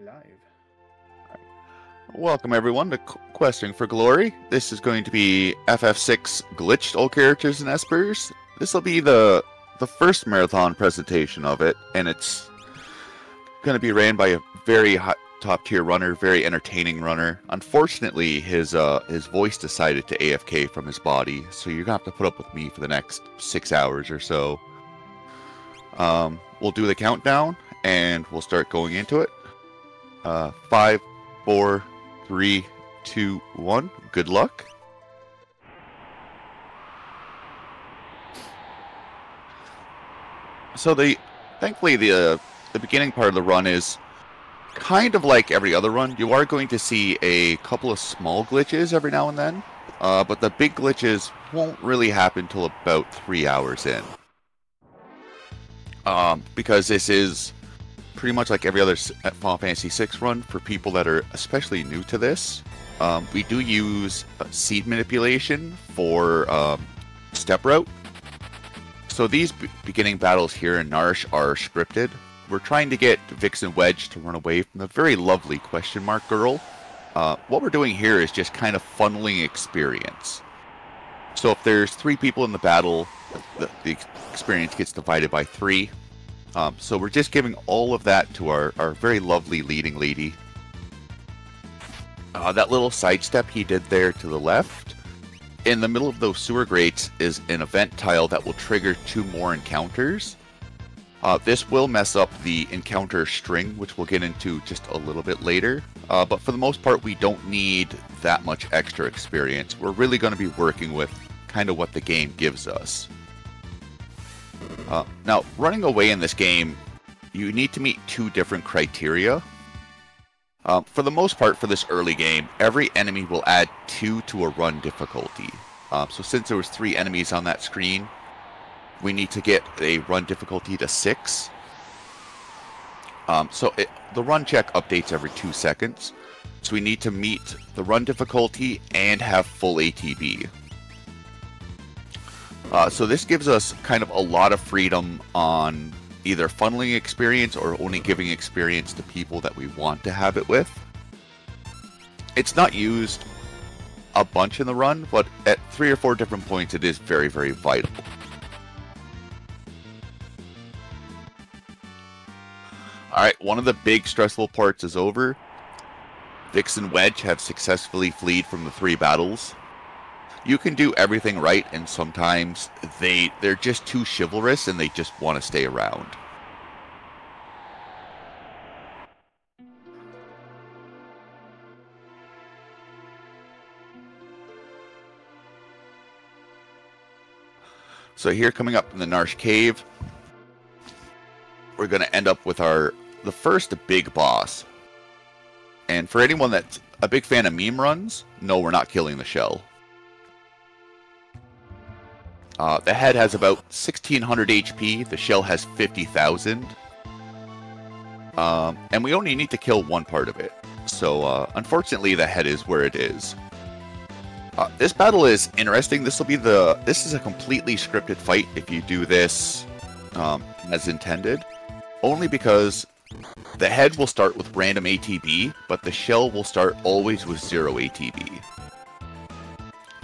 Live. Welcome everyone to Questing for Glory. This is going to be FF6 glitched all characters in Espers. This will be the first marathon presentation of it, and it's going to be ran by a very top tier runner, very entertaining runner. Unfortunately, his voice decided to AFK from his body, so you're gonna have to put up with me for the next 6 hours or so. We'll do the countdown, and we'll start going into it. 5, 4, 3, 2, 1. Good luck. So thankfully the beginning part of the run is kind of like every other run. You are going to see a couple of small glitches every now and then, but the big glitches won't really happen till about 3 hours in. Because this is pretty much like every other Final Fantasy VI run for people that are especially new to this. We do use seed manipulation for step route. So these beginning battles here in Narsh are scripted. We're trying to get Vix and Wedge to run away from the very lovely question mark girl. What we're doing here is just kind of funneling experience. So if there's 3 people in the battle, the experience gets divided by 3. So we're just giving all of that to our very lovely leading lady. That little sidestep he did there to the left, in the middle of those sewer grates is an event tile that will trigger 2 more encounters. This will mess up the encounter string, which we'll get into just a little bit later. But for the most part, we don't need that much extra experience. We're really going to be working with kind of what the game gives us. Now, running away in this game, you need to meet 2 different criteria. For the most part, for this early game, every enemy will add 2 to a run difficulty. So since there was 3 enemies on that screen, we need to get a run difficulty to 6. The run check updates every 2 seconds. So we need to meet the run difficulty and have full ATB. So this gives us kind of a lot of freedom on either funneling experience or only giving experience to people that we want to have it with. It's not used a bunch in the run, but at 3 or 4 different points it is very, very vital. Alright, one of the big stressful parts is over. Vix and Wedge have successfully fled from the 3 battles. You can do everything right, and sometimes they're just too chivalrous and they just want to stay around. So here, coming up in the Narsh Cave, we're going to end up with the first big boss. And for anyone that's a big fan of meme runs, no, we're not killing the shell. The head has about 1600 HP, the shell has 50,000. And we only need to kill one part of it. So, unfortunately, the head is where it is. This battle is interesting. This is a completely scripted fight if you do this as intended. Only because the head will start with random ATB, but the shell will start always with 0 ATB.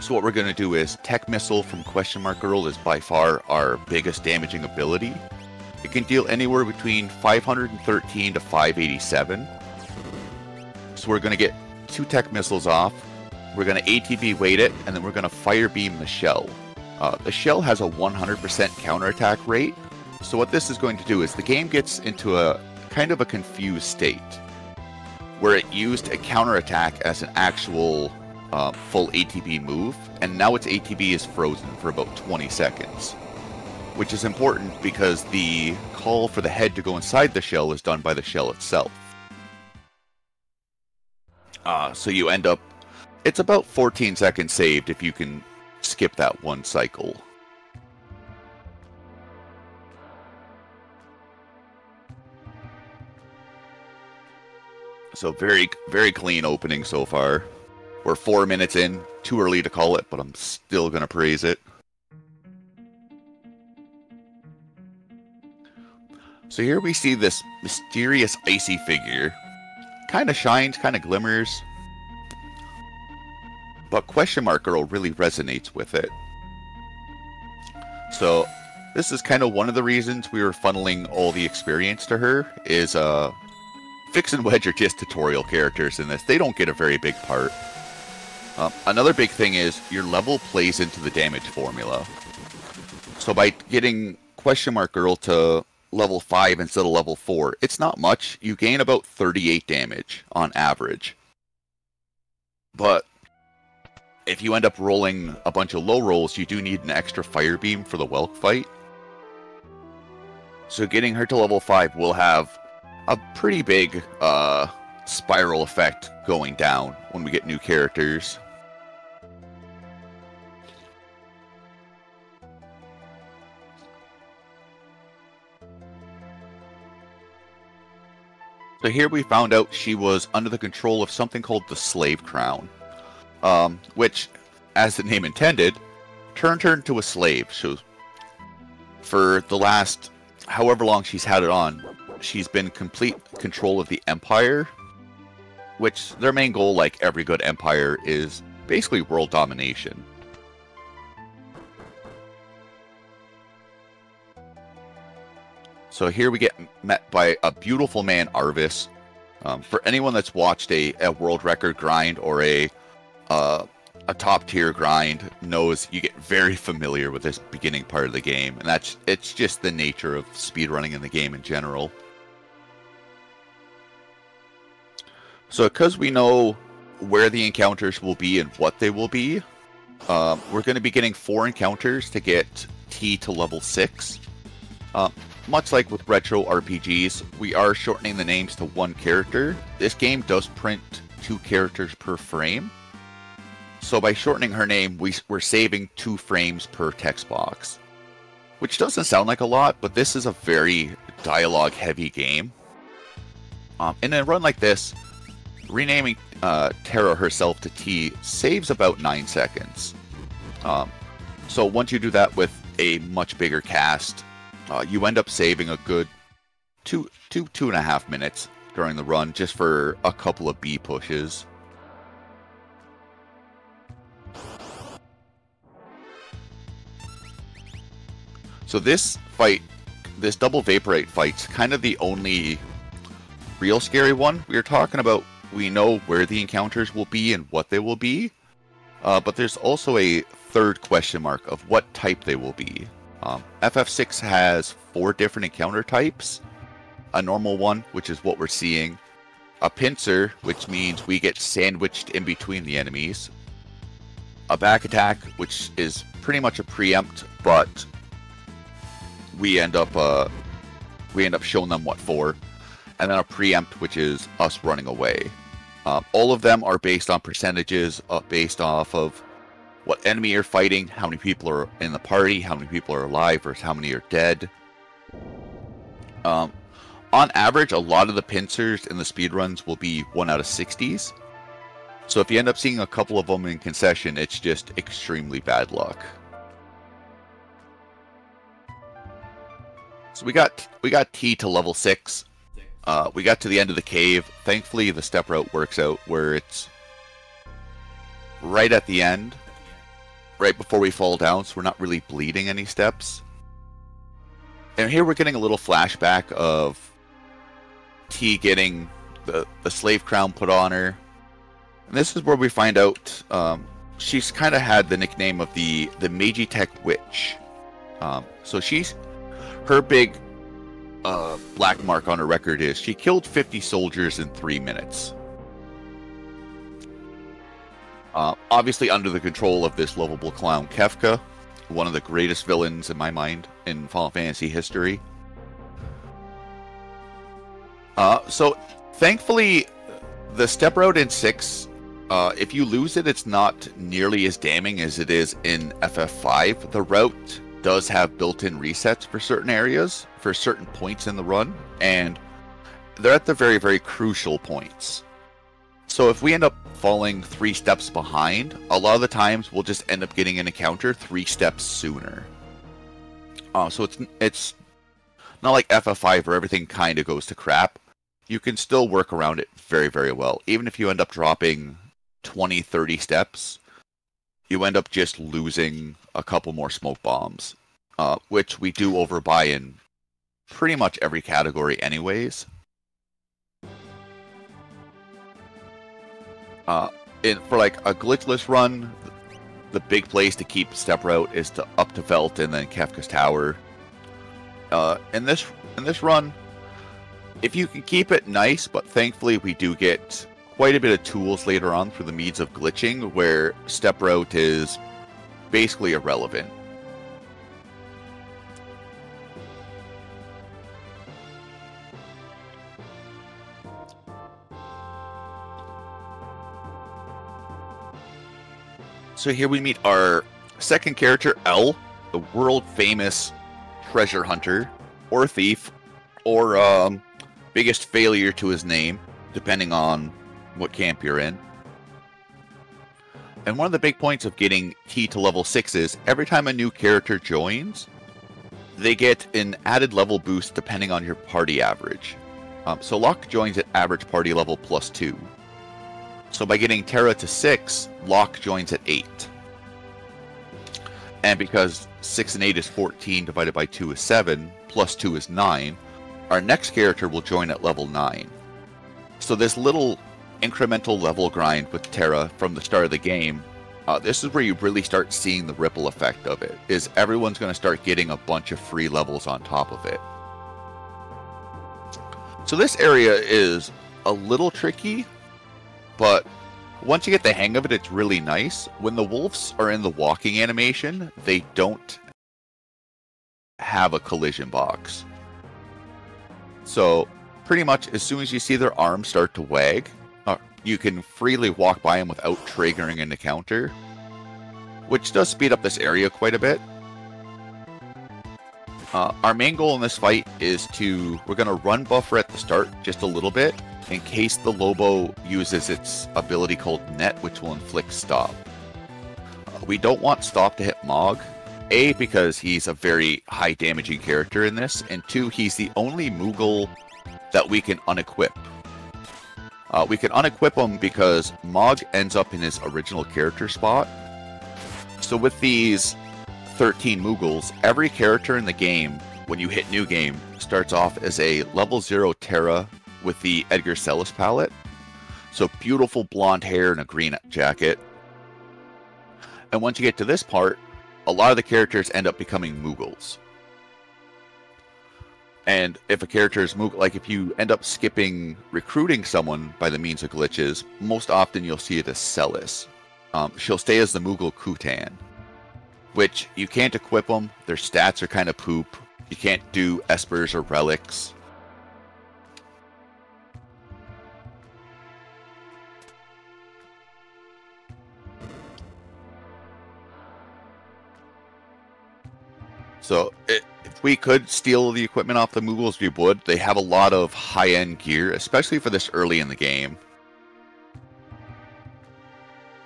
So what we're going to do is Tech Missile from Question Mark Girl is by far our biggest damaging ability. It can deal anywhere between 513 to 587. So we're going to get 2 Tech Missiles off. We're going to ATB weight it, and then we're going to Fire Beam the shell. The shell has a 100% counterattack rate. So what this is going to do is the game gets into a kind of a confused state, where it used a counterattack as an actual full ATB move, and now its ATB is frozen for about 20 seconds. Which is important because the call for the head to go inside the shell is done by the shell itself. So you end up, it's about 14 seconds saved if you can skip that one cycle. So very, very clean opening so far. We're 4 minutes in. Too early to call it, but I'm still going to praise it. So here we see this mysterious icy figure. kind of shines, kind of glimmers. But Question Mark Girl really resonates with it. So this is kind of one of the reasons we were funneling all the experience to her, is Fix and Wedge are just tutorial characters in this. They don't get a very big part. Another big thing is your level plays into the damage formula. So by getting Question Mark Girl to level 5 instead of level 4, it's not much. You gain about 38 damage on average. But if you end up rolling a bunch of low rolls, you do need an extra fire beam for the Welk fight. So getting her to level 5 will have a pretty big spiral effect going down when we get new characters. So here we found out she was under the control of something called the Slave Crown, which, as the name intended, turned her into a slave. So for the last however long she's had it on, she's been in complete control of the Empire, which their main goal, like every good empire, is basically world domination. So here we get met by a beautiful man, Arvis. For anyone that's watched a world record grind or a top tier grind, knows you get very familiar with this beginning part of the game, and it's just the nature of speedrunning in the game in general. So because we know where the encounters will be and what they will be, we're going to be getting 4 encounters to get T to level 6. Much like with retro RPGs, we are shortening the names to 1 character. This game does print 2 characters per frame. So by shortening her name, we're saving 2 frames per text box. Which doesn't sound like a lot, but this is a very dialogue-heavy game. In a run like this, renaming Terra herself to T saves about 9 seconds. So once you do that with a much bigger cast, you end up saving a good 2.5 minutes during the run just for a couple of B pushes. So this fight, this double Vaporite fight's kind of the only real scary one. We are talking about, we know where the encounters will be and what they will be, but there's also a third question mark of what type they will be. FF6 has 4 different encounter types. A normal one, which is what we're seeing. A pincer, which means we get sandwiched in between the enemies. A back attack, which is pretty much a preempt, but we end up showing them what for. And then a preempt, which is us running away. All of them are based on percentages, based off of what enemy you're fighting, how many people are in the party, how many people are alive versus how many are dead. On average, a lot of the pincers in the speedruns will be 1 out of 60s. So if you end up seeing a couple of them in concession, it's just extremely bad luck. So we got T to level 6. We got to the end of the cave. Thankfully, the step route works out where it's right at the end, right before we fall down, so we're not really bleeding any steps. And here we're getting a little flashback of T getting the slave crown put on her. And this is where we find out she's kind of had the nickname of the Magitech Witch. So her big black mark on her record is she killed 50 soldiers in 3 minutes. Obviously under the control of this lovable clown Kefka, one of the greatest villains in my mind in Final Fantasy history. So thankfully the step route in 6, if you lose it, it's not nearly as damning as it is in FF5. The route does have built-in resets for certain areas, for certain points in the run, and they're at the very, very crucial points. So if we end up falling 3 steps behind, a lot of the times we'll just end up getting an encounter 3 steps sooner. So it's not like FF5 where everything kind of goes to crap. you can still work around it very, very well. Even if you end up dropping 20, 30 steps, you end up just losing a couple more smoke bombs, which we do overbuy in pretty much every category anyways. For like a glitchless run, the big place to keep step route is up to Velt and then Kefka's Tower. In this run, if you can keep it nice, but thankfully we do get quite a bit of tools later on through the means of glitching, where step route is basically irrelevant. So here we meet our second character, L, the world-famous treasure hunter, or thief, or biggest failure to his name, depending on what camp you're in. And one of the big points of getting T to level 6 is every time a new character joins, they get an added level boost depending on your party average. So Locke joins at average party level +2. So by getting Terra to 6, Locke joins at 8. And because 6 and 8 is 14, divided by 2 is 7, plus 2 is 9, our next character will join at level 9. So this little incremental level grind with Terra from the start of the game, this is where you really start seeing the ripple effect of it, is everyone's going to start getting a bunch of free levels on top of it. So this area is a little tricky, but once you get the hang of it, it's really nice. When the wolves are in the walking animation, they don't have a collision box. So pretty much as soon as you see their arms start to wag, you can freely walk by them without triggering an encounter, which does speed up this area quite a bit. Our main goal in this fight is we're going to run buffer at the start just a little bit, in case the Lobo uses its ability called Net, which will inflict Stop. We don't want Stop to hit Mog, A, because he's a very high damaging character in this, and 2, he's the only Moogle that we can unequip. We can unequip him because Mog ends up in his original character spot. So with these 13 Moogles, every character in the game, when you hit New Game, starts off as a level 0 Terra with the Edgar Sellis palette. So beautiful blonde hair and a green jacket. And once you get to this part, a lot of the characters end up becoming Moogles. And if a character is Moogle, like if you end up skipping recruiting someone by the means of glitches, most often you'll see it as Sellis. She'll stay as the Moogle Kutan, which you can't equip them. Their stats are kind of poop. You can't do Espers or Relics. So if we could steal the equipment off the Moogles, we would. They have a lot of high-end gear, especially for this early in the game.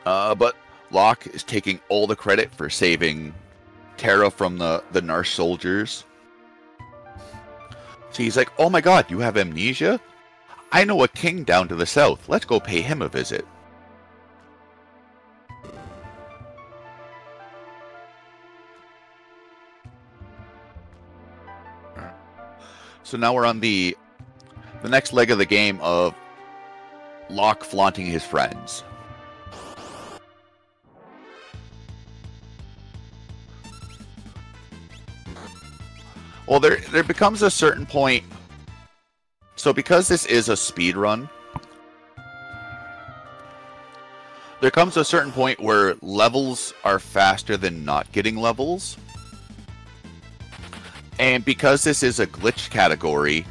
But Locke is taking all the credit for saving Terra from the Narsh soldiers. So he's like, oh my god, you have amnesia? I know a king down to the south. Let's go pay him a visit. So now we're on the next leg of the game of Locke flaunting his friends. Well, there becomes a certain point. So because this is a speed run, there comes a certain point where levels are faster than not getting levels. And because this is a glitch category,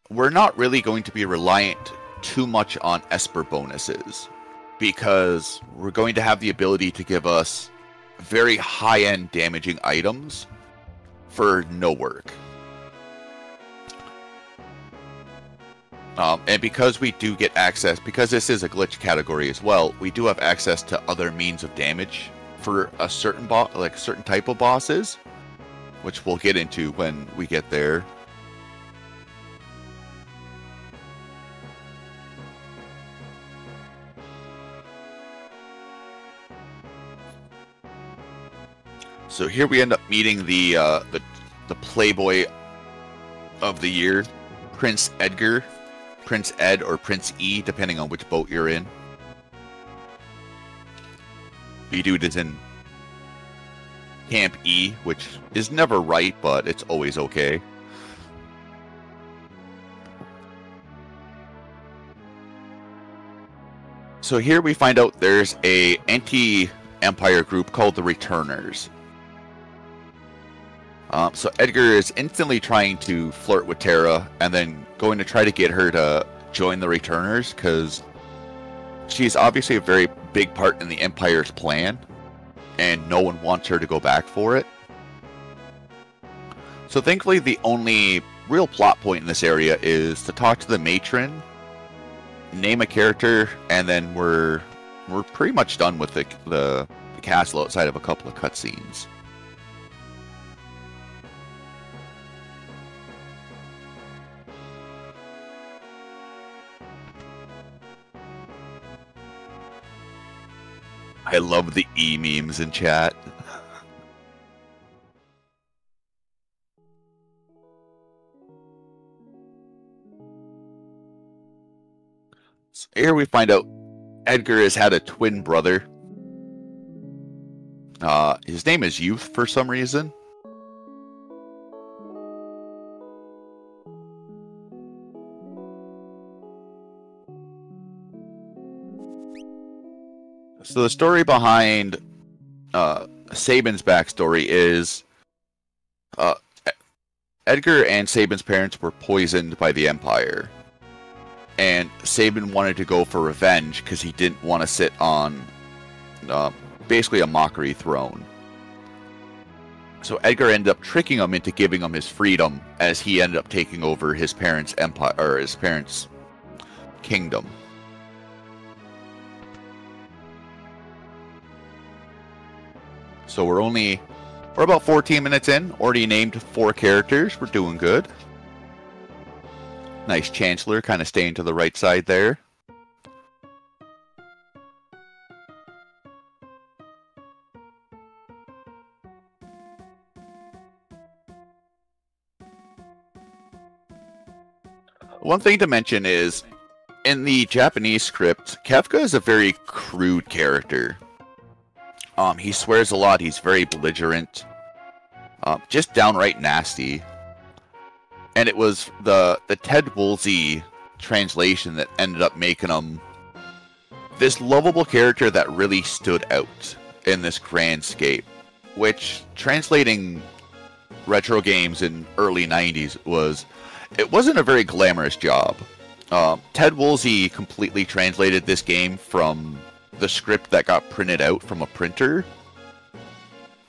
we're not really going to be reliant too much on Esper bonuses, because we're going to have the ability to give us very high-end damaging items for no work. And because we do get access, because this is a glitch category as well, we do have access to other means of damage for a certain certain type of bosses, which we'll get into when we get there. So here we end up meeting the Playboy of the year, Prince Edgar, Prince Ed, or Prince E, depending on which boat you're in. Bdewd is in Camp E, which is never right, but it's always okay. So here we find out there's a anti-Empire group called the Returners. So Edgar is instantly trying to flirt with Terra, and then going to try to get her to join the Returners, because she's obviously a very big part in the Empire's plan, and no one wants her to go back for it. So thankfully the only real plot point in this area is to talk to the matron, name a character, and then we're pretty much done with the castle outside of a couple of cutscenes. I love the E memes in chat. So here we find out Edgar has had a twin brother. His name is Youth for some reason. So the story behind Sabin's backstory is Edgar and Sabin's parents were poisoned by the Empire. And Sabin wanted to go for revenge because he didn't want to sit on basically a mockery throne. So Edgar ended up tricking him into giving him his freedom, as he ended up taking over his parents' empire, or his parents' kingdom. So we're about 14 minutes in, already named 4 characters. We're doing good. Nice Chancellor, kind of staying to the right side there. One thing to mention is, in the Japanese script, Kefka is a very crude character. He swears a lot, he's very belligerent, just downright nasty. And it was the Ted Woolsey translation that ended up making him this lovable character that really stood out in this grand scape, which, translating retro games in early 90s, it wasn't a very glamorous job. Ted Woolsey completely translated this game from the script that got printed out from a printer,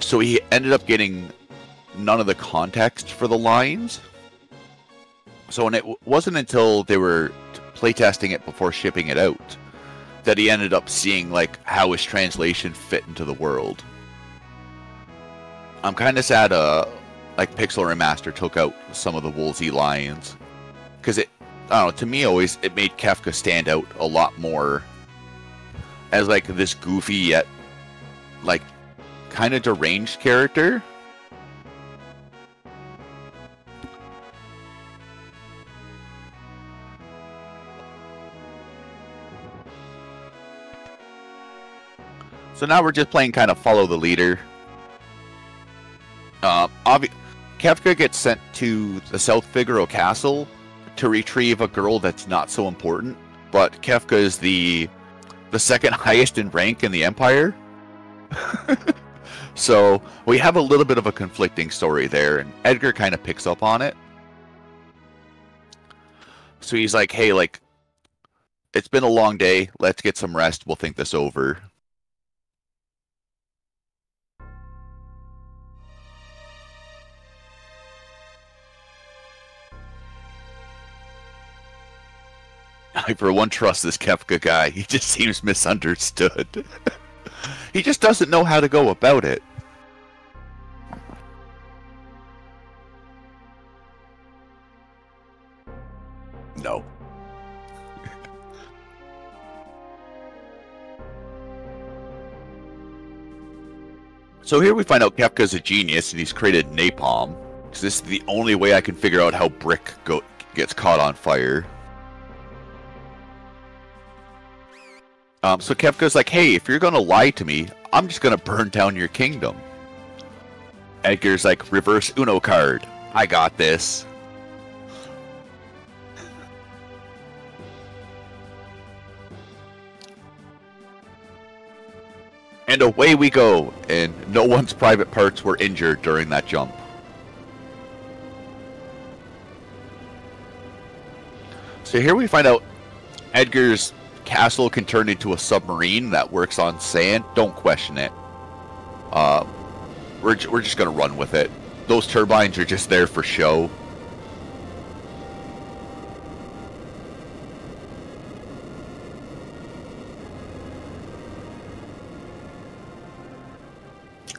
so he ended up getting none of the context for the lines. So it wasn't until they were playtesting it before shipping it out that he ended up seeing like how his translation fit into the world. I'm kind of sad like Pixel Remaster took out some of the Woolsey lines, because I don't know, to me always it made Kefka stand out a lot more as like this goofy yet like kind of deranged character. So now we're just playing kind of follow the leader. Kefka gets sent to the South Figaro Castle to retrieve a girl that's not so important, but Kefka is the second highest in rank in the Empire. So we have a little bit of a conflicting story there, and Edgar kind of picks up on it. So he's like, hey, like, it's been a long day, let's get some rest, we'll think this over. I for one trust this Kefka guy. He just seems misunderstood. He just doesn't know how to go about it. No. So here we find out Kefka's a genius and he's created napalm. Because this is the only way I can figure out how brick gets caught on fire. So Kefka's like, hey, if you're gonna lie to me, I'm just gonna burn down your kingdom. Edgar's like, reverse Uno card. I got this. And away we go, and no one's private parts were injured during that jump. So here we find out Edgar's castle can turn into a submarine that works on sand. Don't question it. We're just going to run with it. Those turbines are just there for show.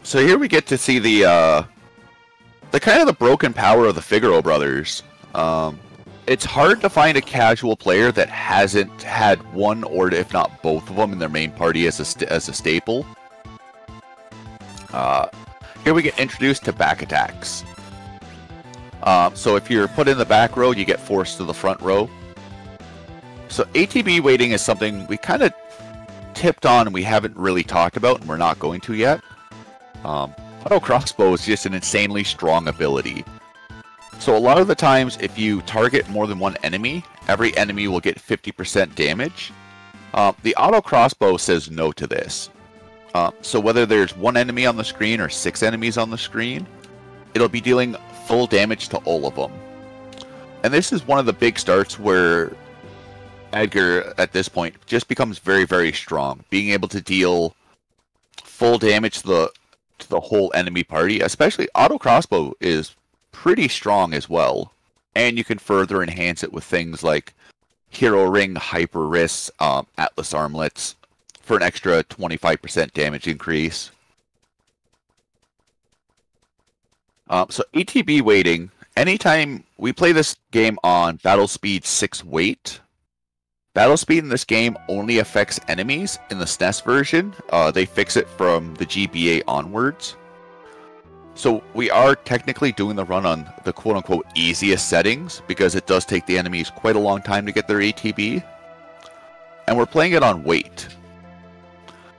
So here we get to see the kind of the broken power of the Figaro brothers. It's hard to find a casual player that hasn't had one or if not both of them in their main party as a staple. Here we get introduced to back attacks. So if you're put in the back row, you get forced to the front row. So ATB waiting is something we kind of tipped on and we haven't really talked about, and we're not going to yet. Auto crossbow is just an insanely strong ability. So a lot of the times, if you target more than one enemy, every enemy will get 50% damage. The auto crossbow says no to this. So whether there's one enemy on the screen or 6 enemies on the screen, it'll be dealing full damage to all of them. And this is one of the big starts where Edgar, at this point, just becomes very, very strong. Being able to deal full damage to the whole enemy party, especially auto crossbow, is pretty strong as well. And you can further enhance it with things like Hero Ring, Hyper Wrists, Atlas Armlets for an extra 25% damage increase. So ATB waiting, anytime we play this game on battle speed 6 wait, battle speed in this game only affects enemies. In the SNES version, they fix it from the GBA onwards. So we are technically doing the run on the quote-unquote easiest settings, because it does take the enemies quite a long time to get their ATB. And we're playing it on wait.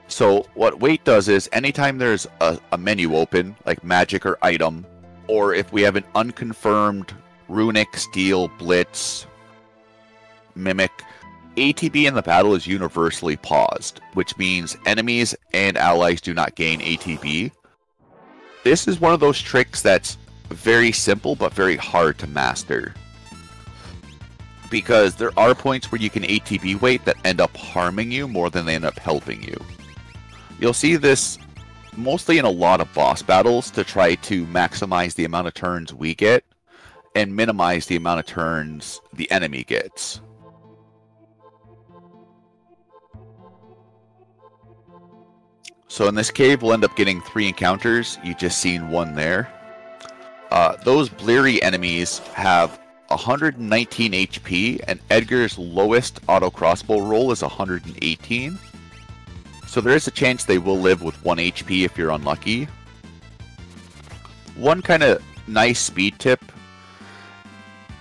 So what wait does is, anytime there's a menu open, like magic or item, or if we have an unconfirmed runic, steel, blitz, mimic, ATB in the battle is universally paused, which means enemies and allies do not gain ATB. This is one of those tricks that's very simple but very hard to master, because there are points where you can ATB wait that end up harming you more than they end up helping you. You'll see this mostly in a lot of boss battles to try to maximize the amount of turns we get and minimize the amount of turns the enemy gets. So in this cave, we'll end up getting 3 encounters. You just seen one there. Those bleary enemies have 119 HP, and Edgar's lowest auto crossbow roll is 118. So there is a chance they will live with 1 HP if you're unlucky. One kind of nice speed tip: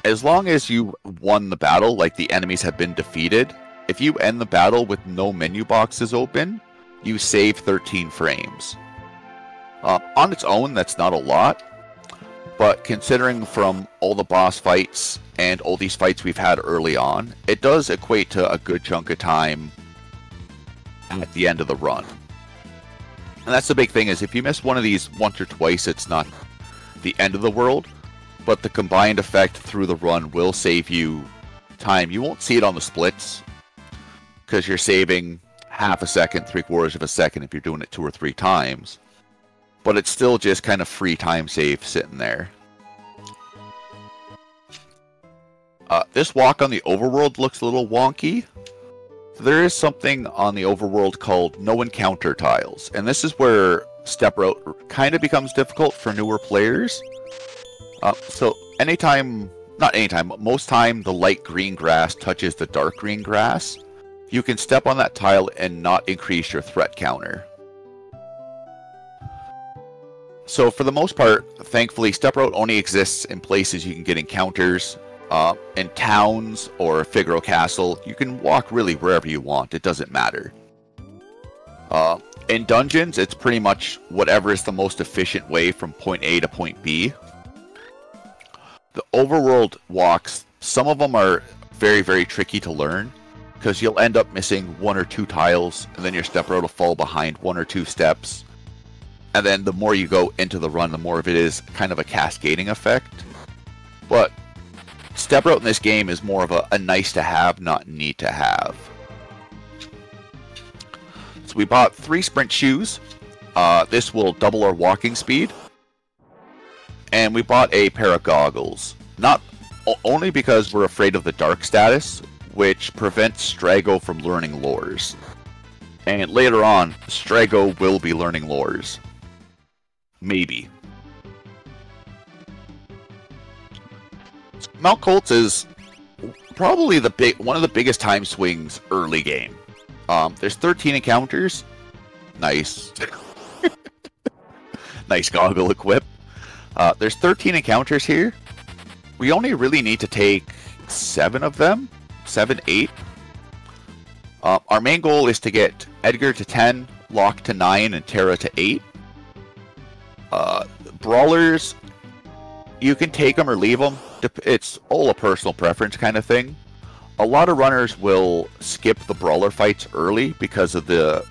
as long as you won the battle, like the enemies have been defeated, if you end the battle with no menu boxes open, you save 13 frames. On its own, that's not a lot, but considering from all the boss fights and all these fights we've had early on, it does equate to a good chunk of time at the end of the run. And that's the big thing, is if you miss one of these once or twice, it's not the end of the world, but the combined effect through the run will save you time. You won't see it on the splits, because you're saving half a second, 3/4 of a second if you're doing it 2 or 3 times. But it's still just kind of free time save sitting there. This walk on the overworld looks a little wonky. There is something on the overworld called no encounter tiles, and this is where step route kind of becomes difficult for newer players. So most time the light green grass touches the dark green grass, you can step on that tile and not increase your threat counter. So for the most part, thankfully, Step Route only exists in places you can get encounters. In towns or Figaro Castle, you can walk really wherever you want. It doesn't matter. In dungeons, it's pretty much whatever is the most efficient way from point A to point B. The overworld walks, some of them are very, very tricky to learn, because you'll end up missing 1 or 2 tiles, and then your step route will fall behind 1 or 2 steps. And then the more you go into the run, the more of it is kind of a cascading effect. But step route in this game is more of a nice to have, not need to have. So we bought 3 sprint shoes. This will double our walking speed. And we bought a pair of goggles. Not only because we're afraid of the dark status, which prevents Strago from learning lores. And later on, Strago will be learning lores. Maybe. Mount Colts is probably one of the biggest time swings early game. There's 13 encounters. Nice. Nice goggle equip. There's 13 encounters here. We only really need to take 7 of them. 7, 8. Our main goal is to get Edgar to 10, Locke to 9, and Terra to 8. Brawlers, you can take them or leave them. It's all a personal preference kind of thing. A lot of runners will skip the brawler fights early because of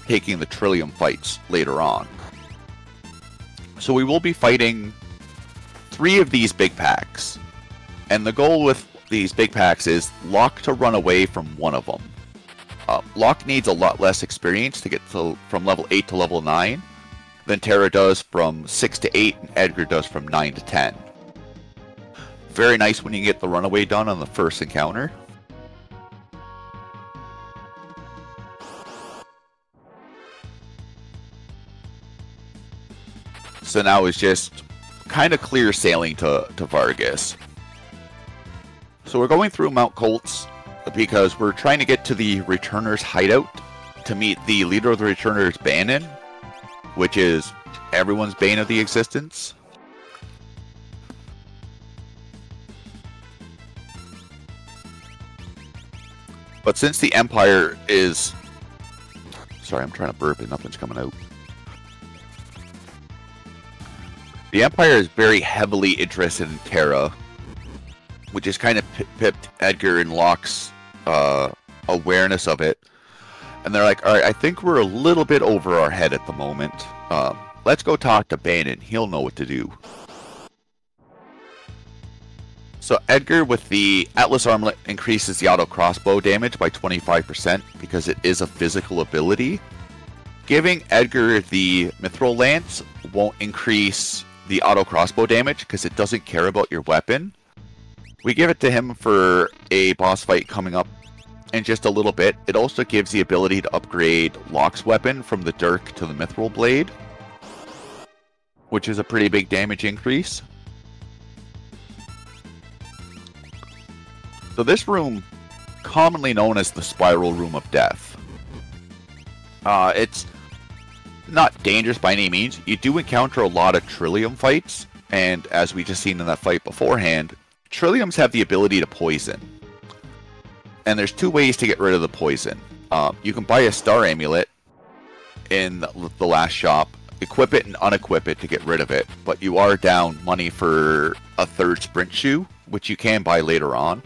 taking the Trillium fights later on. So we will be fighting 3 of these big packs. And the goal with these big packs is Locke to run away from one of them. Locke needs a lot less experience to get from level 8 to level 9 than Terra does from 6 to 8 and Edgar does from 9 to 10. Very nice when you get the runaway done on the first encounter. So now it's just kind of clear sailing to Vargas. So we're going through Mount Colts because we're trying to get to the Returner's hideout to meet the leader of the Returners, Bannon, which is everyone's bane of the existence. But since the Empire is... Sorry, I'm trying to burp and nothing's coming out. The Empire is very heavily interested in Terra, which has kind of pipped Edgar and Locke's awareness of it. And they're like, alright, I think we're a little bit over our head at the moment. Let's go talk to Bannon. He'll know what to do. So Edgar with the Atlas Armlet increases the auto crossbow damage by 25% because it is a physical ability. Giving Edgar the Mithril Lance won't increase the auto crossbow damage because it doesn't care about your weapon. We give it to him for a boss fight coming up in just a little bit. It also gives the ability to upgrade Locke's weapon from the Dirk to the Mithril Blade, which is a pretty big damage increase. So this room, commonly known as the Spiral Room of Death. It's not dangerous by any means. You do encounter a lot of Trillium fights, and as we just seen in that fight beforehand, Trilliums have the ability to poison. And there's 2 ways to get rid of the poison. You can buy a Star Amulet in the last shop, equip it and unequip it to get rid of it, but you are down money for a 3rd Sprint Shoe, which you can buy later on.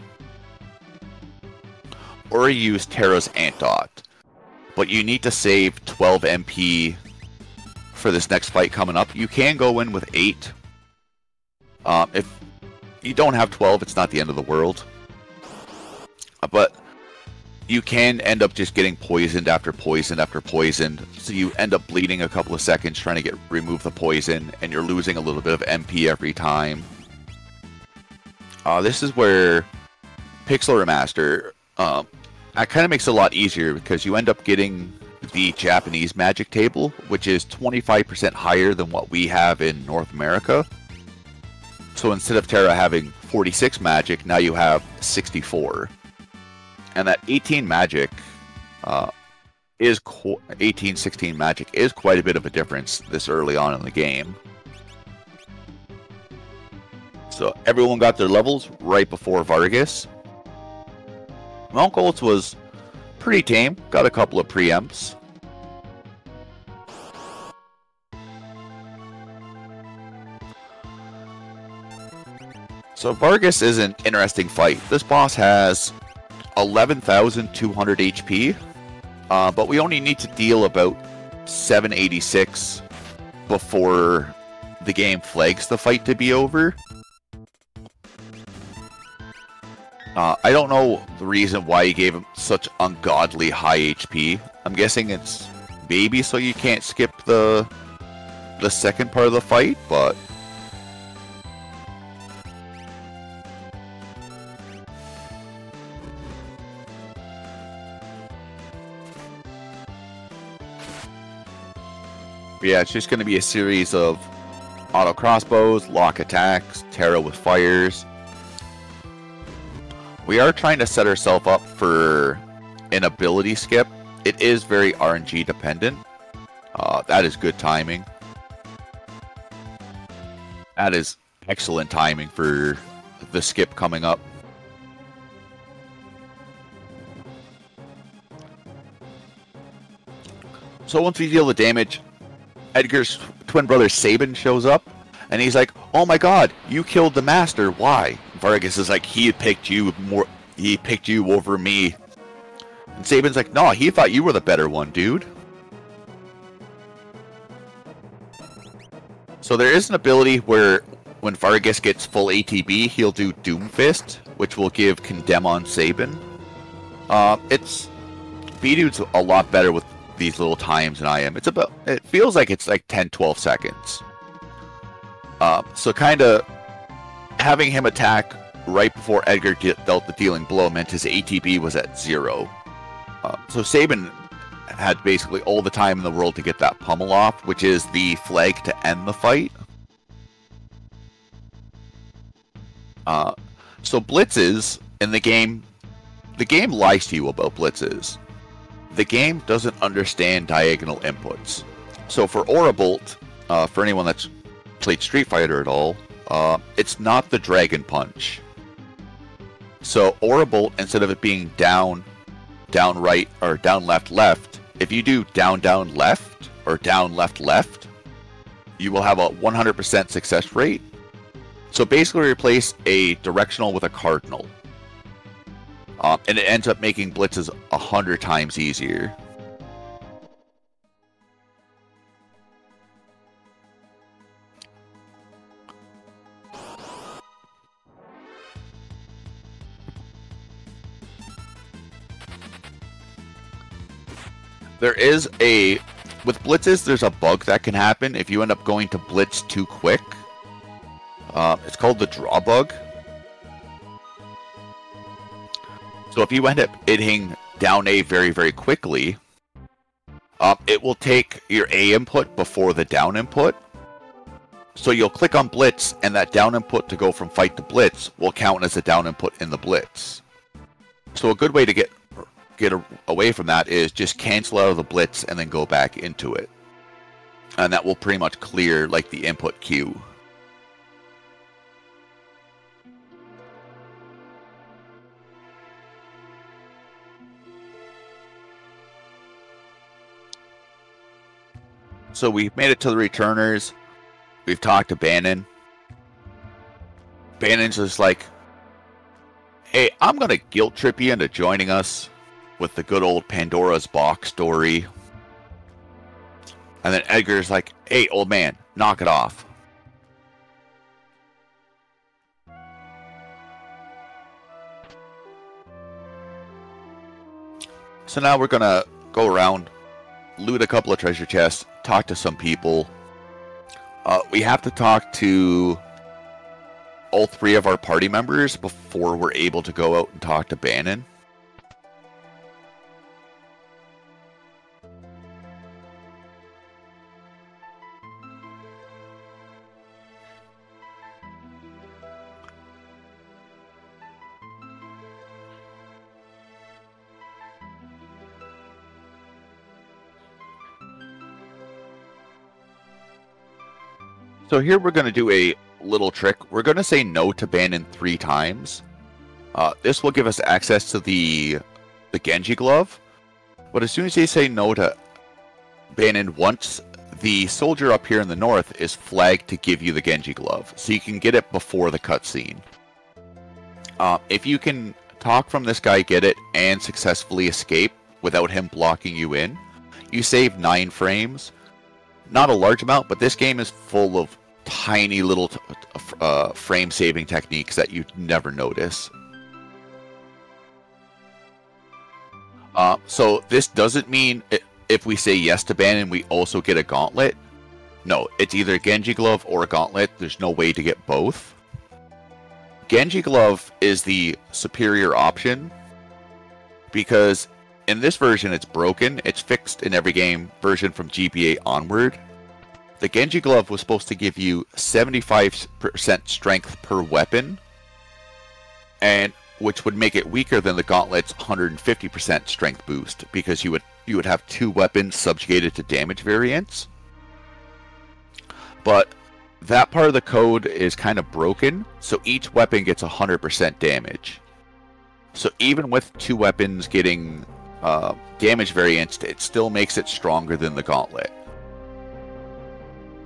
Or you use Terra's Antdot, but you need to save 12 MP for this next fight coming up. You can go in with 8. If you don't have 12, it's not the end of the world. But you can end up just getting poisoned after poisoned after poisoned, so you end up bleeding a couple of seconds trying to remove the poison, and you're losing a little bit of MP every time. This is where Pixel Remaster that kind of makes it a lot easier because you end up getting the Japanese magic table, which is 25% higher than what we have in North America. So instead of Terra having 46 magic, now you have 64. And that 18 magic 16 magic is quite a bit of a difference this early on in the game. So everyone got their levels right before Vargas. Mount Golds was pretty tame, got a couple of preempts. So Vargas is an interesting fight. This boss has 11,200 HP, but we only need to deal about 786 before the game flags the fight to be over. I don't know the reason why he gave him such ungodly high HP. I'm guessing it's maybe so you can't skip the second part of the fight, but yeah, it's just going to be a series of auto crossbows, lock attacks, Terra with fires. We are trying to set ourselves up for an ability skip. It is very RNG dependent. That is good timing. That is excellent timing for the skip coming up. So once we deal the damage, Edgar's twin brother Sabin shows up, and he's like, "Oh my God, you killed the master. Why?" Vargas is like, "He picked you over me." And Sabin's like, "No, he thought you were the better one, dude." So there is an ability where when Vargas gets full ATB, he'll do Doomfist, which will give Condemn on Sabin. Bdewd's a lot better with these little times than I am. It feels like it's like 10-12 seconds. So kind of having him attack right before Edgar dealt the dealing blow meant his ATB was at 0. So Sabin had basically all the time in the world to get that pummel off, which is the flag to end the fight. So blitzes in the game lies to you about blitzes. The game doesn't understand diagonal inputs. So for Aura Bolt, for anyone that's played Street Fighter at all, it's not the Dragon Punch. So Aura Bolt, instead of it being down, down right, or down left, left, if you do down, down left, or down left, left, you will have a 100% success rate. So basically replace a directional with a cardinal. And it ends up making blitzes 100 times easier. With blitzes, there's a bug that can happen if you end up going to blitz too quick. It's called the draw bug. So if you end up hitting down A very, very quickly, it will take your A input before the down input. So you'll click on blitz, and that down input to go from fight to blitz will count as a down input in the blitz. So a good way to get away from that is just cancel out of the blitz and then go back into it. And that will pretty much clear like the input queue. So we've made it to the returners. We've talked to Bannon. Bannon's just like, "Hey, I'm going to guilt trip you into joining us with the good old Pandora's box story." And then Edgar's like, "Hey, old man, knock it off." So now we're going to go around, loot a couple of treasure chests, talk to some people. We have to talk to all 3 of our party members before we're able to go out and talk to Bannon. So here we're going to do a little trick. We're going to say no to Banon 3 times. This will give us access to the Genji glove. But as soon as you say no to Banon once, the soldier up here in the north is flagged to give you the Genji glove. So you can get it before the cutscene. If you can talk from this guy, get it, and successfully escape without him blocking you in, you save 9 frames. Not a large amount, but this game is full of tiny little frame saving techniques that you'd never notice. So this doesn't mean if we say yes to Banon, we also get a gauntlet. No, it's either a Genji glove or a gauntlet. There's no way to get both. Genji glove is the superior option because in this version it's broken. It's fixed in every game version from GBA onward. The Genji glove was supposed to give you 75% strength per weapon, and which would make it weaker than the gauntlet's 150% strength boost because you would have 2 weapons subjugated to damage variance. But that part of the code is kind of broken, so each weapon gets 100% damage. So even with 2 weapons getting damage variance, it still makes it stronger than the gauntlet.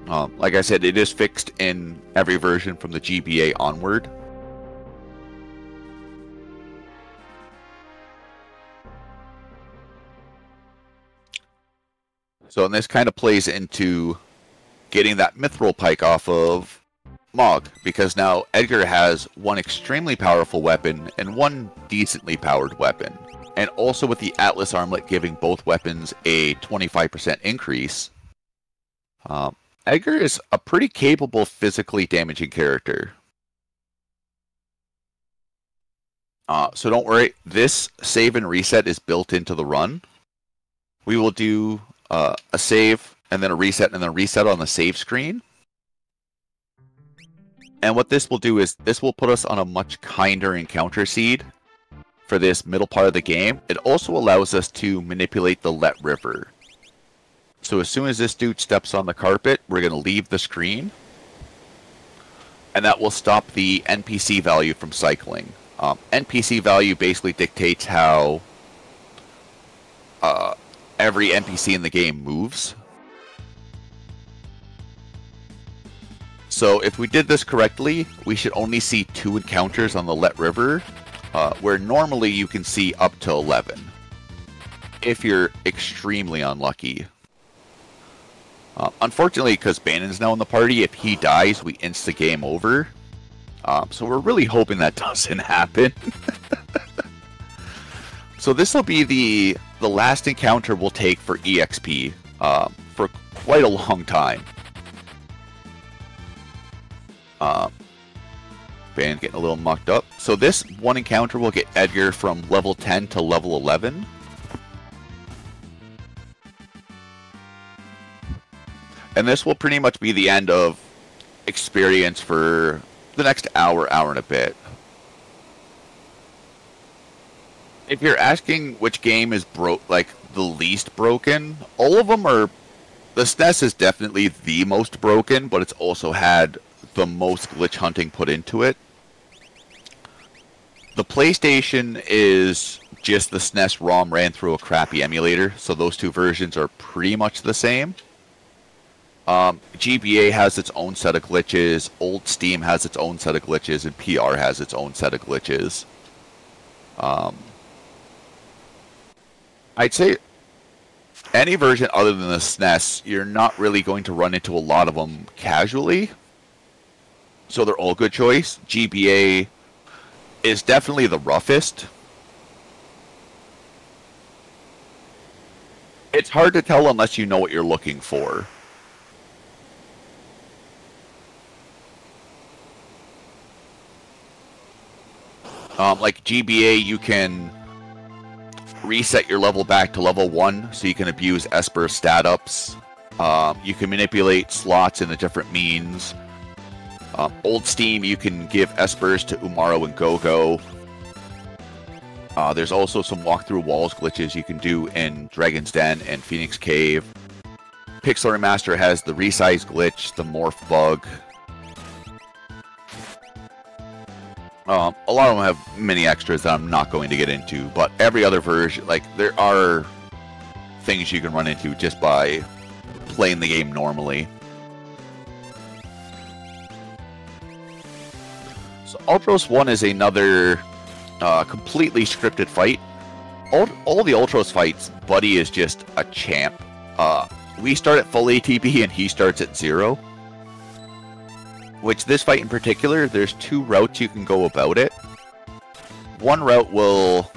Like I said, it is fixed in every version from the GBA onward. So and this kind of plays into getting that mithril pike off of Mog, because now Edgar has 1 extremely powerful weapon and 1 decently powered weapon. And also with the Atlas armlet giving both weapons a 25% increase, Edgar is a pretty capable physically damaging character. So don't worry, this save and reset is built into the run. We will do a save and then a reset and then a reset on the save screen. And what this will do is this will put us on a much kinder encounter seed for this middle part of the game. It also allows us to manipulate the let river. So as soon as this dude steps on the carpet, we're going to leave the screen. And that will stop the NPC value from cycling. NPC value basically dictates how every NPC in the game moves. So if we did this correctly, we should only see 2 encounters on the Let River, where normally you can see up to 11. If you're extremely unlucky. Unfortunately, because Banon's now in the party, if he dies, we insta game over. So we're really hoping that doesn't happen. So this will be the last encounter we'll take for EXP for quite a long time. Banon getting a little mucked up. So this 1 encounter will get Edgar from level 10 to level 11. And this will pretty much be the end of experience for the next hour and a bit. If you're asking which game is the least broken, all of them are. The SNES is definitely the most broken, but it's also had the most glitch hunting put into it. The PlayStation is just the SNES ROM ran through a crappy emulator, so those 2 versions are pretty much the same. GBA has its own set of glitches, old Steam has its own set of glitches, and PR has its own set of glitches. I'd say any version other than the SNES, you're not really going to run into a lot of them casually. So they're all good choice. GBA is definitely the roughest. It's hard to tell unless you know what you're looking for. Like GBA, you can reset your level back to level 1, so you can abuse Espers stat ups. You can manipulate slots in the different means. Old Steam, you can give Espers to Umaro and Gogo. There's also some walk-through walls glitches you can do in Dragon's Den and Phoenix Cave. Pixel Remaster has the resize glitch, the morph bug. A lot of them have many extras that I'm not going to get into, but every other version, like, there are things you can run into just by playing the game normally. So Ultros 1 is another completely scripted fight. All the Ultros fights, Buddy is just a champ. We start at full ATB and he starts at 0. Which this fight in particular, there's 2 routes you can go about it. One route will...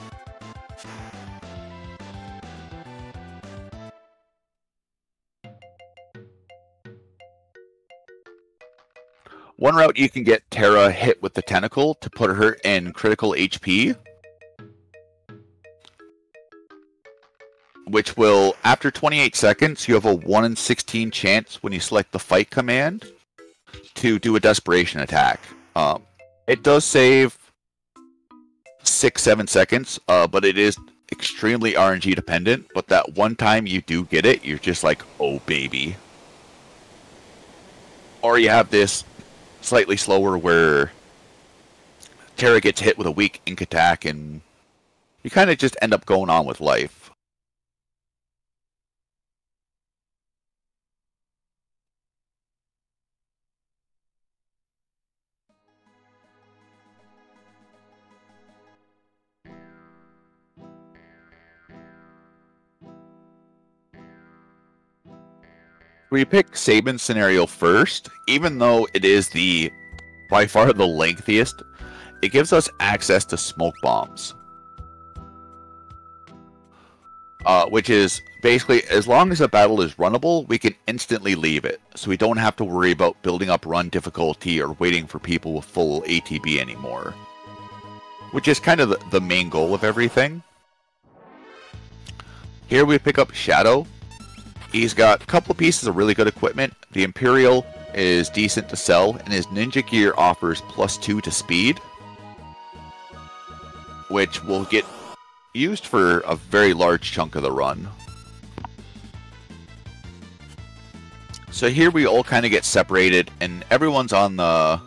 One route you can get Terra hit with the tentacle to put her in critical HP. Which will, after 28 seconds, you have a 1 in 16 chance when you select the fight command to do a desperation attack. It does save 6-7 seconds, but it is extremely RNG dependent. But that one time you do get it, you're just like, oh baby. Or you have this slightly slower where Terra gets hit with a weak ink attack and you kind of just end up going on with life. We pick Sabin's scenario first, even though it is by far the lengthiest. It gives us access to smoke bombs. Which is basically, as long as a battle is runnable, we can instantly leave it. So we don't have to worry about building up run difficulty or waiting for people with full ATB anymore. Which is kind of the main goal of everything. Here we pick up Shadow. He's got a couple of pieces of really good equipment. The Imperial is decent to sell, and his Ninja Gear offers +2 to speed, which will get used for a very large chunk of the run. So here we all kind of get separated, and everyone's on their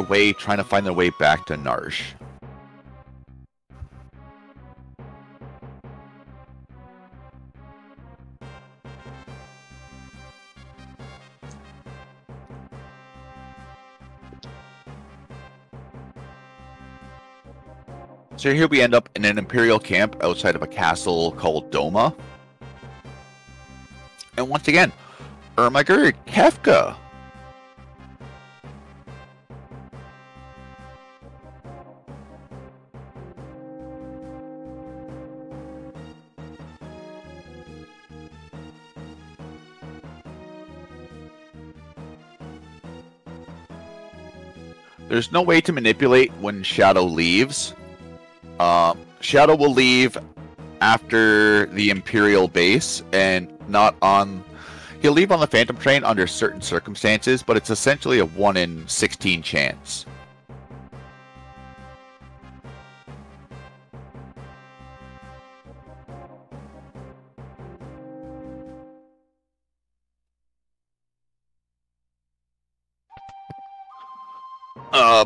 way, trying to find their way back to Narsh. So here we end up in an Imperial camp outside of a castle called Doma. And once again, Ermagerd Kefka. There's no way to manipulate when Shadow leaves. Shadow will leave after the Imperial base and not on... He'll leave on the Phantom Train under certain circumstances, but it's essentially a 1 in 16 chance.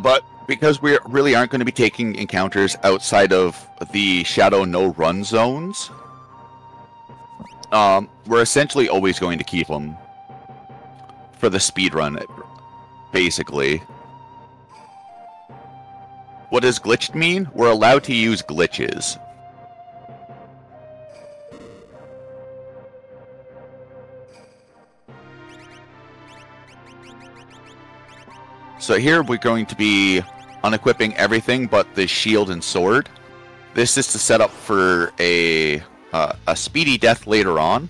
But because we really aren't going to be taking encounters outside of the Shadow no-run zones, we're essentially always going to keep them for the speedrun, basically. What does glitched mean? We're allowed to use glitches. So here we're going to be unequipping everything but the shield and sword. This is to set up for a speedy death later on.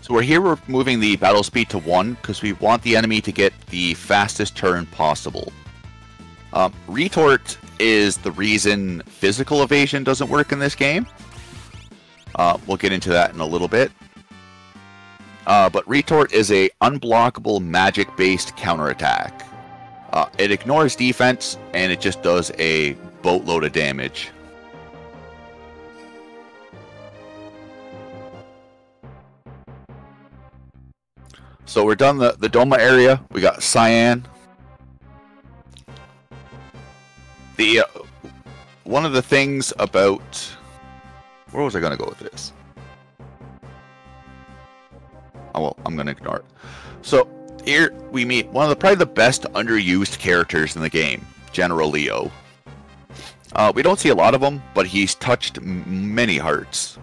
So we're moving the battle speed to 1 because we want the enemy to get the fastest turn possible. Retort is the reason physical evasion doesn't work in this game. We'll get into that in a little bit. But Retort is a unblockable magic-based counterattack. It ignores defense, and it just does a boatload of damage. So we're done the Doma area. We got Cyan. The one of the things about, where was I going to go with this? Oh well, I'm going to ignore it. So here we meet one of the probably the best underused characters in the game, General Leo. We don't see a lot of him, but he's touched many hearts.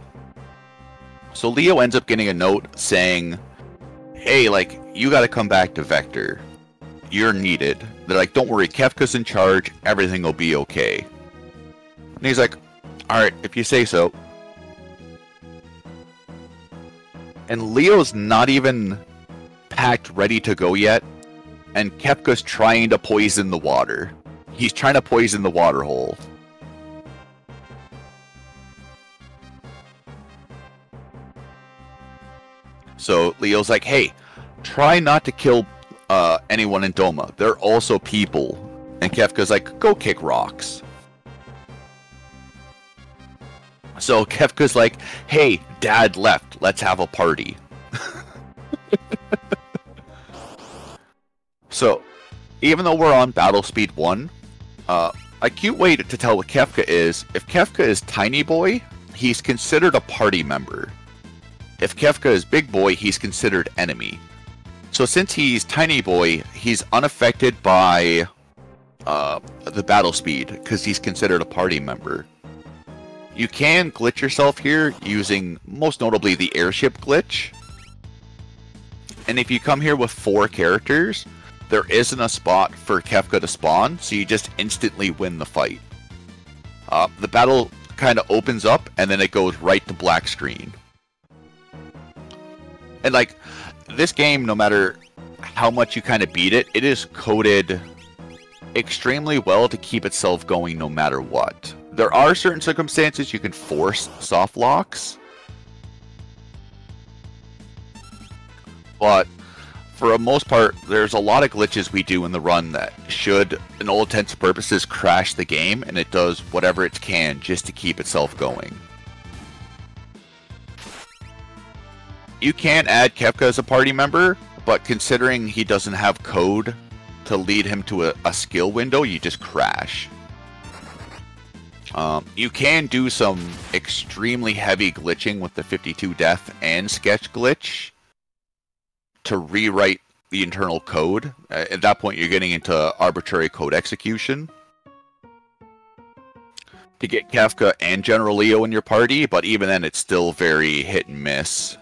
So Leo ends up getting a note saying, hey, like, you gotta come back to Vector. You're needed. They're like, don't worry, Kefka's in charge, everything will be okay. And he's like, alright, if you say so. And Leo's not even packed ready to go yet, and Kefka's trying to poison the water. He's trying to poison the water hole. So Leo's like, hey, try not to kill anyone in Doma. They're also people. And Kefka's like, go kick rocks. So Kefka's like, hey, Dad left. Let's have a party. So, even though we're on Battle Speed 1, a cute way to tell what Kefka is, if Kefka is Tiny Boy, he's considered a party member. If Kefka is Big Boy, he's considered enemy. So since he's Tiny Boy, he's unaffected by the battle speed, because he's considered a party member. You can glitch yourself here using, most notably, the airship glitch. And if you come here with 4 characters, there isn't a spot for Kefka to spawn, so you just instantly win the fight. The battle kind of opens up, and then it goes right to black screen. And like, this game, no matter how much you kind of beat it, it is coded extremely well to keep itself going no matter what. There are certain circumstances you can force soft locks, but for the most part, there's a lot of glitches we do in the run that should, in all intents and purposes, crash the game, and it does whatever it can just to keep itself going. You can add Kefka as a party member, but considering he doesn't have code to lead him to a skill window, you just crash. You can do some extremely heavy glitching with the 52 death and sketch glitch to rewrite the internal code. At that point, you're getting into arbitrary code execution to get Kefka and General Leo in your party, but even then, it's still very hit and miss.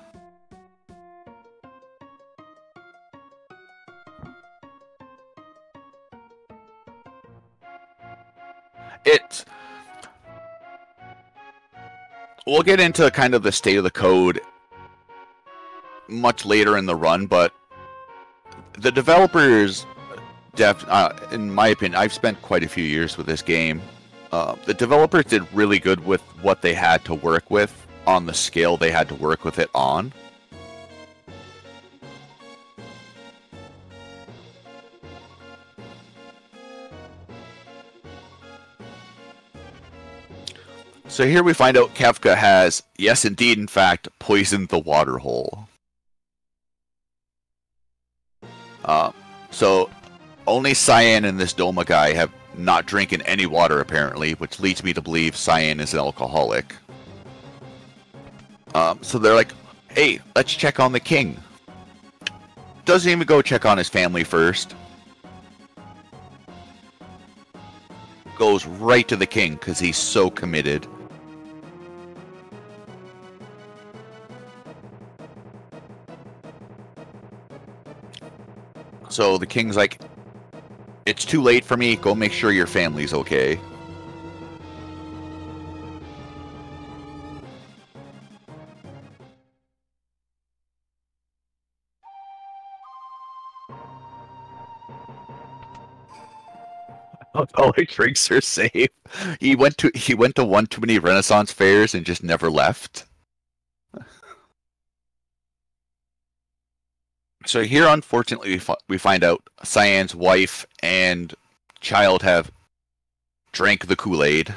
We'll get into kind of the state of the code much later in the run, but the developers, in my opinion, I've spent quite a few years with this game. The developers did really good with what they had to work with on the scale they had to work with it on. So here we find out Kefka has, yes indeed, in fact, poisoned the water hole. So only Cyan and this Doma guy have not drinking any water apparently, which leads me to believe Cyan is an alcoholic. So they're like, hey, let's check on the king. Doesn't even go check on his family first. Goes right to the king because he's so committed. So the king's like, it's too late for me, go make sure your family's okay. All the drinks are safe. He went to one too many Renaissance fairs and just never left. So here, unfortunately, we find out Cyan's wife and child have drank the Kool-Aid.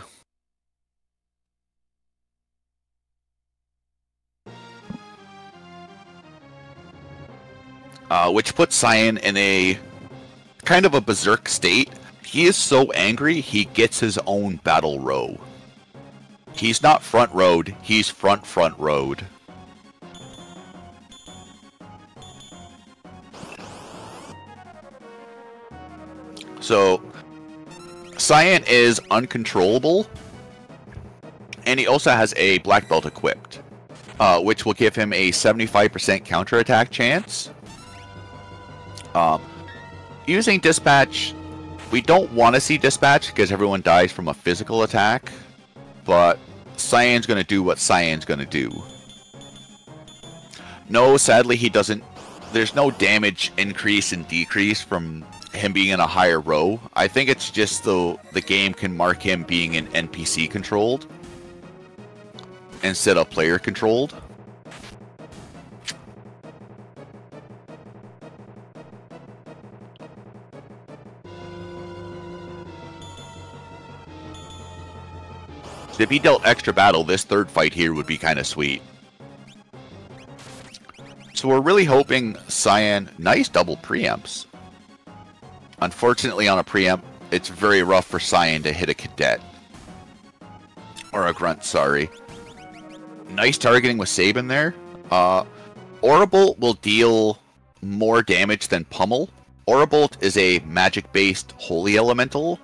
which puts Cyan in a kind of a berserk state. He is so angry, he gets his own battle row. He's not front road, he's front road. So, Cyan is uncontrollable, and he also has a black belt equipped, which will give him a 75% counterattack chance. Using Dispatch, we don't want to see Dispatch because everyone dies from a physical attack, but Cyan's going to do what Cyan's going to do. No, sadly he doesn't. There's no damage increase and decrease from him being in a higher row. I think it's just the game can mark him being an NPC controlled instead of player controlled. If he dealt extra battle, this third fight here would be kind of sweet. So we're really hoping Cyan... Nice double preempts. Unfortunately, on a preempt, it's very rough for Cyan to hit a cadet. Or a grunt, sorry. Nice targeting with Sabin there. Aurabolt will deal more damage than Pummel. Aurabolt is a magic-based holy elemental.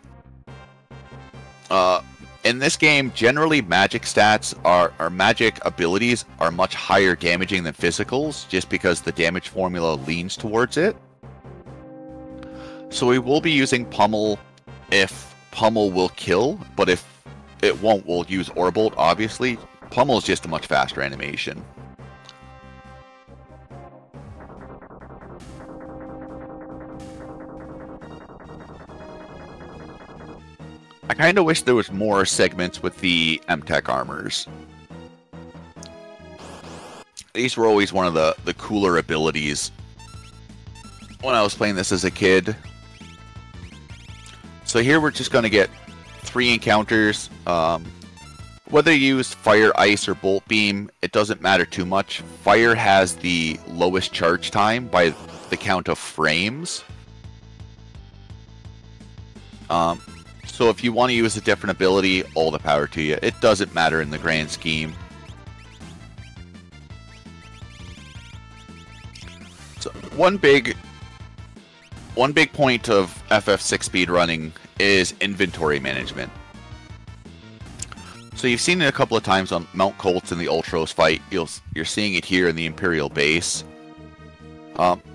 In this game, generally magic stats or magic abilities are much higher damaging than physicals, just because the damage formula leans towards it. So we will be using Pummel if Pummel will kill, but if it won't, we'll use Aurabolt, obviously. Pummel is just a much faster animation. I kind of wish there was more segments with the M-Tech armors. These were always one of the cooler abilities when I was playing this as a kid. So here we're just going to get 3 encounters. Whether you use Fire, Ice, or Bolt Beam, it doesn't matter too much. Fire has the lowest charge time by the count of frames. So if you want to use a different ability, all the power to you. It doesn't matter in the grand scheme. So one big point of FF6 speedrunning is inventory management. So you've seen it a couple of times on Mount Colts in the Ultros fight. You're seeing it here in the Imperial base.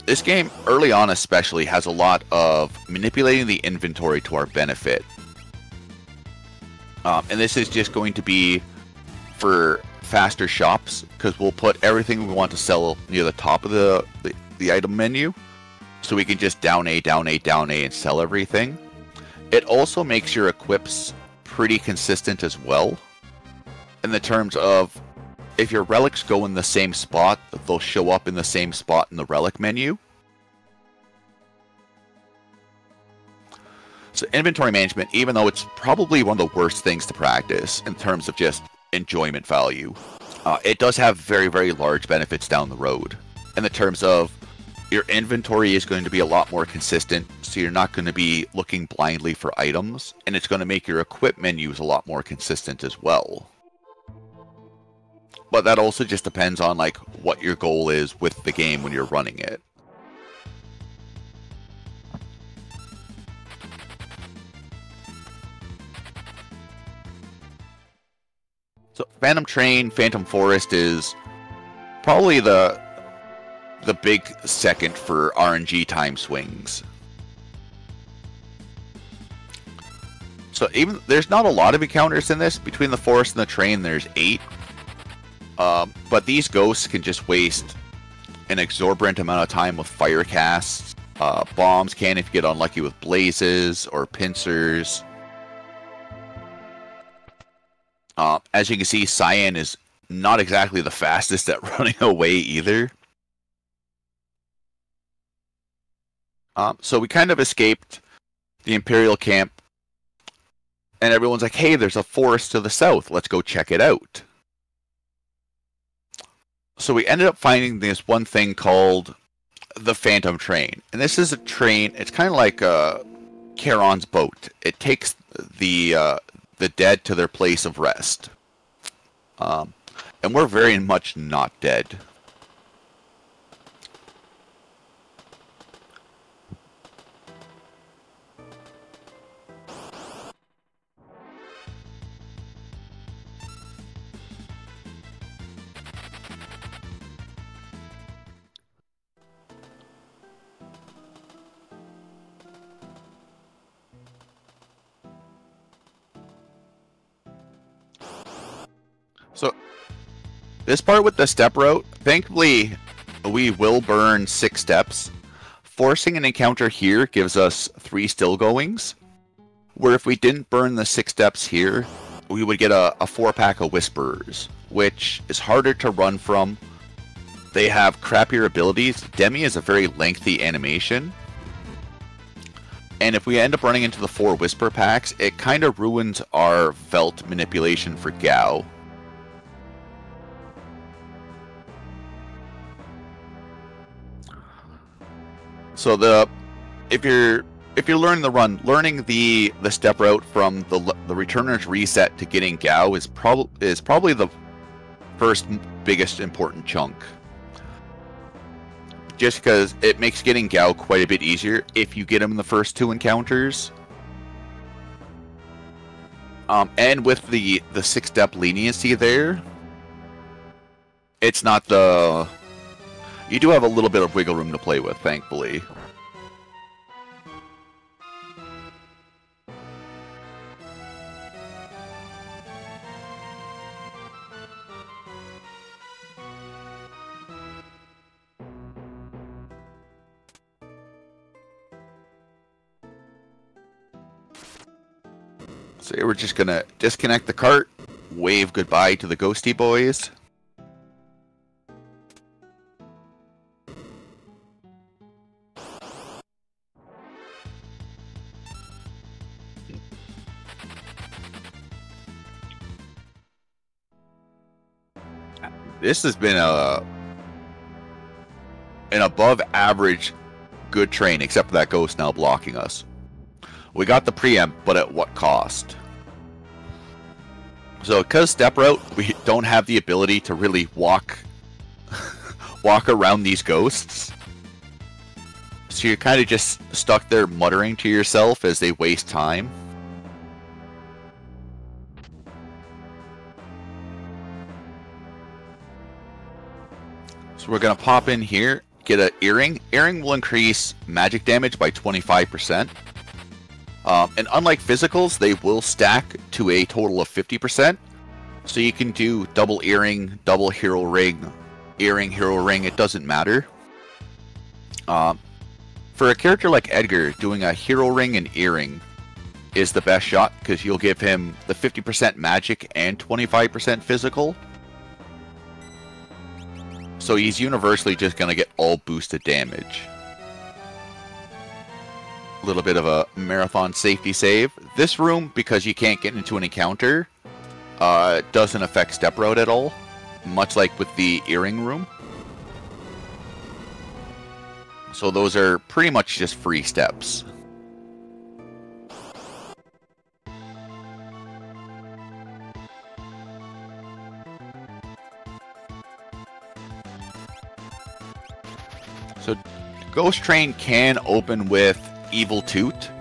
This game, early on especially, has a lot of manipulating the inventory to our benefit. And this is just going to be for faster shops, because we'll put everything we want to sell near the top of the item menu, so we can just down A, down A, down A, and sell everything. It also makes your equips pretty consistent as well, in the terms of, if your relics go in the same spot, they'll show up in the same spot in the relic menu. So inventory management, even though it's probably one of the worst things to practice in terms of just enjoyment value, it does have very, very large benefits down the road. In the terms of, your inventory is going to be a lot more consistent, so you're not going to be looking blindly for items, and it's going to make your equip menus a lot more consistent as well. But that also just depends on like what your goal is with the game when you're running it. So Phantom Train, Phantom Forest is probably the big second for RNG time swings. So even there's not a lot of encounters in this. Between the forest and the train, there's 8. But these ghosts can just waste an exorbitant amount of time with fire casts. Bombs can if you get unlucky with blazes or pincers. As you can see, Cyan is not exactly the fastest at running away either. So we kind of escaped the Imperial camp, and everyone's like, hey, there's a forest to the south, let's go check it out. So we ended up finding this one thing called the Phantom Train. And this is a train, it's kind of like Charon's boat. It takes the dead to their place of rest. And we're very much not dead. So, this part with the step route, thankfully, we will burn 6 steps. Forcing an encounter here gives us 3 still goings, where if we didn't burn the 6 steps here, we would get a 4-pack of Whisperers, which is harder to run from. They have crappier abilities. Demi is a very lengthy animation. And if we end up running into the 4 Whisper packs, it kind of ruins our Velt manipulation for Gao. So if you're learning the run, learning the step route from the Returner's Reset to getting Gao is probably the first biggest important chunk. Just because it makes getting Gao quite a bit easier if you get him in the first 2 encounters. And with the 6-step leniency there, it's not the... You do have a little bit of wiggle room to play with, thankfully. So we're just gonna disconnect the cart, wave goodbye to the ghosty boys. This has been an above average good train, except for that ghost now blocking us. We got the preempt, but at what cost? So, because step route, we don't have the ability to really walk around these ghosts. So you're kind of just stuck there muttering to yourself as they waste time. So we're going to pop in here, get an earring. Earring will increase magic damage by 25%. And unlike physicals, they will stack to a total of 50%. So you can do double earring, double hero ring, earring, hero ring, it doesn't matter. For a character like Edgar, doing a hero ring and earring is the best shot, because you'll give him the 50% magic and 25% physical. So he's universally just going to get all boosted damage. A little bit of a marathon safety save. This room, because you can't get into an encounter, doesn't affect step route at all, much like with the earring room. So those are pretty much just free steps. So Ghost Train can open with Evil Toot,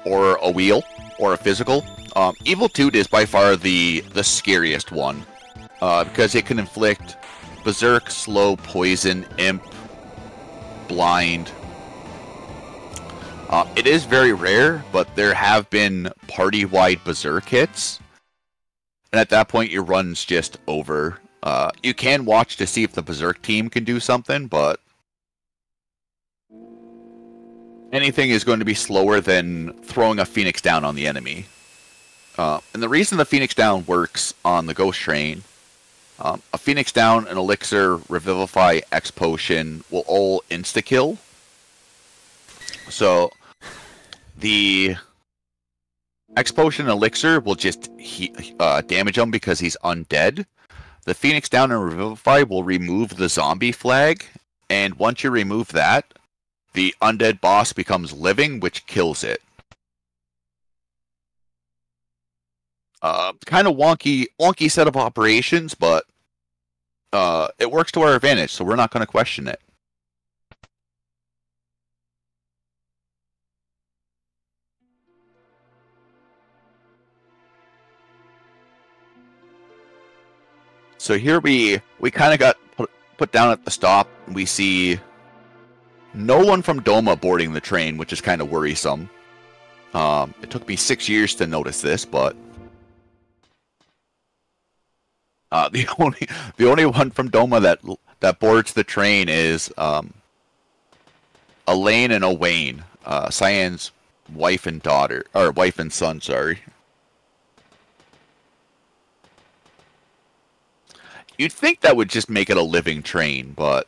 or a wheel, or a physical. Evil Toot is by far the scariest one, because it can inflict Berserk, Slow, Poison, Imp, Blind. It is very rare, but there have been party-wide Berserk hits, and at that point your run's just over. You can watch to see if the Berserk team can do something, but anything is going to be slower than throwing a Phoenix down on the enemy. And the reason the Phoenix down works on the Ghost Train, a Phoenix down, an Elixir, Revivify, X Potion will all insta-kill. So the X Potion Elixir will just damage him because he's undead. the Phoenix Down and Revivify will remove the zombie flag, and once you remove that, the undead boss becomes living, which kills it. Kind of wonky set of operations, but it works to our advantage, so we're not going to question it. So here we kind of got put down at the stop. We see no one from Doma boarding the train, which is kind of worrisome. It took me 6 years to notice this, but the only one from Doma that boards the train is Elaine and Owain, Cyan's wife and daughter, or wife and son. Sorry. You'd think that would just make it a living train, but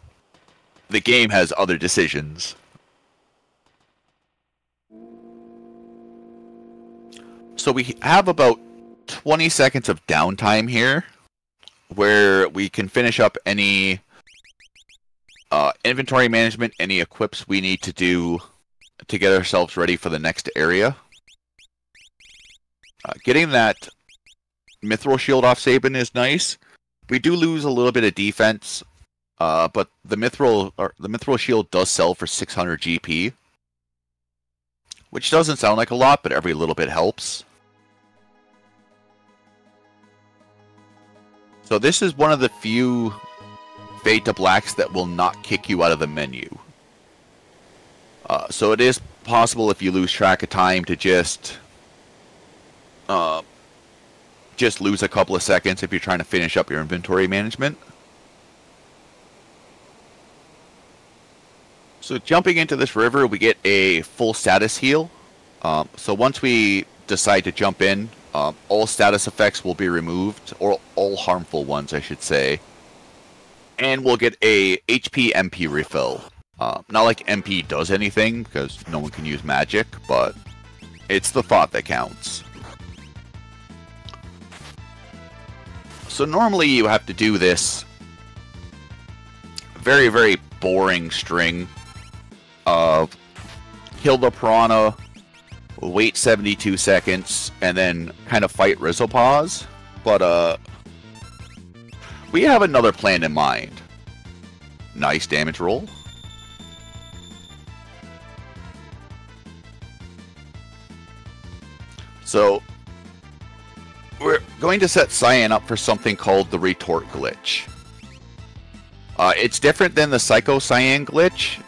the game has other decisions. So we have about 20 seconds of downtime here, where we can finish up any inventory management, any equips we need to do to get ourselves ready for the next area. Getting that Mithril Shield off Sabin is nice. We do lose a little bit of defense, but the Mithril Shield does sell for 600 GP, which doesn't sound like a lot, but every little bit helps. So this is one of the few Fade to Blacks that will not kick you out of the menu. So it is possible if you lose track of time to just lose a couple of seconds if you're trying to finish up your inventory management. So jumping into this river, we get a full status heal. So once we decide to jump in, all status effects will be removed, or all harmful ones, I should say. And we'll get a HP MP refill. Not like MP does anything, because no one can use magic, but it's the thought that counts. So normally you have to do this very, very boring string of kill the piranha, wait 72 seconds, and then kind of fight Rizopause. But we have another plan in mind. Nice damage roll. So we're going to set Cyan up for something called the Retort Glitch. It's different than the Psycho Cyan glitch.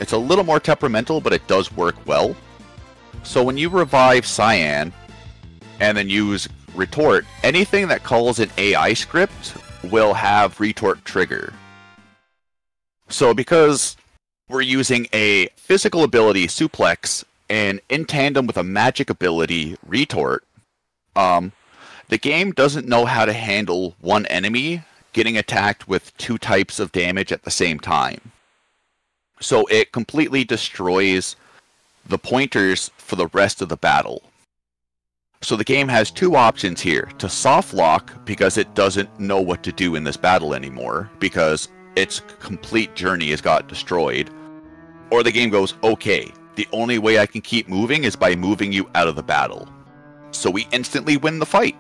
It's a little more temperamental, but it does work well. So when you revive Cyan and then use Retort, anything that calls an AI script will have Retort trigger. So because we're using a physical ability, Suplex, and in tandem with a magic ability, Retort, the game doesn't know how to handle one enemy getting attacked with two types of damage at the same time. So it completely destroys the pointers for the rest of the battle. So the game has two options here: to soft lock because it doesn't know what to do in this battle anymore because its complete journey has got destroyed, or the game goes, okay, the only way I can keep moving is by moving you out of the battle. So we instantly win the fight.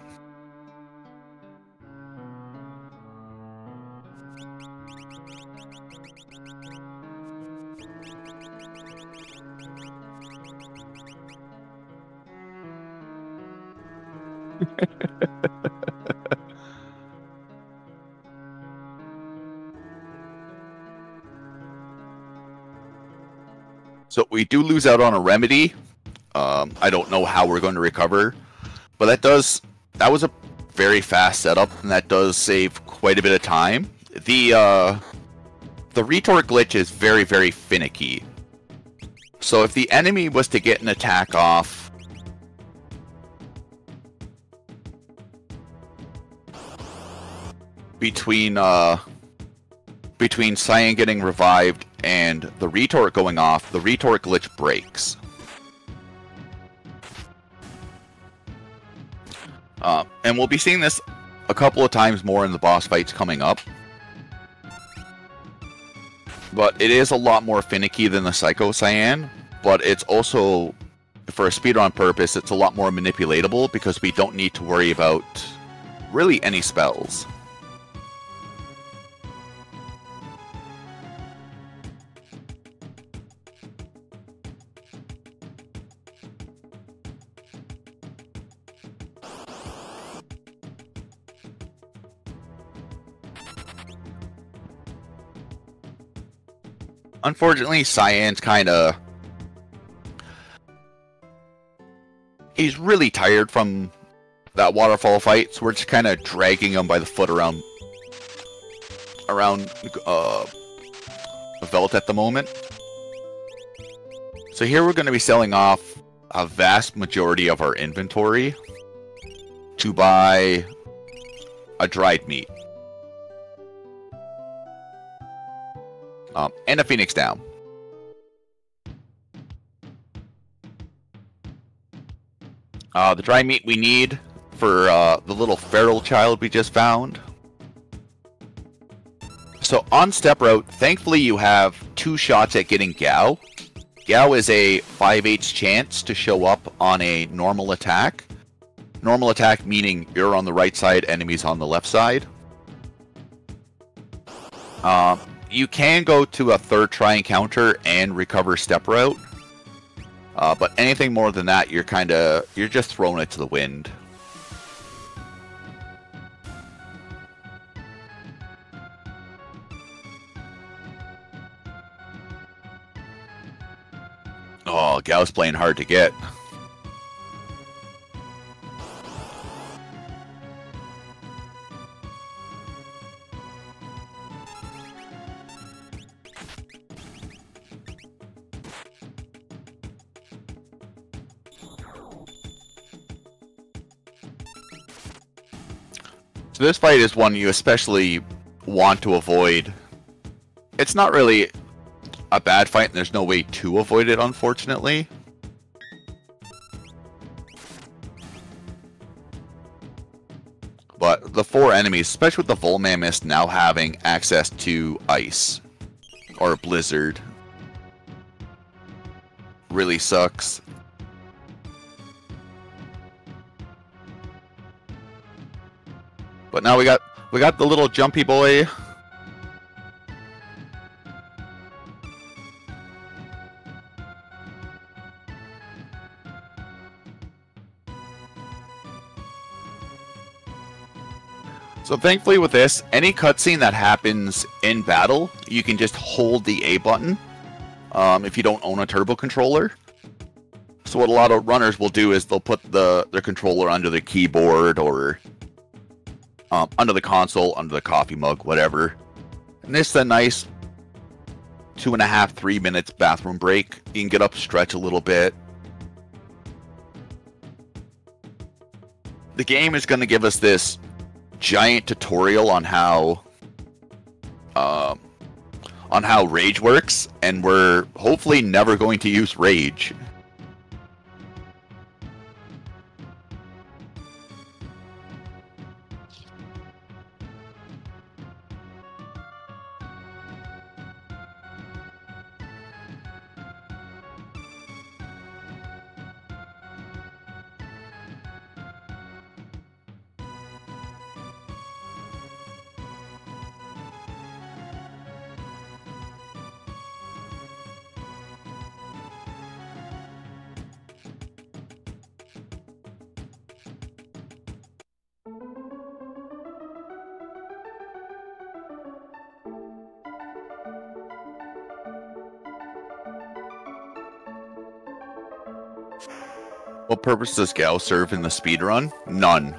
So we do lose out on a remedy. I don't know how we're going to recover, but that was a very fast setup, and that does save quite a bit of time. The retort glitch is very, very finicky. So if the enemy was to get an attack off between Cyan getting revived and the retort going off, the retort glitch breaks. And we'll be seeing this a couple of times more in the boss fights coming up. But it is a lot more finicky than the Psycho Cyan, but it's also, for a speedrun purpose, it's a lot more manipulatable because we don't need to worry about really any spells. Unfortunately, Cyan's kinda... he's really tired from that waterfall fight, so we're just kinda dragging him by the foot around Velt at the moment. So here we're gonna be selling off a vast majority of our inventory to buy a dried meat. And a Phoenix down. The dry meat we need for the little feral child we just found. So on step route, thankfully you have 2 shots at getting Gao. Gao is a 5/8 chance to show up on a normal attack. Normal attack meaning you're on the right side, enemies on the left side. You can go to a 3rd try encounter and recover step route, but anything more than that, you're just throwing it to the wind. Oh, Gao's playing hard to get. So this fight is one you especially want to avoid. It's not really a bad fight, and there's no way to avoid it, unfortunately. But the 4 enemies, especially with the Volmamist now having access to ice or blizzard, really sucks. But now we got the little jumpy boy. So thankfully with this, any cutscene that happens in battle, you can just hold the A button if you don't own a turbo controller. So what a lot of runners will do is they'll put their controller under the keyboard or under the console, under the coffee mug, whatever. And this is a nice 2.5, 3 minutes bathroom break. You can get up, stretch a little bit. The game is going to give us this giant tutorial on how rage works, and we're hopefully never going to use rage. What purpose does Gao serve in the speedrun? None.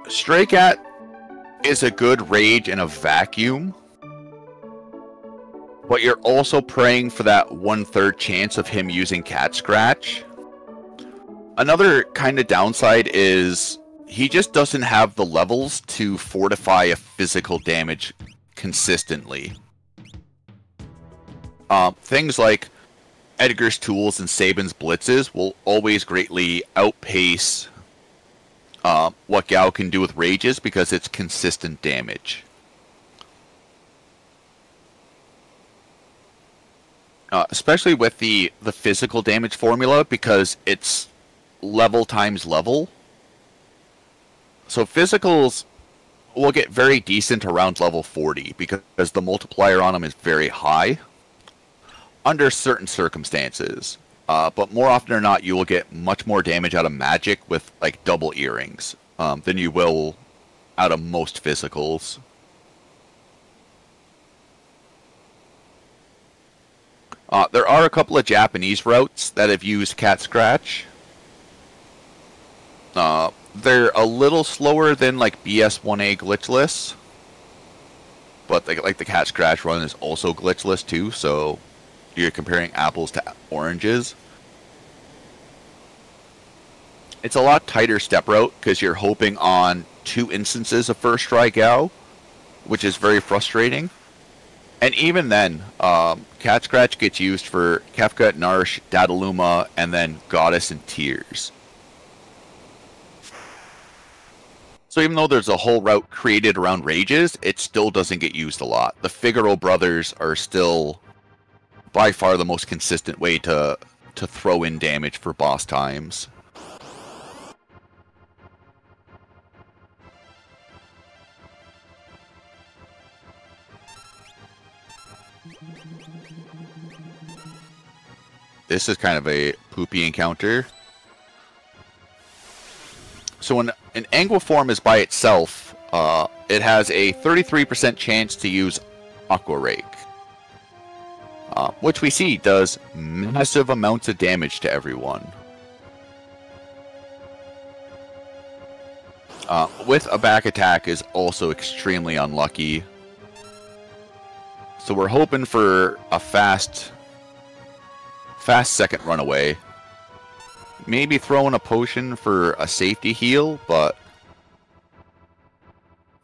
Stray Cat is a good rage in a vacuum, but you're also praying for that 1/3 chance of him using Cat Scratch. Another kind of downside is he just doesn't have the levels to fortify a physical damage consistently. Things like Edgar's tools and Saban's blitzes will always greatly outpace what Gao can do with rages because it's consistent damage. Especially with the physical damage formula because it's level times level. So physicals will get very decent around level 40 because the multiplier on them is very high under certain circumstances. But more often than not, you will get much more damage out of magic with like double earrings than you will out of most physicals. There are a couple of Japanese routes that have used Cat Scratch. They're a little slower than like BS1A glitchless, but like the Cat Scratch run is also glitchless too, so you're comparing apples to oranges. It's a lot tighter step route because you're hoping on 2 instances of first try Gao, which is very frustrating. And even then, Cat Scratch gets used for Kefka, Narsh, Dataluma, and then Goddess and Tears. So even though there's a whole route created around rages, it still doesn't get used a lot. The Figaro brothers are still by far the most consistent way to throw in damage for boss times. This is kind of a poopy encounter. So when an Angua form is by itself, it has a 33% chance to use Aqua Rake, which we see does massive amounts of damage to everyone. With a back attack is also extremely unlucky. So we're hoping for a fast second runaway. Maybe throwing a potion for a safety heal, but...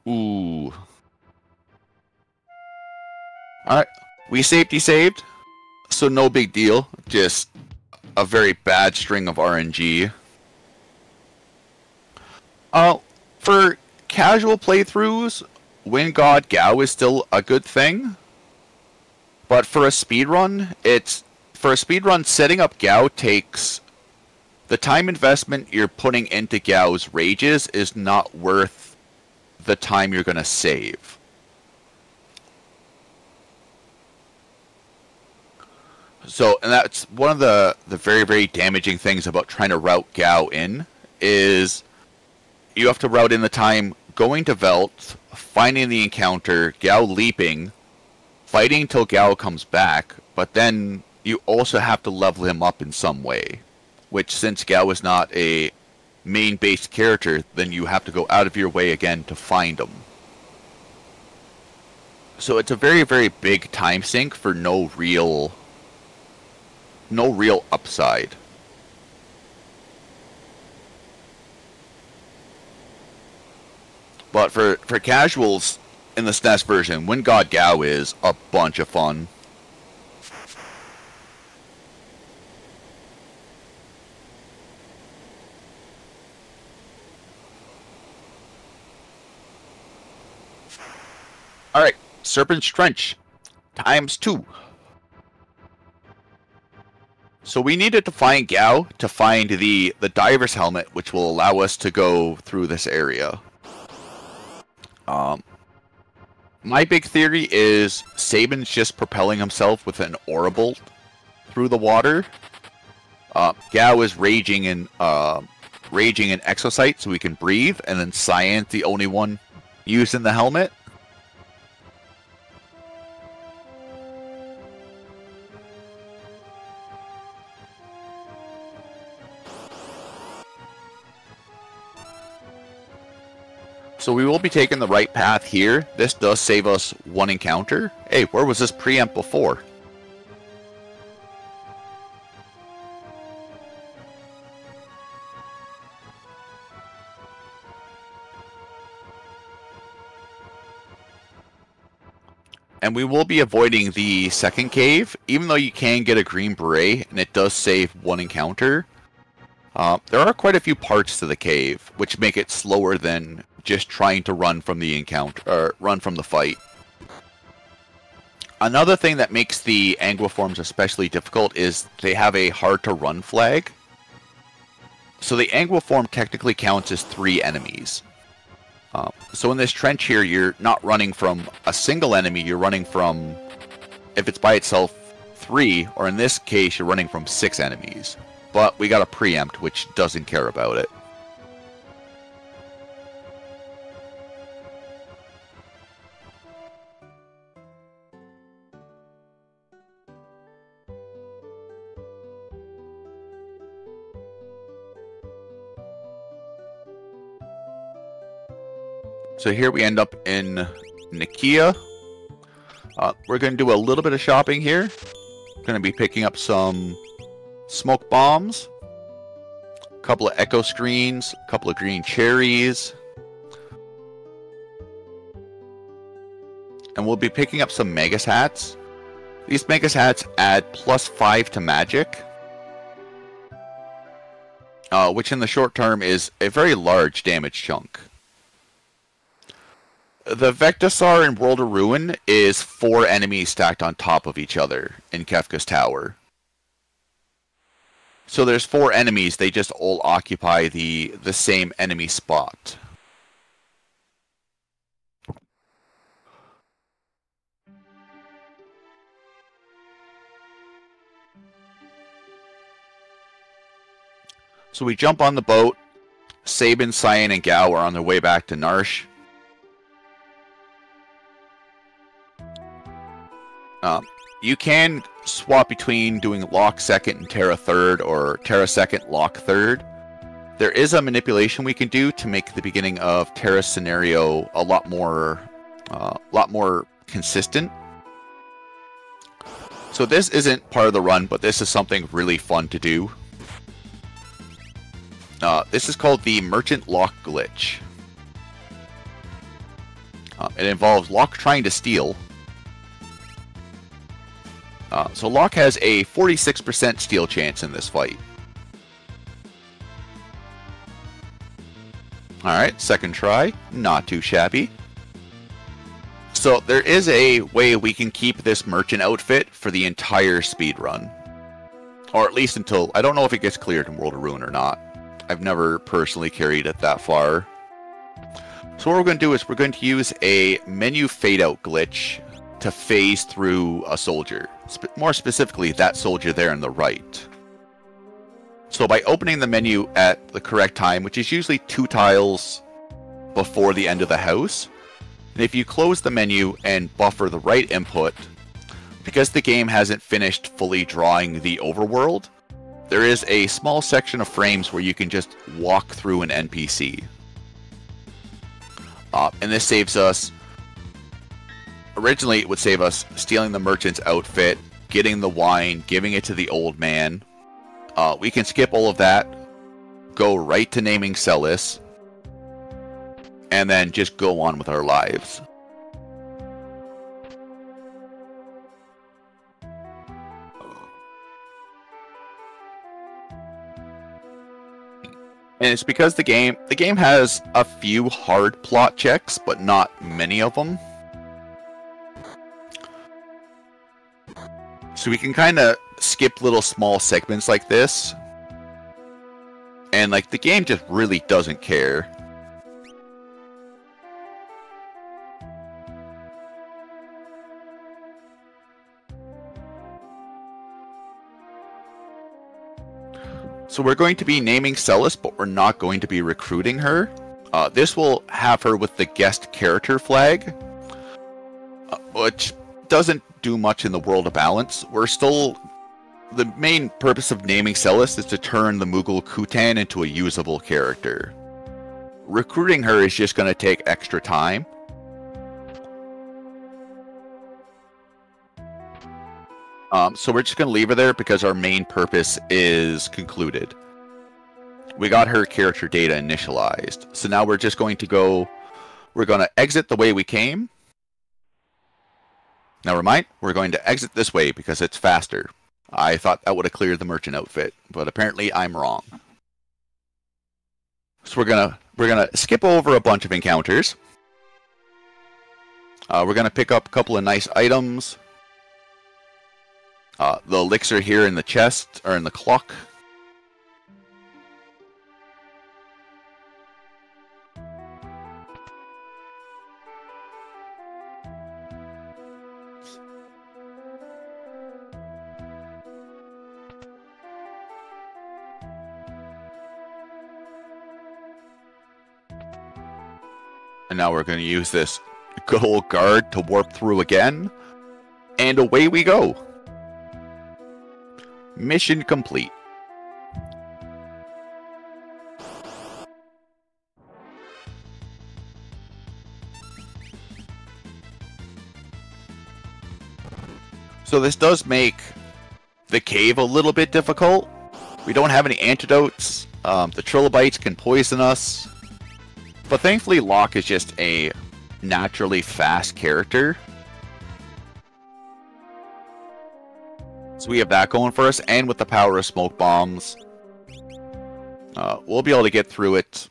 Ooh. Alright, we safety saved, so no big deal. Just a very bad string of RNG. For casual playthroughs, Wind God Gao is still a good thing. But for a speedrun, setting up Gao takes... The time investment you're putting into Gao's rages is not worth the time you're going to save. So, and that's one of the very, very damaging things about trying to route Gao in, is you have to route in the time going to Velt, finding the encounter, Gao leaping, fighting until Gao comes back, but then you also have to level him up in some way. Which, since Gao is not a main-based character, then you have to go out of your way again to find him. So it's a very, very big time sink for no real upside. But for casuals in the SNES version, Wind God Gao is a bunch of fun. Alright, Serpent's Trench, ×2. So we needed to find Gao to find the diver's helmet, which will allow us to go through this area. My big theory is Saban's just propelling himself with an Aura Bolt through the water. Gao is raging in Exocyte so we can breathe, and then Cyan's the only one using the helmet. So we will be taking the right path here. This does save us 1 encounter. Hey, where was this preempt before? And we will be avoiding the second cave, even though you can get a green beret, and it does save one encounter. There are quite a few parts to the cave, which make it slower than just trying to run from the encounter, or run from the fight. Another thing that makes the Anguiforms especially difficult is they have a hard-to-run flag. So the Anguiform technically counts as 3 enemies. So in this trench here, you're not running from a single enemy, you're running from, if it's by itself, 3, or in this case, you're running from 6 enemies. But we got a preempt, which doesn't care about it. So here we end up in Nikia. We're going to do a little bit of shopping here. Going to be picking up some smoke bombs, a couple of echo screens, a couple of green cherries. And we'll be picking up some Magus hats. These Magus hats add +5 to magic, which in the short term is a very large damage chunk. The Vectosaur in World of Ruin is 4 enemies stacked on top of each other in Kefka's Tower. So there's 4 enemies, they just all occupy the same enemy spot. So we jump on the boat. Sabin, Cyan, and Gao are on their way back to Narsh. You can swap between doing Lock second and Terra third, or Terra second, Lock third. There is a manipulation we can do to make the beginning of Terra's scenario a lot more consistent. So this isn't part of the run, but this is something really fun to do. This is called the Merchant Lock Glitch. It involves Lock trying to steal. So Lock has a 46% steal chance in this fight. Alright, second try. Not too shabby. So there is a way we can keep this merchant outfit for the entire speed run. Or at least until, I don't know if it gets cleared in World of Ruin or not. I've never personally carried it that far. So what we're going to do is we're going to use a menu fade out glitch to phase through a soldier. More specifically, that soldier there on the right. So by opening the menu at the correct time, which is usually 2 tiles before the end of the house, and if you close the menu and buffer the right input, because the game hasn't finished fully drawing the overworld, there is a small section of frames where you can just walk through an NPC. And this saves us... Originally, it would save us stealing the merchant's outfit, getting the wine, giving it to the old man. We can skip all of that, go right to naming Celis, and then just go on with our lives. And it's because the game has a few hard plot checks, but not many of them. So we can kind of skip little small segments like this. And like the game just really doesn't care. So we're going to be naming Celis, but we're not going to be recruiting her. This will have her with the guest character flag, which doesn't do much in the world of balance. We're still... The main purpose of naming Celis is to turn the Mughal Kutan into a usable character. Recruiting her is just going to take extra time. So we're just going to leave her there because our main purpose is concluded. We got her character data initialized. So now we're just going to go... We're going to exit the way we came. Never mind, we're going to exit this way because it's faster. I thought that would have cleared the merchant outfit, but apparently I'm wrong. So we're gonna skip over a bunch of encounters. We're gonna pick up a couple of nice items. The elixir here in the chest, or in the clock. And now we're going to use this good old guard to warp through again. And away we go. Mission complete. So this does make the cave a little bit difficult. We don't have any antidotes. The trilobites can poison us. But thankfully Locke is just a naturally fast character. So we have that going for us, and with the power of smoke bombs, we'll be able to get through it.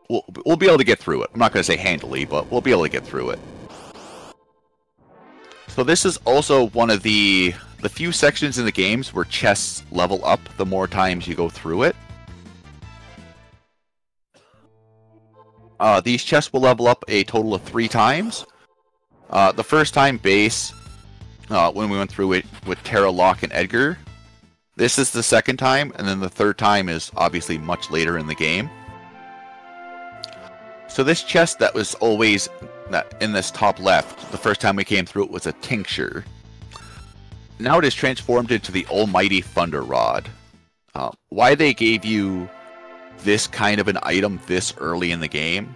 We'll be able to get through it. I'm not going to say handily, but we'll be able to get through it. So this is also one of the few sections in the games where chests level up the more times you go through it. These chests will level up a total of 3 times. The first time base, when we went through it with Tara, Locke, and Edgar. This is the second time, and then the third time is obviously much later in the game. So this chest that was always in this top left, the first time we came through it was a tincture. Now it is transformed into the almighty Thunder Rod. Why they gave you this kind of an item this early in the game,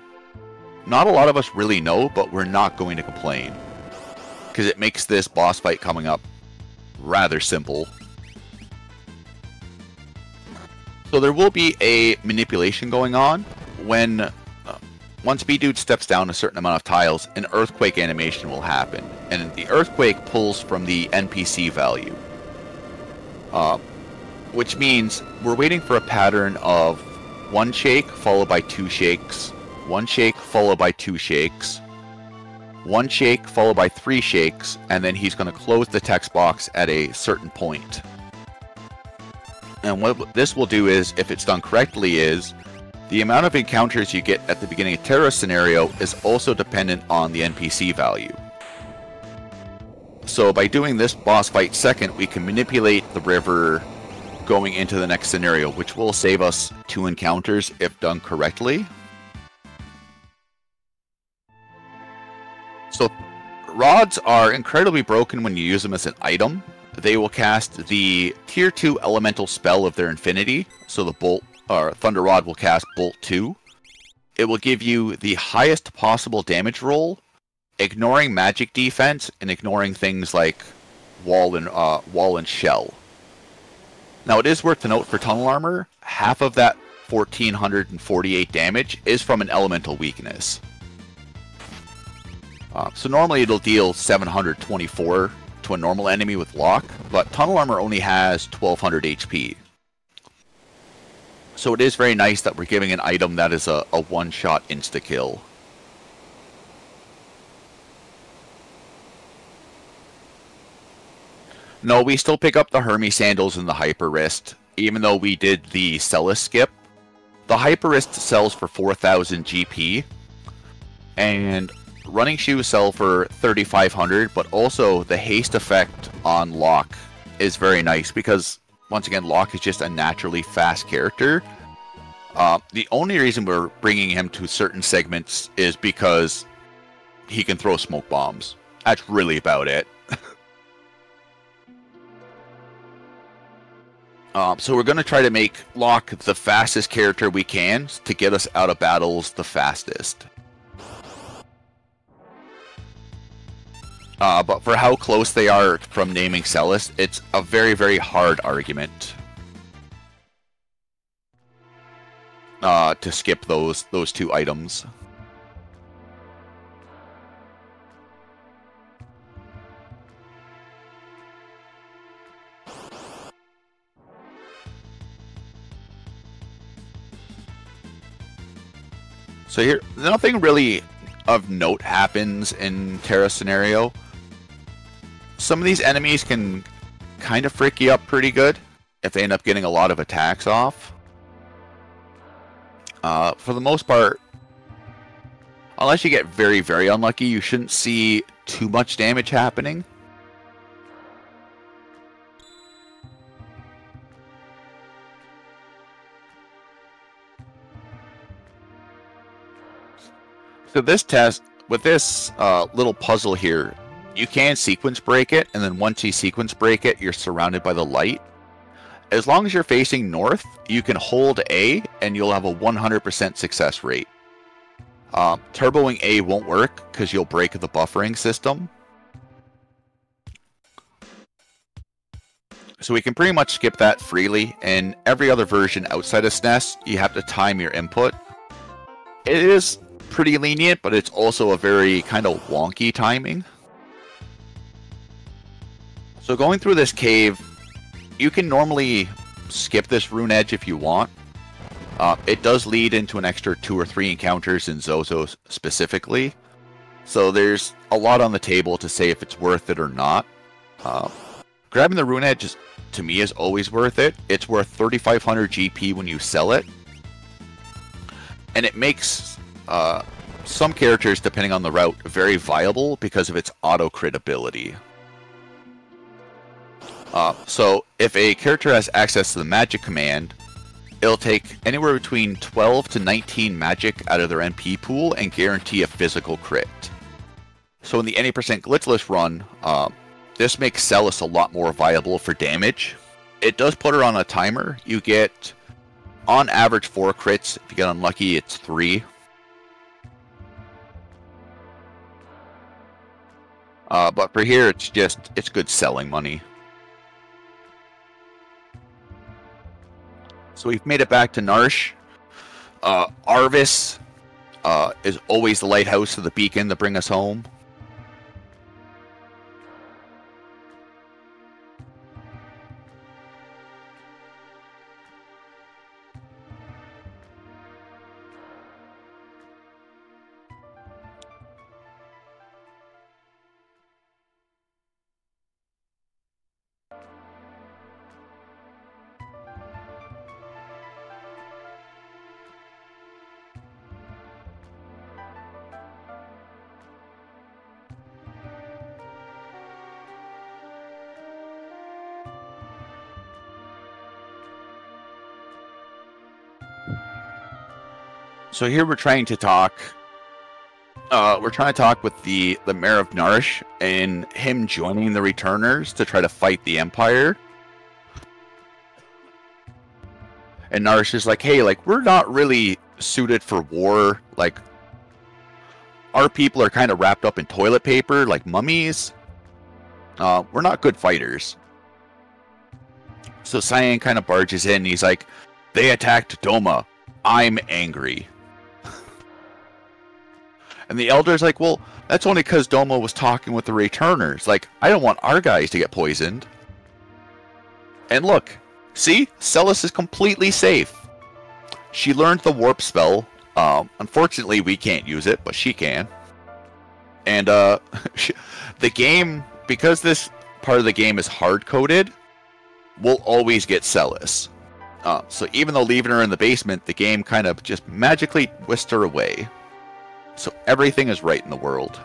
not a lot of us really know, but we're not going to complain, because it makes this boss fight coming up rather simple. So there will be a manipulation going on when once Bdewd steps down a certain amount of tiles, an earthquake animation will happen, and the earthquake pulls from the NPC value, which means we're waiting for a pattern of 1 shake followed by 2 shakes, 1 shake followed by 2 shakes, 1 shake followed by 3 shakes, and then he's going to close the text box at a certain point. And what this will do is, if it's done correctly, is the amount of encounters you get at the beginning of Terra's scenario is also dependent on the NPC value. So by doing this boss fight second, we can manipulate the river going into the next scenario, which will save us 2 encounters if done correctly. So rods are incredibly broken when you use them as an item. They will cast the tier 2 elemental spell of their infinity, so the bolt or Thunder Rod will cast Bolt 2. It will give you the highest possible damage roll, ignoring magic defense and ignoring things like wall and shell. Now it is worth to note for tunnel armor, half of that 1448 damage is from an elemental weakness. So normally it'll deal 724 to a normal enemy with Locke, but tunnel armor only has 1200 HP. So it is very nice that we're giving an item that is a one-shot insta-kill. No, we still pick up the Hermes Sandals and the Hyper Wrist, even though we did the Celis skip. The Hyper Wrist sells for 4000 GP, and Running Shoes sell for 3500, but also the haste effect on Locke is very nice, because, once again, Locke is just a naturally fast character. The only reason we're bringing him to certain segments is because he can throw smoke bombs. That's really about it. So we're going to try to make Locke the fastest character we can to get us out of battles the fastest. But for how close they are from naming Celis, it's a very, very hard argument to skip those 2 items. So here, nothing really of note happens in Terra scenario. Some of these enemies can kind of frick you up pretty good if they end up getting a lot of attacks off. For the most part, unless you get very, very unlucky, you shouldn't see too much damage happening. So this test, with this little puzzle here, you can sequence break it, and then once you sequence break it, you're surrounded by the light. As long as you're facing north, you can hold A, and you'll have a 100% success rate. Turboing A won't work, because you'll break the buffering system. So we can pretty much skip that freely, and every other version outside of SNES, you have to time your input. It is pretty lenient, but it's also a very kind of wonky timing. So going through this cave, you can normally skip this rune edge if you want. It does lead into an extra 2 or 3 encounters in Zozo specifically. So there's a lot on the table to say if it's worth it or not. Grabbing the rune edge, to me, is always worth it. It's worth 3,500 GP when you sell it. And it makes some characters, depending on the route, very viable because of its auto-crit ability. So if a character has access to the magic command, it'll take anywhere between 12 to 19 magic out of their NP pool and guarantee a physical crit. So in the any % glitchless run, this makes Celis a lot more viable for damage. It does put her on a timer. You get, on average, 4 crits. If you get unlucky, it's 3. But for here, it's good selling money. So we've made it back to Narsh. Arvis is always the lighthouse of the beacon to bring us home. So here we're trying to talk. We're trying to talk with the mayor of Narsh and him joining the returners to try to fight the Empire. And Narsh is like, hey, like, we're not really suited for war. Like, our people are kind of wrapped up in toilet paper, like mummies. We're not good fighters. So Cyan kind of barges in. And he's like, they attacked Doma. I'm angry. And the Elder's like, well, that's only because Doma was talking with the returners. Like, I don't want our guys to get poisoned. And look, see? Celis is completely safe. She learned the warp spell. Unfortunately, we can't use it, but she can. And the game, because this part of the game is hard-coded, will always get Celis. So even though leaving her in the basement, the game kind of just magically whisked her away. So everything is right in the world.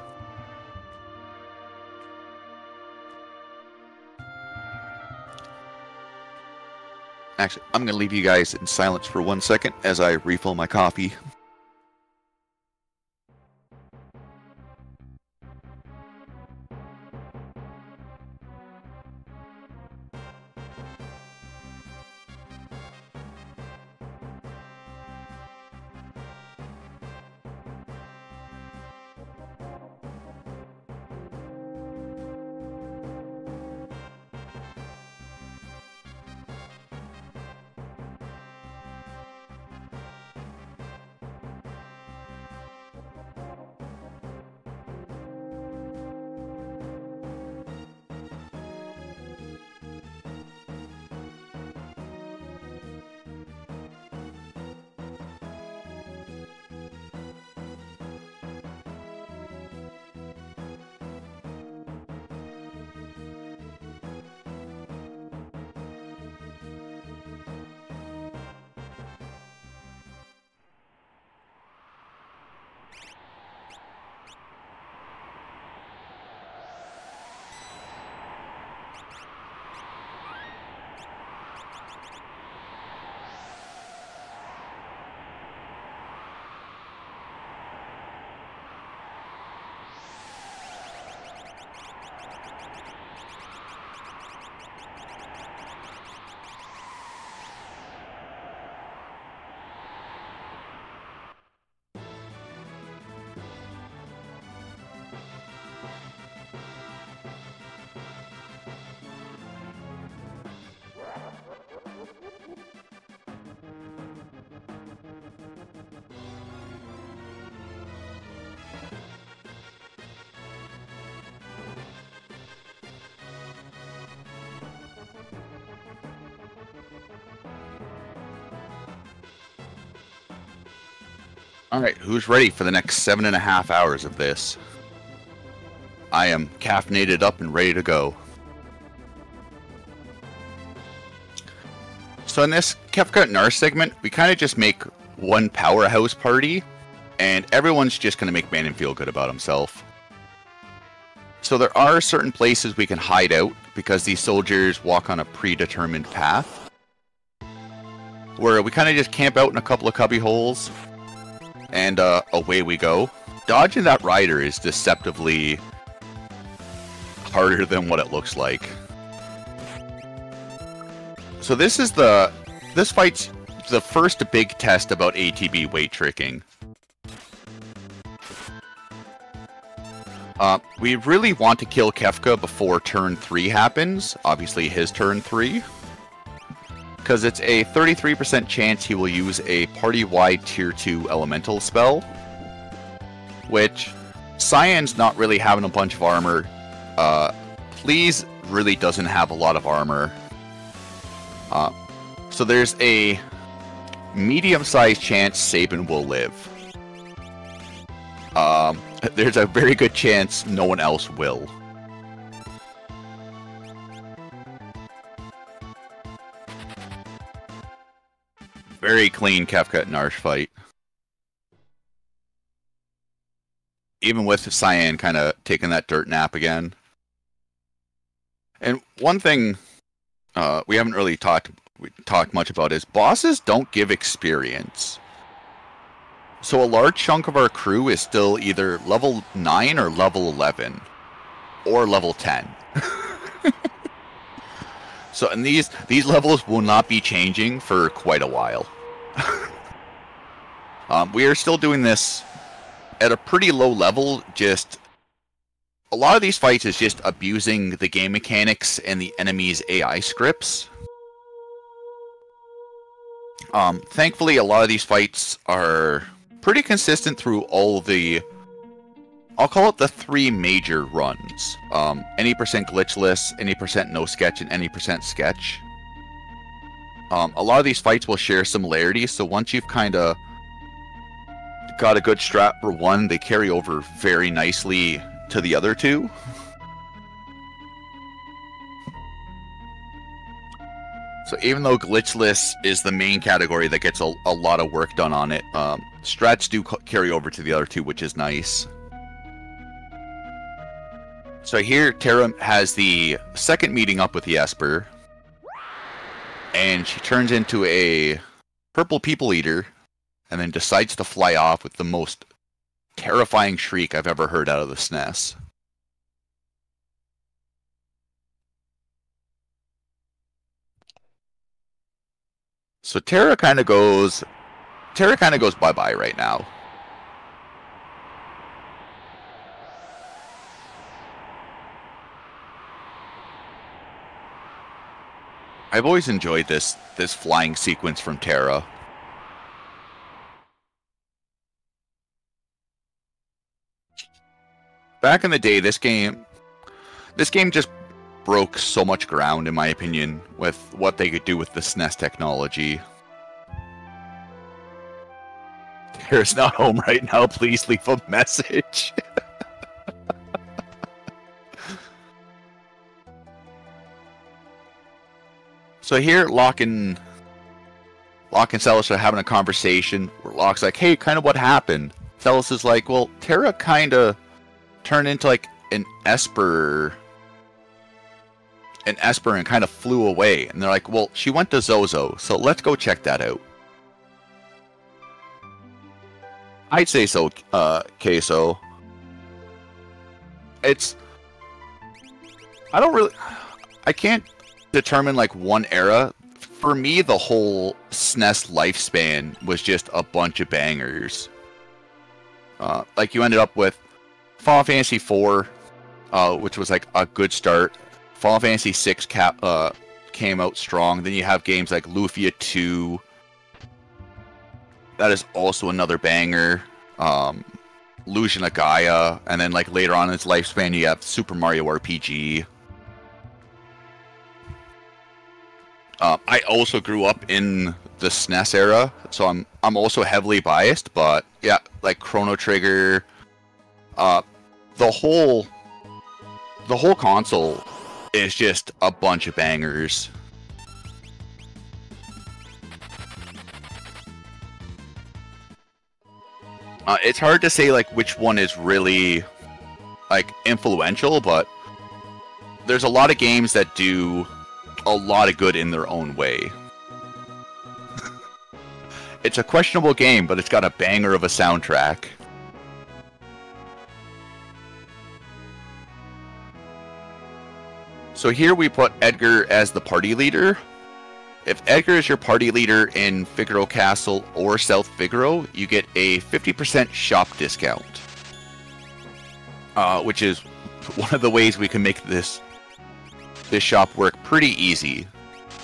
Actually, I'm going to leave you guys in silence for 1 second as I refill my coffee. Alright, who's ready for the next 7.5 hours of this? I am caffeinated up and ready to go. So in this Kefka and Nar segment, we kind of just make one powerhouse party, and everyone's just going to make Manon feel good about himself. So there are certain places we can hide out, because these soldiers walk on a predetermined path, where we kind of just camp out in a couple of cubby holes, and away we go. Dodging that rider is deceptively harder than what it looks like. So this fight's the first big test about ATB weight tricking. We really want to kill Kefka before turn 3 happens, obviously his turn 3, because it's a 33% chance he will use a party-wide tier 2 elemental spell, which Cyan's not really having a bunch of armor. Please really doesn't have a lot of armor. So there's a medium-sized chance Sabin will live. There's a very good chance no one else will. Very clean Kefka and Narsh fight. Even with Cyan kind of taking that dirt nap again. And one thing we haven't really talked much about is bosses don't give experience. So a large chunk of our crew is still either level 9 or level 11. Or level 10. So and these levels will not be changing for quite a while. We are still doing this at a pretty low level, just a lot of these fights is just abusing the game mechanics and the enemy's AI scripts. Thankfully, a lot of these fights are pretty consistent through all the, I'll call it the 3 major runs. Any percent glitchless, any percent no sketch, and any percent sketch. A lot of these fights will share similarities, so once you've kind of got a good strat for one, they carry over very nicely to the other 2. So even though glitchless is the main category that gets a lot of work done on it, strats do carry over to the other 2, which is nice. So here, Terra has the second meeting up with the Esper, and she turns into a purple people eater, and then decides to fly off with the most terrifying shriek I've ever heard out of the SNES. So Terra kind of goes bye-bye right now. I've always enjoyed this flying sequence from Terra. Back in the day, this game just broke so much ground, in my opinion, with what they could do with the SNES technology. Terra's not home right now, please leave a message. So here, Locke and Celis are having a conversation where Locke's like, hey, kind of what happened? Celis is like, well, Terra kind of turned into like an Esper and kind of flew away. And they're like, well, she went to Zozo, so let's go check that out. I'd say so, Queso. I can't determine like one era. For me, the whole SNES lifespan was just a bunch of bangers. Like you ended up with Final Fantasy IV, which was like a good start. Final Fantasy VI came out strong. Then you have games like Lufia 2. That is also another banger. Illusion of Gaia, and then like later on in its lifespan, you have Super Mario RPG. I also grew up in the SNES era, so I'm also heavily biased. But yeah, like Chrono Trigger, the whole console is just a bunch of bangers. It's hard to say like which one is really like influential, but there's a lot of games that do a lot of good in their own way. It's a questionable game, but it's got a banger of a soundtrack. So here we put Edgar as the party leader. If Edgar is your party leader in Figaro Castle or South Figaro, you get a 50% shop discount. Which is one of the ways we can make this shop work pretty easy.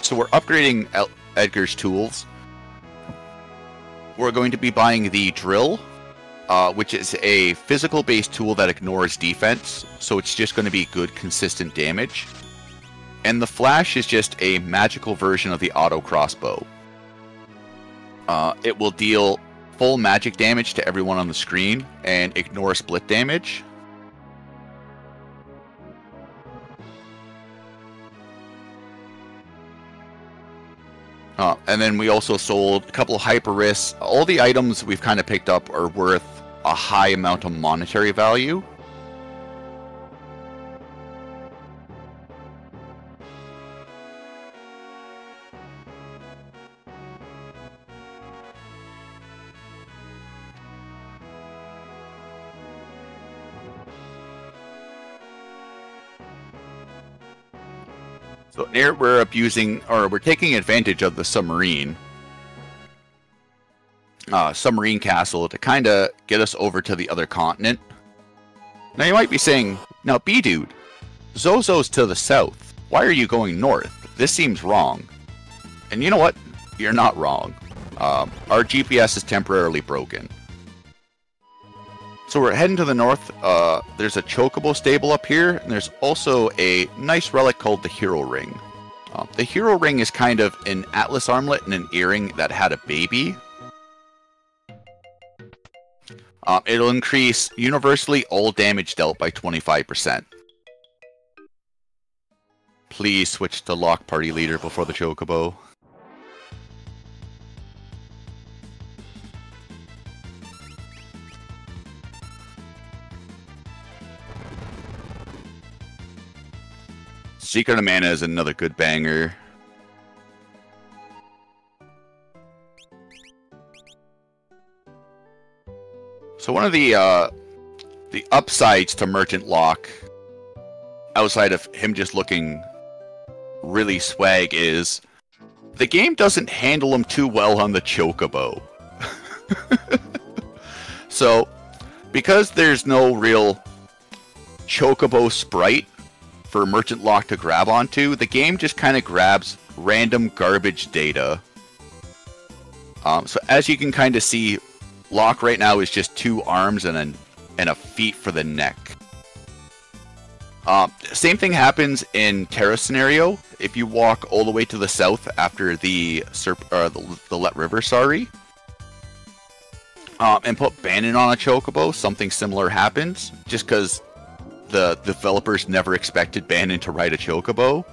So we're upgrading Edgar's tools. We're going to be buying the drill, which is a physical-based tool that ignores defense, so it's just going to be good, consistent damage. And the flash is just a magical version of the auto crossbow. It will deal full magic damage to everyone on the screen and ignore split damage. And then we also sold a couple of hyper risks. All the items we've kind of picked up are worth a high amount of monetary value. So here we're we're taking advantage of the submarine castle to kind of get us over to the other continent. Now you might be saying, now Bdewd, Zozo's to the south. Why are you going north? This seems wrong. And you know what? You're not wrong. Our GPS is temporarily broken. So we're heading to the north. There's a chocobo stable up here, and there's also a nice relic called the Hero Ring. The Hero Ring is kind of an Atlas armlet and an earring that had a baby. It'll increase universally all damage dealt by 25%. Please switch to lock party leader before the chocobo. Secret of Mana is another good banger. So one of the upsides to Merchant Lock, outside of him just looking really swag, is the game doesn't handle him too well on the chocobo. So, because there's no real chocobo sprite for Merchant Lock to grab onto, the game just kind of grabs random garbage data. So as you can kind of see, Lock right now is just 2 arms and a feet for the neck. Same thing happens in Terra scenario. If you walk all the way to the south after the Let River, and put Bannon on a chocobo, something similar happens, just because the developers never expected Bannon to ride a chocobo.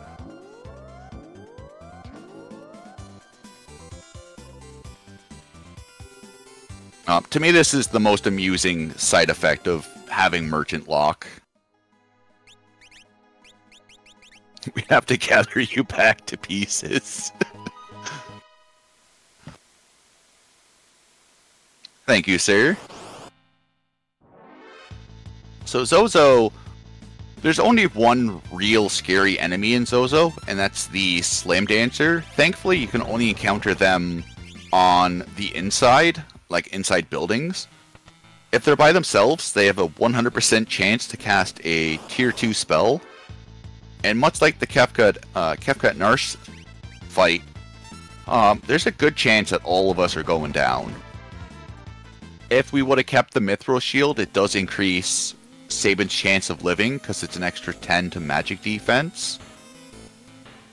To me, this is the most amusing side effect of having Merchant Lock. We have to gather you back to pieces. Thank you, sir. So Zozo, there's only one real scary enemy in Zozo, and that's the Slam Dancer. Thankfully, you can only encounter them on the inside, like inside buildings. If they're by themselves, they have a 100% chance to cast a tier 2 spell. And much like the Kefka Narsh fight, there's a good chance that all of us are going down. If we would have kept the Mithril Shield, it does increase Sabin's chance of living, because it's an extra 10 to magic defense.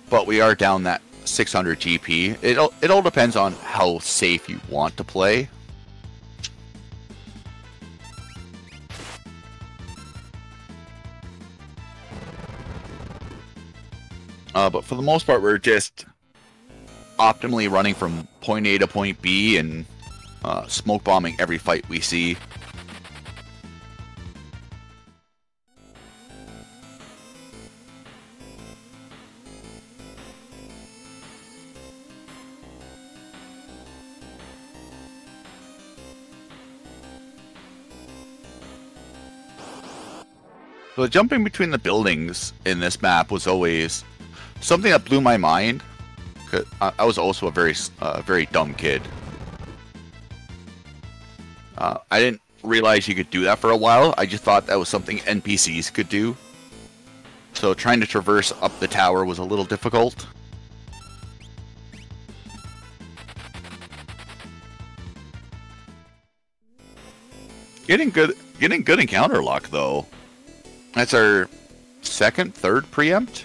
But we are down that 600 GP. It all depends on how safe you want to play. But for the most part, we're just optimally running from point A to point B and smoke bombing every fight we see. So jumping between the buildings in this map was always something that blew my mind. 'Cause I was also a very dumb kid. I didn't realize you could do that for a while. I just thought that was something NPCs could do. So trying to traverse up the tower was a little difficult. Getting good encounter luck though. That's our third preempt.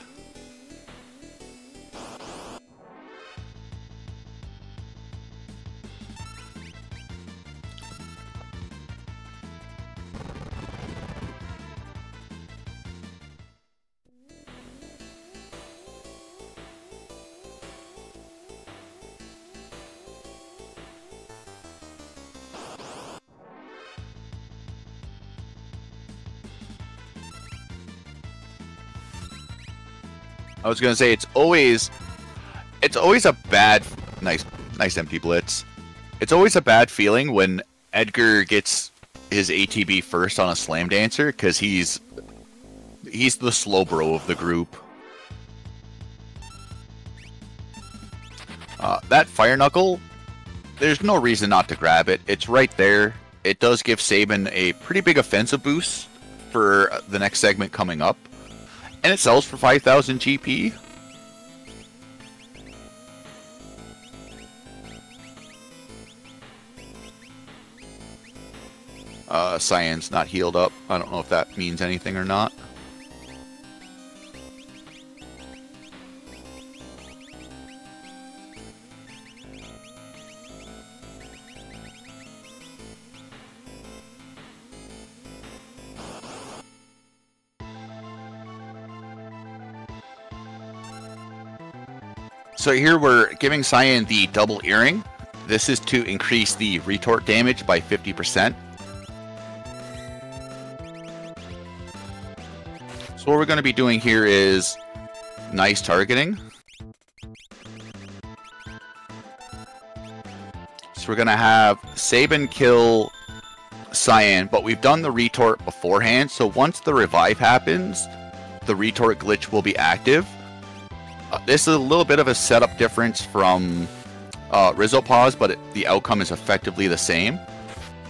I was gonna say it's always a bad nice empty blitz. It's always a bad feeling when Edgar gets his ATB first on a slam dancer because he's the slow bro of the group. That fire knuckle, there's no reason not to grab it. It's right there. It does give Sabin a pretty big offensive boost for the next segment coming up. And it sells for 5,000 GP. Cyan's not healed up. I don't know if that means anything or not. So here we're giving Cyan the double earring. This is to increase the retort damage by 50%. So what we're going to be doing here is nice targeting. So we're going to have Sabin kill Cyan, but we've done the retort beforehand, so once the revive happens, the retort glitch will be active. This is a little bit of a setup difference from Rizzo Pause, but the outcome is effectively the same.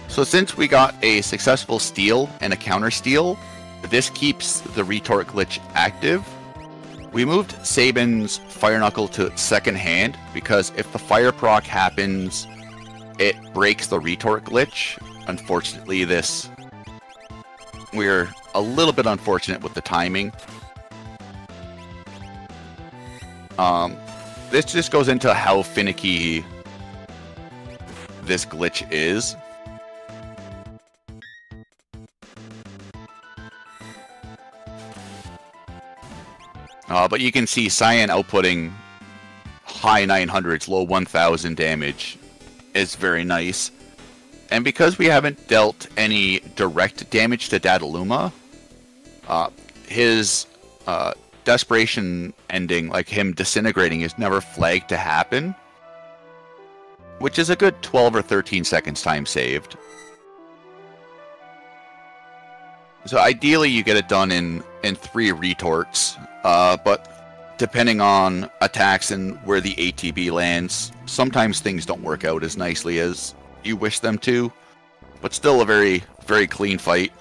So since we got a successful steal and a counter steal, this keeps the retort glitch active. We moved Sabin's Fire Knuckle to second hand because if the fire proc happens, it breaks the retort glitch. Unfortunately, we're a little bit unfortunate with the timing. This just goes into how finicky this glitch is. But you can see Cyan outputting high 900s, low 1000 damage is very nice. And because we haven't dealt any direct damage to Dadaluma, his desperation ending, like him disintegrating, is never flagged to happen, which is a good 12 or 13 seconds time saved. So ideally you get it done in 3 retorts, but depending on attacks and where the ATB lands, sometimes things don't work out as nicely as you wish them to, but still a very, very clean fight.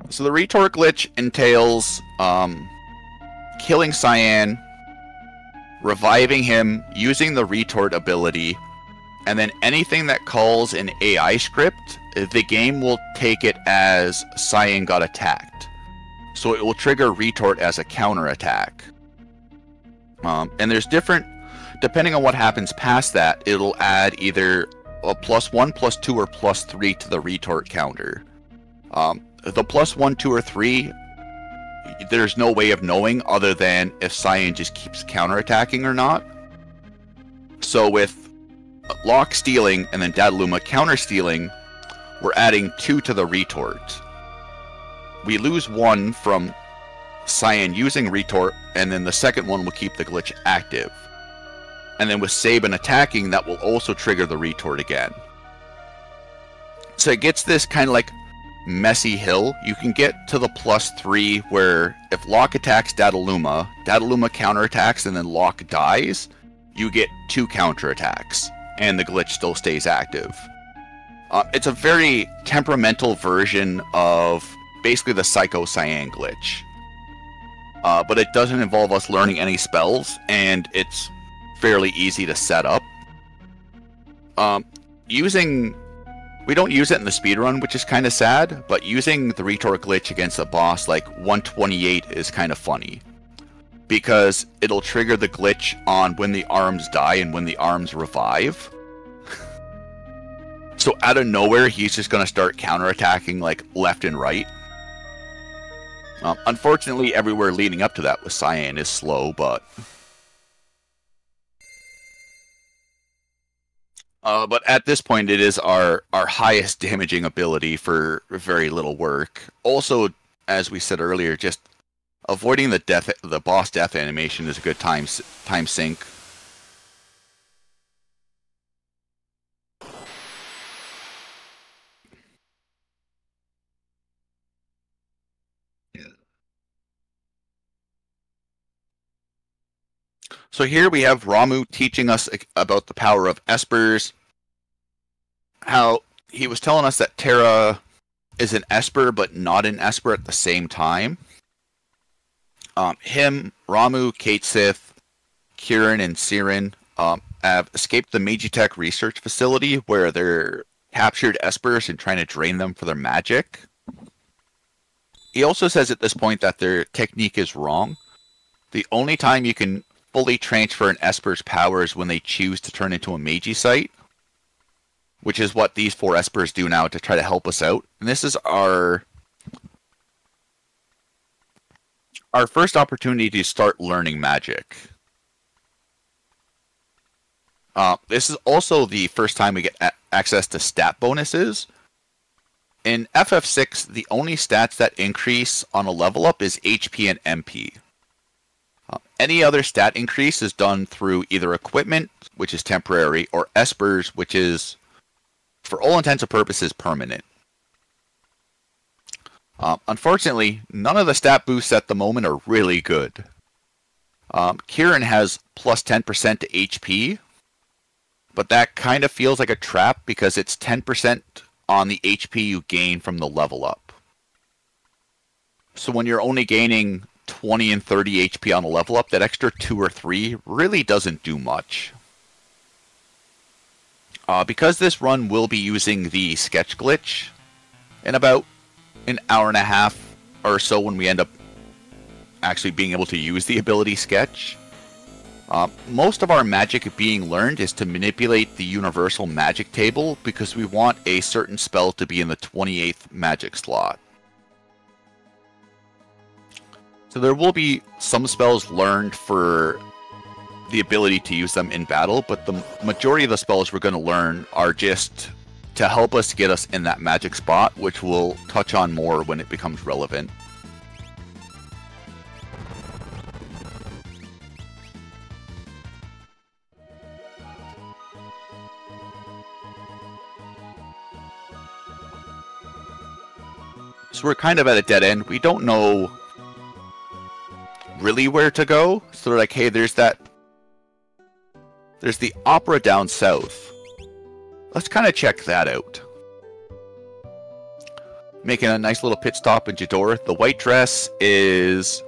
So the retort glitch entails killing Cyan, reviving him, using the retort ability, and then anything that calls an AI script, the game will take it as Cyan got attacked. So it will trigger retort as a counterattack. And there's different, depending on what happens past that, it'll add either a +1, +2, or +3 to the retort counter. The +1, 2, or 3, there's no way of knowing other than if Cyan just keeps counterattacking or not. So with Locke stealing and then Bdewd counter stealing, we're adding 2 to the retort. We lose 1 from Cyan using retort, and then the second one will keep the glitch active. And then with Sabin attacking, that will also trigger the retort again. So it gets this kind of like messy hill. You can get to the +3 where if Locke attacks Bdewd counterattacks and then Locke dies, you get 2 counterattacks and the glitch still stays active. It's a very temperamental version of basically the Psycho Cyan glitch. But it doesn't involve us learning any spells, and it's fairly easy to set up. We don't use it in the speedrun, which is kind of sad, but using the retort glitch against a boss like 128 is kind of funny. Because it'll trigger the glitch on when the arms die and when the arms revive. So out of nowhere, he's just going to start counterattacking like left and right. Unfortunately, everywhere leading up to that with Cyan is slow, but at this point, it is our highest damaging ability for very little work. Also, as we said earlier, just avoiding the boss death animation is a good time sink. So here we have Ramuh teaching us about the power of Espers. How he was telling us that Terra is an Esper, but not an Esper at the same time. Him, Ramuh, Kate Sith, Kieran, and Siren have escaped the Magitech research facility where they're captured Espers and trying to drain them for their magic. He also says at this point that their technique is wrong. The only time you can fully transfer an Esper's power is when they choose to turn into a Magicite, which is what these 4 Espers do now to try to help us out. And this is our first opportunity to start learning magic. This is also the first time we get access to stat bonuses. In FF6, the only stats that increase on a level up is HP and MP. Any other stat increase is done through either equipment, which is temporary, or Espers, which is, for all intents and purposes, permanent. Unfortunately, none of the stat boosts at the moment are really good. Kieran has plus 10% to HP, but that kind of feels like a trap because it's 10% on the HP you gain from the level up. So when you're only gaining 20 and 30 HP on a level up, that extra 2 or 3 really doesn't do much. Because this run will be using the sketch glitch in about an hour and a half or so when we end up actually being able to use the ability sketch, most of our magic being learned is to manipulate the universal magic table because we want a certain spell to be in the 28th magic slot. So there will be some spells learned for the ability to use them in battle, but the majority of the spells we're going to learn are just to help us get us in that magic spot, which we'll touch on more when it becomes relevant. So we're kind of at a dead end. We don't know really where to go. So they're like, hey, there's the opera down south. Let's kind of check that out. Making a nice little pit stop in Jador. The white dress is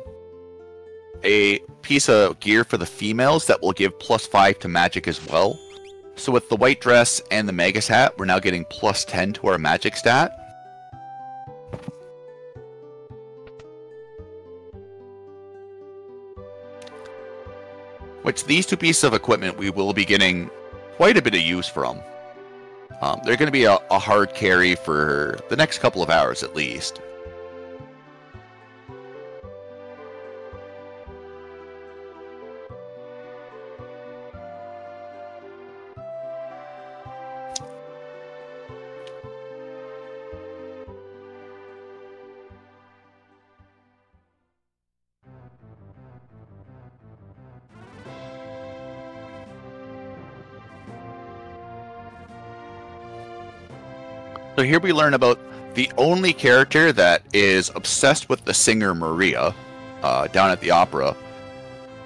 a piece of gear for the females that will give +5 to magic as well. So with the white dress and the Magus hat, we're now getting +10 to our magic stat. Which these two pieces of equipment we will be getting quite a bit of use from. They're going to be a hard carry for the next couple of hours at least. So here we learn about the only character that is obsessed with the singer Maria down at the opera.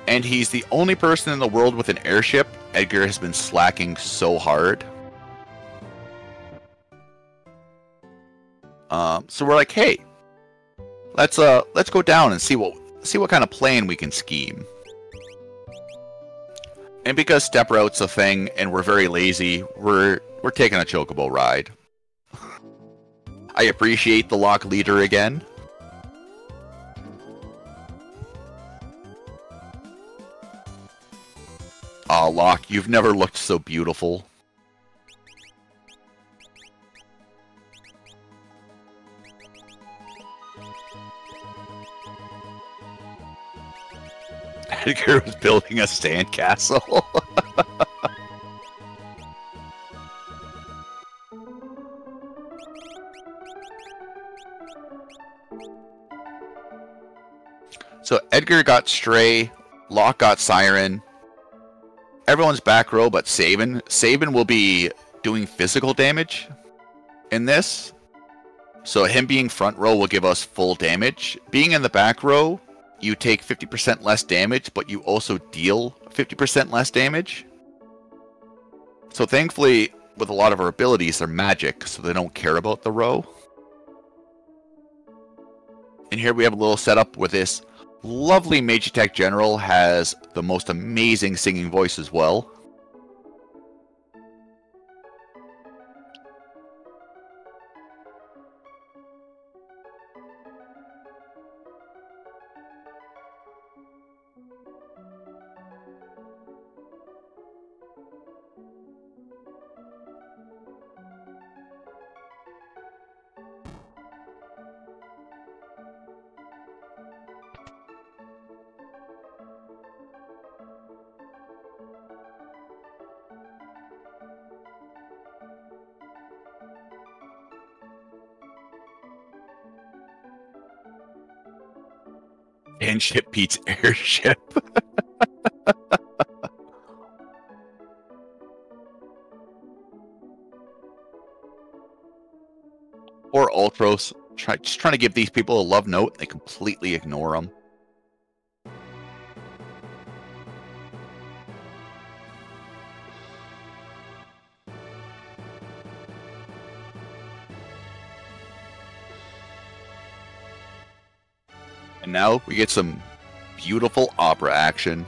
And he's the only person in the world with an airship. Edgar has been slacking so hard. So we're like, hey, let's go down and see what kind of plan we can scheme. And because step route's a thing and we're very lazy, we're taking a chocobo ride. I appreciate the lock leader again. Aw, Locke, you've never looked so beautiful. Edgar was building a sandcastle. So Edgar got Stray, Locke got Siren. Everyone's back row but Sabin. Sabin will be doing physical damage in this. So him being front row will give us full damage. Being in the back row, you take 50% less damage, but you also deal 50% less damage. So thankfully, with a lot of our abilities, they're magic, so they don't care about the row. And here we have a little setup with this lovely Magitech General has the most amazing singing voice as well. And ship beats airship. Or Ultros. Just trying to give these people a love note. They completely ignore them. And now we get some beautiful opera action.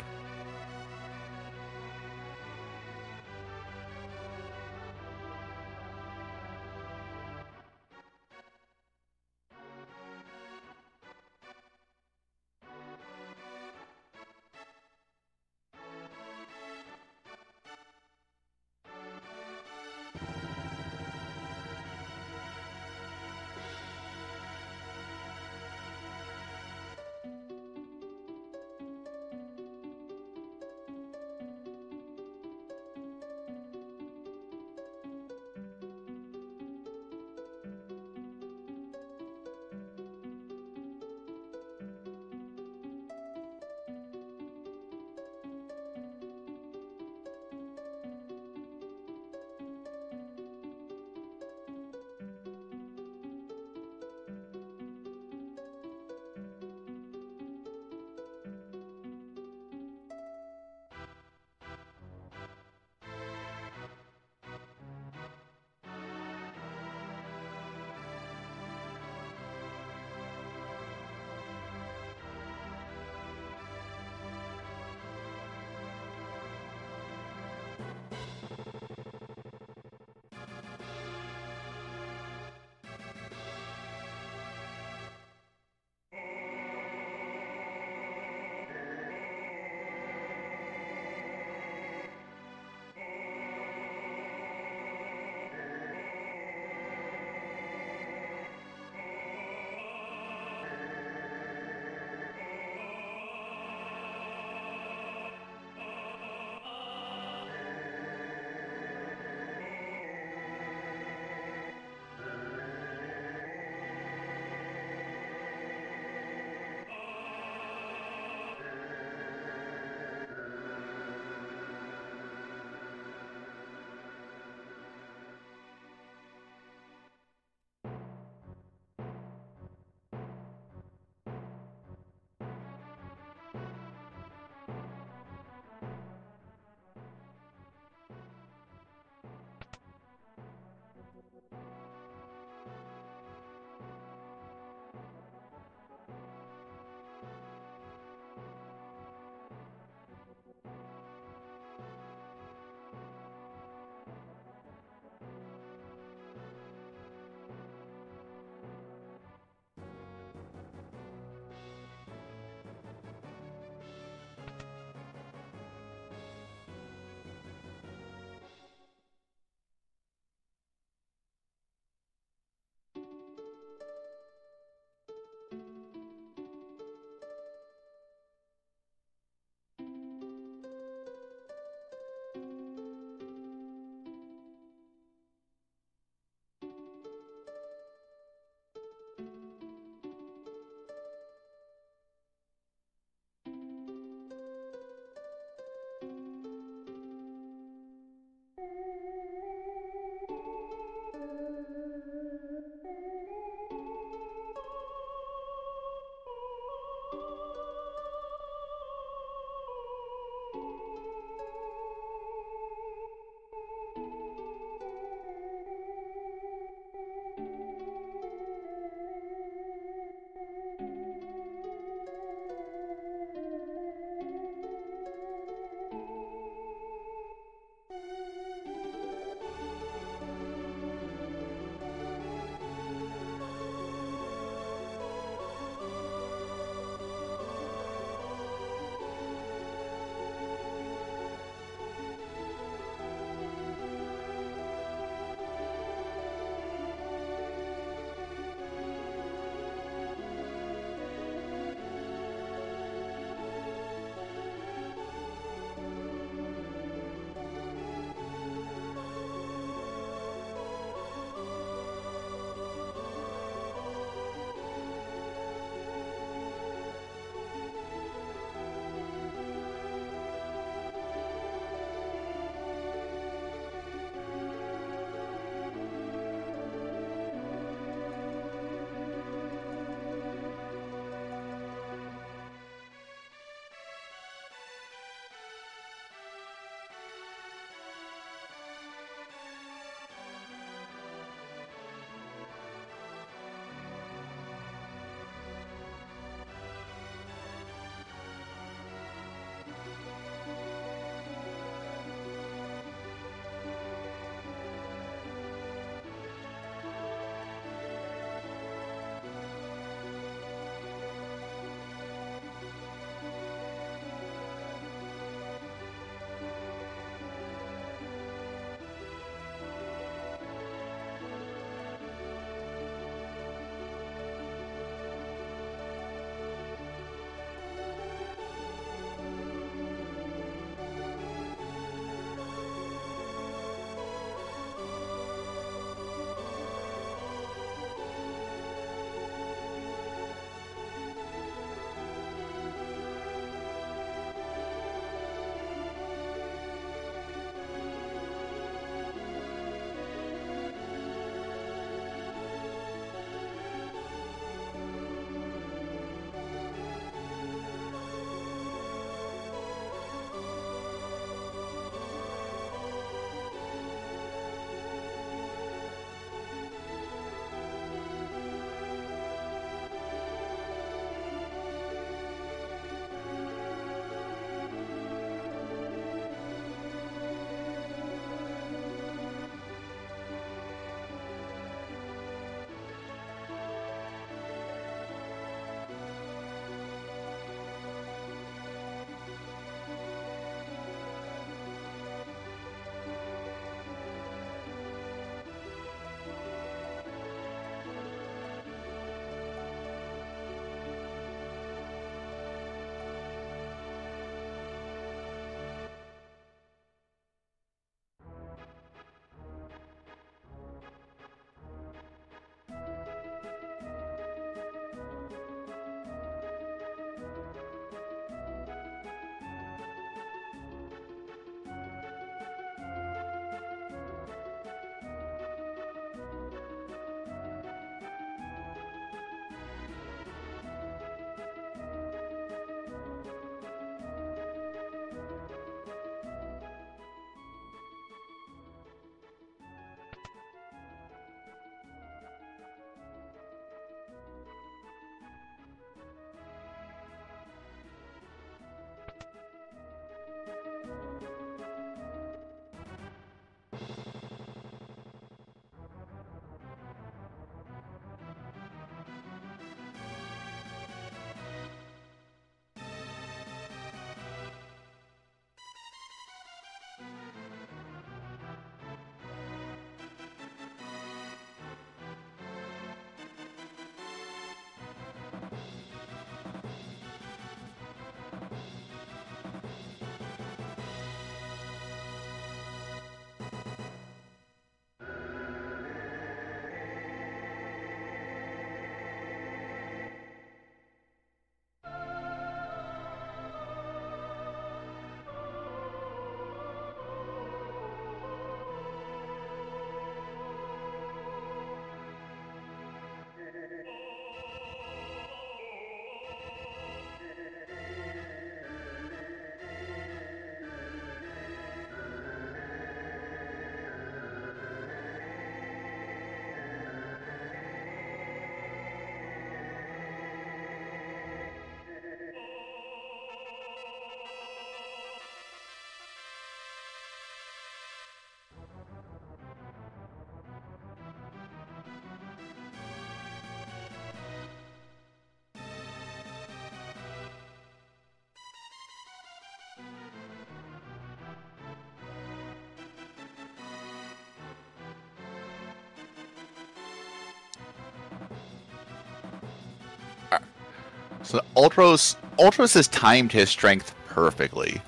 So Ultros has timed his strength perfectly.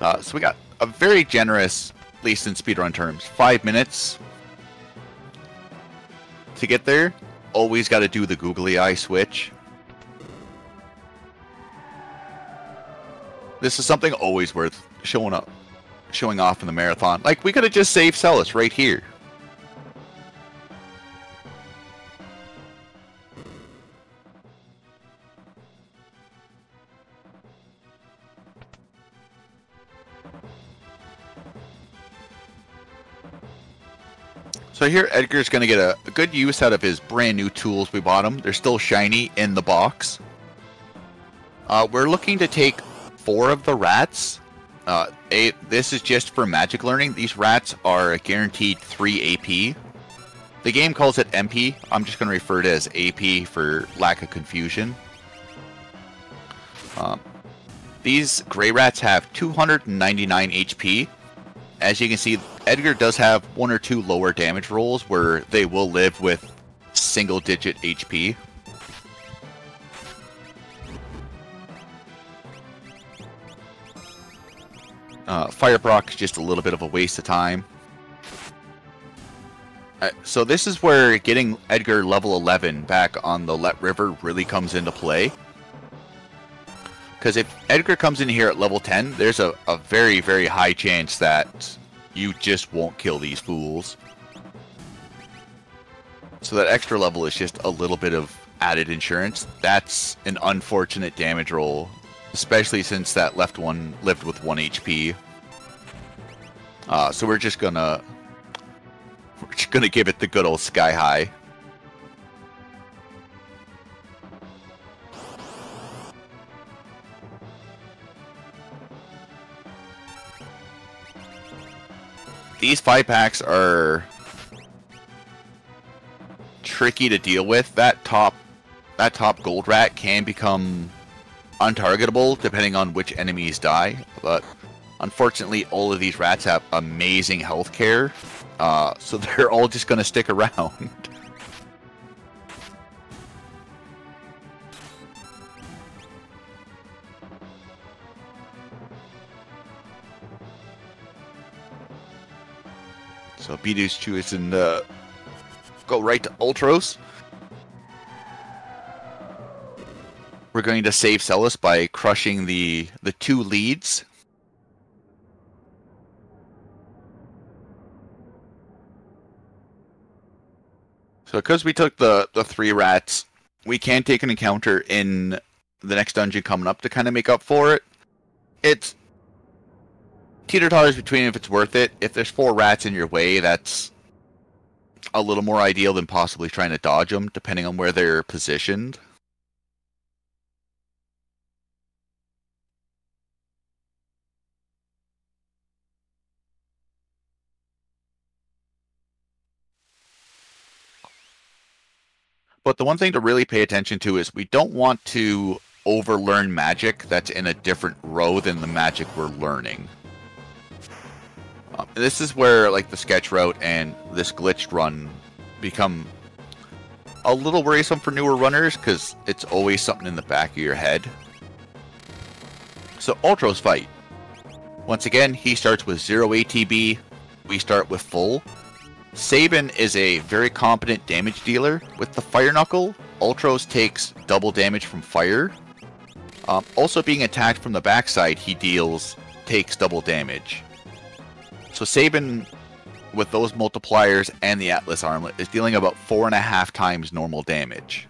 So we got a very generous, at least in speedrun terms, 5 minutes to get there. Always got to do the googly eye switch. This is something always worth showing off in the marathon. Like, we could have just saved Celis right here. So here Edgar's going to get a good use out of his brand new tools we bought him. They're still shiny in the box. We're looking to take 4 of the rats. This is just for magic learning. These rats are guaranteed 3 AP. The game calls it MP. I'm just going to refer to it as AP for lack of confusion. These gray rats have 299 HP. As you can see, Edgar does have 1 or 2 lower damage rolls where they will live with single-digit HP. Fire Brock is just a little bit of a waste of time. So this is where getting Edgar level 11 back on the Let River really comes into play. Because if Edgar comes in here at level 10, there's a very, very high chance that you just won't kill these fools. So that extra level is just a little bit of added insurance. That's an unfortunate damage roll, especially since that left one lived with 1 HP. So we're just gonna give it the good old sky high. These 5-packs are tricky to deal with. That top gold rat can become untargetable depending on which enemies die, but unfortunately all of these rats have amazing health care, so they're all just going to stick around. So Bdewd's choosing to go right to Ultros. We're going to save Celis by crushing the 2 leads. So because we took the 3 rats, we can take an encounter in the next dungeon coming up to kind of make up for it. It's teeter-totters between if it's worth it. If there's 4 rats in your way, that's a little more ideal than possibly trying to dodge them, depending on where they're positioned. But the one thing to really pay attention to is we don't want to overlearn magic that's in a different row than the magic we're learning. This is where like the sketch route and this glitched run become a little worrisome for newer runners because it's always something in the back of your head. So Ultros fight. Once again, he starts with 0 ATB. We start with full. Sabin is a very competent damage dealer. With the Fire Knuckle, Ultros takes double damage from fire. Also being attacked from the backside, he takes double damage. So Sabin, with those multipliers and the Atlas Armlet, is dealing about 4.5 times normal damage.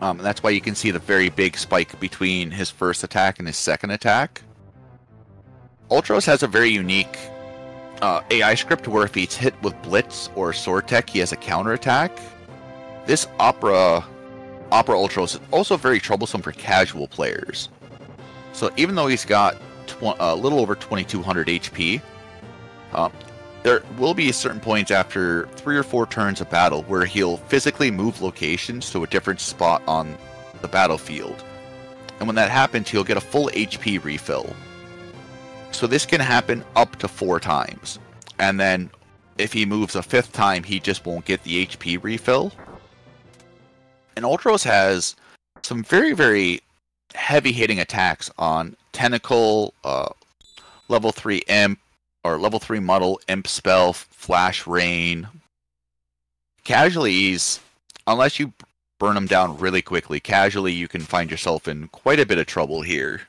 And that's why you can see the very big spike between his first attack and his second attack. Ultros has a very unique AI script where if he's hit with Blitz or Sword Tech, he has a counterattack. This Opera Ultros is also very troublesome for casual players. So even though he's got a little over 2200 HP, there will be certain points after 3 or 4 turns of battle where he'll physically move locations to a different spot on the battlefield. And when that happens, he'll get a full HP refill. So this can happen up to 4 times. And then if he moves a 5th time, he just won't get the HP refill. And Ultros has some very, very heavy-hitting attacks on Tentacle, level 3 Imp, or level 3 Muddle, Imp Spell, Flash Rain. Casualties, unless you burn them down really quickly, casually you can find yourself in quite a bit of trouble here.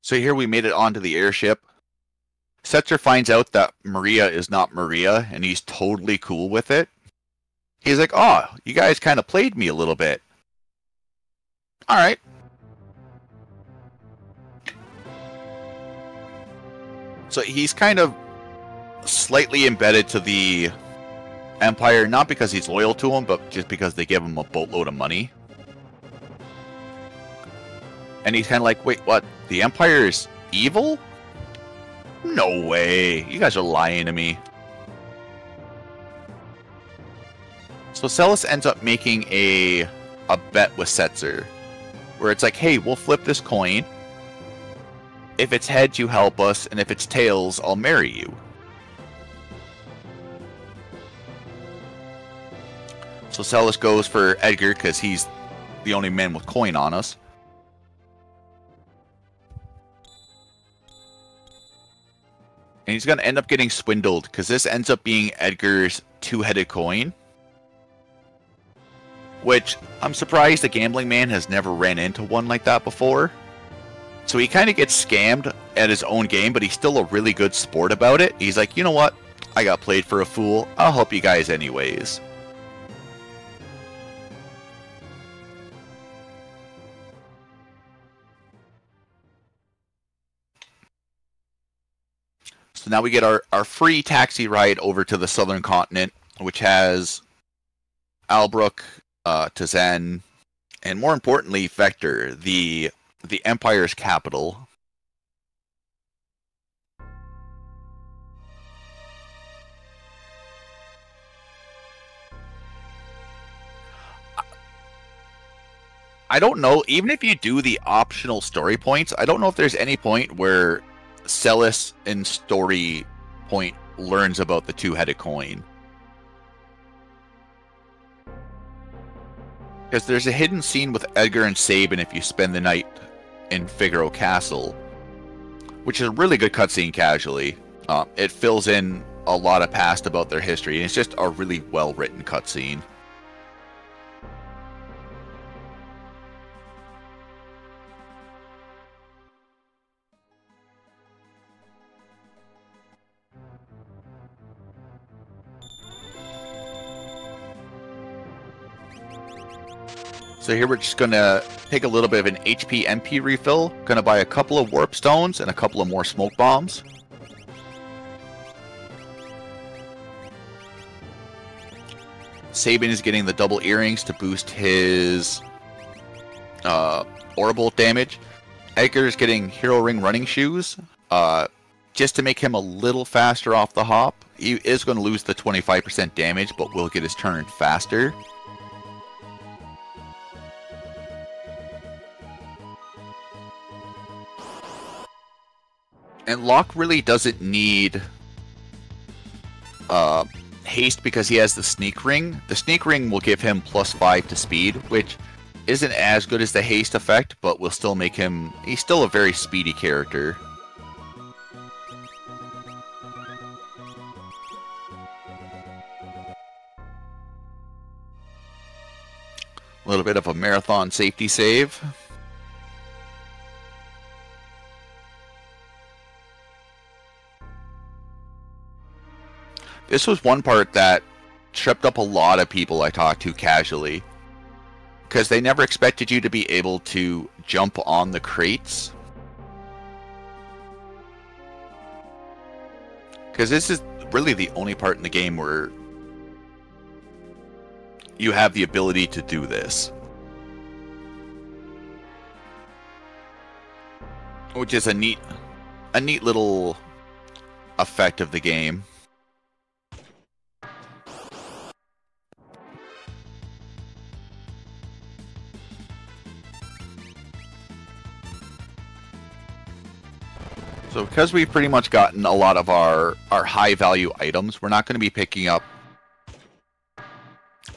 So here we made it onto the airship. Setzer finds out that Maria is not Maria, and he's totally cool with it. He's like, oh, you guys kind of played me a little bit. Alright. So he's kind of slightly embedded to the Empire, not because he's loyal to them, but just because they give him a boatload of money. And he's kind of like, wait, what? The Empire is evil? No way. You guys are lying to me. So Celis ends up making a bet with Setzer, where it's like, hey, we'll flip this coin. If it's heads, you help us, and if it's tails, I'll marry you. So Celis goes for Edgar, because he's the only man with coin on us. And he's going to end up getting swindled, because this ends up being Edgar's two-headed coin. Which, I'm surprised the gambling man has never ran into one like that before. So he kind of gets scammed at his own game, but he's still a really good sport about it. He's like, you know what? I got played for a fool. I'll help you guys anyways. So now we get our free taxi ride over to the southern continent, which has Albrook, Tazen, and more importantly, Vector, the Empire's capital. I don't know, even if you do the optional story points, I don't know if there's any point where Celis in story point learns about the two-headed coin. Because there's a hidden scene with Edgar and Sabin if you spend the night in Figaro Castle, which is a really good cutscene casually. It fills in a lot of past about their history, and it's just a really well-written cutscene. So here we're just going to take a little bit of an HP MP refill. Going to buy a couple of warp stones and a couple of more smoke bombs. Sabin is getting the double earrings to boost his Orbolt damage. Edgar is getting Hero Ring running shoes just to make him a little faster off the hop. He is going to lose the 25% damage, but will get his turn faster. And Locke really doesn't need haste because he has the sneak ring. The sneak ring will give him +5 to speed, which isn't as good as the haste effect, but will still make him... He's still a very speedy character. A little bit of a marathon safety save. This was one part that tripped up a lot of people I talked to casually, because they never expected you to be able to jump on the crates. Because this is really the only part in the game where you have the ability to do this. Which is a neat little effect of the game. So because we've pretty much gotten a lot of our high value items, we're not going to be picking up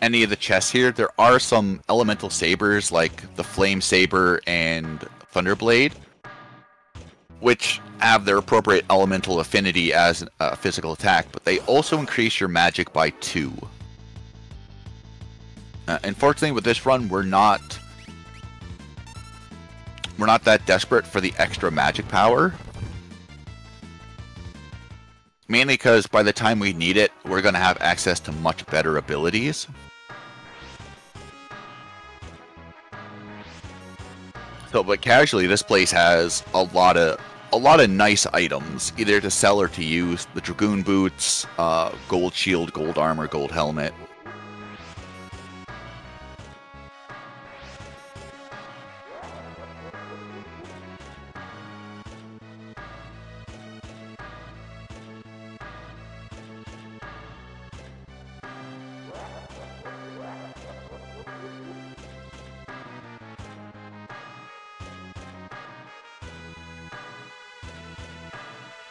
any of the chests here. There are some elemental sabers like the Flame Saber and Thunderblade, which have their appropriate elemental affinity as a physical attack, but they also increase your magic by 2. Unfortunately, with this run, we're not that desperate for the extra magic power. Mainly because by the time we need it, we're going to have access to much better abilities. So, but casually, this place has a lot of nice items, either to sell or to use. The Dragoon Boots, Gold Shield, Gold Armor, Gold Helmet.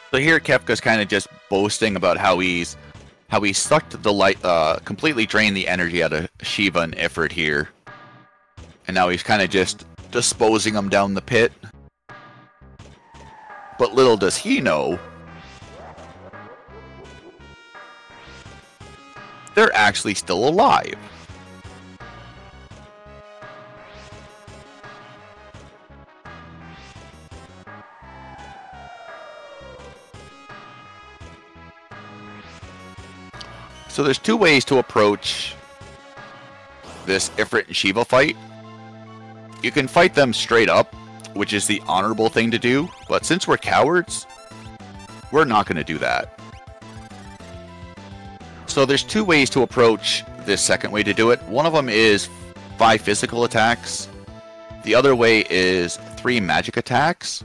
So here Kefka's kind of just boasting about how he's sucked the light, completely drained the energy out of Shiva and Ifrit here, and now he's kind of just disposing them down the pit. But little does he know, they're actually still alive. So there's 2 ways to approach this Ifrit and Shiva fight. You can fight them straight up, which is the honorable thing to do, but since we're cowards, we're not going to do that. So there's 2 ways to approach this second way to do it. One of them is 5 physical attacks. The other way is 3 magic attacks,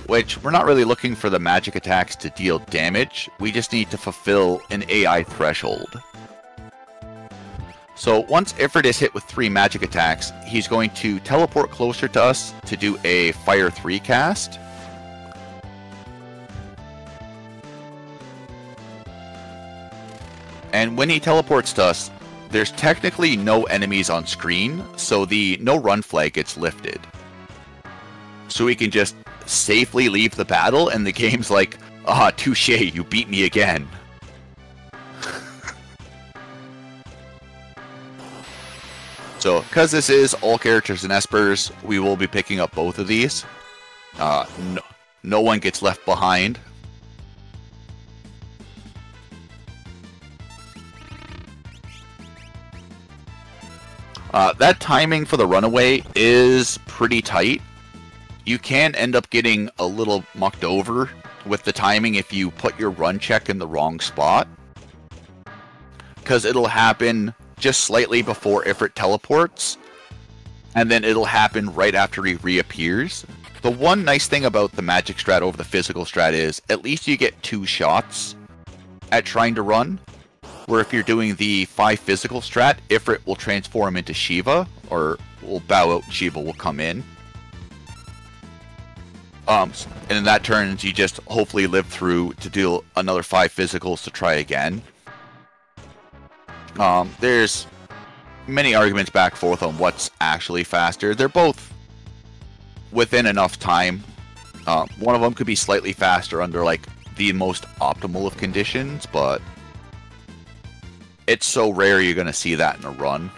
which we're not really looking for the magic attacks to deal damage. We just need to fulfill an AI threshold. So once Ifrit is hit with 3 magic attacks, he's going to teleport closer to us to do a Fire 3 cast. And when he teleports to us, there's technically no enemies on screen, so the no run flag gets lifted. So we can just safely leave the battle, and the game's like, ah, touche, you beat me again. So, because this is all characters in Espers, we will be picking up both of these. No one gets left behind. That timing for the runaway is pretty tight. You can end up getting a little mucked over with the timing if you put your run check in the wrong spot, because it'll happen just slightly before Ifrit teleports, and then it'll happen right after he reappears. The one nice thing about the magic strat over the physical strat is at least you get 2 shots at trying to run, where if you're doing the 5 physical strat, Ifrit will transform into Shiva, or will bow out and Shiva will come in. And in that turns, you just hopefully live through to do another 5 physicals to try again. There's many arguments back and forth on what's actually faster. They're both within enough time. One of them could be slightly faster under like the most optimal of conditions, but it's so rare you're going to see that in a run.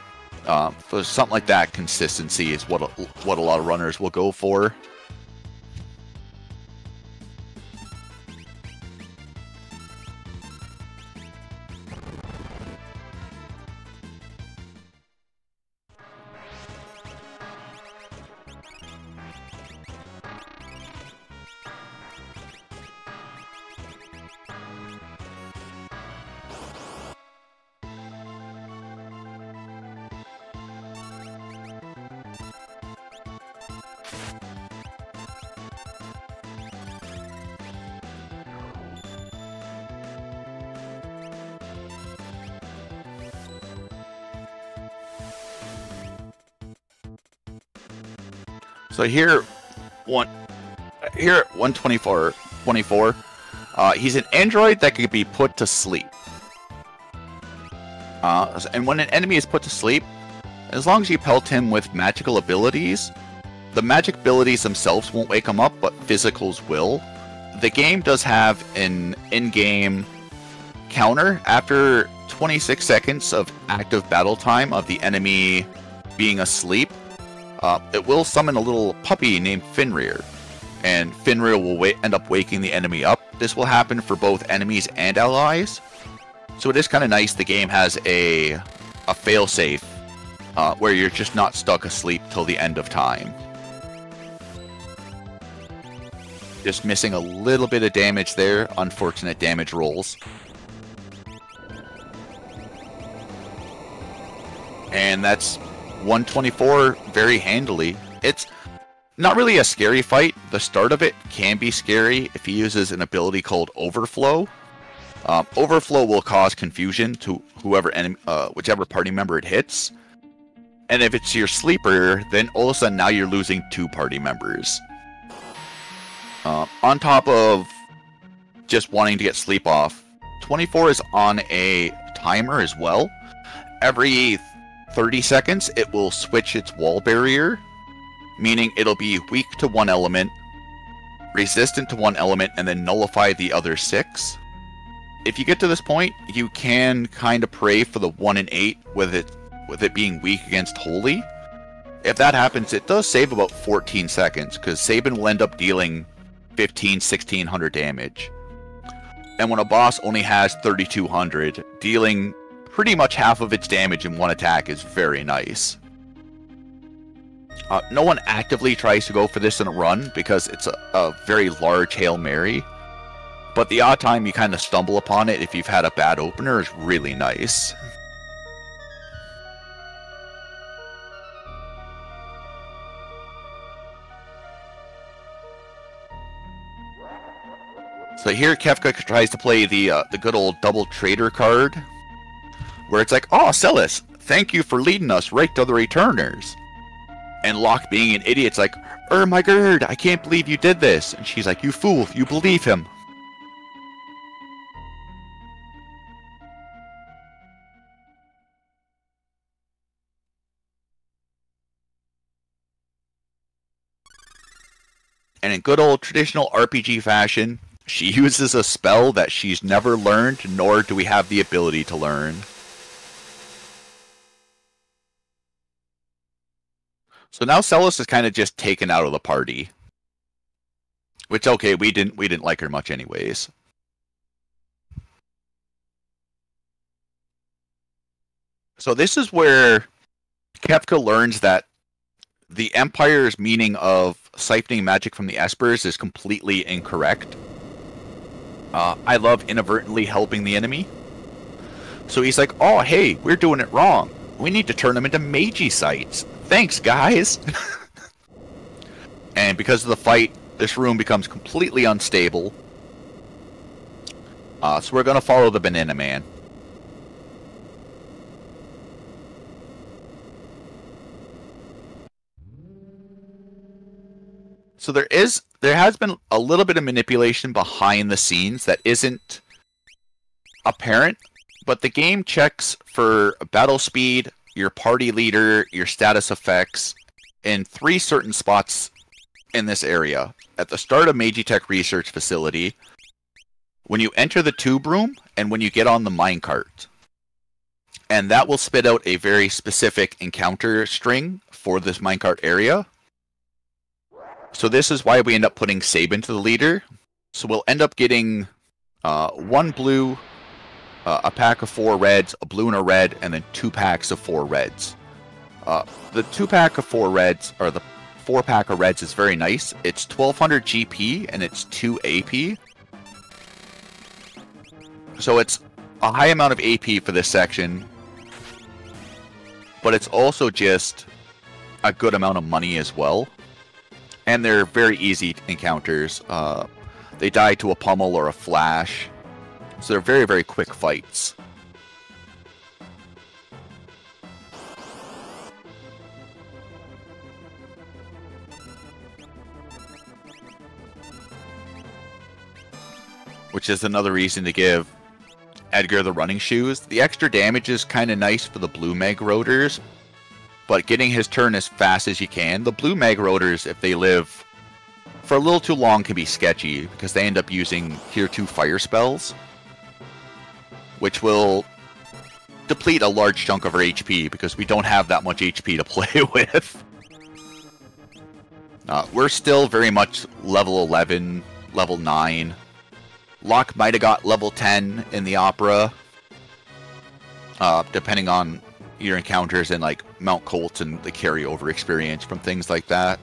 For something like that, consistency is what a lot of runners will go for. So here at 124, he's an android that can be put to sleep. And when an enemy is put to sleep, as long as you pelt him with magical abilities, the magic abilities themselves won't wake him up, but physicals will. The game does have an in-game counter after 26 seconds of active battle time of the enemy being asleep. It will summon a little puppy named Fenrir, and Fenrir will end up waking the enemy up. This will happen for both enemies and allies. So it is kind of nice the game has a failsafe where you're just not stuck asleep till the end of time. Just missing a little bit of damage there. Unfortunate damage rolls. And that's 124 very handily. It's not really a scary fight. The start of it can be scary if he uses an ability called Overflow. Overflow will cause confusion to whichever party member it hits. And if it's your sleeper, then all of a sudden now you're losing 2 party members. On top of just wanting to get sleep off, 24 is on a timer as well. Every 30 seconds, it will switch its wall barrier, meaning it'll be weak to one element, resistant to one element, and then nullify the other 6. If you get to this point, you can kind of pray for the 1 in 8 with it being weak against Holy. If that happens, it does save about 14 seconds, because Sabin will end up dealing 1600 damage. And when a boss only has 3200, dealing pretty much half of its damage in one attack is very nice. No one actively tries to go for this in a run because it's a very large Hail Mary, but the odd time you kind of stumble upon it if you've had a bad opener is really nice. So here Kefka tries to play the good old double trader card, where it's like, oh, Celis, thank you for leading us right to the returners. And Locke, being an idiot's like, my god, I can't believe you did this. And she's like, you fool, you believe him. And in good old traditional RPG fashion, she uses a spell that she's never learned, nor do we have the ability to learn. So now Celis is kind of just taken out of the party. Which, okay, we didn't like her much anyways. So this is where Kefka learns that the Empire's meaning of siphoning magic from the Espers is completely incorrect. I love inadvertently helping the enemy. So he's like, oh, hey, we're doing it wrong. We need to turn them into Magi sites. Thanks, guys. And because of the fight, this room becomes completely unstable. So we're going to follow the Banana Man. So there has been a little bit of manipulation behind the scenes that isn't apparent, but the game checks for battle speed, your party leader, your status effects, in 3 certain spots in this area. At the start of Magitech Research Facility, when you enter the tube room, and when you get on the minecart. And that will spit out a very specific encounter string for this minecart area. So this is why we end up putting Sabin to the leader. So we'll end up getting 1 blue, a pack of 4 reds, a blue and a red, and then 2 packs of 4 reds. The 2 pack of 4 reds, or the 4 pack of reds is very nice. It's 1200 GP and it's 2 AP. So it's a high amount of AP for this section, but it's also just a good amount of money as well. And they're very easy encounters. They die to a pummel or a flash. So they're very, very quick fights. which is another reason to give Edgar the running shoes. The extra damage is kind of nice for the blue mag rotors, but getting his turn as fast as you can. The blue mag rotors, if they live for a little too long, can be sketchy because they end up using tier 2 fire spells, which will deplete a large chunk of our HP because we don't have that much HP to play with. We're still very much level 11, level 9. Locke might have got level 10 in the Opera, depending on your encounters in like Mount Colt and the carryover experience from things like that.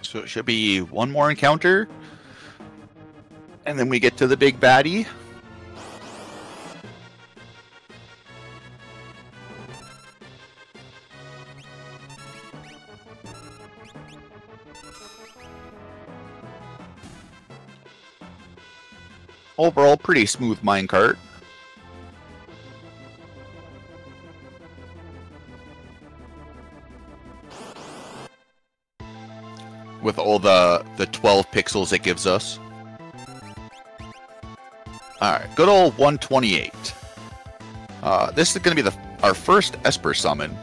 So it should be one more encounter, and then we get to the big baddie. Overall, pretty smooth minecart. With all the 12 pixels it gives us. Alright, good old 128. This is going to be our first Esper summon.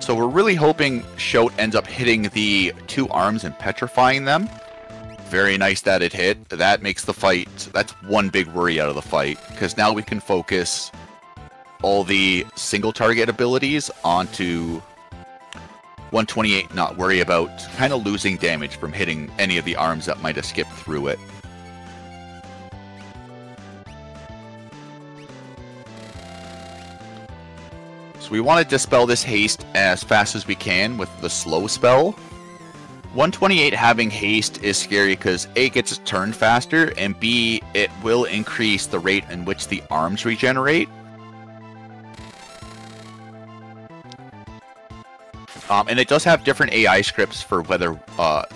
So we're really hoping Shout ends up hitting the 2 arms and petrifying them. Very nice that it hit. That makes the fight, that's one big worry out of the fight, because now we can focus all the single target abilities onto 128, not worry about kind of losing damage from hitting any of the arms that might have skipped through it. So we want to dispel this haste as fast as we can with the slow spell. 128 having haste is scary because A, it gets its turn faster, and B, it will increase the rate in which the arms regenerate. And it does have different AI scripts for whether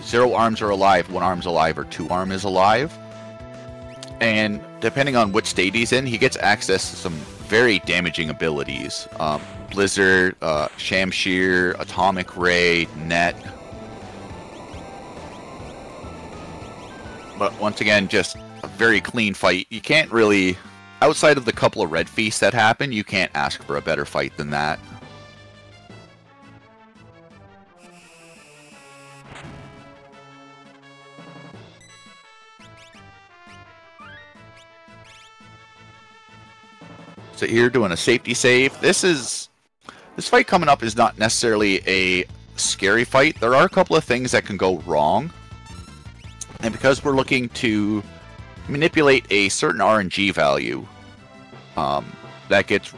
0 arms are alive, 1 arm's alive, or 2 arm is alive. And depending on which state he's in, he gets access to some very damaging abilities. Blizzard, Shamshir, Atomic Ray, Net. But once again, just a very clean fight. You can't really, outside of the couple of red feasts that happen, you can't ask for a better fight than that. So here doing a safety save. This fight coming up is not necessarily a scary fight. There are a couple of things that can go wrong. And because we're looking to manipulate a certain RNG value, that gets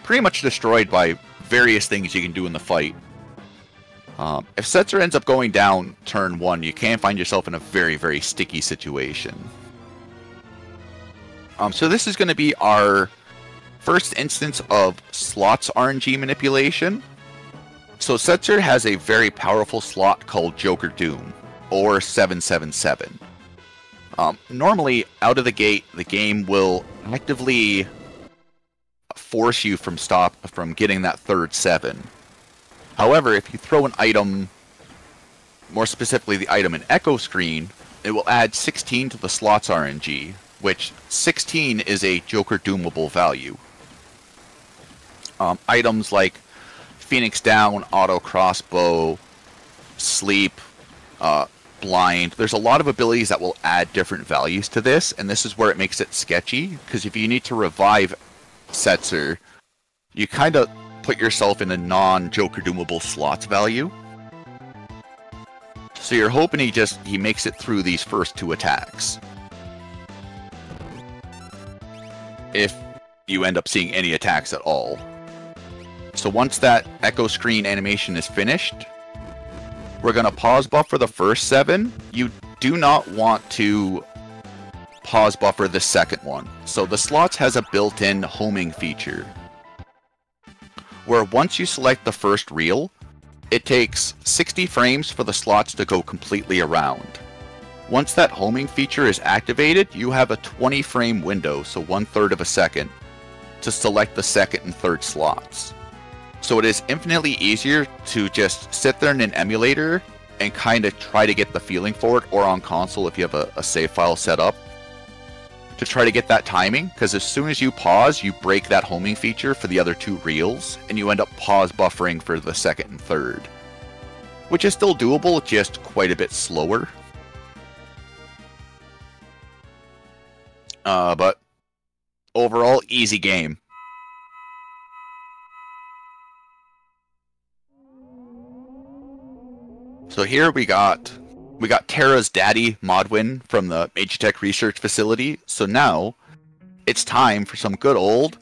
pretty much destroyed by various things you can do in the fight. If Setzer ends up going down turn 1, you can find yourself in a very, very sticky situation. So this is going to be our first instance of slots RNG manipulation. So Setzer has a very powerful slot called Joker Doom, or 777. Normally, out of the gate, the game will actively force you from getting that third 7. However, if you throw an item, more specifically the item in Echo Screen, it will add 16 to the slots RNG, which 16 is a Joker Doomable value. Items like Phoenix Down, Auto Crossbow, Sleep, Blind. There's a lot of abilities that will add different values to this, and this is where it makes it sketchy, because if you need to revive Setzer, you kind of put yourself in a non-Joker Doomable slots value. So you're hoping he makes it through these first 2 attacks. If you end up seeing any attacks at all. So once that Echo Screen animation is finished, we're going to pause buffer the first 7. You do not want to pause buffer the second one. So the slots has a built-in homing feature, where once you select the first reel, it takes 60 frames for the slots to go completely around. Once that homing feature is activated, you have a 20 frame window, so 1/3 of a second, to select the second and third slots. So it is infinitely easier to just sit there in an emulator and kind of try to get the feeling for it, or on console if you have a save file set up, to try to get that timing, because as soon as you pause, you break that homing feature for the other 2 reels, and you end up pause buffering for the second and third. Which is still doable, just quite a bit slower. But overall, easy game. So here we got Terra's daddy, Modwin, from the Magitech Research Facility. So now, it's time for some good old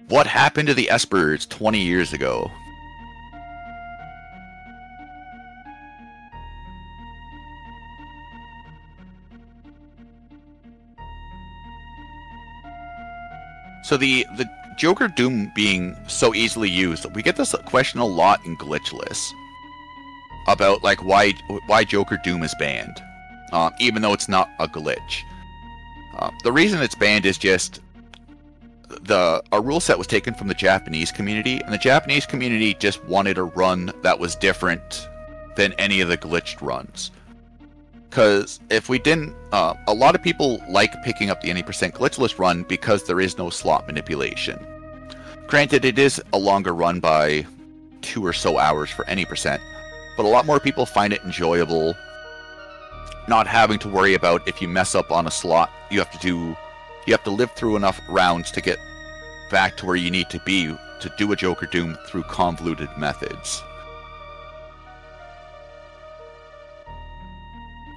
what happened to the Espers 20 years ago. So the Joker Doom being so easily used, we get this question a lot in Glitchless about like why Joker Doom is banned, even though it's not a glitch. The reason it's banned is just a rule set was taken from the Japanese community, and the Japanese community just wanted a run that was different than any of the glitched runs. Because if we didn't, a lot of people like picking up the any % glitchless run because there is no slot manipulation. Granted, it is a longer run by 2 or so hours for any %, but a lot more people find it enjoyable not having to worry about if you mess up on a slot, you have to live through enough rounds to get back to where you need to be to do a Joker Doom through convoluted methods.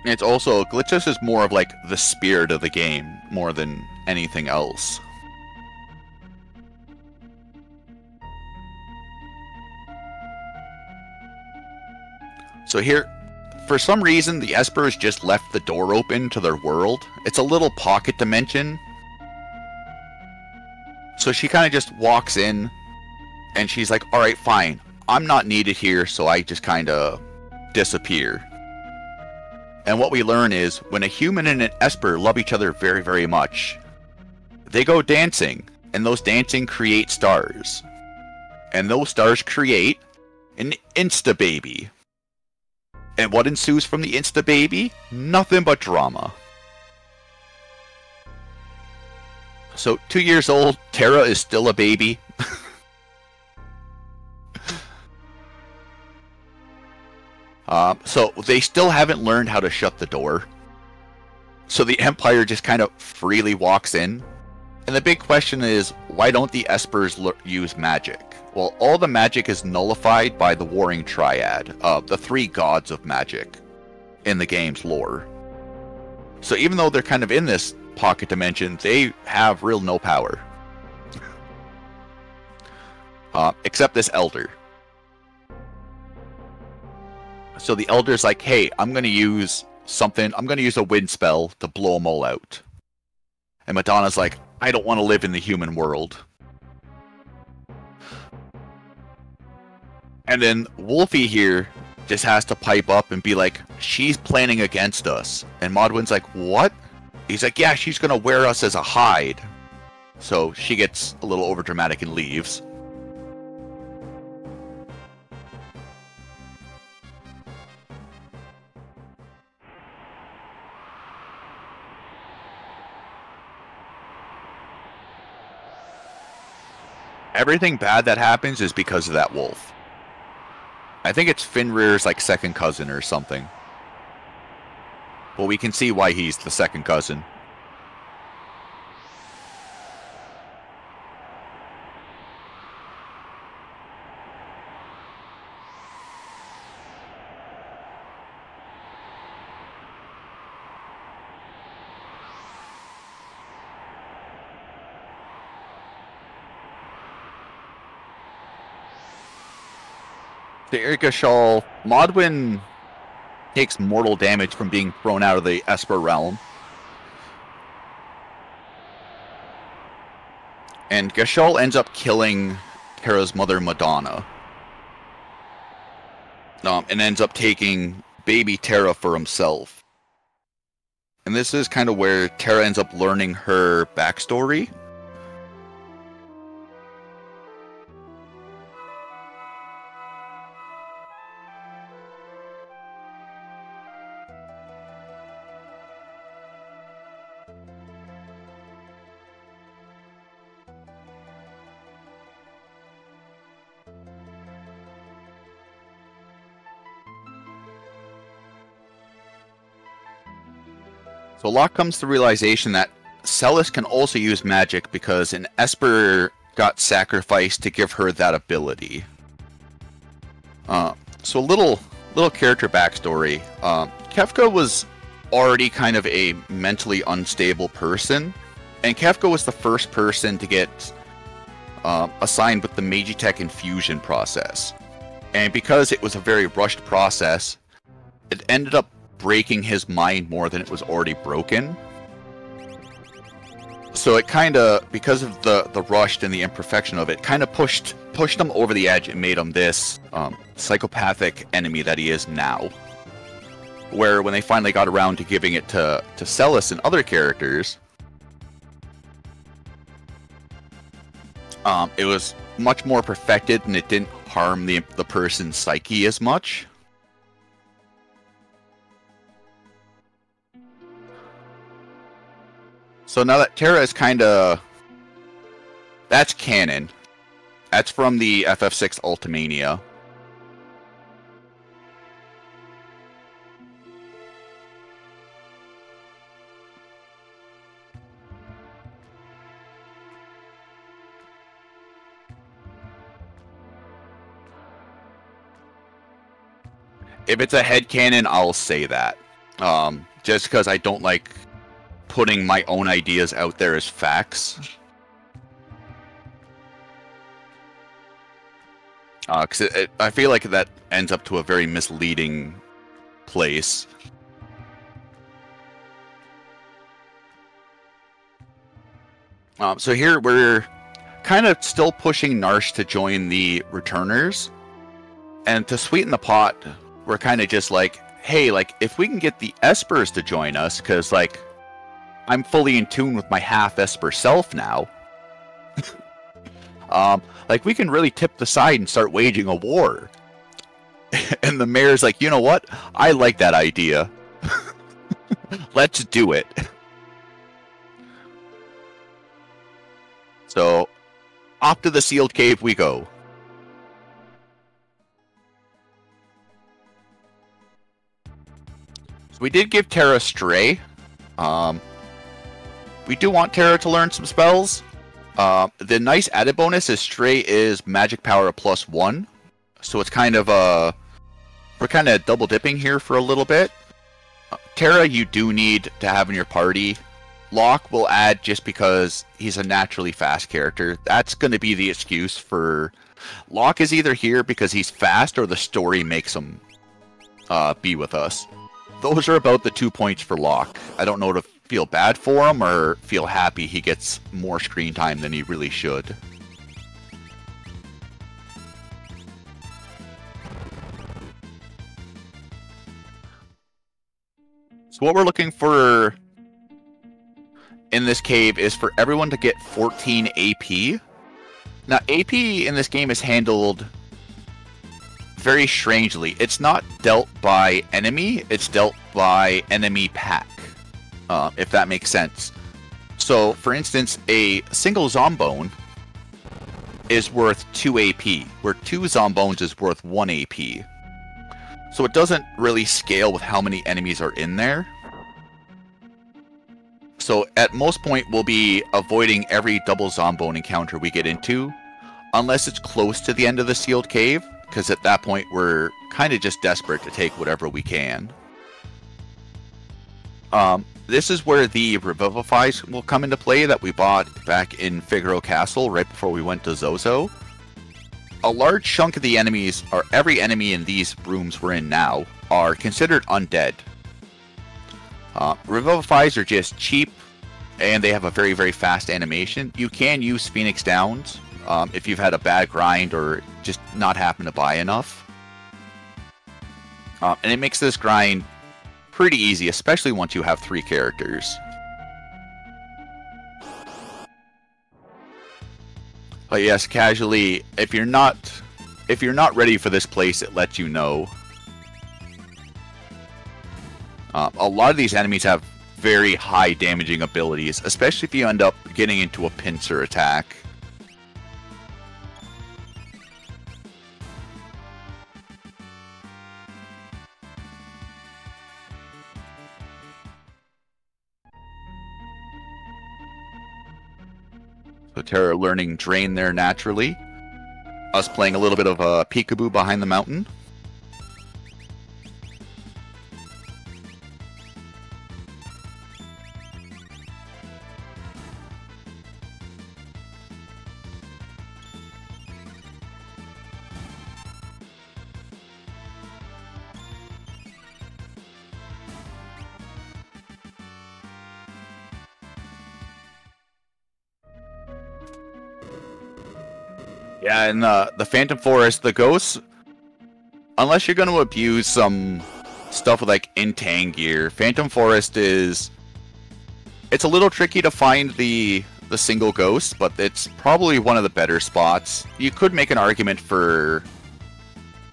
It's also, Glitchless is more of like the spirit of the game, more than anything else. So here, for some reason, the Espers just left the door open to their world. It's a little pocket dimension. So she kind of just walks in, and she's like, alright, fine. I'm not needed here, so I just kind of disappear. And what we learn is, when a human and an Esper love each other very, very much, they go dancing, and those dancing create stars. And those stars create an Insta-baby. And what ensues from the Insta-baby? Nothing but drama. So, 2 years old, Terra is still a baby. So they still haven't learned how to shut the door. So the Empire just kind of freely walks in. And the big question is, why don't the Espers use magic? Well, all the magic is nullified by the Warring Triad, the 3 gods of magic in the game's lore. So even though they're kind of in this pocket dimension, they have real no power. Except this Elder. So the Elder's like, hey, I'm going to use something, I'm going to use a wind spell to blow them all out. And Madonna's like, I don't want to live in the human world. And then Wolfie here just has to pipe up and be like, she's planning against us. And Modwin's like, what? He's like, yeah, she's going to wear us as a hide. So she gets a little overdramatic and leaves. Everything bad that happens is because of that wolf. I think it's Fenrir's like second cousin or something. Well, we can see why he's the second cousin. The Erika Shawl, Modwin takes mortal damage from being thrown out of the Esper realm. And Gashal ends up killing Terra's mother, Madonna. And ends up taking baby Terra for himself. And this is kind of where Terra ends up learning her backstory. So Locke comes to the realization that Celes can also use magic because an Esper got sacrificed to give her that ability. So a little character backstory. Kefka was already kind of a mentally unstable person, and Kefka was the first person to get assigned with the Magitech infusion process. And because it was a very rushed process, it ended up breaking his mind more than it was already broken. So it kind of, because of the rushed and the imperfection of it, kind of pushed him over the edge and made him this psychopathic enemy that he is now. Where when they finally got around to giving it to Celes and other characters, it was much more perfected and it didn't harm the person's psyche as much. So now that Terra is kind of... That's canon. That's from the FF6 Ultimania. If it's a headcanon, I'll say that. Just because I don't like putting my own ideas out there as facts. Because I feel like that ends up to a very misleading place. So here we're kind of still pushing Narsh to join the Returners. And to sweeten the pot, we're kind of just like, hey, like, if we can get the Espers to join us, because, like, I'm fully in tune with my half-Esper self now. Like, we can really tip the side and start waging a war. And the mayor's like, you know what? I like that idea. Let's do it. So, off to the sealed cave we go. So we did give Terra Stray. We do want Terra to learn some spells. The nice added bonus is Stray is magic power +1. So it's kind of we're kind of double dipping here for a little bit. Terra you do need to have in your party. Locke will add just because he's a naturally fast character. That's going to be the excuse for... Locke is either here because he's fast or the story makes him be with us. Those are about the 2 points for Locke. I don't know to feel bad for him or feel happy he gets more screen time than he really should. So what we're looking for in this cave is for everyone to get 14 AP. Now AP in this game is handled very strangely. It's not dealt by enemy, it's dealt by enemy pack. If that makes sense. So, for instance, a single Zombone is worth 2 AP, where 2 Zombones is worth 1 AP. So it doesn't really scale with how many enemies are in there. So at most point, we'll be avoiding every double Zombone encounter we get into, unless it's close to the end of the sealed cave, because at that point, we're kind of just desperate to take whatever we can. This is where the Revivifies will come into play that we bought back in Figaro Castle right before we went to Zozo. A large chunk of the enemies, or every enemy in these rooms we're in now, are considered undead. Revivifies are just cheap, and they have a very, very fast animation. You can use Phoenix Downs if you've had a bad grind or just not happen to buy enough. And it makes this grind pretty easy, especially once you have 3 characters. But yes, casually, if you're not ready for this place, it lets you know. A lot of these enemies have very high damaging abilities, especially if you end up getting into a pincer attack. So Terra learning Drain there naturally. Us playing a little bit of peekaboo behind the mountain. Yeah, and the Phantom Forest, the ghosts, unless you're going to abuse some stuff with like in-tank gear, Phantom Forest it's a little tricky to find the single ghost, but it's probably one of the better spots. You could make an argument for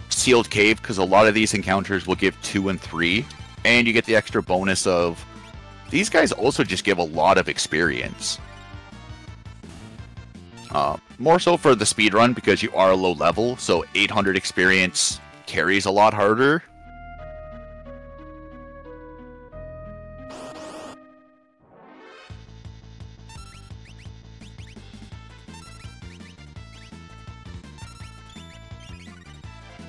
Sealed Cave, because a lot of these encounters will give 2 and 3, and you get the extra bonus of these guys also just give a lot of experience. More so for the speedrun because you are low level, so 800 experience carries a lot harder.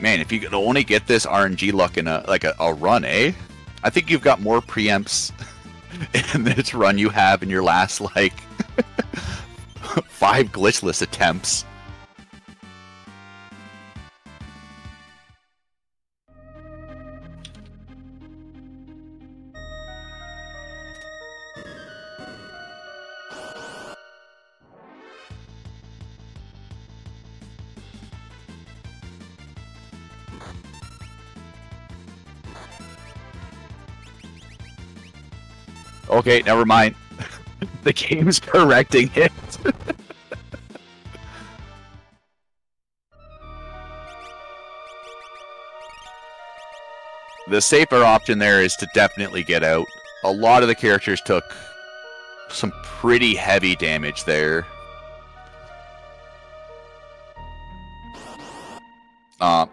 Man, if you could only get this RNG luck in a run, eh? I think you've got more preempts in this run you have in your last, like, 5 glitchless attempts. Okay, never mind. The game's correcting it. The safer option there is to definitely get out. A lot of the characters took some pretty heavy damage there.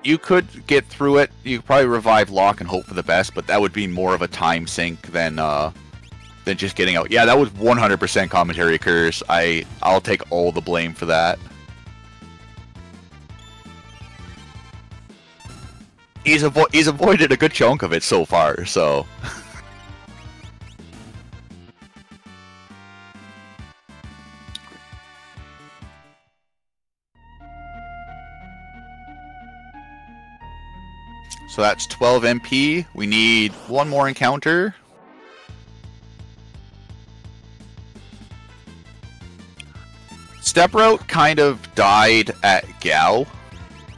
You could get through it. You could probably revive Locke and hope for the best, but that would be more of a time sink than just getting out. Yeah, that was 100% commentary curse. I'll take all the blame for that. He's avoided a good chunk of it so far, so. So that's 12 MP. We need one more encounter. Step Route kind of died at Gao.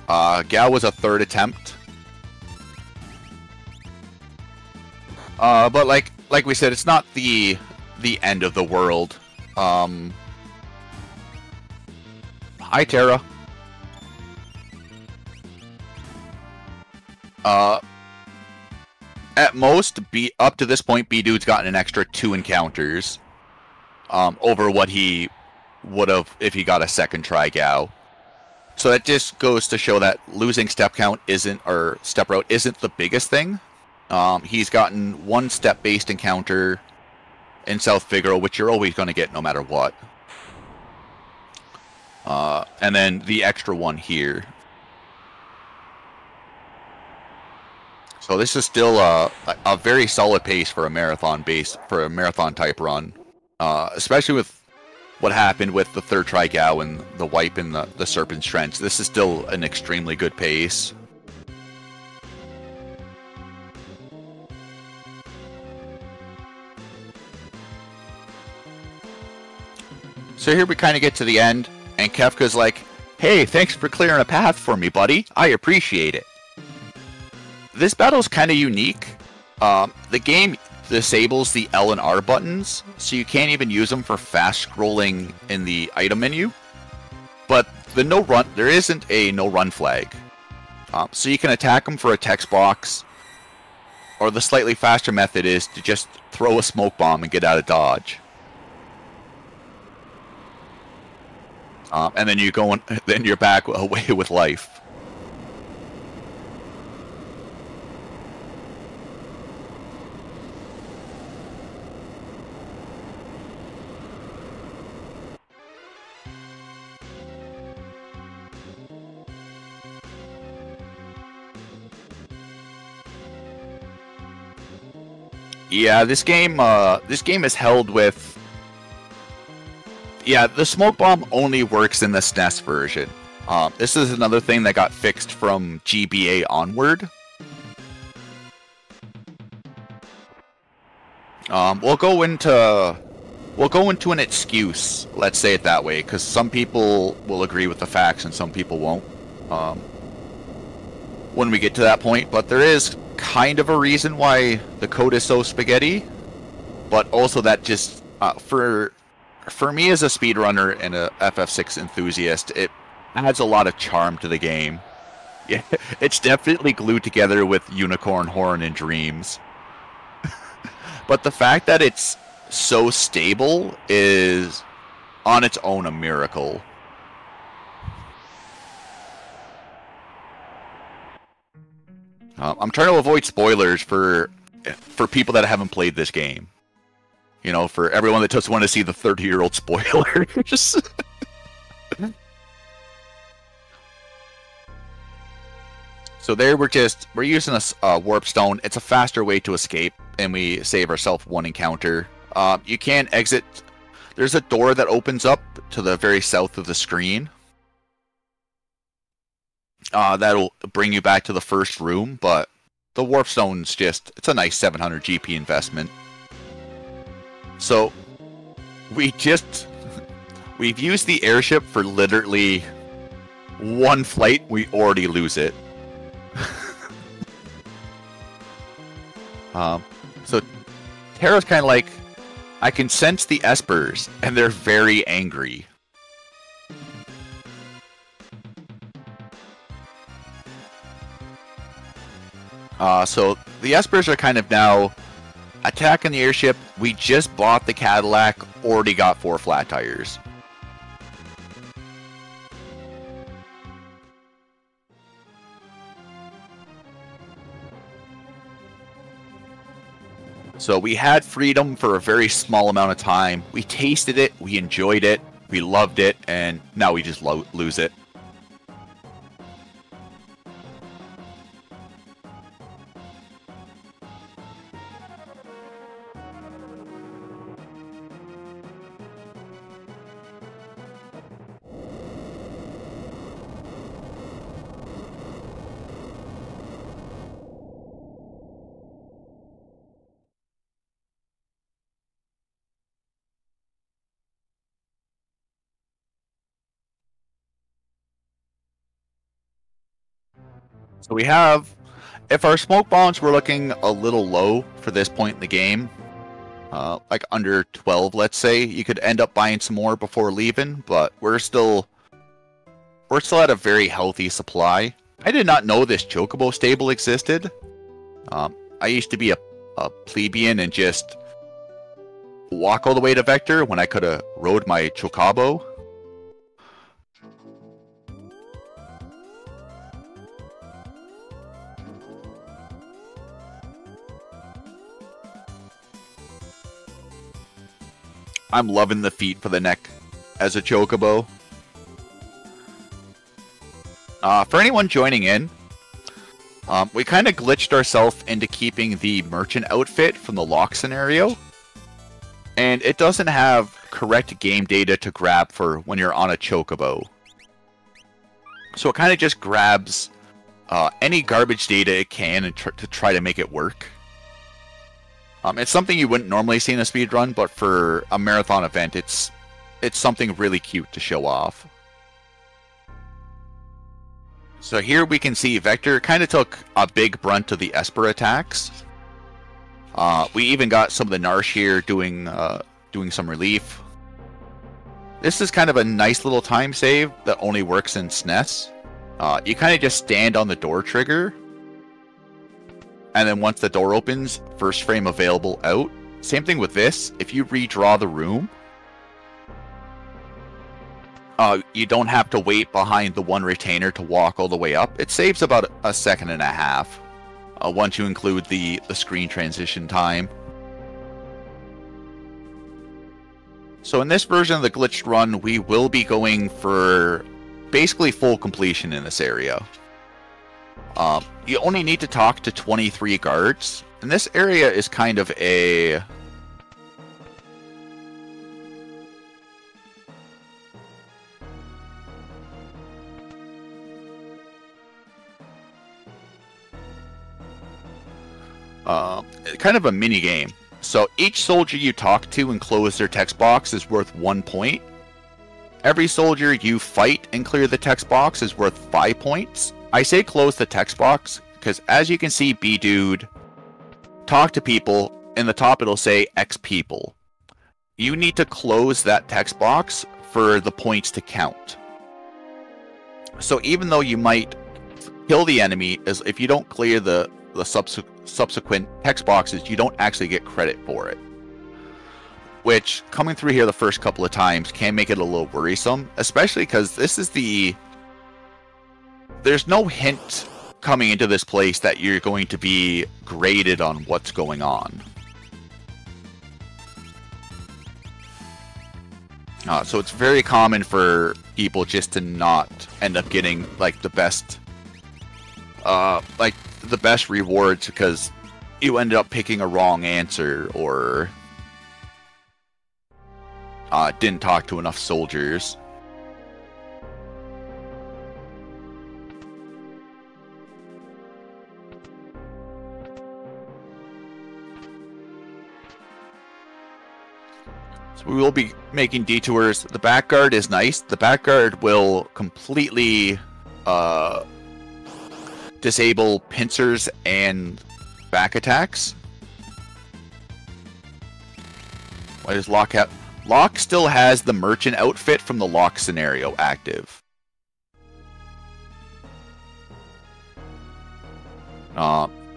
Gao was a 3rd attempt. But like we said, it's not the end of the world. Hi, Terra. At most, up to this point, Bdewd's gotten an extra 2 encounters over what he would have if he got a second try Gao. So that just goes to show that losing step count step route isn't the biggest thing. He's gotten 1 step-based encounter in South Figaro, which you're always going to get no matter what. And then the extra 1 here. So this is still a very solid pace for a marathon type run, especially with what happened with the 3rd try Gao and the wipe in the Serpent's Trench. This is still an extremely good pace. So here we kind of get to the end, and Kefka's like, "Hey, thanks for clearing a path for me, buddy. I appreciate it." This battle is kind of unique. The game disables the L and R buttons, so you can't even use them for fast scrolling in the item menu. But there isn't a no run flag, so you can attack him for a text box, or the slightly faster method is to just throw a smoke bomb and get out of dodge. And then then you're back away with life. Yeah, this game is held with. Yeah, the smoke bomb only works in the SNES version. This is another thing that got fixed from GBA onward. We'll go into an excuse. Let's say it that way, because some people will agree with the facts and some people won't. When we get to that point, but there is kind of a reason why the code is so spaghetti, but also that just for me as a speedrunner and a FF6 enthusiast, it adds a lot of charm to the game. Yeah, it's definitely glued together with Unicorn Horn and Dreams. But the fact that it's so stable is on its own a miracle. I'm trying to avoid spoilers for people that haven't played this game. You know, for everyone that just want to see the 30-year-old spoilers. So there we're using a warp stone. It's a faster way to escape, and we save ourselves one encounter. You can exit. There's a door that opens up to the very south of the screen. That'll bring you back to the first room, but the warp stone's it's a nice 700 GP investment. So we've used the airship for literally one flight, we already lose it. So Terra's kind of like, I can sense the Espers, and they're very angry. So the Espers are kind of now attacking the airship. We just bought the Cadillac, already got 4 flat tires. So we had freedom for a very small amount of time. We tasted it, we enjoyed it, we loved it, and now we just lose it. So we have, if our smoke bombs were looking a little low for this point in the game, like under 12, let's say, you could end up buying some more before leaving, but we're still at a very healthy supply. I did not know this Chocobo stable existed. I used to be a plebeian and just walk all the way to Vector when I could have rode my Chocobo. I'm loving the feet for the neck as a Chocobo. For anyone joining in, we kind of glitched ourselves into keeping the merchant outfit from the lock scenario. And it doesn't have correct game data to grab for when you're on a Chocobo. So it kind of just grabs any garbage data it can and to try to make it work. It's something you wouldn't normally see in a speedrun, but for a marathon event, it's it's something really cute to show off. So here we can see Vector kind of took a big brunt of the Esper attacks. We even got some of the Narsh here doing some relief. This is kind of a nice little time save that only works in SNES. You kind of just stand on the door trigger, and then once the door opens, first frame available out. Same thing with this. If you redraw the room, you don't have to wait behind the one retainer to walk all the way up. It saves about a second and a half once you include the screen transition time. So in this version of the glitched run, we will be going for basically full completion in this area. You only need to talk to 23 guards, and this area is kind of a... kind of a mini game. So each soldier you talk to and close their text box is worth 1 point. Every soldier you fight and clear the text box is worth 5 points. I say close the text box because, as you can see, Bdewd talk to people. In the top it'll say X people. You need to close that text box for the points to count. So even though you might kill the enemy, as if you don't clear the subsequent text boxes, you don't actually get credit for it. Which, coming through here the first couple of times, can make it a little worrisome, especially because this is there's no hint coming into this place that you're going to be graded on what's going on. So it's very common for people just to not end up getting like the best rewards because you ended up picking a wrong answer or didn't talk to enough soldiers. So we will be making detours. The back guard is nice. The back guard will completely disable pincers and back attacks. Why does Locke have... Locke still has the merchant outfit from the Locke scenario active.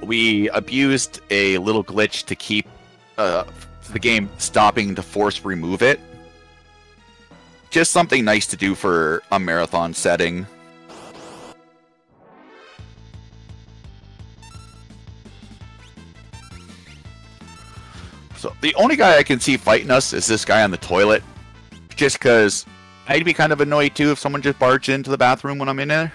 We abused a little glitch to keep the game stopping to force remove it. Just something nice to do for a marathon setting. So the only guy I can see fighting us is this guy on the toilet. Just because I'd be kind of annoyed too if someone just barged into the bathroom when I'm in there.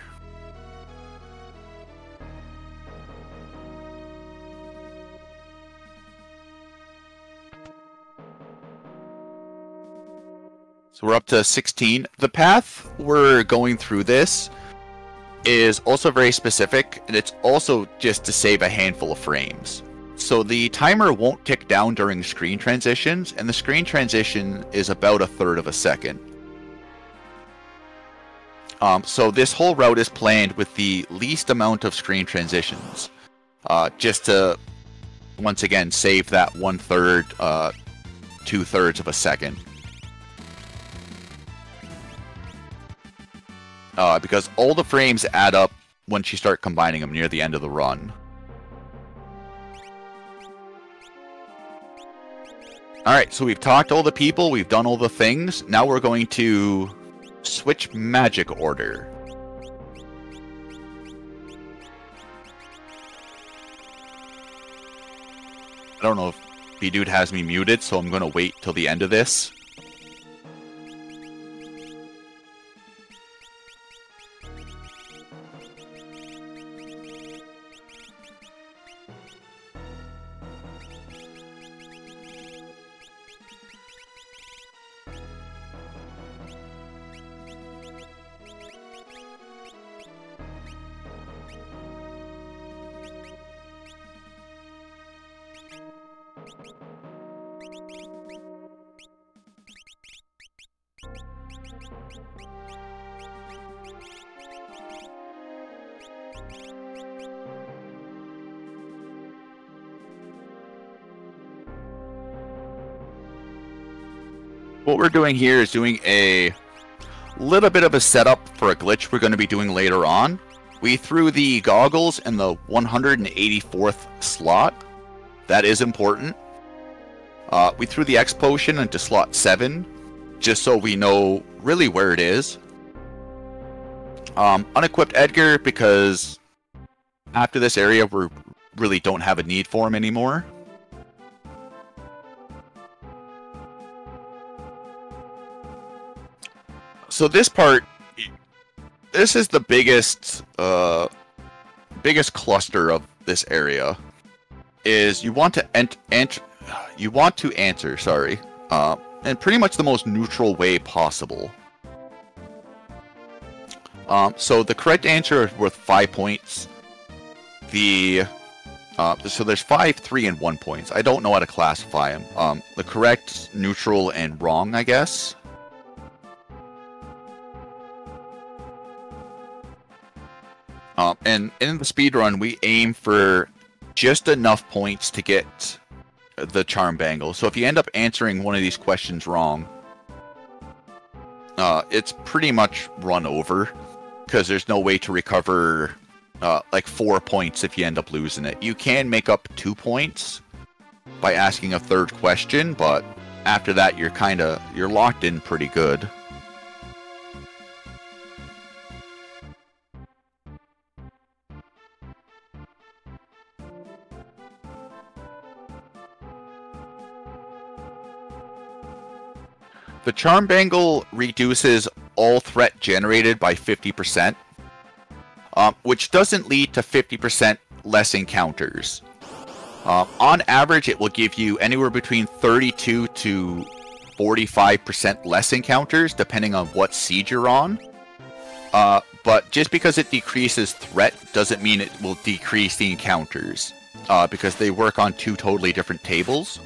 So we're up to 16. The path we're going through this is also very specific, and it's also just to save a handful of frames. So the timer won't tick down during screen transitions, and the screen transition is about 1/3 of a second. So this whole route is planned with the least amount of screen transitions, just to, once again, save that 1/3, 2/3 of a second. Because all the frames add up once you start combining them near the end of the run. Alright, so we've talked to all the people, we've done all the things. Now we're going to switch magic order. I don't know if Bdewd has me muted, so I'm going to wait till the end of this. what we're doing here is doing a little bit of a setup for a glitch we're going to be doing later on. We threw the goggles in the 184th slot. That is important. We threw the X potion into slot 7, just so we know really where it is. Unequipped Edgar, because after this area we really don't have a need for him anymore. So this part, this is the biggest cluster of this area. Is you want to answer, in pretty much the most neutral way possible. So the correct answer is worth 5 points. So there's 5, 3, and 1 points. I don't know how to classify them. The correct, neutral, and wrong, I guess. And in the speedrun, we aim for just enough points to get the charm bangle. So if you end up answering one of these questions wrong, it's pretty much run over, because there's no way to recover like 4 points if you end up losing it. You can make up 2 points by asking a third question, but after that you're locked in pretty good. The charm bangle reduces all threat generated by 50%, which doesn't lead to 50% less encounters. On average, it will give you anywhere between 32 to 45% less encounters, depending on what seed you're on. But just because it decreases threat doesn't mean it will decrease the encounters, because they work on 2 totally different tables.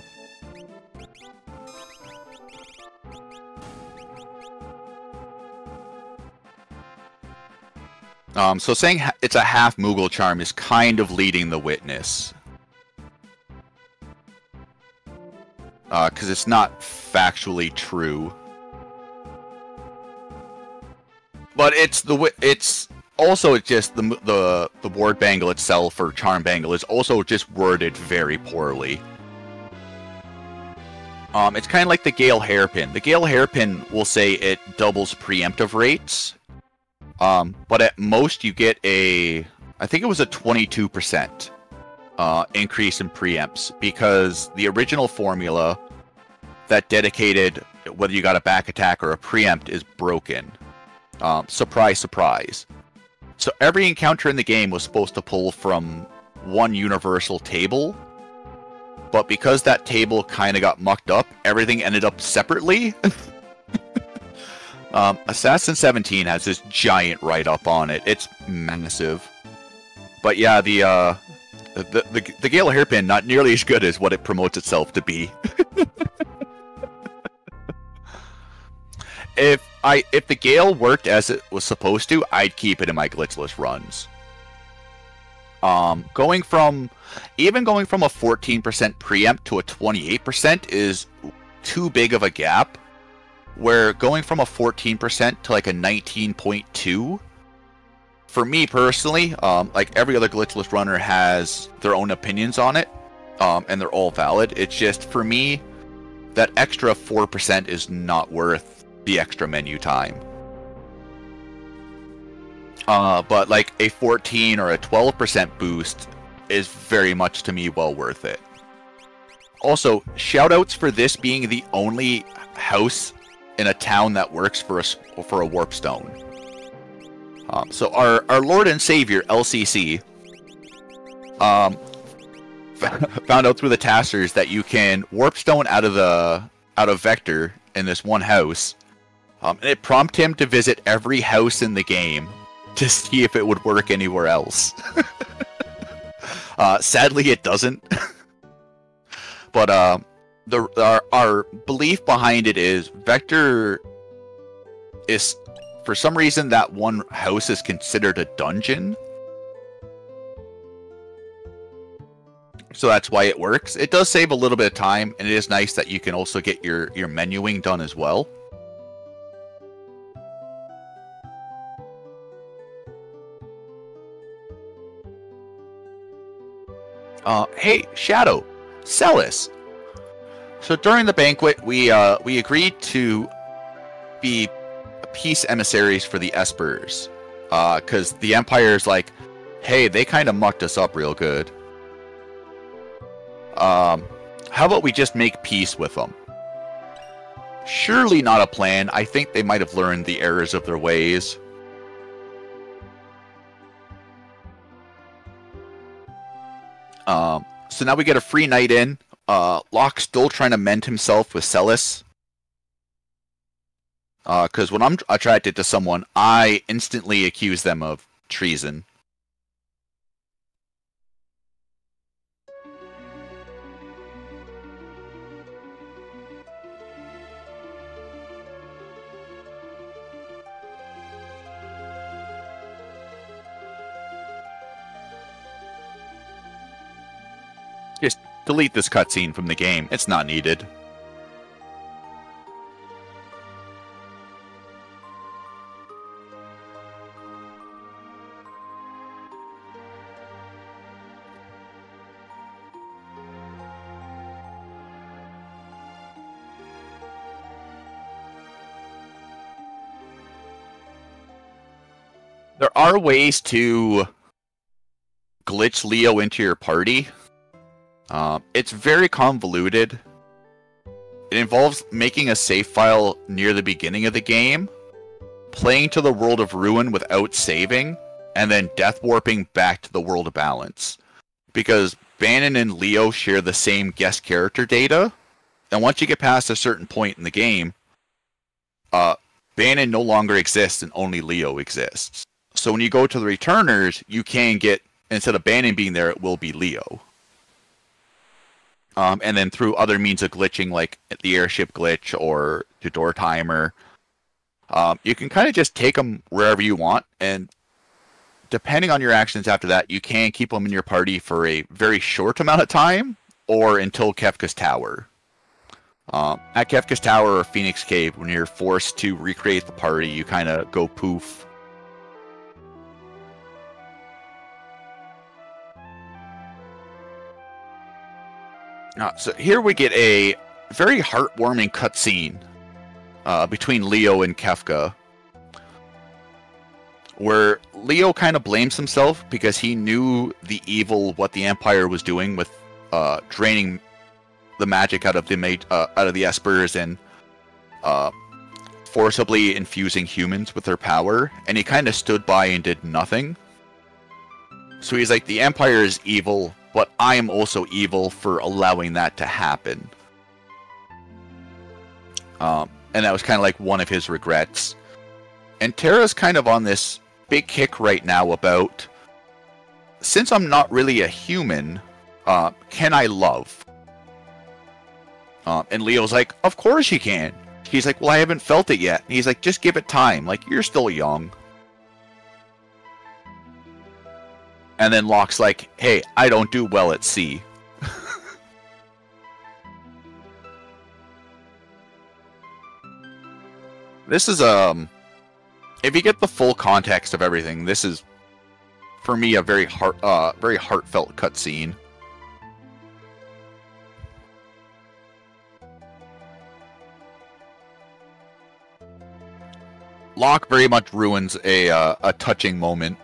So saying it's a half Moogle charm is kind of leading the witness. Because it's not factually true. But it's also just the ward bangle itself, or charm bangle, is also just worded very poorly. It's kind of like the Gale hairpin. The Gale hairpin will say it doubles preemptive rates. But at most you get I think it was a 22% increase in preempts, because the original formula that dedicated whether you got a back attack or a preempt is broken. Surprise, surprise. So every encounter in the game was supposed to pull from one universal table, but because that table kind of got mucked up, everything ended up separately. Assassin 17 has this giant write-up on it. It's massive. But yeah, the Gale hairpin, not nearly as good as what it promotes itself to be. If the Gale worked as it was supposed to, I'd keep it in my glitchless runs. Going from a 14% preempt to a 28% is too big of a gap. Where going from a 14% to like a 19.2, for me personally, like every other glitchless runner has their own opinions on it, and they're all valid. It's just, for me, that extra 4% is not worth the extra menu time. But like a 14 or a 12% boost is very much, to me, well worth it. Also, shoutouts for this being the only house in a town that works for a warp stone. So our Lord and Savior LCC found out through the taskers that you can warp stone out of Vector in this one house, and it prompted him to visit every house in the game to see if it would work anywhere else. Sadly, it doesn't. But our belief behind it is Vector is, for some reason, that one house is considered a dungeon. So that's why it works. It does save a little bit of time, and it is nice that you can also get your menuing done as well. Hey, Shadow, Celis. So during the banquet, we agreed to be peace emissaries for the Espers, because the Empire's like, hey, they kind of mucked us up real good. How about we just make peace with them? Surely not a plan. I think they might have learned the errors of their ways. So now we get a free night in. Locke's still trying to mend himself with Celis. Because when I'm attracted to someone, I instantly accuse them of treason. Just delete this cutscene from the game. It's not needed. There are ways to glitch Leo into your party. It's very convoluted. It involves making a save file near the beginning of the game, playing to the world of Ruin without saving, and then death warping back to the world of Balance. Because Bannon and Leo share the same guest character data, and once you get past a certain point in the game, Bannon no longer exists and only Leo exists. So when you go to the Returners, you can get, instead of Bannon being there, it will be Leo. And then through other means of glitching, like the airship glitch or the door timer, you can kind of just take them wherever you want, and depending on your actions after that, you can keep them in your party for a very short amount of time, or until Kefka's Tower. At Kefka's Tower or Phoenix Cave, when you're forced to recreate the party, you kind of go poof. So here we get a very heartwarming cutscene between Leo and Kefka, where Leo kind of blames himself because he knew the evil what the Empire was doing with draining the magic out of the Espers and forcibly infusing humans with their power, and he kind of stood by and did nothing. So he's like, the Empire is evil, but I am also evil for allowing that to happen. And that was kind of like one of his regrets. And Terra's kind of on this big kick right now about, since I'm not really a human, can I love? And Leo's like, of course you can. He's like, well, I haven't felt it yet. And he's like, just give it time. Like, you're still young. And then Locke's like, hey, I don't do well at sea. This is, if you get the full context of everything, this is, for me, a very heartfelt cutscene. Locke very much ruins a touching moment.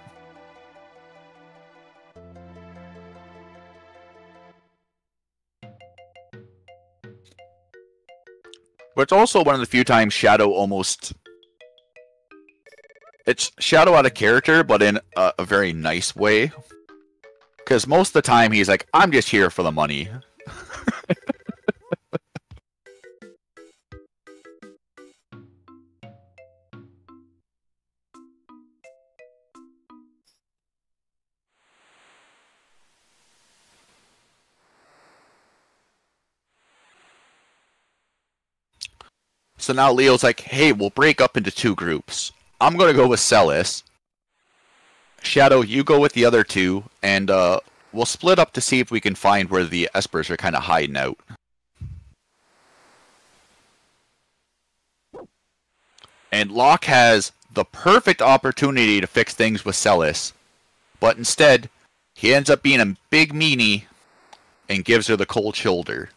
But it's also one of the few times Shadow almost... It's Shadow out of character, but in a very nice way. Because most of the time he's like, I'm just here for the money. So now Leo's like, hey, we'll break up into two groups. I'm going to go with Celis. Shadow, you go with the other two, and we'll split up to see if we can find where the Espers are kind of hiding out. And Locke has the perfect opportunity to fix things with Celis, but instead, he ends up being a big meanie and gives her the cold shoulder.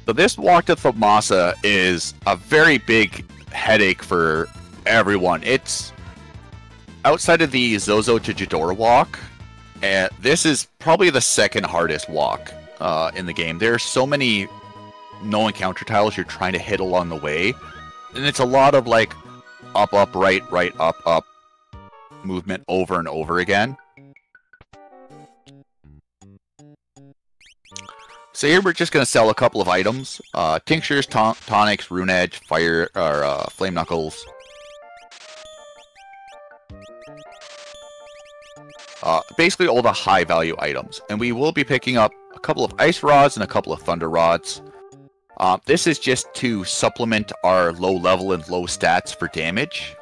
So this walk to Thomasa is a very big headache for everyone. It's outside of the Zozo to Jadora walk, and this is probably the second hardest walk in the game. There are so many no encounter tiles you're trying to hit along the way, and it's a lot of like up, up, right, up movement over and over again. So here we're just going to sell a couple of items. Tinctures, tonics, Rune Edge, Fire, or Flame Knuckles. Basically all the high value items. And we will be picking up a couple of Ice Rods and a couple of Thunder Rods. This is just to supplement our low level and low stats for damage.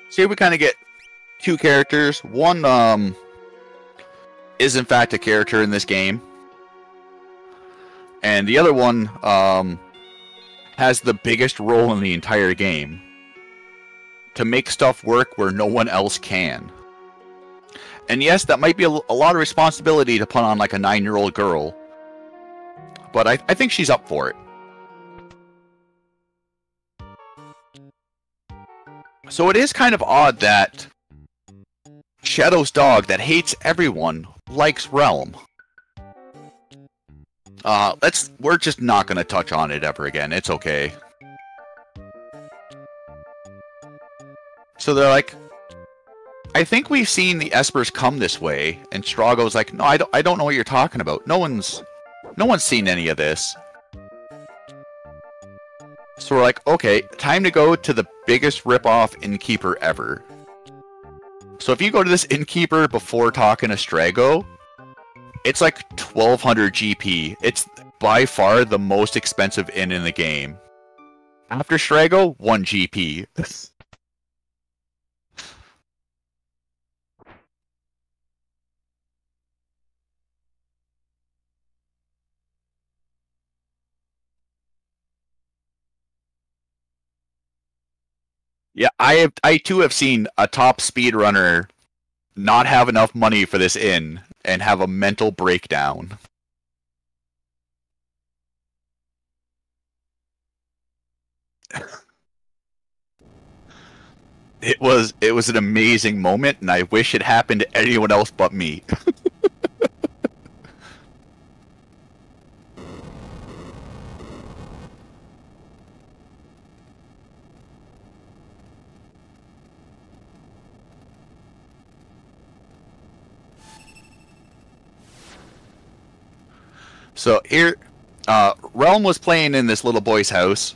So here we kind of get two characters. One is in fact a character in this game, and the other one has the biggest role in the entire game to make stuff work where no one else can. And yes, that might be a lot of responsibility to put on like a 9-year-old girl, but I think she's up for it. So it is kind of odd that Shadow's dog that hates everyone likes Realm. We're just not going to touch on it ever again. It's okay. So they're like, I think we've seen the Espers come this way, and Strago's like, no, I don't know what you're talking about. No one's seen any of this. So we're like, okay, time to go to the biggest ripoff innkeeper ever. So if you go to this innkeeper before talking to Strago, it's like 1200 GP. It's by far the most expensive inn in the game. After Strago, 1 GP. Yeah, I too have seen a top speedrunner not have enough money for this inn and have a mental breakdown. It was an amazing moment, and I wish it happened to anyone else but me. So here, Realm was playing in this little boy's house,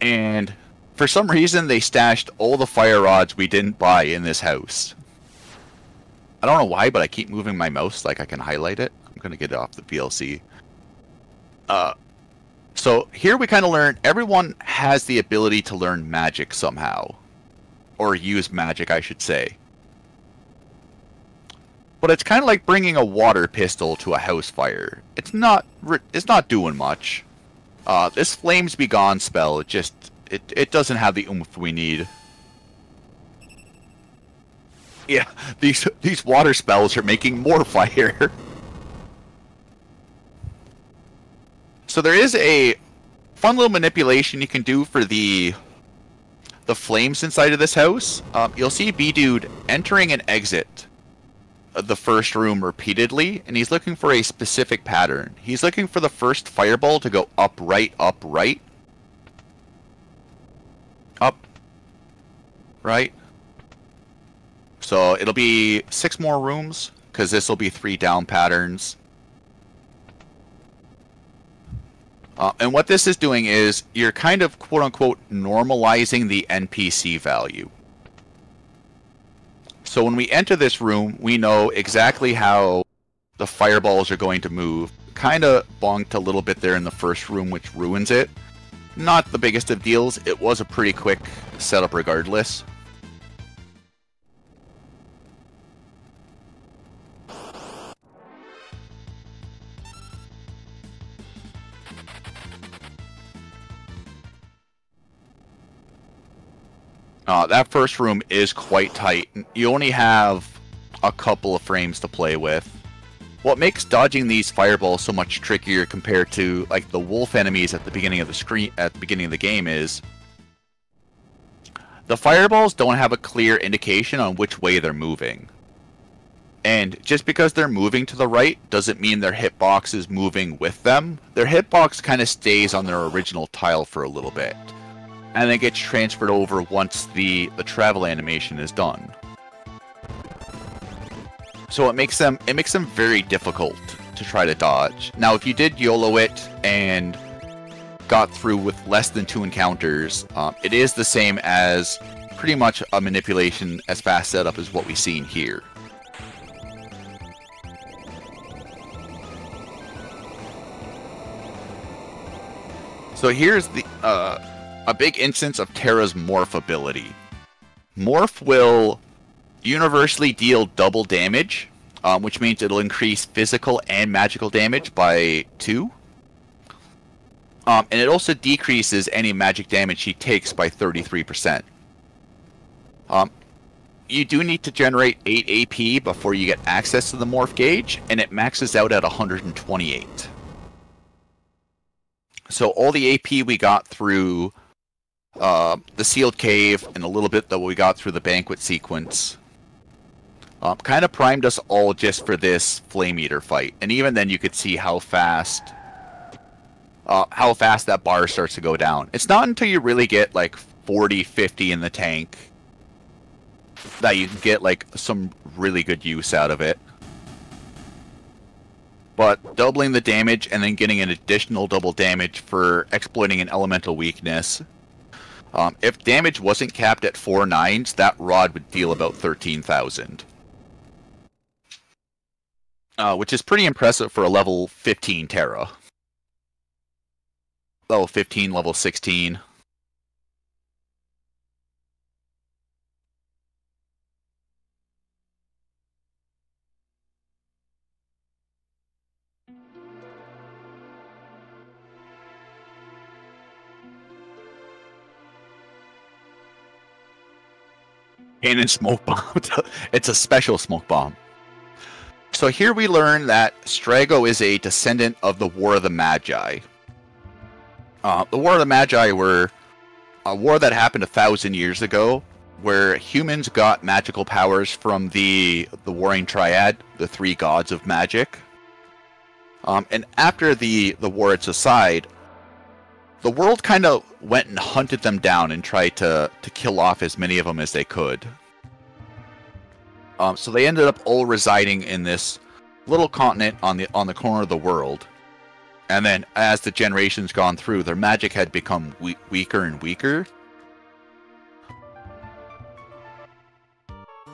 and for some reason they stashed all the fire rods we didn't buy in this house. I don't know why, but I keep moving my mouse like I can highlight it. I'm gonna get it off the VLC. So here we kind of learn everyone has the ability to learn magic somehow, or use magic, I should say. But it's kind of like bringing a water pistol to a house fire. It's not doing much. This Flames Be Gone spell, it doesn't have the oomph we need. Yeah, these water spells are making more fire. So there is a fun little manipulation you can do for the flames inside of this house. You'll see Bdewd entering and exit the first room repeatedly, and he's looking for a specific pattern. He's looking for the first fireball to go up, right, up, right. So it'll be 6 more rooms, because this will be 3 down patterns. And what this is doing is you're kind of quote-unquote normalizing the NPC value. So when we enter this room, we know exactly how the fireballs are going to move. Kind of bonked a little bit there in the first room, which ruins it. Not the biggest of deals. It was a pretty quick setup regardless. That first room is quite tight. You only have a couple of frames to play with. What makes dodging these fireballs so much trickier compared to like the wolf enemies at the beginning of the game is the fireballs don't have a clear indication on which way they're moving. And just because they're moving to the right doesn't mean their hitbox is moving with them. Their hitbox kind of stays on their original tile for a little bit, and then gets transferred over once the travel animation is done. So it makes them very difficult to try to dodge. Now, if you did YOLO it and got through with less than 2 encounters, it is the same as pretty much a manipulation as fast setup as what we've seen here. So here's the a big instance of Terra's Morph ability. Morph will universally deal double damage, which means it'll increase physical and magical damage by 2. And it also decreases any magic damage she takes by 33%. You do need to generate 8 AP before you get access to the Morph gauge, and it maxes out at 128. So all the AP we got through the sealed cave and a little bit that we got through the banquet sequence kind of primed us all just for this Flame Eater fight. And even then you could see how fast that bar starts to go down. It's not until you really get like 40, 50 in the tank that you can get like some really good use out of it. But doubling the damage and then getting an additional double damage for exploiting an elemental weakness. If damage wasn't capped at 4 9s, that rod would deal about 13,000. Which is pretty impressive for a level 15 Terra. Level 15, level 16. Cannon smoke bomb. It's a special smoke bomb. So here we learn that Strago is a descendant of the War of the Magi. The War of the Magi were a war that happened 1,000 years ago, where humans got magical powers from the Warring Triad, the 3 gods of magic. And after the war had subsided, the world kind of went and hunted them down and tried to kill off as many of them as they could. So they ended up all residing in this little continent on the corner of the world. And then as the generations gone through, their magic had become weaker and weaker.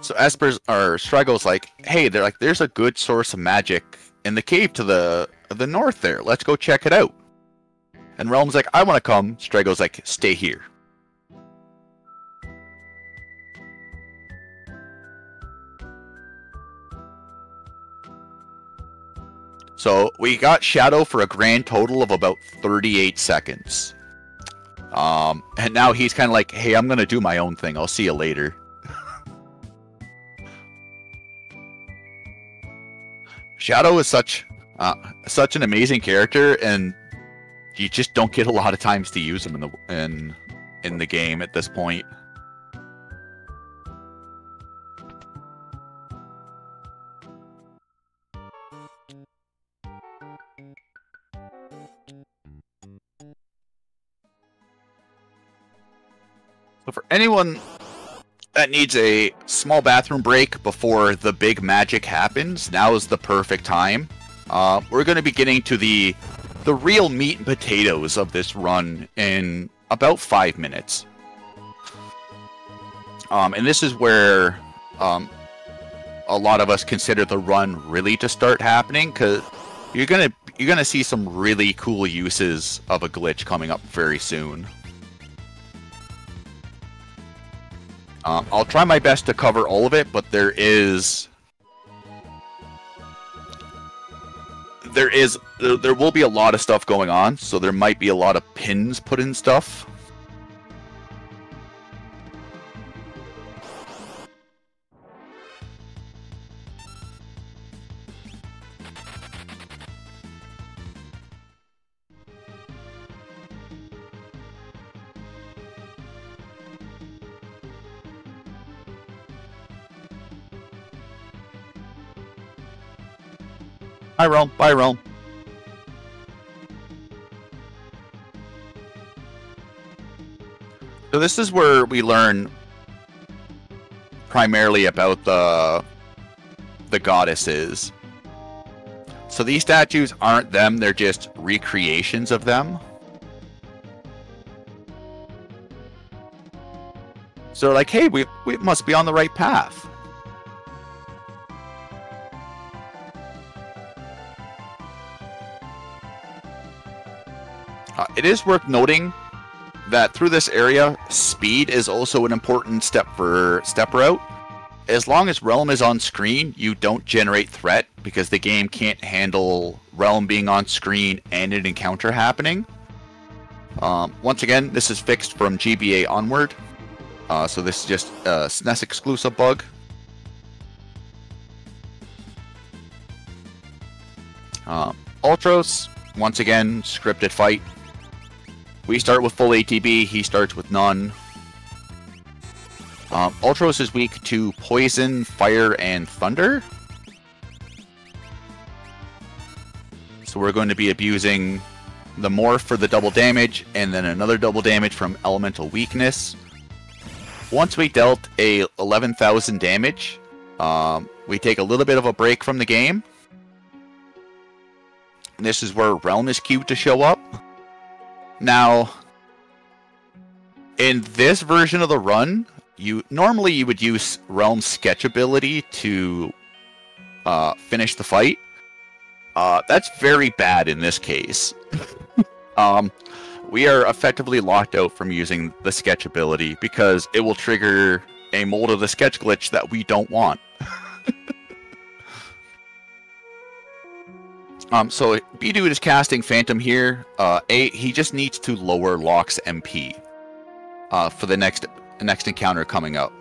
So Espers or Strago's like, hey, there's a good source of magic in the cave to the north there. Let's go check it out. And Realm's like, I want to come. Strago's like, stay here. So we got Shadow for a grand total of about 38 seconds. And now he's kind of like, hey, I'm going to do my own thing. I'll see you later. Shadow is such an amazing character, and you just don't get a lot of times to use him in the game at this point. So for anyone that needs a small bathroom break before the big magic happens, now is the perfect time. We're going to be getting to the real meat and potatoes of this run in about 5 minutes. And this is where a lot of us consider the run really to start happening, because you're gonna see some really cool uses of a glitch coming up very soon. I'll try my best to cover all of it, but there will be a lot of stuff going on, so there might be a lot of pins put in stuff. Hi, Realm. Bye, Realm. So this is where we learn primarily about the goddesses. So these statues aren't them, they're just recreations of them. So they're like, hey, we must be on the right path. It is worth noting that through this area, speed is also an important step for step route. As long as Realm is on screen, you don't generate threat, because the game can't handle Realm being on screen and an encounter happening. Once again, this is fixed from GBA onward, so this is just a SNES exclusive bug. Ultros, once again, scripted fight. We start with full ATB, he starts with none. Ultros is weak to poison, fire, and thunder. So we're going to be abusing the morph for the double damage, and then another double damage from elemental weakness. Once we dealt a 11,000 damage, we take a little bit of a break from the game. And this is where Realm is queued to show up. Now, in this version of the run, normally you would use Realm's sketch ability to finish the fight. That's very bad in this case. We are effectively locked out from using the sketch ability because it will trigger a mold of the sketch glitch that we don't want. So Bdewd is casting Phantom here. He just needs to lower Locke's MP for the next encounter coming up.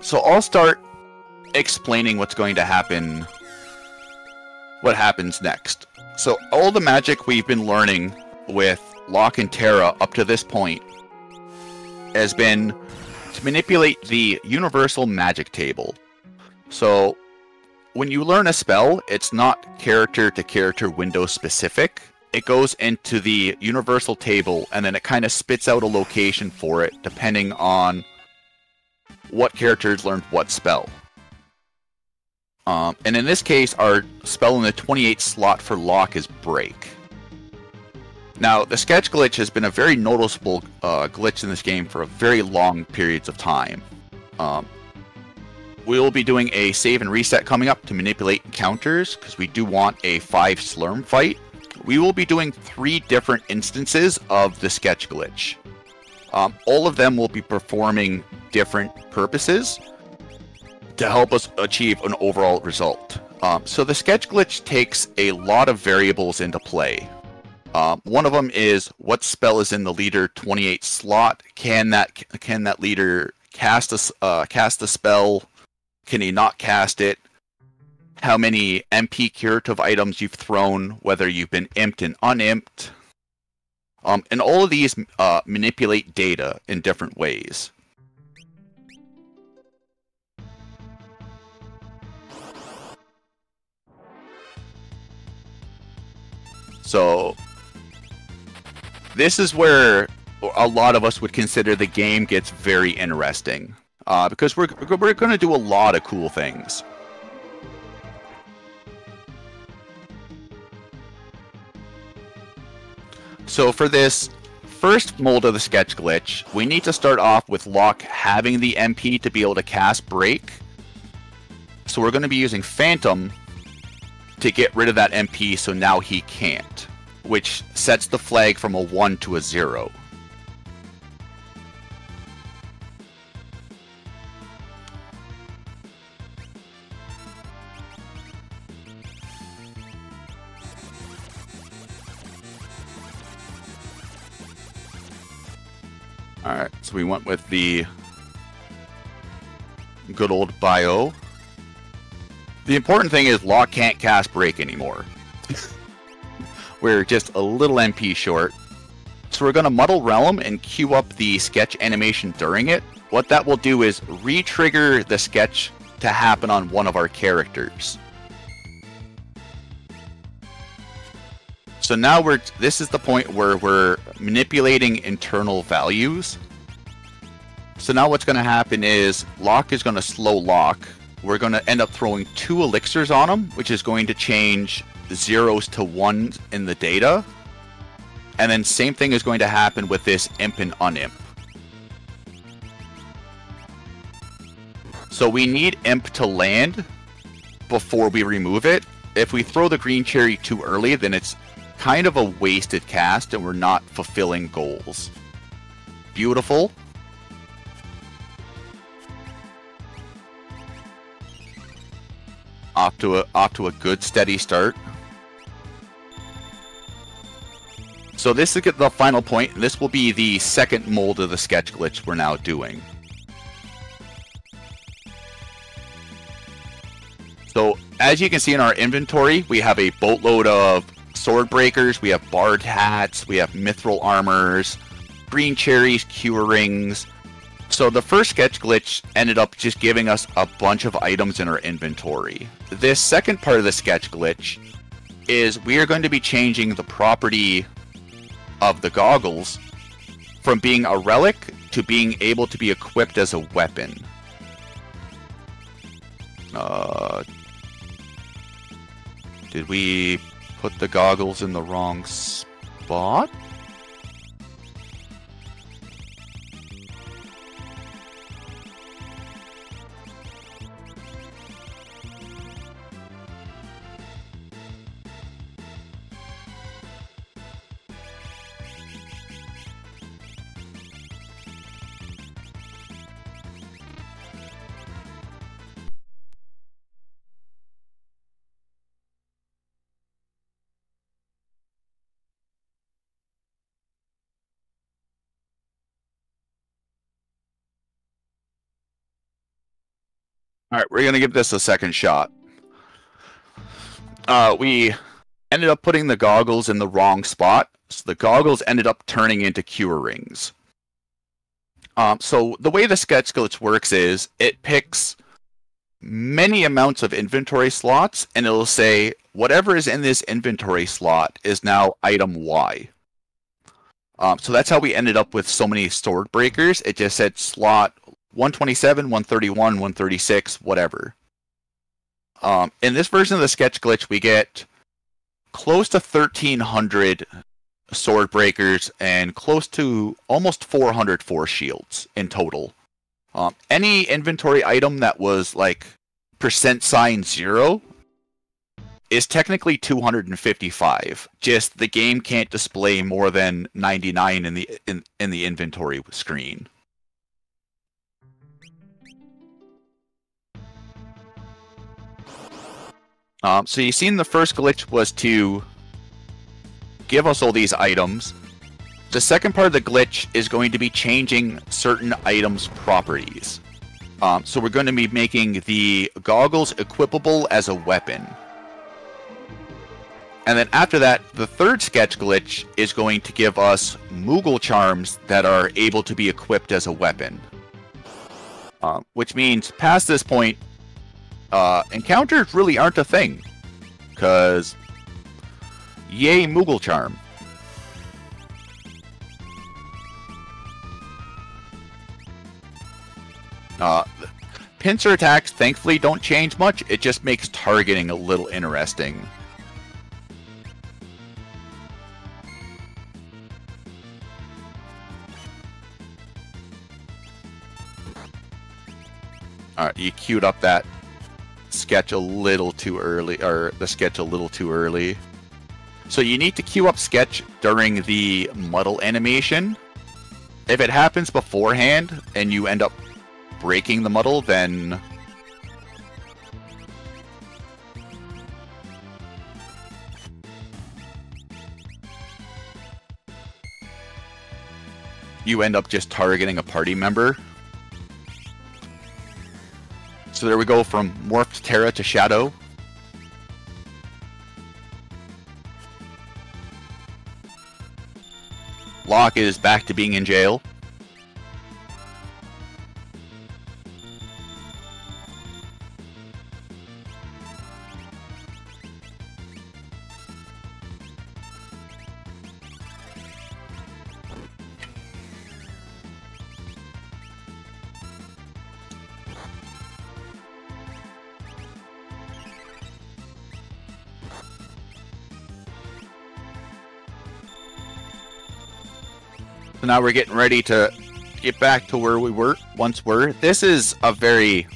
So I'll start explaining what's going to happen, what happens next. So all the magic we've been learning with Locke and Terra up to this point has been to manipulate the universal magic table. So when you learn a spell, it's not character to character window specific. It goes into the universal table and then it kind of spits out a location for it depending on what characters learned what spell. And in this case, our spell in the 28 slot for Locke is Break. Now, the sketch glitch has been a very noticeable glitch in this game for a very long periods of time. We will be doing a save and reset coming up to manipulate encounters, because we do want a 5 Slurm fight. we will be doing 3 different instances of the sketch glitch. All of them will be performing different purposes to help us achieve an overall result. So the sketch glitch takes a lot of variables into play. One of them is what spell is in the leader 28 slot. Can that leader cast the spell? Can he not cast it? How many MP curative items you've thrown, whether you've been imped and unimped. And all of these manipulate data in different ways. So this is where a lot of us would consider the game gets very interesting, because we're going to do a lot of cool things. So for this first mold of the sketch glitch, we need to start off with Locke having the MP to be able to cast Break. So we're going to be using Phantom to get rid of that MP, so now he can't, which sets the flag from a 1 to a 0. Alright, so we went with the good old bio. The important thing is Locke can't cast Break anymore. We're just a little MP short. So we're going to Muddle Realm and queue up the sketch animation during it. What that will do is re-trigger the sketch to happen on one of our characters. So now this is the point where we're manipulating internal values. So now what's going to happen is Locke is going to slow lock. We're going to end up throwing 2 elixirs on him, which is going to change 0s to 1s in the data. And then same thing is going to happen with this imp and unimp. So we need imp to land before we remove it. If we throw the green cherry too early, then it's kind of a wasted cast and we're not fulfilling goals. Beautiful. Off to a good steady start. So this is the final point. This will be the second mold of the sketch glitch we're now doing. So as you can see in our inventory, we have a boatload of sword breakers, we have bard hats, we have mithril armors, green cherries, cure rings. So the first sketch glitch ended up just giving us a bunch of items in our inventory. This second part of the sketch glitch is we are going to be changing the property of the goggles from being a relic to being able to be equipped as a weapon. Did we put the goggles in the wrong spot? Alright, we're going to give this a second shot. We ended up putting the goggles in the wrong spot, so the goggles ended up turning into cure rings. So the way the sketch glitch works is it picks many amounts of inventory slots, and it'll say whatever is in this inventory slot is now item Y. So that's how we ended up with so many sword breakers. It just said slot 127, 131, 136, whatever. In this version of the sketch glitch, we get close to 1,300 sword breakers and close to almost 400 force shields in total. Any inventory item that was like %0 is technically 255. Just the game can't display more than 99 in the inventory screen. So you've seen the first glitch was to give us all these items. The second part of the glitch is going to be changing certain items' properties. So we're going to be making the goggles equipable as a weapon. And then after that, the third sketch glitch is going to give us Moogle charms that are able to be equipped as a weapon. Which means, past this point, encounters really aren't a thing. Because, yay Moogle charm. Pincer attacks, thankfully, don't change much. It just makes targeting a little interesting. Alright, you queued up that sketch a little too early, or the sketch a little too early. So you need to queue up sketch during the muddle animation. If it happens beforehand and you end up breaking the muddle, then you end up just targeting a party member. So there we go, from Morphed Terra to Shadow. Locke is back to being in jail. So now we're getting ready to get back to where we once were. This is a very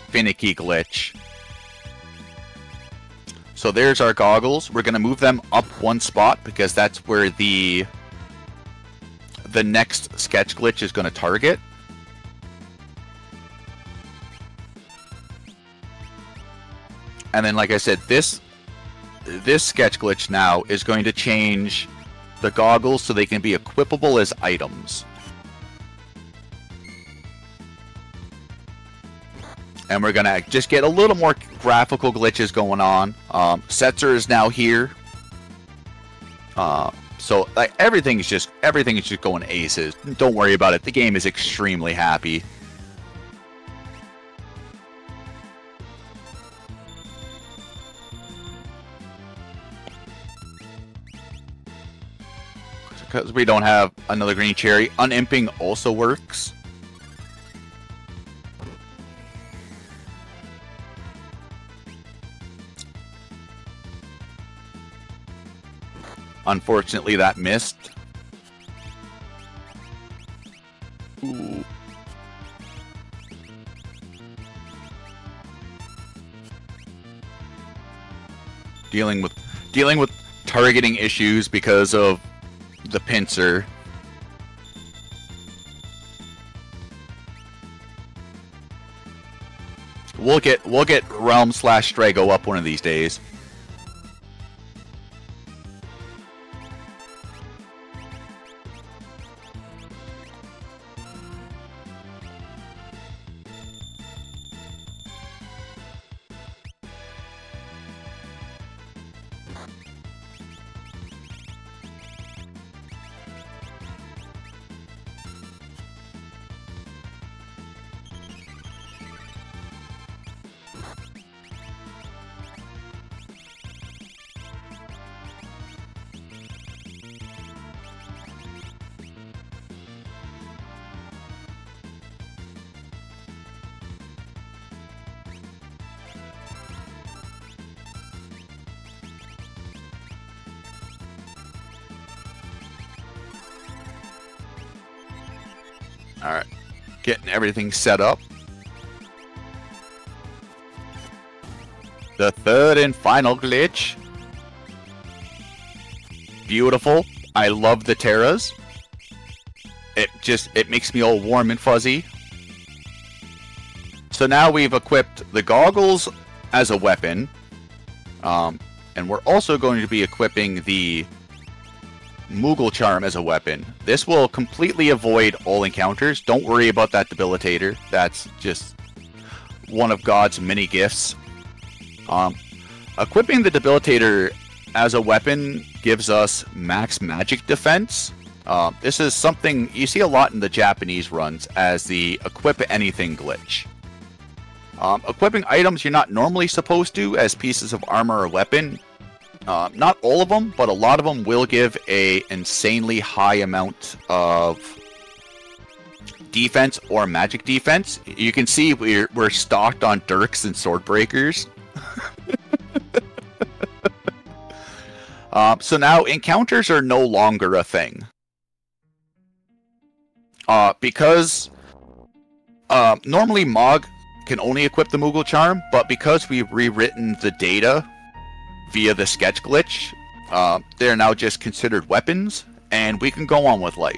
finicky glitch. So there's our goggles. We're going to move them up one spot because that's where the next sketch glitch is going to target. And then, like I said, this sketch glitch now is going to change the goggles so they can be equipable as items. And we're gonna just get a little more graphical glitches going on. Setzer is now here. So like everything is just going aces. Don't worry about it. The game is extremely happy. Because we don't have another green cherry. Unimping also works. Unfortunately, that missed. Ooh. Dealing with targeting issues because of the pincer. We'll get Realm/Strago up one of these days. Alright, getting everything set up. The third and final glitch. Beautiful. I love the Terras. It makes me all warm and fuzzy. So now we've equipped the goggles as a weapon. And we're also going to be equipping the Moogle Charm as a weapon. This will completely avoid all encounters. Don't worry about that debilitator. That's just one of God's many gifts. Equipping the debilitator as a weapon gives us max magic defense. This is something you see a lot in the Japanese runs as the equip anything glitch. Equipping items you're not normally supposed to as pieces of armor or weapon. Not all of them, but a lot of them will give a insanely high amount of defense or magic defense. You can see we're stocked on dirks and sword breakers. So now encounters are no longer a thing. Because normally Mog can only equip the Moogle Charm, but because we've rewritten the data via the sketch glitch, they're now just considered weapons, and we can go on with life.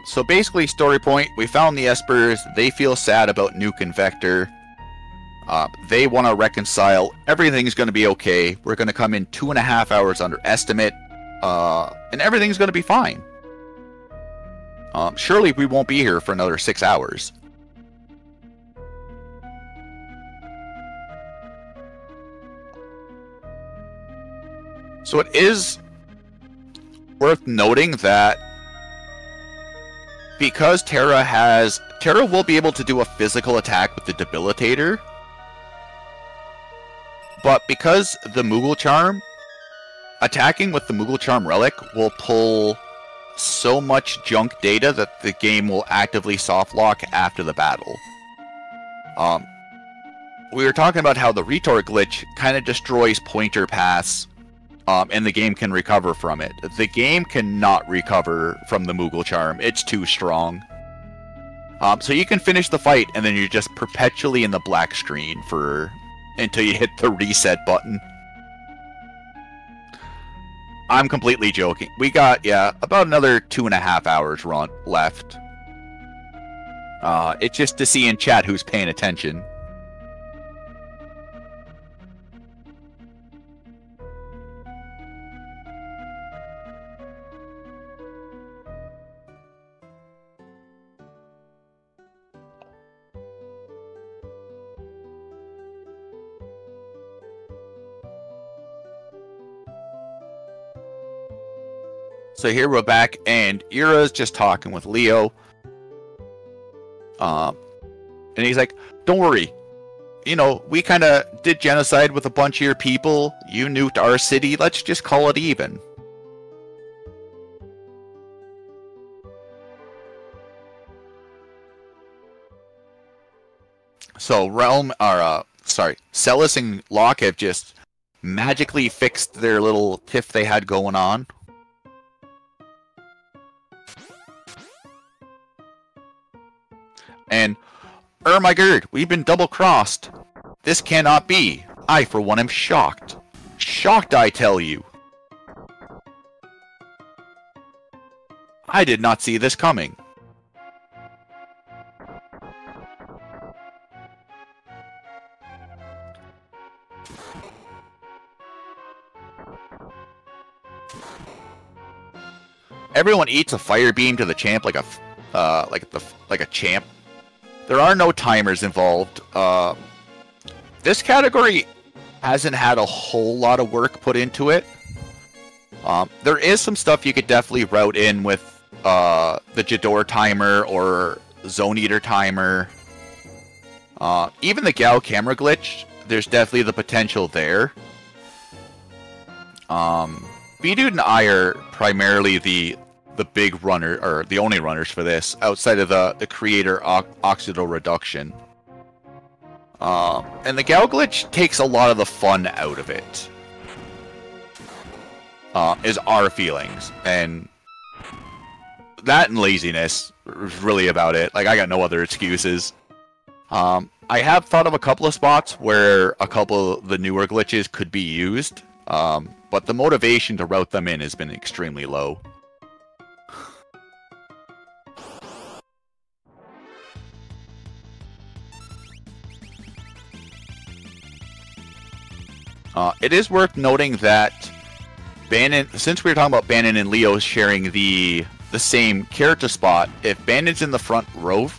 So basically, story point, we found the Espers, they feel sad about Nuke and Vector. They want to reconcile, everything's going to be okay, we're going to come in 2.5 hours under estimate, and everything's going to be fine. Surely we won't be here for another 6 hours. So it is worth noting that because Terra will be able to do a physical attack with the Debilitator, but because the Moogle Charm, attacking with the Moogle Charm Relic will pull so much junk data that the game will actively softlock after the battle. We were talking about how the retort glitch kind of destroys pointer paths, and the game can recover from it. The game cannot recover from the Moogle Charm. It's too strong. So you can finish the fight, and then you're just perpetually in the black screen until you hit the reset button. I'm completely joking. We got, yeah, about another 2.5 hours left. It's just to see in chat who's paying attention. So here we're back, and Ira's just talking with Leo. And he's like, don't worry. You know, we kind of did genocide with a bunch of your people. You nuked our city. Let's just call it even. So Celis and Locke have just magically fixed their little tiff they had going on. And, my god, we've been double-crossed. This cannot be. I, for one, am shocked. Shocked, I tell you. I did not see this coming. Everyone eats a fire beam to the champ like a champ. There are no timers involved. This category hasn't had a whole lot of work put into it. There is some stuff you could definitely route in with the Jador timer or Zone Eater timer. Even the Gao camera glitch, there's definitely the potential there. Bdewd and I are primarily the big runner, or the only runners for this, outside of the creator Oxido Reduction. And the Gao glitch takes a lot of the fun out of it. Is our feelings. And that and laziness is really about it. Like, I got no other excuses. I have thought of a couple of spots where a couple of the newer glitches could be used, but the motivation to route them in has been extremely low. It is worth noting that Bannon, since we were talking about Bannon and Leo sharing the same character spot, if Bannon's in the front row,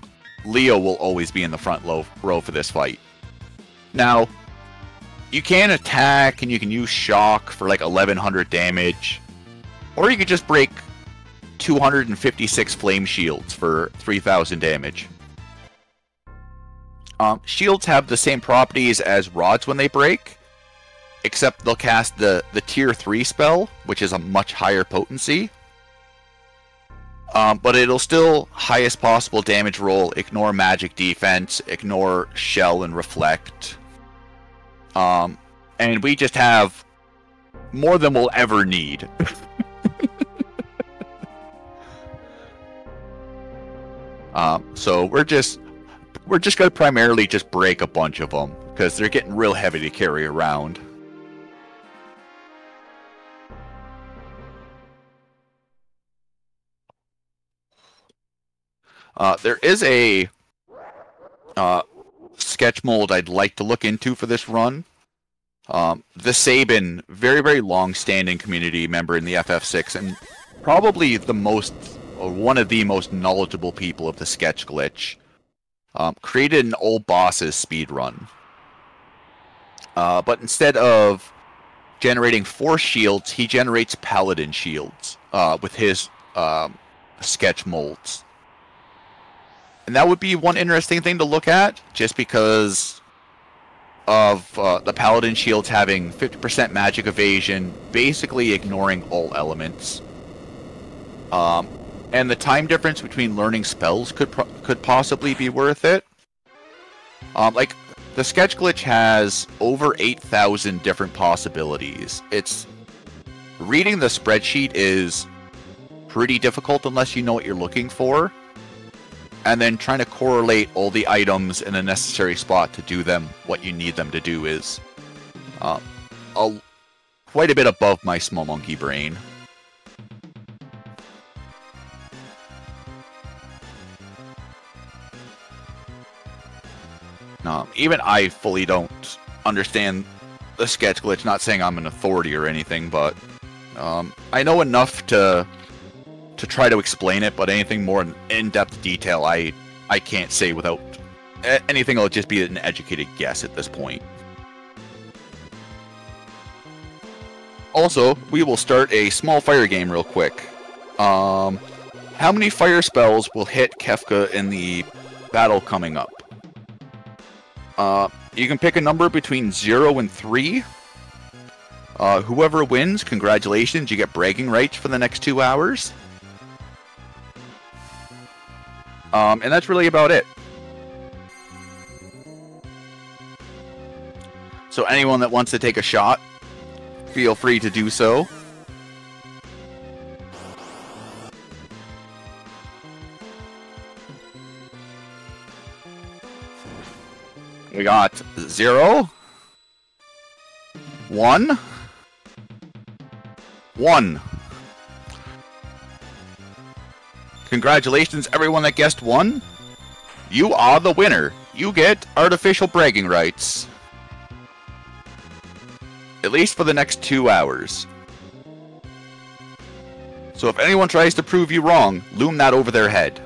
Leo will always be in the front row for this fight. Now, you can attack and you can use shock for like 1100 damage, or you could just break 256 flame shields for 3000 damage. Shields have the same properties as rods when they break, except they'll cast the tier 3 spell, which is a much higher potency. But it'll still highest possible damage roll, ignore magic defense, ignore shell and reflect. And we just have more than we'll ever need. So we're just gonna primarily just break a bunch of them because they're getting real heavy to carry around. There is a sketch mold I'd like to look into for this run. The Sabin, very, very long-standing community member in the FF6, and probably the most, or one of the most knowledgeable people of the sketch glitch, created an old boss's speedrun. But instead of generating force shields, he generates paladin shields with his sketch molds. And that would be one interesting thing to look at, just because of the Paladin shields having 50% magic evasion, basically ignoring all elements. And the time difference between learning spells could possibly be worth it. Like, the sketch glitch has over 8,000 different possibilities. Reading the spreadsheet is pretty difficult unless you know what you're looking for. And then trying to correlate all the items in a necessary spot to do them what you need them to do is quite a bit above my small monkey brain. Even I fully don't understand the sketch glitch, not saying I'm an authority or anything, but I know enough to try to explain it, but anything more in-depth detail I can't say without anything. Will just be an educated guess at this point. Also, we will start a small fire game real quick. How many fire spells will hit Kefka in the battle coming up? You can pick a number between 0 and 3. Whoever wins, congratulations, you get bragging rights for the next 2 hours. And that's really about it. So anyone that wants to take a shot, feel free to do so. We got 0, 1, 1. Congratulations, everyone that guessed 1. You are the winner. You get artificial bragging rights. At least for the next 2 hours. So if anyone tries to prove you wrong, loom that over their head.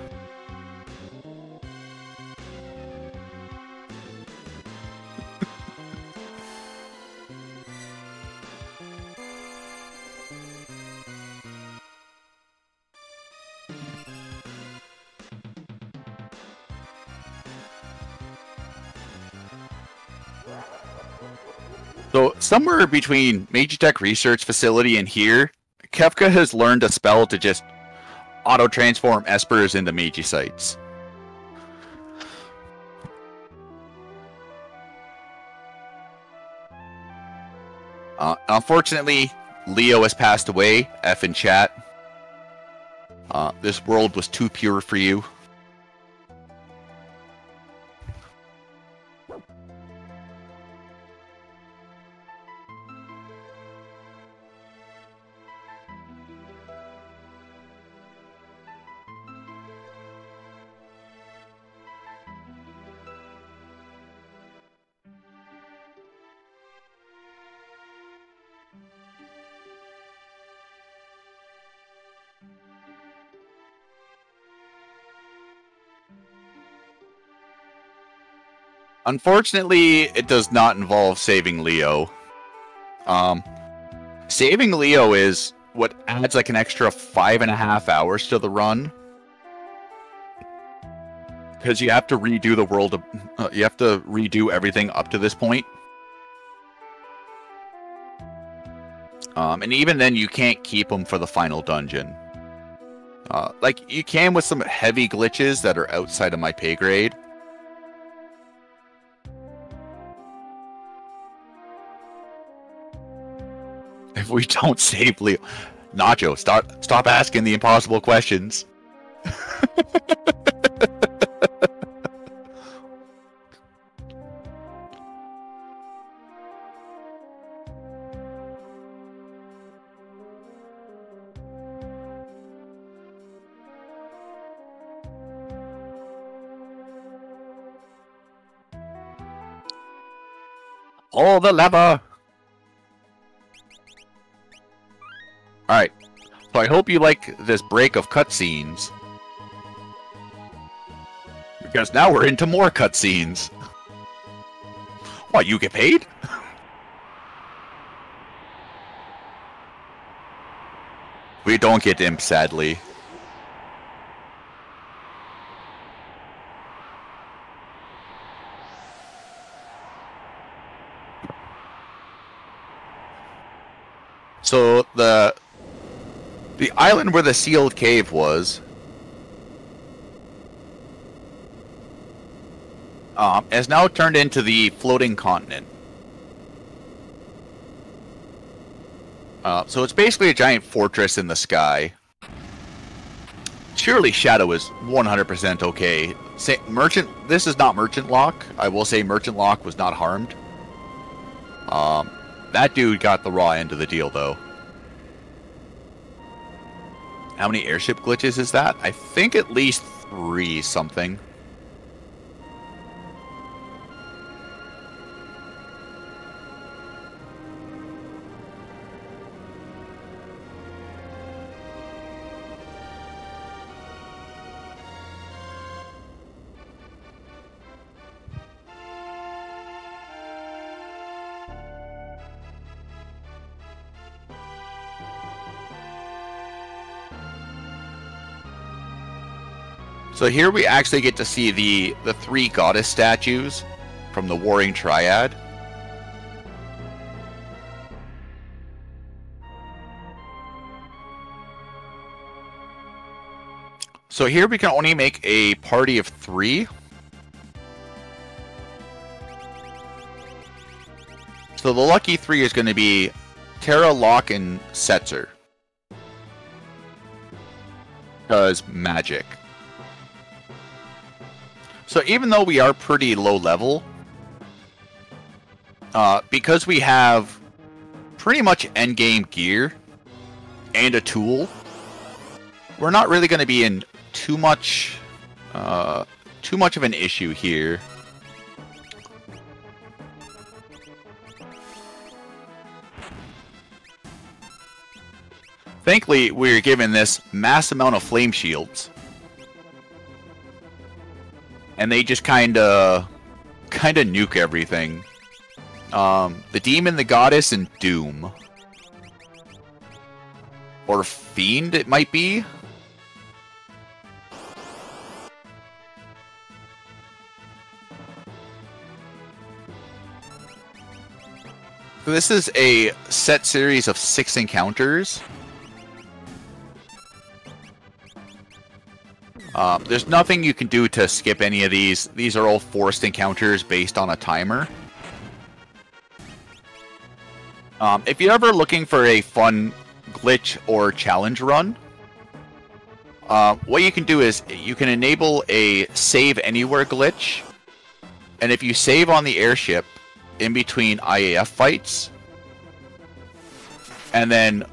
So, somewhere between Magitech Research Facility and here, Kefka has learned a spell to just auto-transform Espers into Magicites. Unfortunately, Leo has passed away, F in chat. This world was too pure for you. Unfortunately, it does not involve saving Leo. Saving Leo is what adds like an extra 5.5 hours to the run. Because you have to redo the world, you have to redo everything up to this point. And even then, you can't keep them for the final dungeon. Like, you can with some heavy glitches that are outside of my pay grade. If we don't save Leo... Nacho, stop asking the impossible questions. Pull the lever! Alright, so I hope you like this break of cutscenes. Because now we're into more cutscenes. What, you get paid? We don't get imp, sadly. So the island where the sealed cave was has now turned into the floating continent. So it's basically a giant fortress in the sky. Surely Shadow is 100% okay. This is not Merchant Lock. I will say Merchant Lock was not harmed. That dude got the raw end of the deal, though. How many airship glitches is that? I think at least 3 something. So here we actually get to see the 3 goddess statues from the Warring Triad. So here we can only make a party of 3. So the lucky 3 is going to be Terra, Locke, and Setzer. Because magic. So even though we are pretty low level, because we have pretty much endgame gear and a tool, we're not really going to be in too much of an issue here. Thankfully, we're given this mass amount of flame shields. And they just kind of nuke everything. The Demon, the Goddess, and Doom. Or Fiend, it might be. So this is a set series of 6 encounters. There's nothing you can do to skip any of these. These are all forced encounters based on a timer. If you're ever looking for a fun glitch or challenge run, what you can do is you can enable a save anywhere glitch, and if you save on the airship in between IAF fights, and then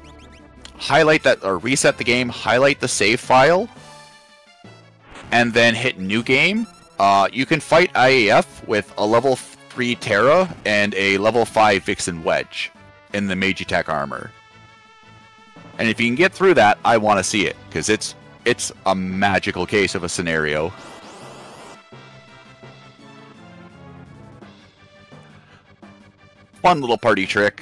highlight that or reset the game, highlight the save file, and then hit new game, you can fight IAF with a level 3 Terra and a level 5 Vixen Wedge in the Mage Attack armor. And if you can get through that, I want to see it, because it's a magical case of a scenario. Fun little party trick.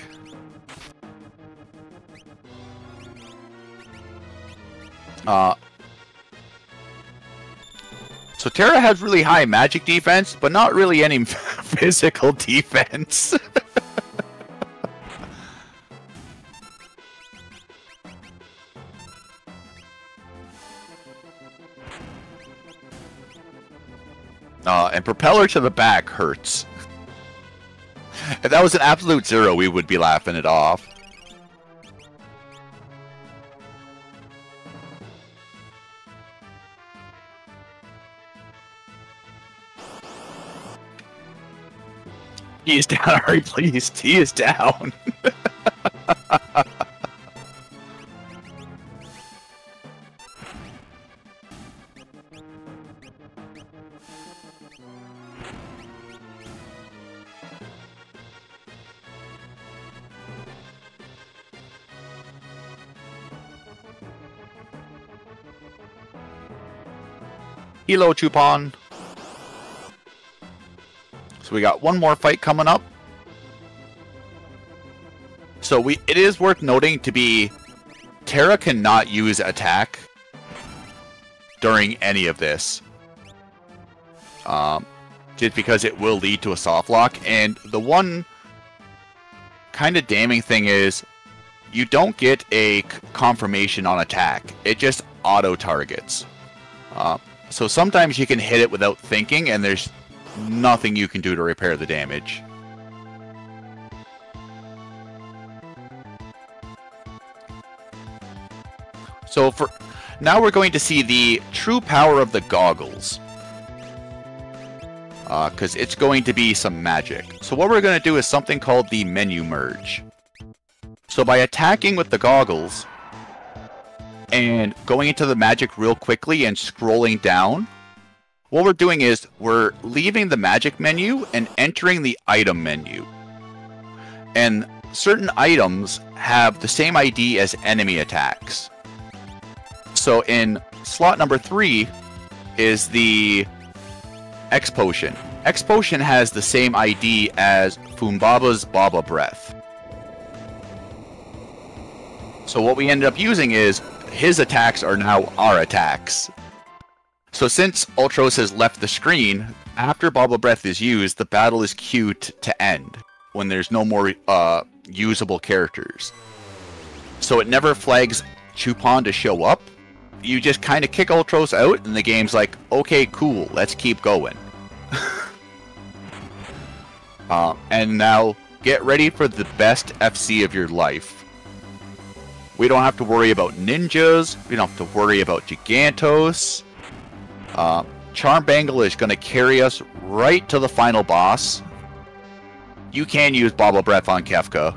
So Terra has really high magic defense, but not really any physical defense. And propeller to the back hurts. If that was an absolute zero, we would be laughing it off. He is down, hurry please. He is down. Hello, Chupon. So we got one more fight coming up. So it is worth noting to be Terra cannot use attack during any of this. Just because it will lead to a soft lock. And the one kind of damning thing is you don't get a confirmation on attack. It just auto targets. So sometimes you can hit it without thinking, and there's nothing you can do to repair the damage. So now we're going to see the true power of the goggles. Because it's going to be some magic. So what we're going to do is something called the menu merge. So by attacking with the goggles, and going into the magic real quickly and scrolling down, what we're doing is we're leaving the magic menu and entering the item menu. And certain items have the same ID as enemy attacks. So in slot number 3 is the X Potion. X Potion has the same ID as Fumbaba's Baba Breath. So what we ended up using is his attacks are now our attacks. So since Ultros has left the screen, after Baba Breath is used, the battle is queued to end when there's no more usable characters. So it never flags Chupon to show up. You just kind of kick Ultros out, and the game's like, okay, cool, let's keep going. And now, get ready for the best FC of your life. We don't have to worry about ninjas. We don't have to worry about Gigantos. Charm Bangle is going to carry us right to the final boss. You can use Baba Breath on Kefka.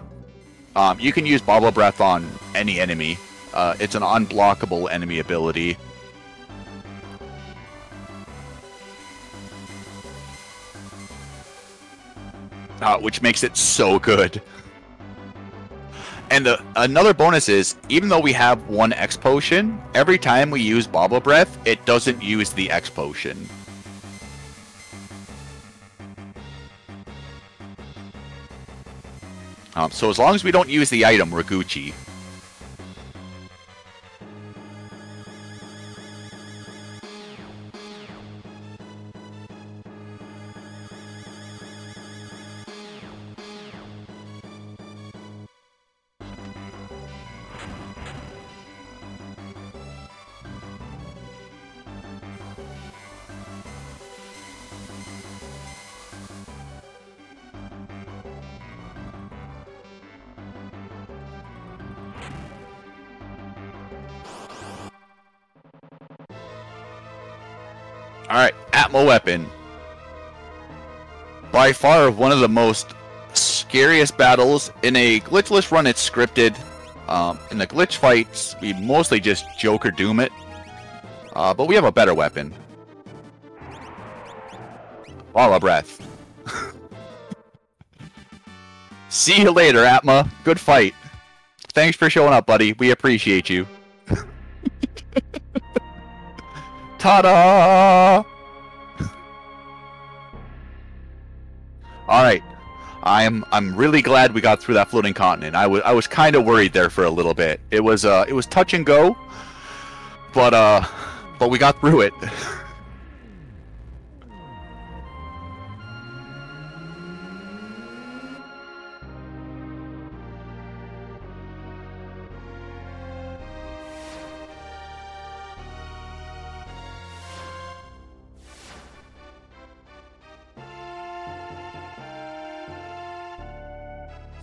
You can use Baba Breath on any enemy. It's an unblockable enemy ability. Which makes it so good. And another bonus is, even though we have one X Potion, every time we use Baba Breath, it doesn't use the X Potion. So as long as we don't use the item, we're Gucci. Alright, Atmo weapon. By far one of the most scariest battles. In a glitchless run, it's scripted. In the glitch fights, we mostly just joke or doom it. But we have a better weapon. All a breath. See you later, Atma. Good fight. Thanks for showing up, buddy. We appreciate you. Ta-da! Alright. I'm really glad we got through that floating continent. I was kind of worried there for a little bit. It was touch and go, but we got through it.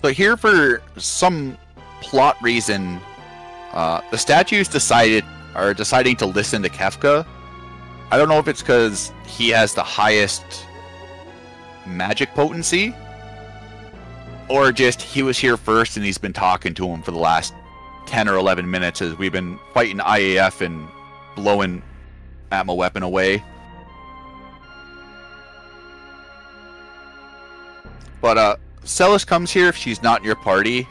So here, for some plot reason, the statues are deciding to listen to Kefka. I don't know if it's because he has the highest magic potency, or just he was here first and he's been talking to him for the last 10 or 11 minutes as we've been fighting IAF and blowing Atma weapon away. But Celis comes here if she's not in your party.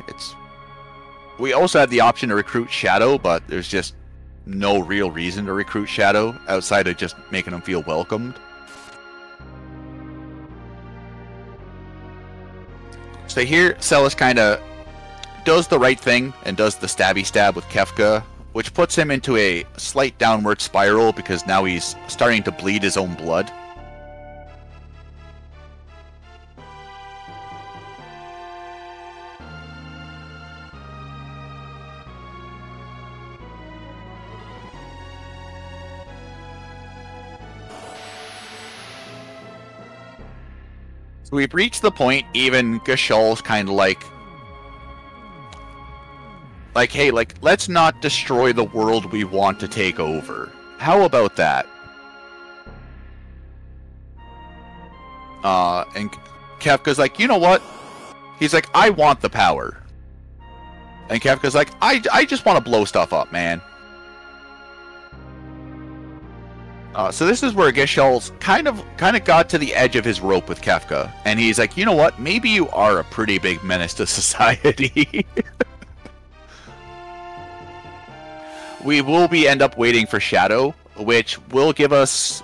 We also had the option to recruit Shadow, but there's just no real reason to recruit Shadow outside of just making him feel welcomed. So here, Celis kind of does the right thing and does the stabby stab with Kefka, which puts him into a slight downward spiral because now he's starting to bleed his own blood. So we've reached the point, even Gashal's kind of like, hey, let's not destroy the world we want to take over. How about that? And Kefka's like, you know what? He's like, I want the power. And Kefka's like, I just want to blow stuff up, man. So this is where Geshal's kind of got to the edge of his rope with Kefka, and he's like, you know what? Maybe you are a pretty big menace to society. We will end up waiting for Shadow, which will give us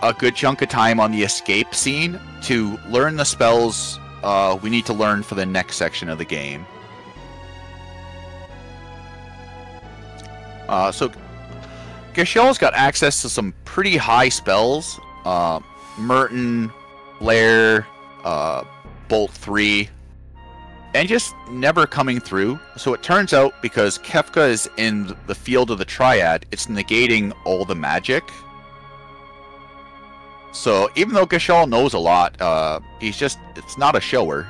a good chunk of time on the escape scene to learn the spells we need to learn for the next section of the game. So Geshal's got access to some pretty high spells. Merton, Blair, Bolt 3, and just never coming through. So it turns out, because Kefka is in the field of the Triad, it's negating all the magic. So even though Geshal knows a lot, it's not a shower.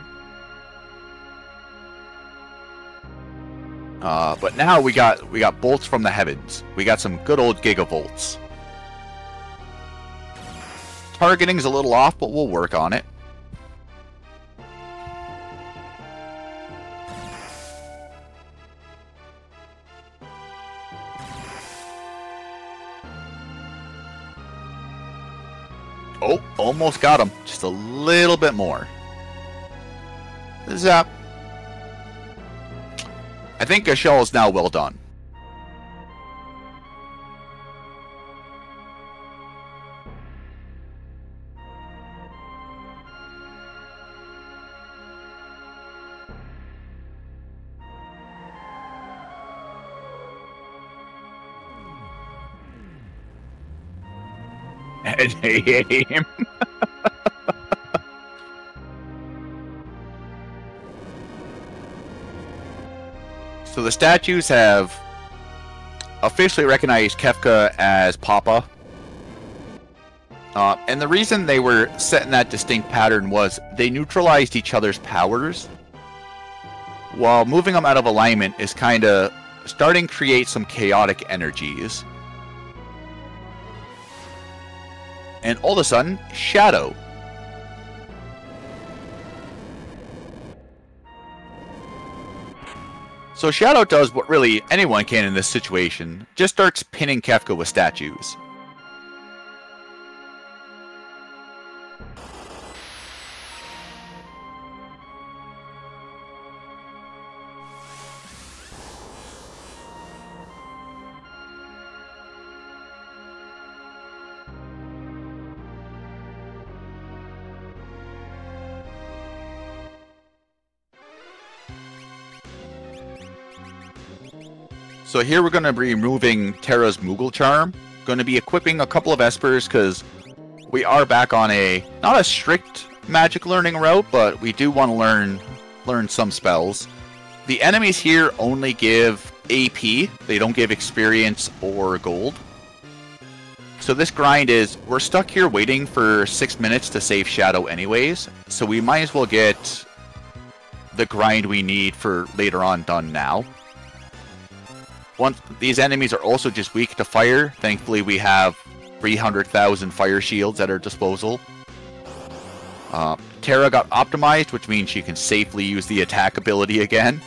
But now we got bolts from the heavens. We got some good old gigavolts. Targeting's a little off, but we'll work on it. Oh, almost got him. Just a little bit more. Zap. I think Geshal is now well done. Aim. So the statues have officially recognized Kefka as Papa. And the reason they were set in that distinct pattern was they neutralized each other's powers, while moving them out of alignment is kind of starting to create some chaotic energies. and all of a sudden, Shadow. So Shadow does what really anyone can in this situation, just starts pinning Kefka with statues. So here we're going to be removing Terra's Moogle Charm. Going to be equipping a couple of Espers because we are back on not a strict magic learning route, but we do want to learn some spells. The enemies here only give AP. They don't give experience or gold. So this grind is, we're stuck here waiting for 6 minutes to save Shadow anyways, so we might as well get the grind we need for later on done now. These enemies are also just weak to fire. Thankfully, we have 300,000 fire shields at our disposal. Terra got optimized, which means she can safely use the attack ability again.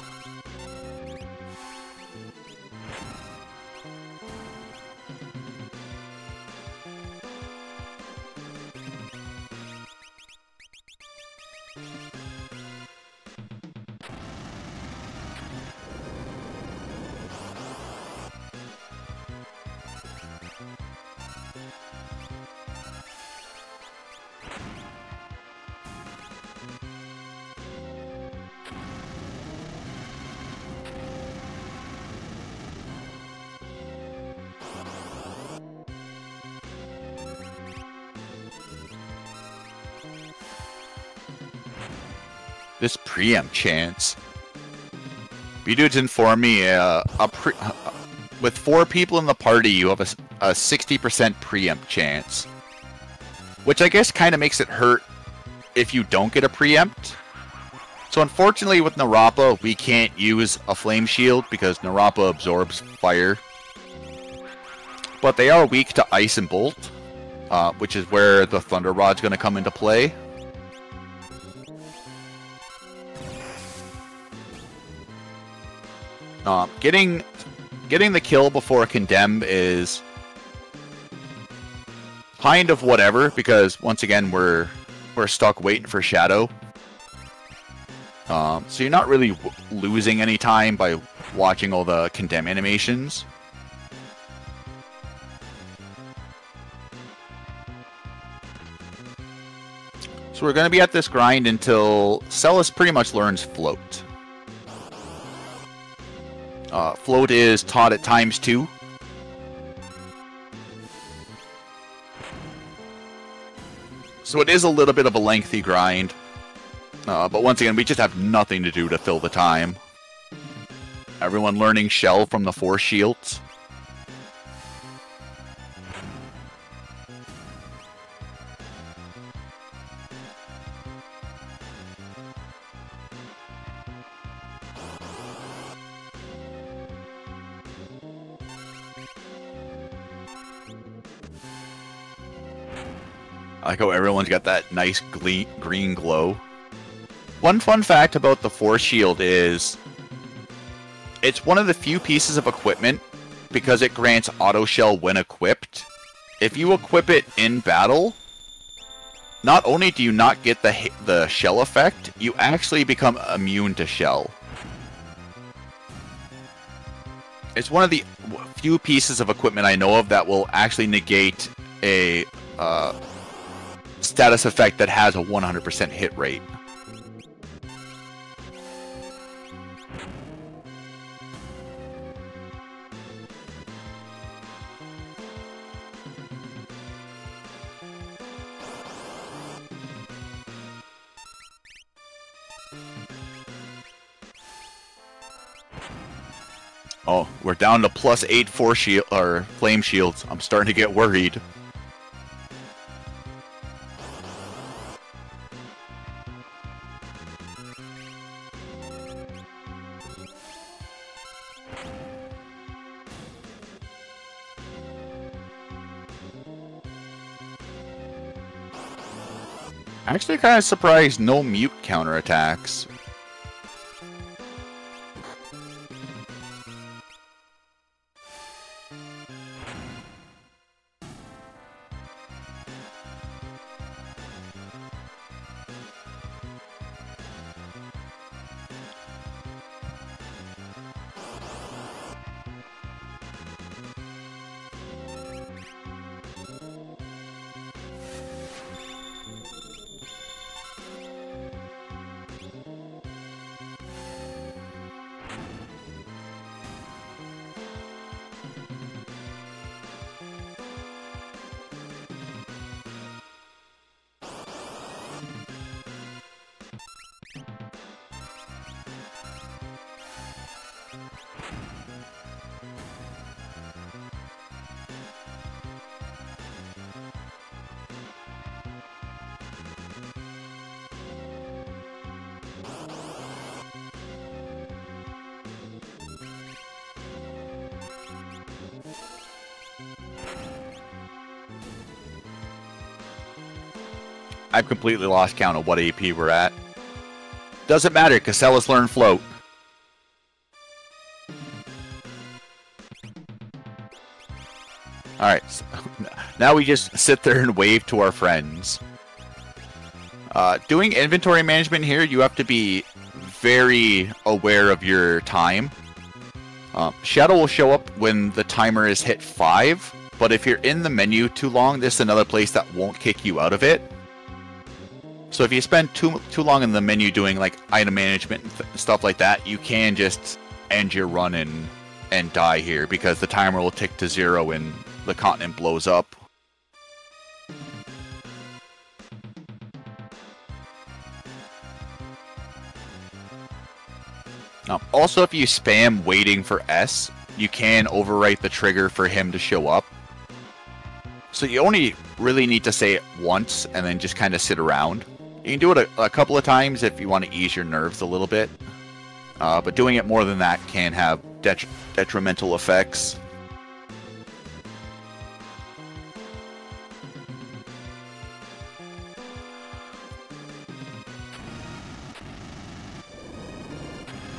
This preempt chance. Bdewd's informed me with 4 people in the party, you have a 60% preempt chance. Which I guess kind of makes it hurt if you don't get a preempt. So unfortunately with Narapa, we can't use a flame shield because Narapa absorbs fire. But they are weak to ice and bolt, which is where the Thunder Rod's going to come into play. Getting the kill before Condemn is kind of whatever, because once again we're stuck waiting for Shadow. So you're not really losing any time by watching all the Condemn animations. So we're going to be at this grind until Celis pretty much learns Float. Float is taught at ×2. So it is a little bit of a lengthy grind. But once again, we just have nothing to do to fill the time. Everyone learning Shell from the 4 shields. I like how everyone's got that nice green glow. One fun fact about the 4 shield is it's one of the few pieces of equipment because it grants auto shell when equipped. If you equip it in battle, not only do you not get the shell effect, you actually become immune to shell. It's one of the few pieces of equipment I know of that will actually negate a status effect that has a 100% hit rate. Oh, we're down to +8 flame shields. I'm starting to get worried. Actually, kind of surprised no mute counterattacks. I've completely lost count of what AP we're at. Doesn't matter, Casella's learned float. Alright, so now we just sit there and wave to our friends. Doing inventory management here, you have to be very aware of your time. Shadow will show up when the timer is hit 5, but if you're in the menu too long, this is another place that won't kick you out of it. So if you spend too long in the menu doing like item management and stuff like that, you can just end your run and die here because the timer will tick to 0 and the continent blows up. Also, if you spam waiting for S, you can overwrite the trigger for him to show up. So you only really need to say it once and then just kind of sit around. You can do it a couple of times if you want to ease your nerves a little bit. But doing it more than that can have detrimental effects.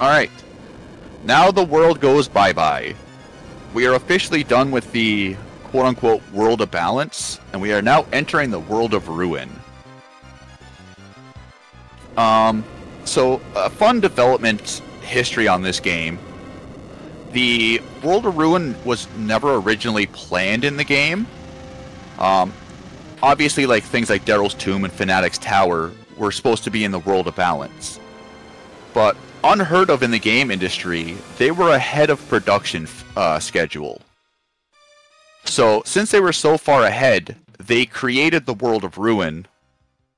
Alright, now the world goes bye-bye. We are officially done with the quote-unquote world of balance, and we are now entering the world of ruin. So a fun development history on this game. The world of ruin was never originally planned in the game. Obviously, like things like Daryl's Tomb and Fanatic's Tower were supposed to be in the world of balance. But unheard of in the game industry, they were ahead of production schedule. So, since they were so far ahead, they created the World of Ruin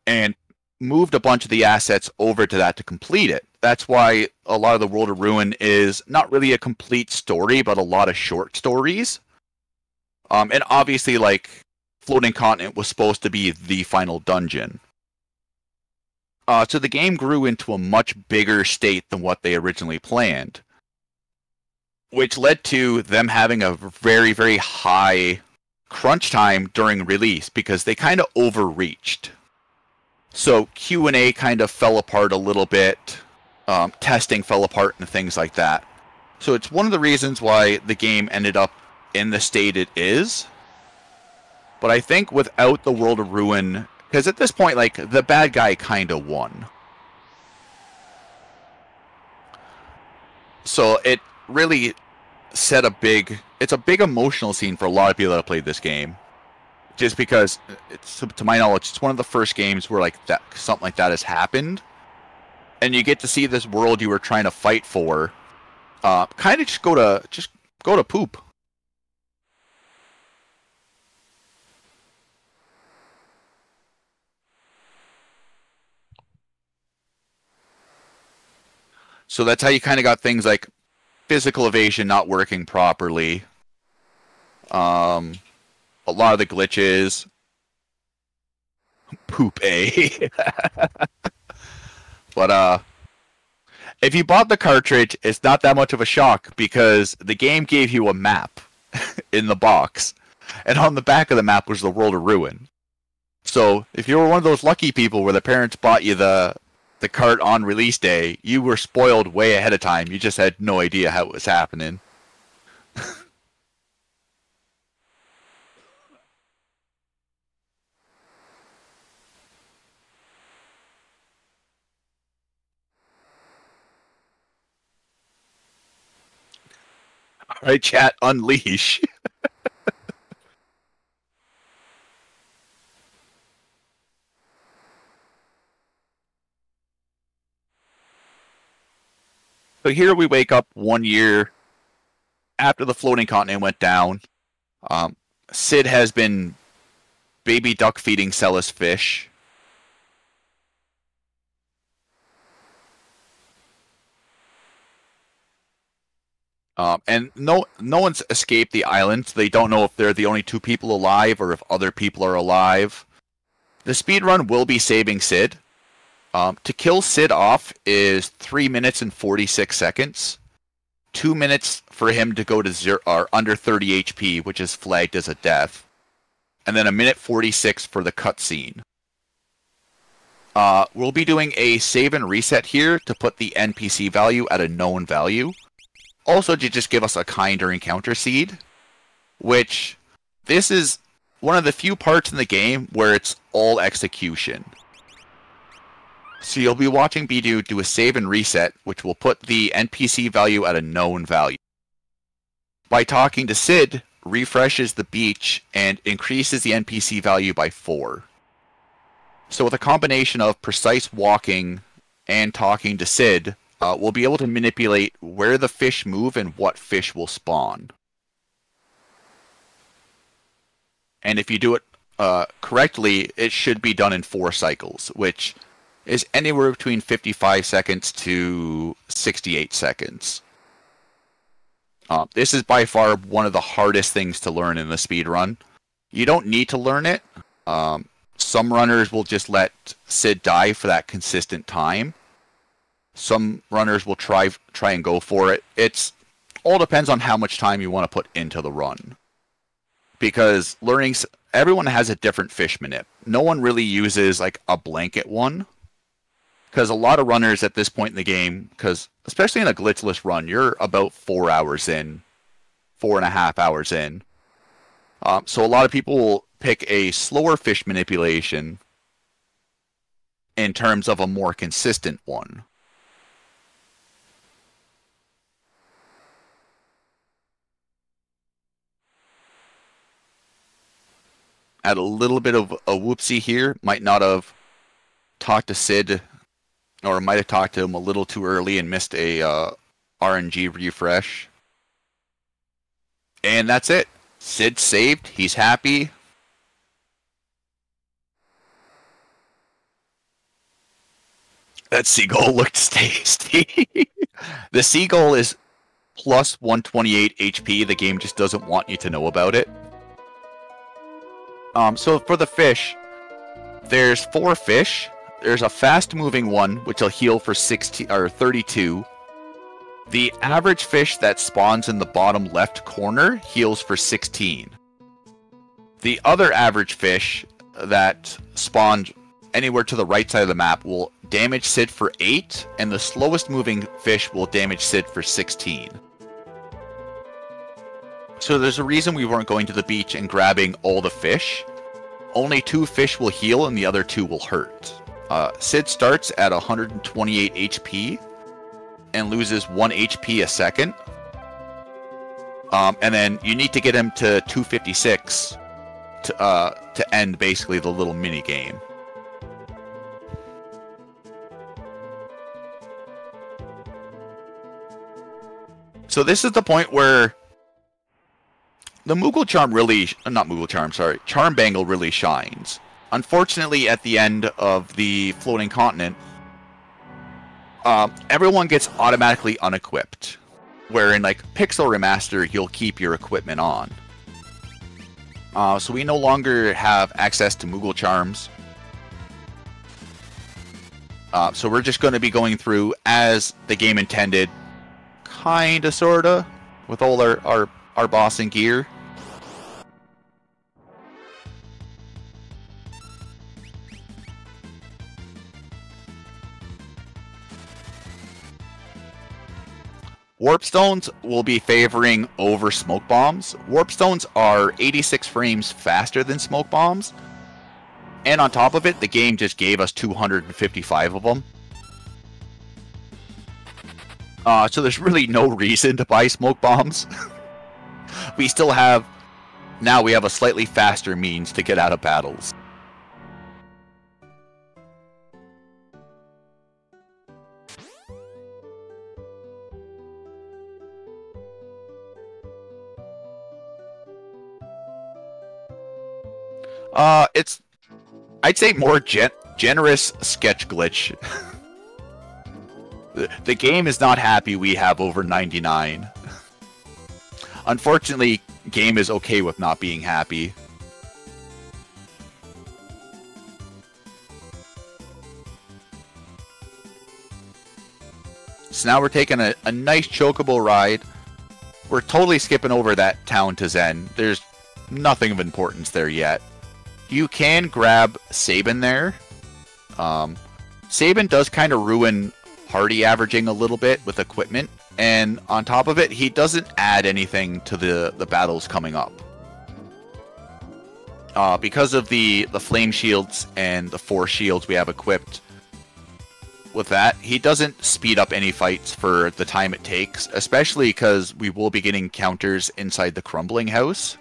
and moved a bunch of the assets over to that to complete it. That's why a lot of the World of Ruin is not really a complete story, but a lot of short stories. And obviously, like, Floating Continent was supposed to be the final dungeon. So the game grew into a much bigger state than what they originally planned, which led to them having a very, very high crunch time during release because they kind of overreached. So Q&A kind of fell apart a little bit, testing fell apart and things like that. So it's one of the reasons why the game ended up in the state it is. But I think without the World of Ruin, because at this point, like, the bad guy kind of won. So it really set it's a big emotional scene for a lot of people that have played this game. Just because, to my knowledge, it's one of the first games where like that something like that has happened. And you get to see this world you were trying to fight for kind of just go to poop. So that's how you kind of got things like physical evasion not working properly. A lot of the glitches. Poop, eh? But, if you bought the cartridge, it's not that much of a shock because the game gave you a map in the box. And on the back of the map was the World of Ruin. So if you were one of those lucky people where the parents bought you the cart on release day, you were spoiled way ahead of time. You just had no idea how it was happening. All right, chat, unleash. So here we wake up 1 year after the floating continent went down. Sid has been baby duck feeding Celis fish. And no one's escaped the island. They don't know if they're the only two people alive or if other people are alive. The speedrun will be saving Sid. To kill Sid off is 3 minutes and 46 seconds. 2 minutes for him to go to zero or under 30 HP, which is flagged as a death. And then 1 minute 46 for the cutscene. We'll be doing a save and reset here to put the NPC value at a known value. Also to just give us a kinder encounter seed, which this is one of the few parts in the game where it's all execution. So you'll be watching Bdewd do a save and reset, which will put the NPC value at a known value. By talking to Sid, refreshes the beach and increases the NPC value by 4. So with a combination of precise walking and talking to Sid, we'll be able to manipulate where the fish move and what fish will spawn. And if you do it correctly, it should be done in 4 cycles, which is anywhere between 55 seconds to 68 seconds. This is by far one of the hardest things to learn in the speedrun. You don't need to learn it. Some runners will just let Sid die for that consistent time. Some runners will try and go for it. It's all depends on how much time you want to put into the run. Because everyone has a different fish manip. No one really uses like a blanket one. Because a lot of runners at this point in the game, because especially in a glitchless run, you're about 4 hours in, 4.5 hours in. So a lot of people will pick a slower fish manipulation in terms of a more consistent one. Add a little bit of a whoopsie here. Might not have talked to Sid, or might have talked to him a little too early and missed a RNG refresh. And that's it. Sid's saved. He's happy. That seagull looks tasty. The seagull is plus 128 HP. The game just doesn't want you to know about it. So for the fish, there's 4 fish. There's a fast-moving one, which will heal for 32. The average fish that spawns in the bottom left corner heals for 16. The other average fish that spawns anywhere to the right side of the map will damage Sid for 8, and the slowest moving fish will damage Sid for 16. So there's a reason we weren't going to the beach and grabbing all the fish. Only 2 fish will heal and the other 2 will hurt. Sid starts at 128 HP and loses 1 HP a second. And then you need to get him to 256 to end basically the little mini game. So this is the point where the Charm Bangle really shines. Unfortunately, at the end of the floating continent, everyone gets automatically unequipped. Where in like Pixel Remaster, you'll keep your equipment on. So we no longer have access to Moogle Charms. So we're just going to be going through as the game intended, kinda, sorta, with all our bossing gear. Warp Stones will be favoring over Smoke Bombs. Warp Stones are 86 frames faster than Smoke Bombs. And on top of it, the game just gave us 255 of them. So there's really no reason to buy Smoke Bombs. We still have... Now we have a slightly faster means to get out of battles. It's... I'd say more generous sketch glitch. The game is not happy we have over 99. Unfortunately, game is okay with not being happy. So now we're taking a nice chocobo ride. We're totally skipping over that town to Zen. There's nothing of importance there yet. You can grab Sabin there. Sabin does kind of ruin party averaging a little bit with equipment, and on top of it, he doesn't add anything to the battles coming up. Because of the flame shields and the force shields we have equipped with that, he doesn't speed up any fights for the time it takes, especially because we will be getting counters inside the crumbling house.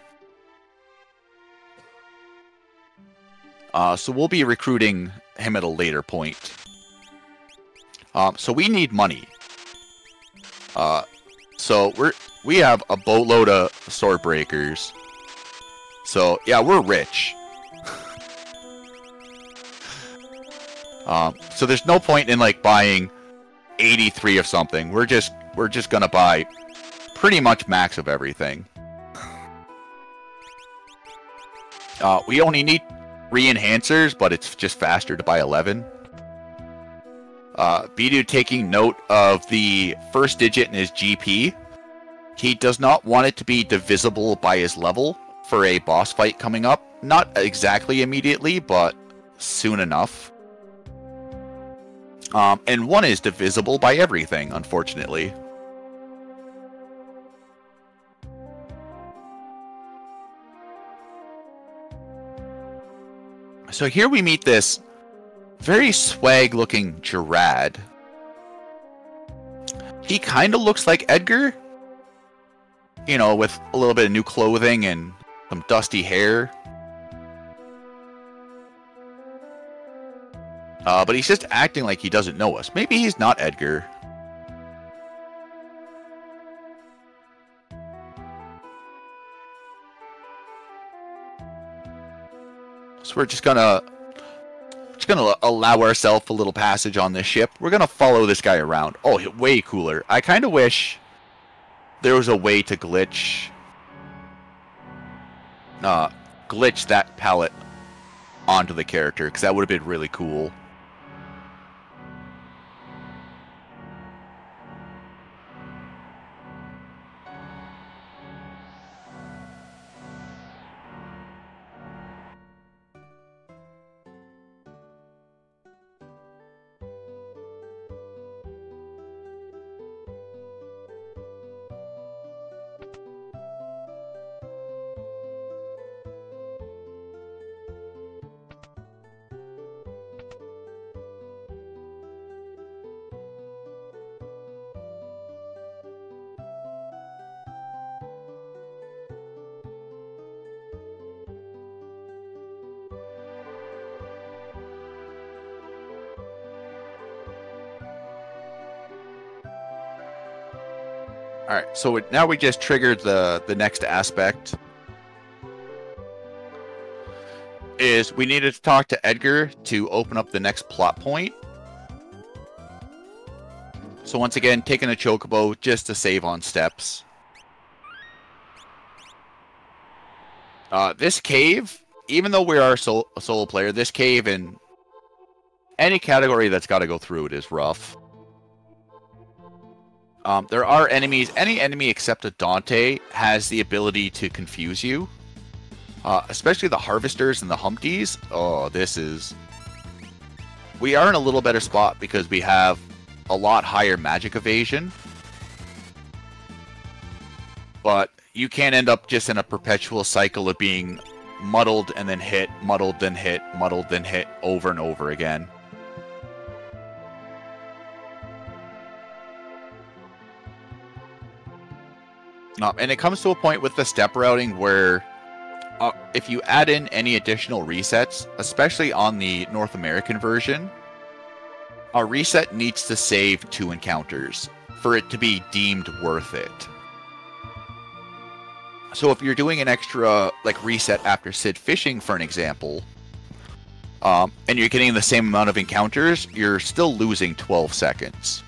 So we'll be recruiting him at a later point. So we need money. So we have a boatload of sword breakers. So yeah, we're rich. So there's no point in like buying 83 of something. We're just gonna buy pretty much max of everything. We only need 3 enhancers, but it's just faster to buy 11. Bdewd taking note of the first digit in his GP. He does not want it to be divisible by his level for a boss fight coming up. Not exactly immediately, but soon enough. And 1 is divisible by everything, unfortunately. So here we meet this very swag-looking Bdewd. He kind of looks like Edgar. You know, with a little bit of new clothing and some dusty hair. But he's just acting like he doesn't know us. Maybe he's not Edgar. So we're just gonna allow ourselves a little passage on this ship. We're gonna follow this guy around. Oh, way cooler. I kind of wish there was a way to glitch that palette onto the character, because that would have been really cool. Alright, so now we just triggered the next aspect. Is we needed to talk to Edgar to open up the next plot point. So once again, taking a chocobo just to save on steps. This cave, even though we are a solo player, this cave in any category that's got to go through it is rough. There are enemies. Any enemy except a Dante has the ability to confuse you. Especially the Harvesters and the Humpties. Oh, this is... We are in a little better spot because we have a lot higher magic evasion. But you can't end up just in a perpetual cycle of being muddled and then hit, muddled then hit, muddled then hit over and over again. And it comes to a point with the step routing where if you add in any additional resets, especially on the North American version, a reset needs to save 2 encounters for it to be deemed worth it. So if you're doing an extra like reset after Sid fishing, for an example, and you're getting the same amount of encounters, you're still losing 12 seconds.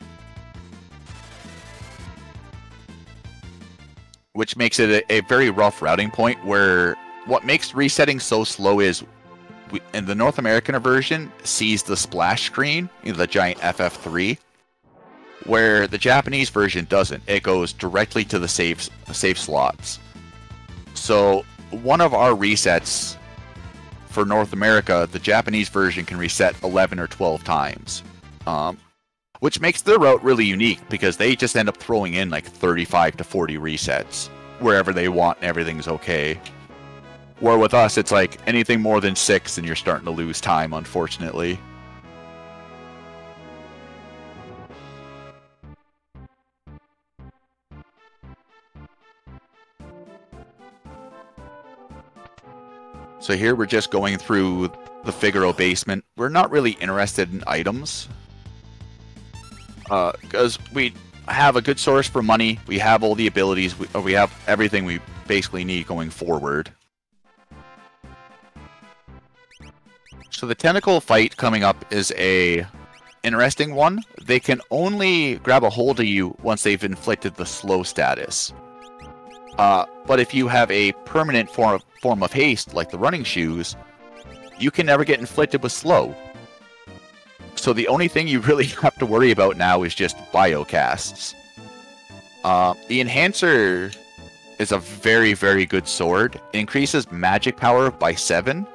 Which makes it a very rough routing point where what makes resetting so slow is in the North American version sees the splash screen, the giant FF3, where the Japanese version doesn't. It goes directly to the save slots. So one of our resets for North America, the Japanese version can reset 11 or 12 times. Which makes their route really unique because they just end up throwing in like 35 to 40 resets wherever they want and everything's okay. Where with us, it's like anything more than 6 and you're starting to lose time, unfortunately. So here we're just going through the Figaro basement. We're not really interested in items. Because we have a good source for money, we have all the abilities, we have everything we basically need going forward. So the tentacle fight coming up is a interesting one. They can only grab a hold of you once they've inflicted the slow status. But if you have a permanent form of haste, like the running shoes, you can never get inflicted with slow. So the only thing you really have to worry about now is just biocasts. The Enhancer is a very, very good sword. It increases magic power by 7.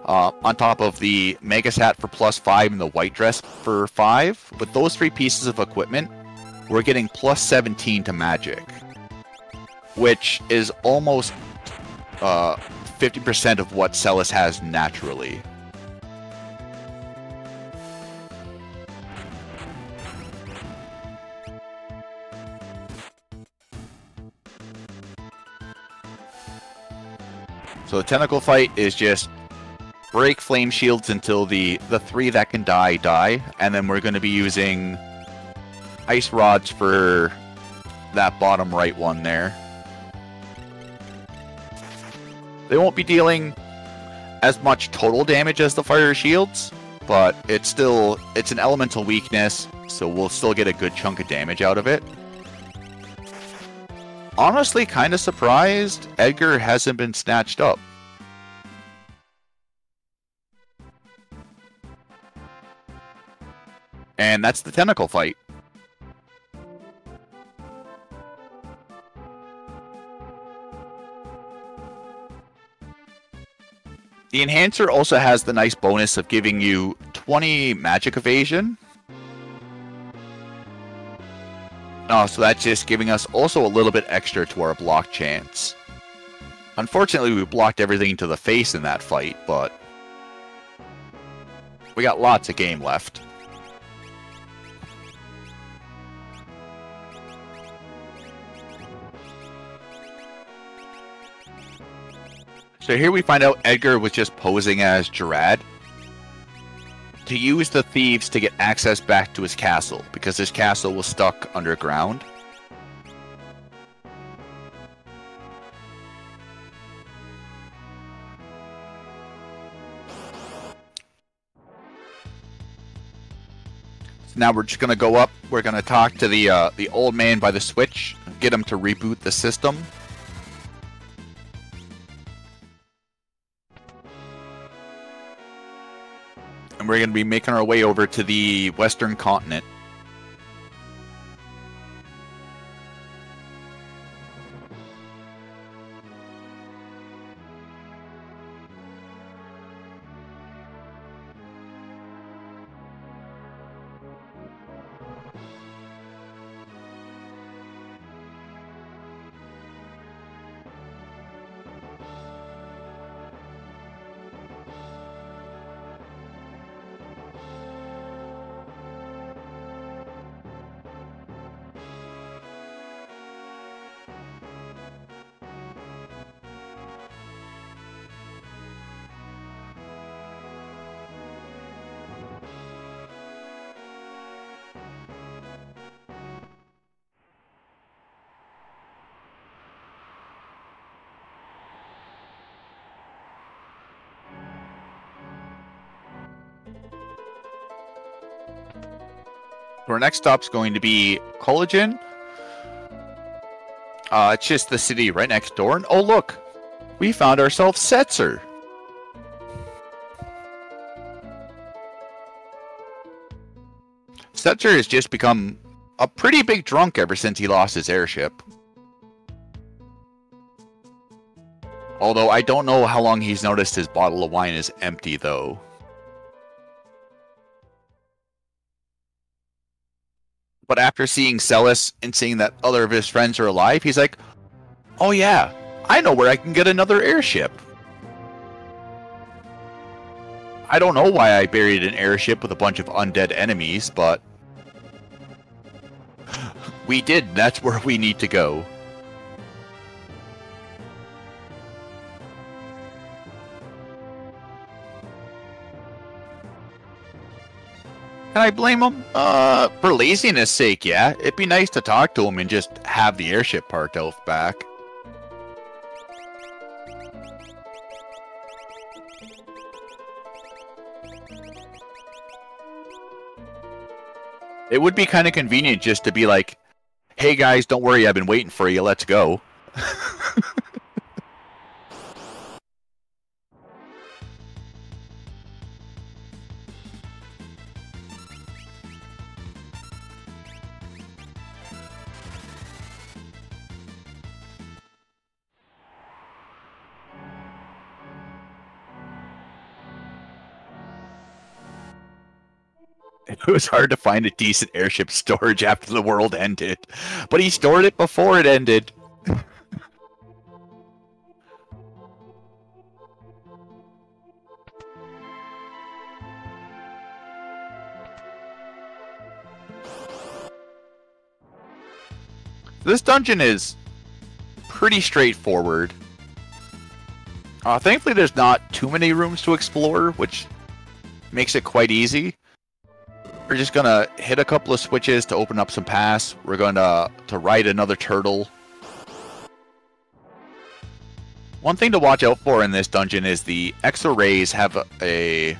On top of the Mega Sat for +5 and the White Dress for 5. With those 3 pieces of equipment, we're getting +17 to magic. Which is almost 50% of what Celis has naturally. So the tentacle fight is just break flame shields until the 3 that can die, and then we're going to be using ice rods for that bottom right one there. They won't be dealing as much total damage as the fire shields, but it's an elemental weakness, so we'll still get a good chunk of damage out of it. Honestly, kind of surprised Edgar hasn't been snatched up. And that's the tentacle fight. The Enhancer also has the nice bonus of giving you 20 magic evasion. So that's just giving us also a little bit extra to our block chance. Unfortunately, we blocked everything to the face in that fight, but we got lots of game left. So here we find out Edgar was just posing as Bdewd to use the thieves to get access back to his castle, because his castle was stuck underground. So now we're just going to go up, we're going to talk to the old man by the switch, get him to reboot the system. And we're going to be making our way over to the Western continent. Our next stop's going to be Collagen. It's just the city right next door. And oh, look! We found ourselves Setzer. Setzer has just become a pretty big drunk ever since he lost his airship. Although I don't know how long he's noticed his bottle of wine is empty, though. But after seeing Celis and seeing that other of his friends are alive, he's like, oh yeah, I know where I can get another airship. I don't know why I buried an airship with a bunch of undead enemies, but we did. That's where we need to go. Can I blame him? For laziness sake, yeah. It'd be nice to talk to him and just have the airship parked out back. It would be kind of convenient just to be like, hey guys, don't worry, I've been waiting for you, let's go. It was hard to find a decent airship storage after the world ended, but he stored it before it ended. This dungeon is pretty straightforward. Thankfully there's not too many rooms to explore, which makes it quite easy. We're just gonna hit a couple of switches to open up some paths. We're going to ride another turtle. One thing to watch out for in this dungeon is the exo rays have an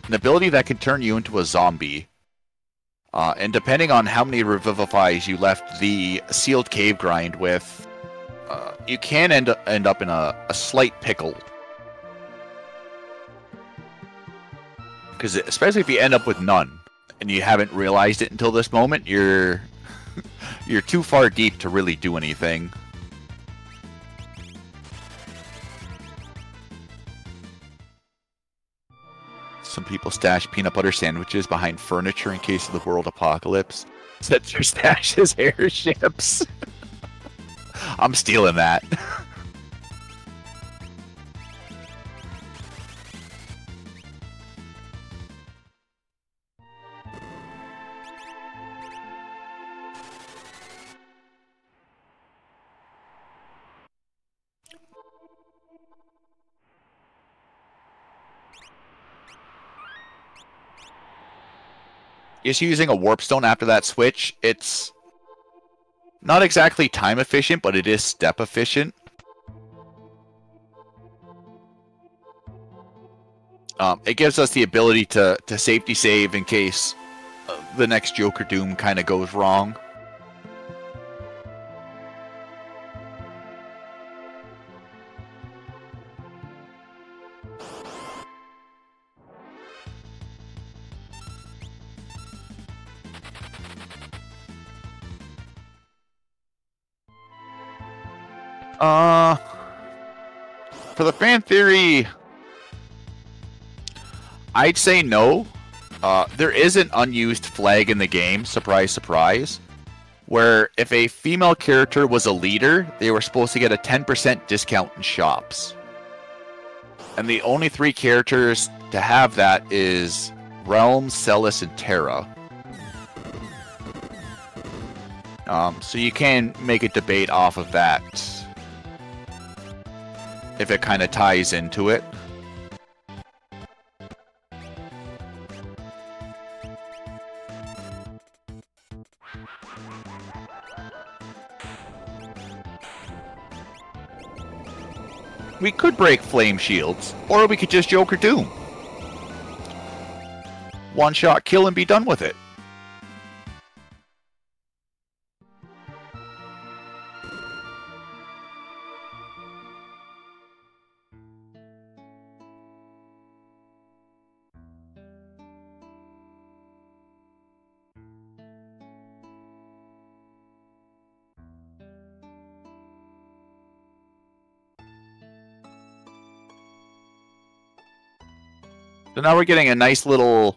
ability that can turn you into a zombie. And depending on how many revivifies you left the sealed cave grind with, you can end up in a slight pickle. Because especially if you end up with none. And you haven't realized it until this moment, you're too far deep to really do anything. Some people stash peanut butter sandwiches behind furniture in case of the world apocalypse. Setzer stashes airships. I'm stealing that. Just using a warp stone after that switch, it's not exactly time efficient, but it is step efficient. It gives us the ability to safety save in case the next Joker Doom kind of goes wrong. For the fan theory, I'd say no. There is an unused flag in the game, surprise, surprise, where if a female character was a leader, they were supposed to get a 10% discount in shops. And the only 3 characters to have that is Realm, Celis, and Terra. So you can make a debate off of that, if it kind of ties into it. We could break flame shields, or we could just Joker Doom. One shot kill and be done with it. So now we're getting a nice little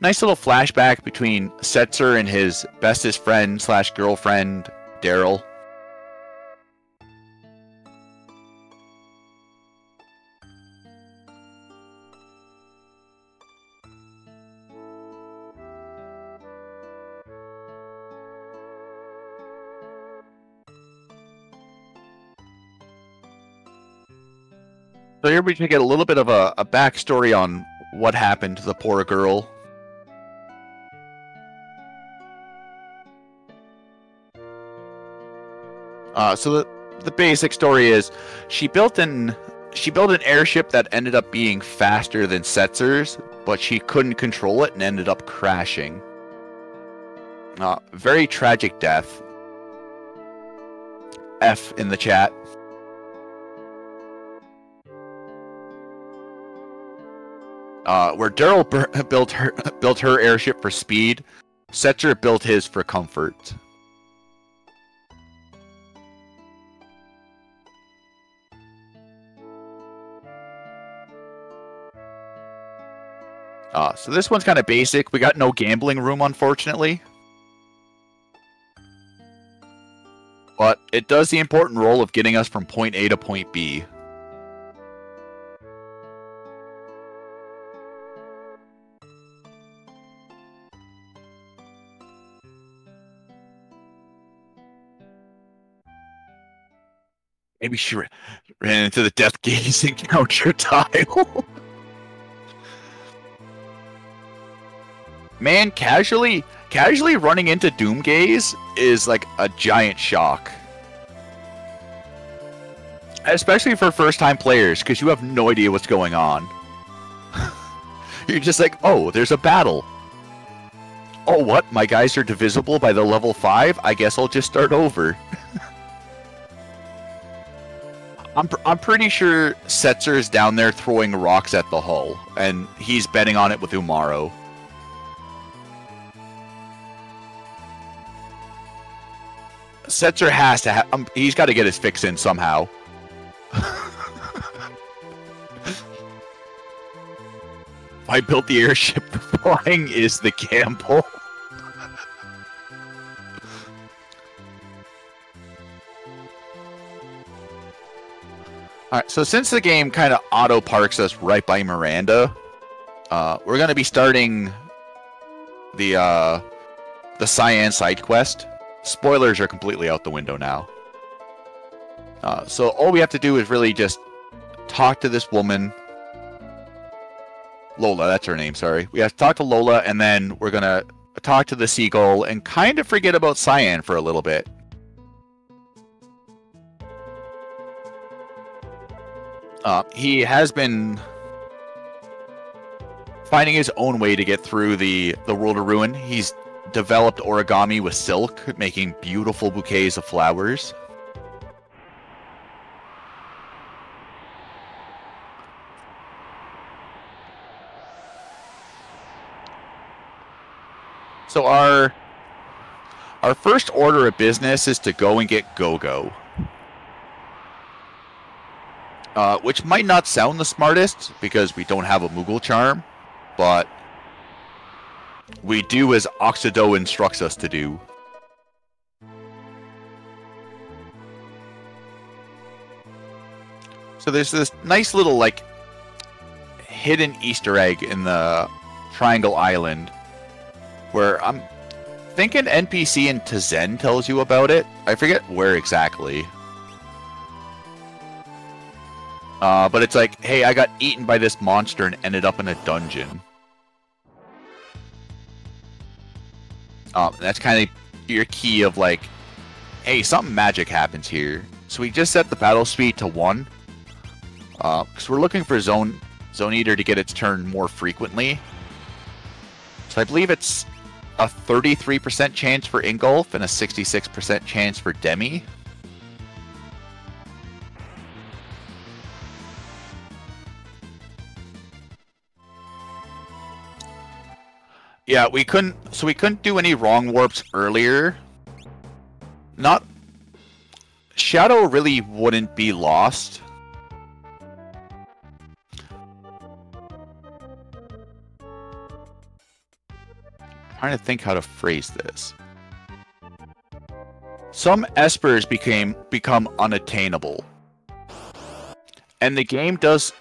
flashback between Setzer and his bestest friend slash girlfriend, Daryl. So here we can get a little bit of a backstory on what happened to the poor girl. So the basic story is she built an airship that ended up being faster than Setzer's, but she couldn't control it and ended up crashing. Very tragic death. F in the chat. Where Daryl built her airship for speed, Setzer built his for comfort. So this one's kind of basic. We got no gambling room, unfortunately. But it does the important role of getting us from point A to point B. Maybe she ran into the Death Gaze encounter tile. Man, casually running into Doom Gaze is like a giant shock. Especially for first-time players, because you have no idea what's going on. You're just like, oh, there's a battle. Oh, what? My guys are divisible by the level 5? I guess I'll just start over. I'm pretty sure Setzer is down there throwing rocks at the hull, and he's betting on it with Umaro. Setzer has to have... he's got to get his fix in somehow. I built the airship. Flying is the gamble. Alright, so since the game kind of auto-parks us right by Miranda, we're going to be starting the Cyan side quest. Spoilers are completely out the window now. So all we have to do is really just talk to this woman. Lola, that's her name, sorry. We have to talk to Lola, and then we're going to talk to the seagull and kind of forget about Cyan for a little bit. He has been finding his own way to get through the World of Ruin. He's developed origami with silk, making beautiful bouquets of flowers. So our first order of business is to go and get Go-Go. Which might not sound the smartest, because we don't have a Moogle charm, but we do as Oxido instructs us to do. So there's this nice little, like, hidden Easter egg in the Triangle Island, where I'm thinking NPC in Tizen tells you about it. I forget where exactly. But it's like, hey, I got eaten by this monster and ended up in a dungeon. That's kind of your key of like, hey, something magic happens here. So we just set the battle speed to 1. Because we're looking for Zone Eater to get its turn more frequently. So I believe it's a 33% chance for Ingolf and a 66% chance for Demi. Yeah, we couldn't do any wrong warps earlier. Shadow really wouldn't be lost. trying to think how to phrase this. Some Espers become unattainable. And the game does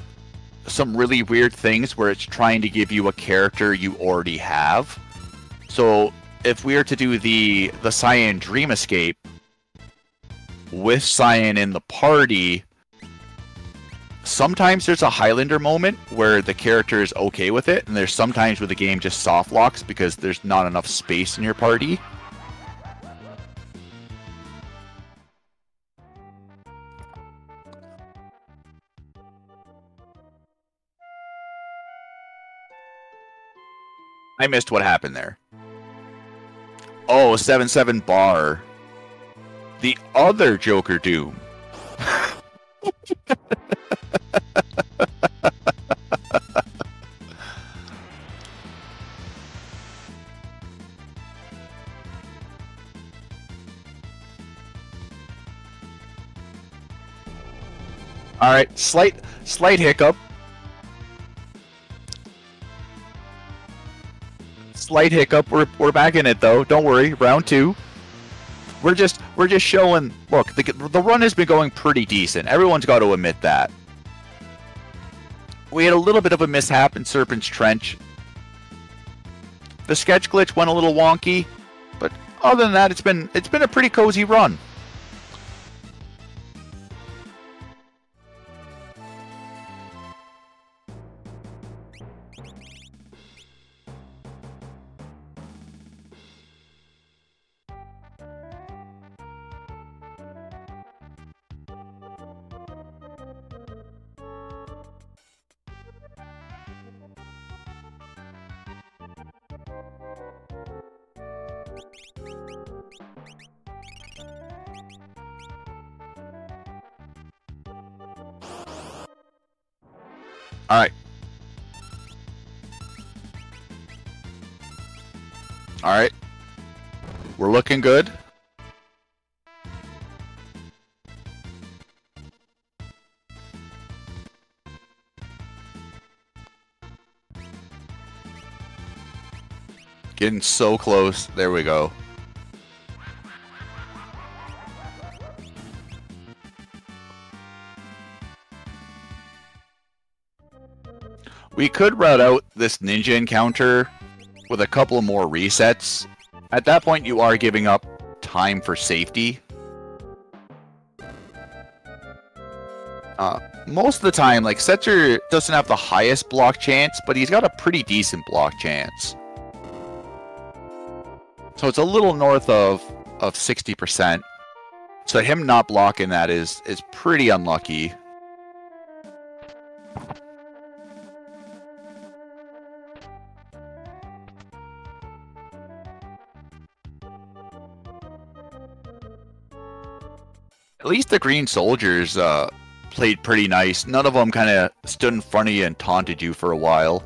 some really weird things where it's trying to give you a character you already have. So if we were to do the Cyan Dream Escape with Cyan in the party, sometimes there's a Highlander moment where the character is okay with it, and there's sometimes where the game just soft locks because there's not enough space in your party. I missed what happened there. Oh, 7-7 bar. The other Joker Doom. All right, slight hiccup. Slight hiccup. We're back in it though. Don't worry. Round 2. We're just showing. Look, the run has been going pretty decent. Everyone's got to admit that. We had a little bit of a mishap in Serpent's Trench. The sketch glitch went a little wonky, but other than that, it's been a pretty cozy run. All right. All right. We're looking good. Getting so close. There we go. We could route out this ninja encounter with a couple more resets. At that point, you are giving up time for safety. Most of the time, like, Setzer doesn't have the highest block chance, but he's got a pretty decent block chance. So it's a little north of 60%. So him not blocking that is pretty unlucky. At least the Green Soldiers played pretty nice. None of them kind of stood in front of you and taunted you for a while.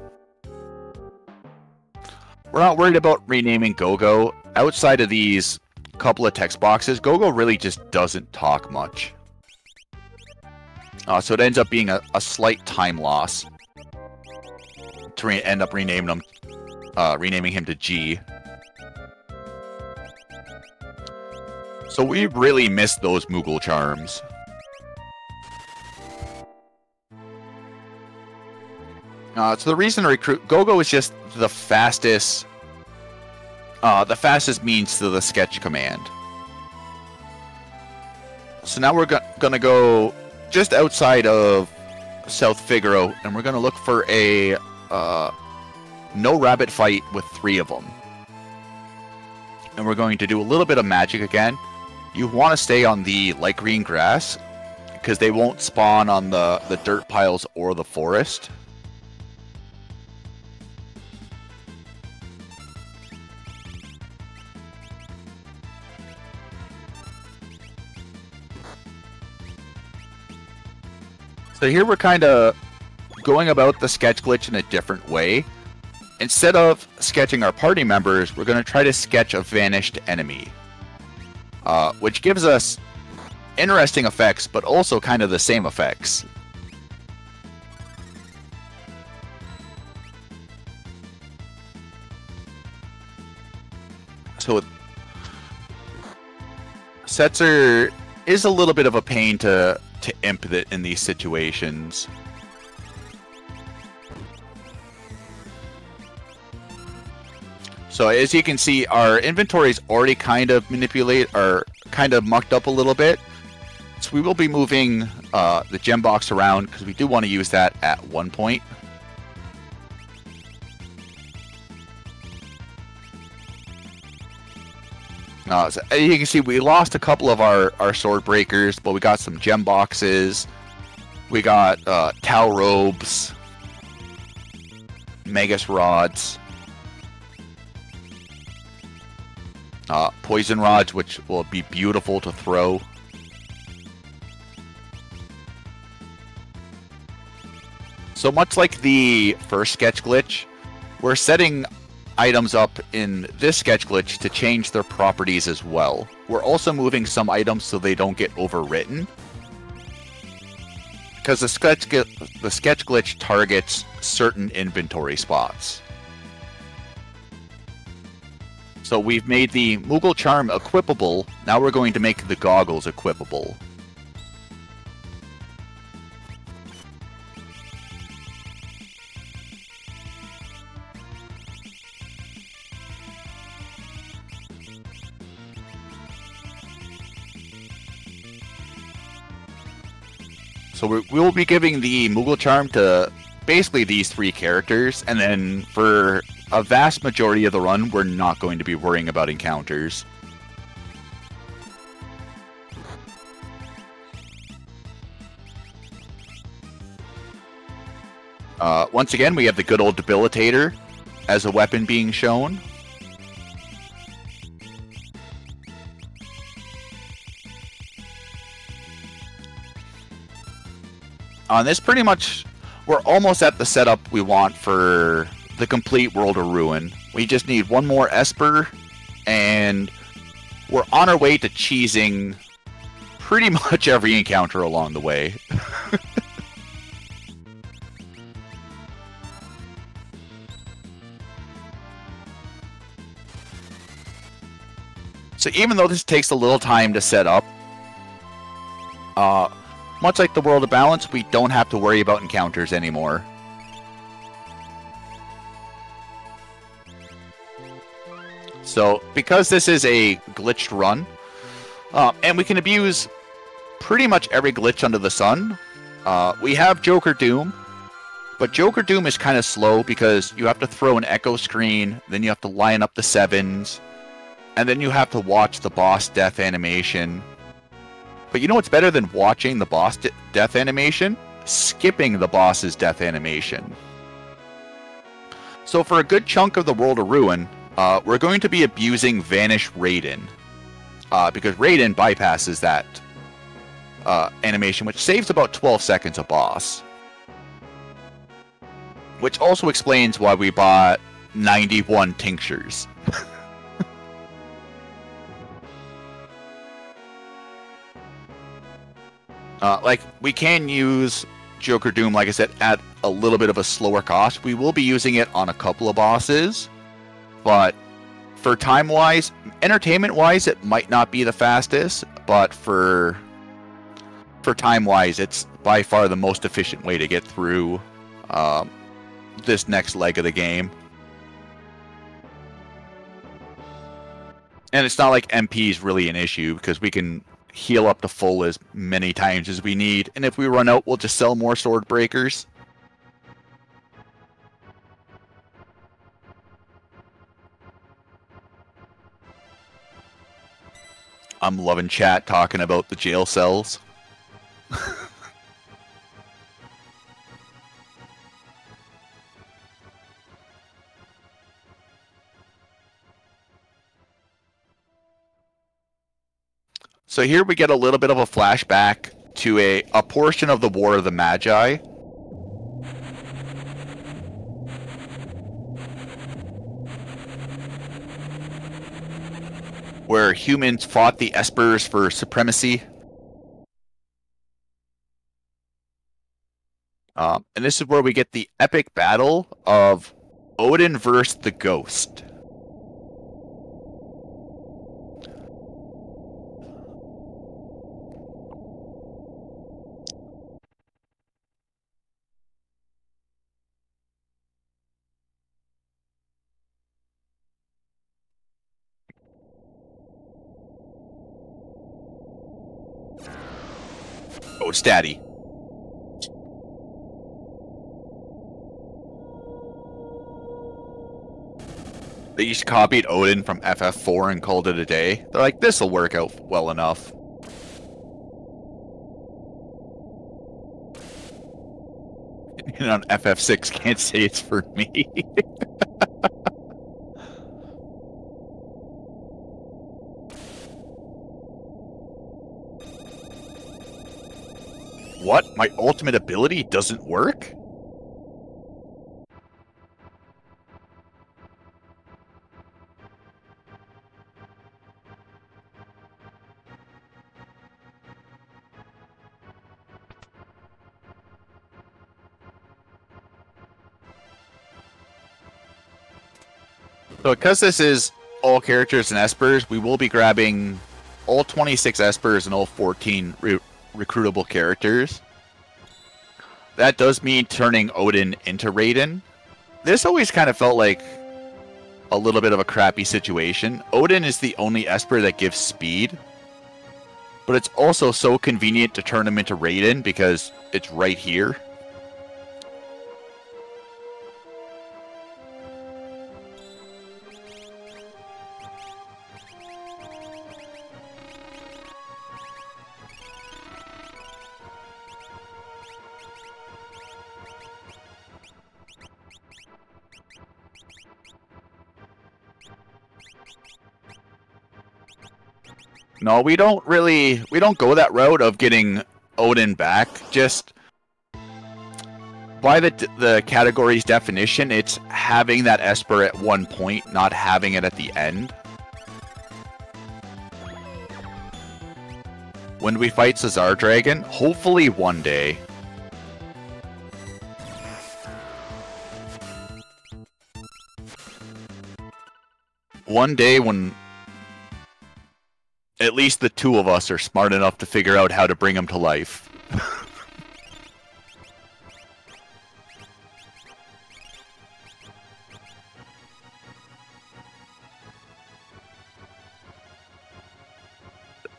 We're not worried about renaming Gogo. Outside of these couple of text boxes, Gogo really just doesn't talk much. So it ends up being a slight time loss to end up renaming him to G. So we really missed those Moogle charms. So the reason to recruit Gogo is just the fastest means to the sketch command. So now we're gonna go just outside of South Figaro, and we're gonna look for a no rabbit fight with 3 of them. And we're going to do a little bit of magic again. You want to stay on the light green grass, because they won't spawn on the dirt piles or the forest. So here we're kind of going about the sketch glitch in a different way. Instead of sketching our party members, we're going to try to sketch a vanished enemy. Which gives us interesting effects, but also kind of the same effects. Setzer is a little bit of a pain to imp in these situations. So as you can see, our inventory is already kind of mucked up a little bit. So we will be moving the gem box around because we do want to use that at one point. So as you can see, we lost a couple of our sword breakers, but we got some gem boxes. We got Tau robes, Magus rods, poison rods, which will be beautiful to throw. So much like the first sketch glitch, we're setting items up in this sketch glitch to change their properties as well. We're also moving some items so they don't get overwritten, because the sketch glitch targets certain inventory spots. So we've made the Moogle Charm equipable, now we're going to make the goggles equipable. So we will be giving the Moogle Charm to basically these three characters, and then for a vast majority of the run, we're not going to be worrying about encounters. Once again, we have the good old Debilitator as a weapon being shown. On this, pretty much, we're almost at the setup we want for the complete World of Ruin. We just need one more Esper, and we're on our way to cheesing pretty much every encounter along the way. So even though this takes a little time to set up, much like the World of Balance, we don't have to worry about encounters anymore. So, because this is a glitched run, and we can abuse pretty much every glitch under the sun, we have Joker Doom, but Joker Doom is kind of slow because you have to throw an echo screen, then you have to line up the sevens, and then you have to watch the boss death animation. But you know what's better than watching the boss death animation? Skipping the boss's death animation. So for a good chunk of the World of Ruin, we're going to be abusing Vanish Raiden. Because Raiden bypasses that animation, which saves about 12 seconds a boss. Which also explains why we bought 91 tinctures. Like, we can use Joker Doom, like I said, at a little bit of a slower cost. We will be using it on a couple of bosses, but for time-wise, entertainment-wise, it might not be the fastest, but for time-wise, it's by far the most efficient way to get through this next leg of the game. And it's not like MP is really an issue, because we can heal up to full as many times as we need, and if we run out, we'll just sell more sword breakers. I'm loving chat talking about the jail cells. So here we get a little bit of a flashback to a portion of the War of the Magi. Where humans fought the Espers for supremacy. And this is where we get the epic battle of Odin versus the Ghost. Oh, statty. They just copied Odin from FF4 and called it a day. They're like, this'll work out well enough. And on FF6, can't say it's for me. What? My ultimate ability doesn't work? So because this is all characters and Espers, we will be grabbing all 26 Espers and all 14 recruitable characters. That does mean turning Odin into Raiden. This always kind of felt like a little bit of a crappy situation. Odin is the only Esper that gives speed, but it's also so convenient to turn him into Raiden because it's right here. No, we don't go that route of getting Odin back. Just by the category's definition, it's having that Esper at one point, not having it at the end. When we fight Caesar Dragon, hopefully one day. One day when at least the two of us are smart enough to figure out how to bring him to life.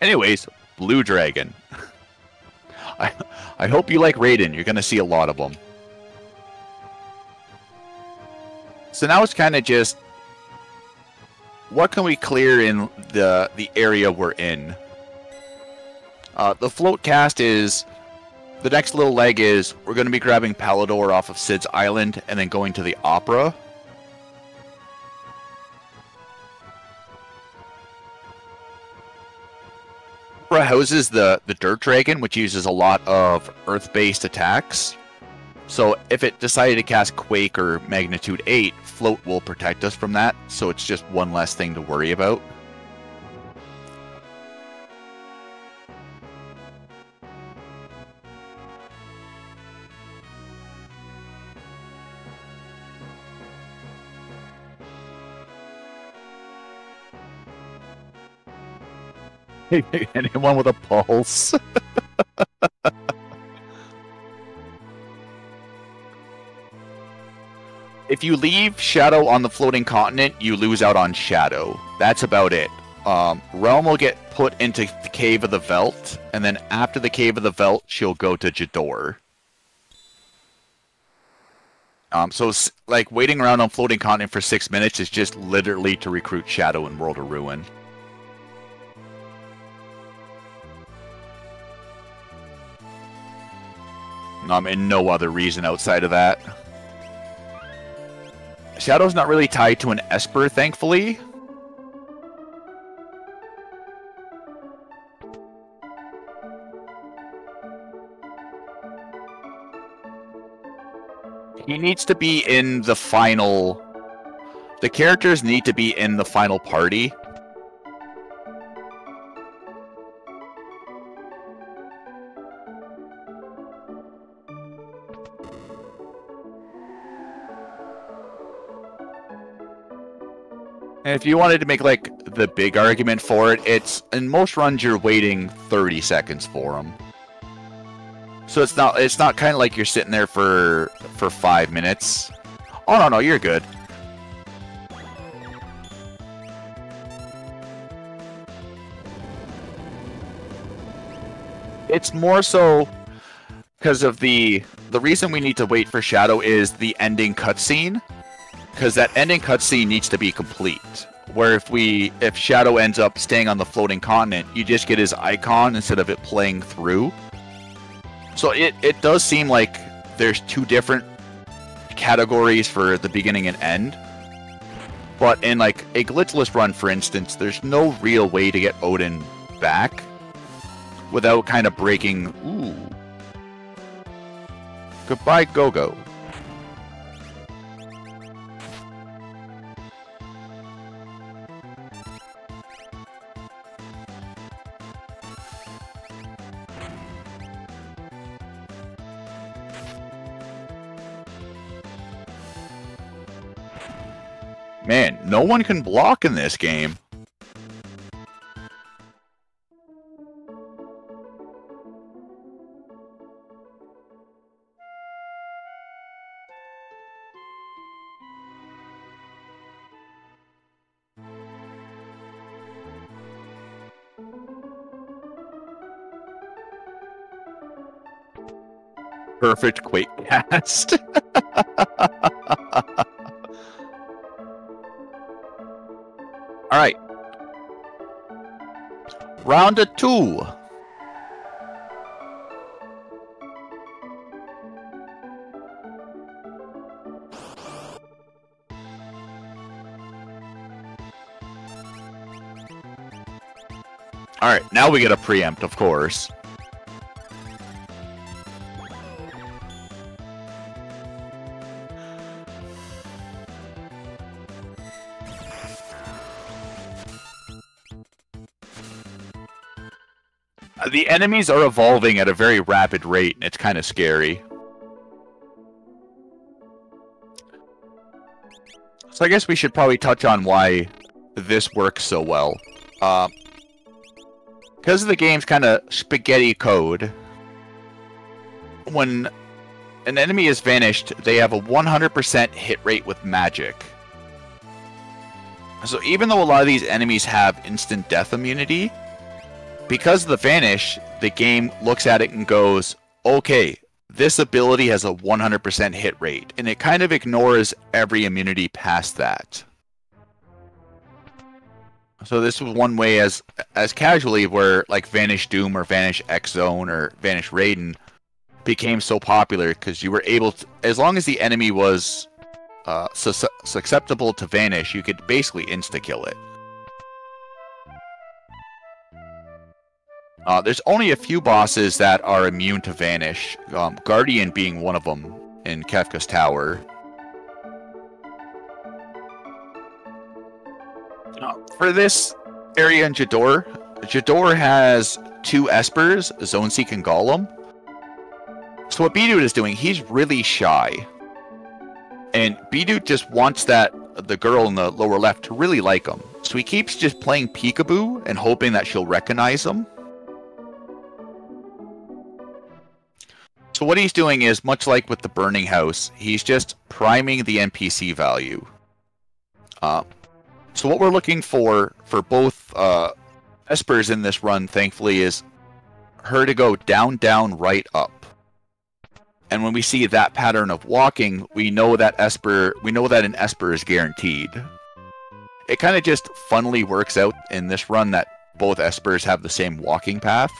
Anyways, Blue Dragon. I hope you like Raiden. You're going to see a lot of them. So now it's kind of just, what can we clear in the area we're in? The float cast is, the next little leg is, we're going to be grabbing Palador off of Sid's Island and then going to the Opera. Opera houses the Dirt Dragon, which uses a lot of Earth-based attacks. So if it decided to cast Quake or Magnitude 8, Float will protect us from that, so it's just one less thing to worry about. Anyone with a pulse? If you leave Shadow on the floating continent, you lose out on Shadow. That's about it. Realm will get put into the Cave of the Veld, and then after the Cave of the Veld, she'll go to Jador. So like waiting around on floating continent for 6 minutes is just literally to recruit Shadow in World of Ruin. And no other reason outside of that. Shadow's not really tied to an Esper, thankfully. He needs to be in the final... The characters need to be in the final party. And if you wanted to make, like, the big argument for it, it's, in most runs you're waiting 30 seconds for them. So it's not kind of like you're sitting there for 5 minutes. Oh, no, you're good. It's more so because of the reason we need to wait for Shadow is the ending cutscene. Because that ending cutscene needs to be complete. Where if Shadow ends up staying on the floating continent, you just get his icon instead of it playing through. So it does seem like there's two different categories for the beginning and end. But in like a glitchless run, for instance, there's no real way to get Odin back without kind of breaking. Ooh. Goodbye, Go-Go. Man, no one can block in this game. Perfect Quake cast. All right. Round of 2. All right, now we get a preempt, of course. The enemies are evolving at a very rapid rate, and it's kind of scary. So I guess we should probably touch on why this works so well. Because the game's kind of spaghetti code, when an enemy is vanished, they have a 100% hit rate with magic. So even though a lot of these enemies have instant death immunity, because of the vanish, the game looks at it and goes, okay, this ability has a 100% hit rate, and it kind of ignores every immunity past that. So this was one way as casually where like Vanish Doom or Vanish X-Zone or Vanish Raiden became so popular because you were able to, as long as the enemy was susceptible to vanish, you could basically insta-kill it. There's only a few bosses that are immune to vanish, Guardian being one of them in Kefka's Tower. For this area in Jador has 2 Espers, Zone Seek and Golem. So what Bdewd is doing, he's really shy. And Bdewd just wants the girl in the lower left to really like him. So he keeps just playing peekaboo and hoping that she'll recognize him. So what he's doing is, much like with the Burning House, he's just priming the NPC value. So what we're looking for both Espers in this run, thankfully, is her to go down, down, right, up. And when we see that pattern of walking, we know that an Esper is guaranteed. It kind of just funnily works out in this run that both Espers have the same walking path.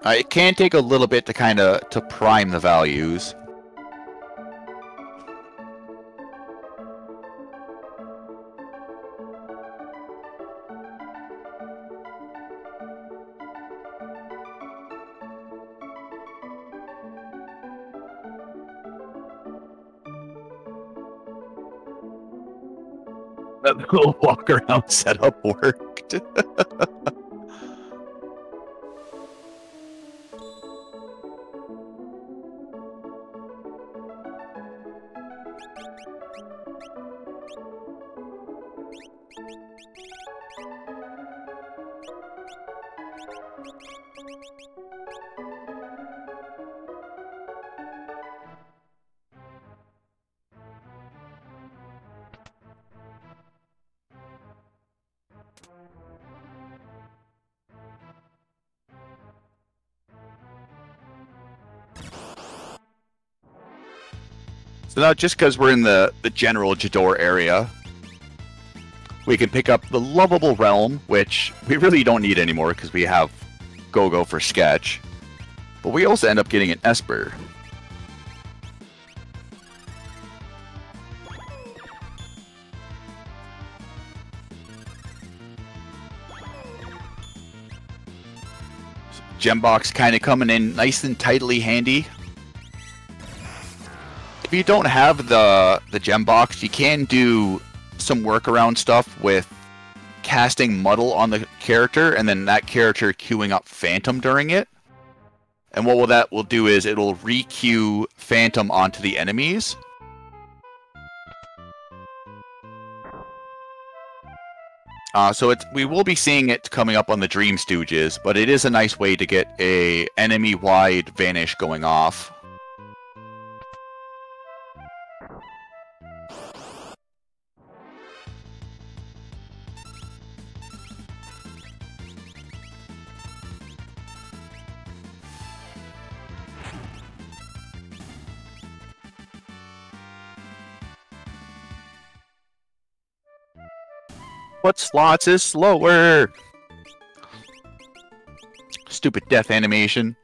It can take a little bit to prime the values. That little walk around setup worked. So now, just because we're in the general Jador area, we can pick up the Lovable Realm, which we really don't need anymore because we have Go-Go for Sketch. But we also end up getting an Esper. Gem box kind of coming in nice and tightly handy. If you don't have the gem box, you can do some workaround stuff with casting Muddle on the character, and then that character queuing up Phantom during it. And what that will do is it'll re-queue Phantom onto the enemies. So we will be seeing it coming up on the Dream Stooges, but it is a nice way to get a enemy-wide vanish going off. What slots is slower? Stupid death animation.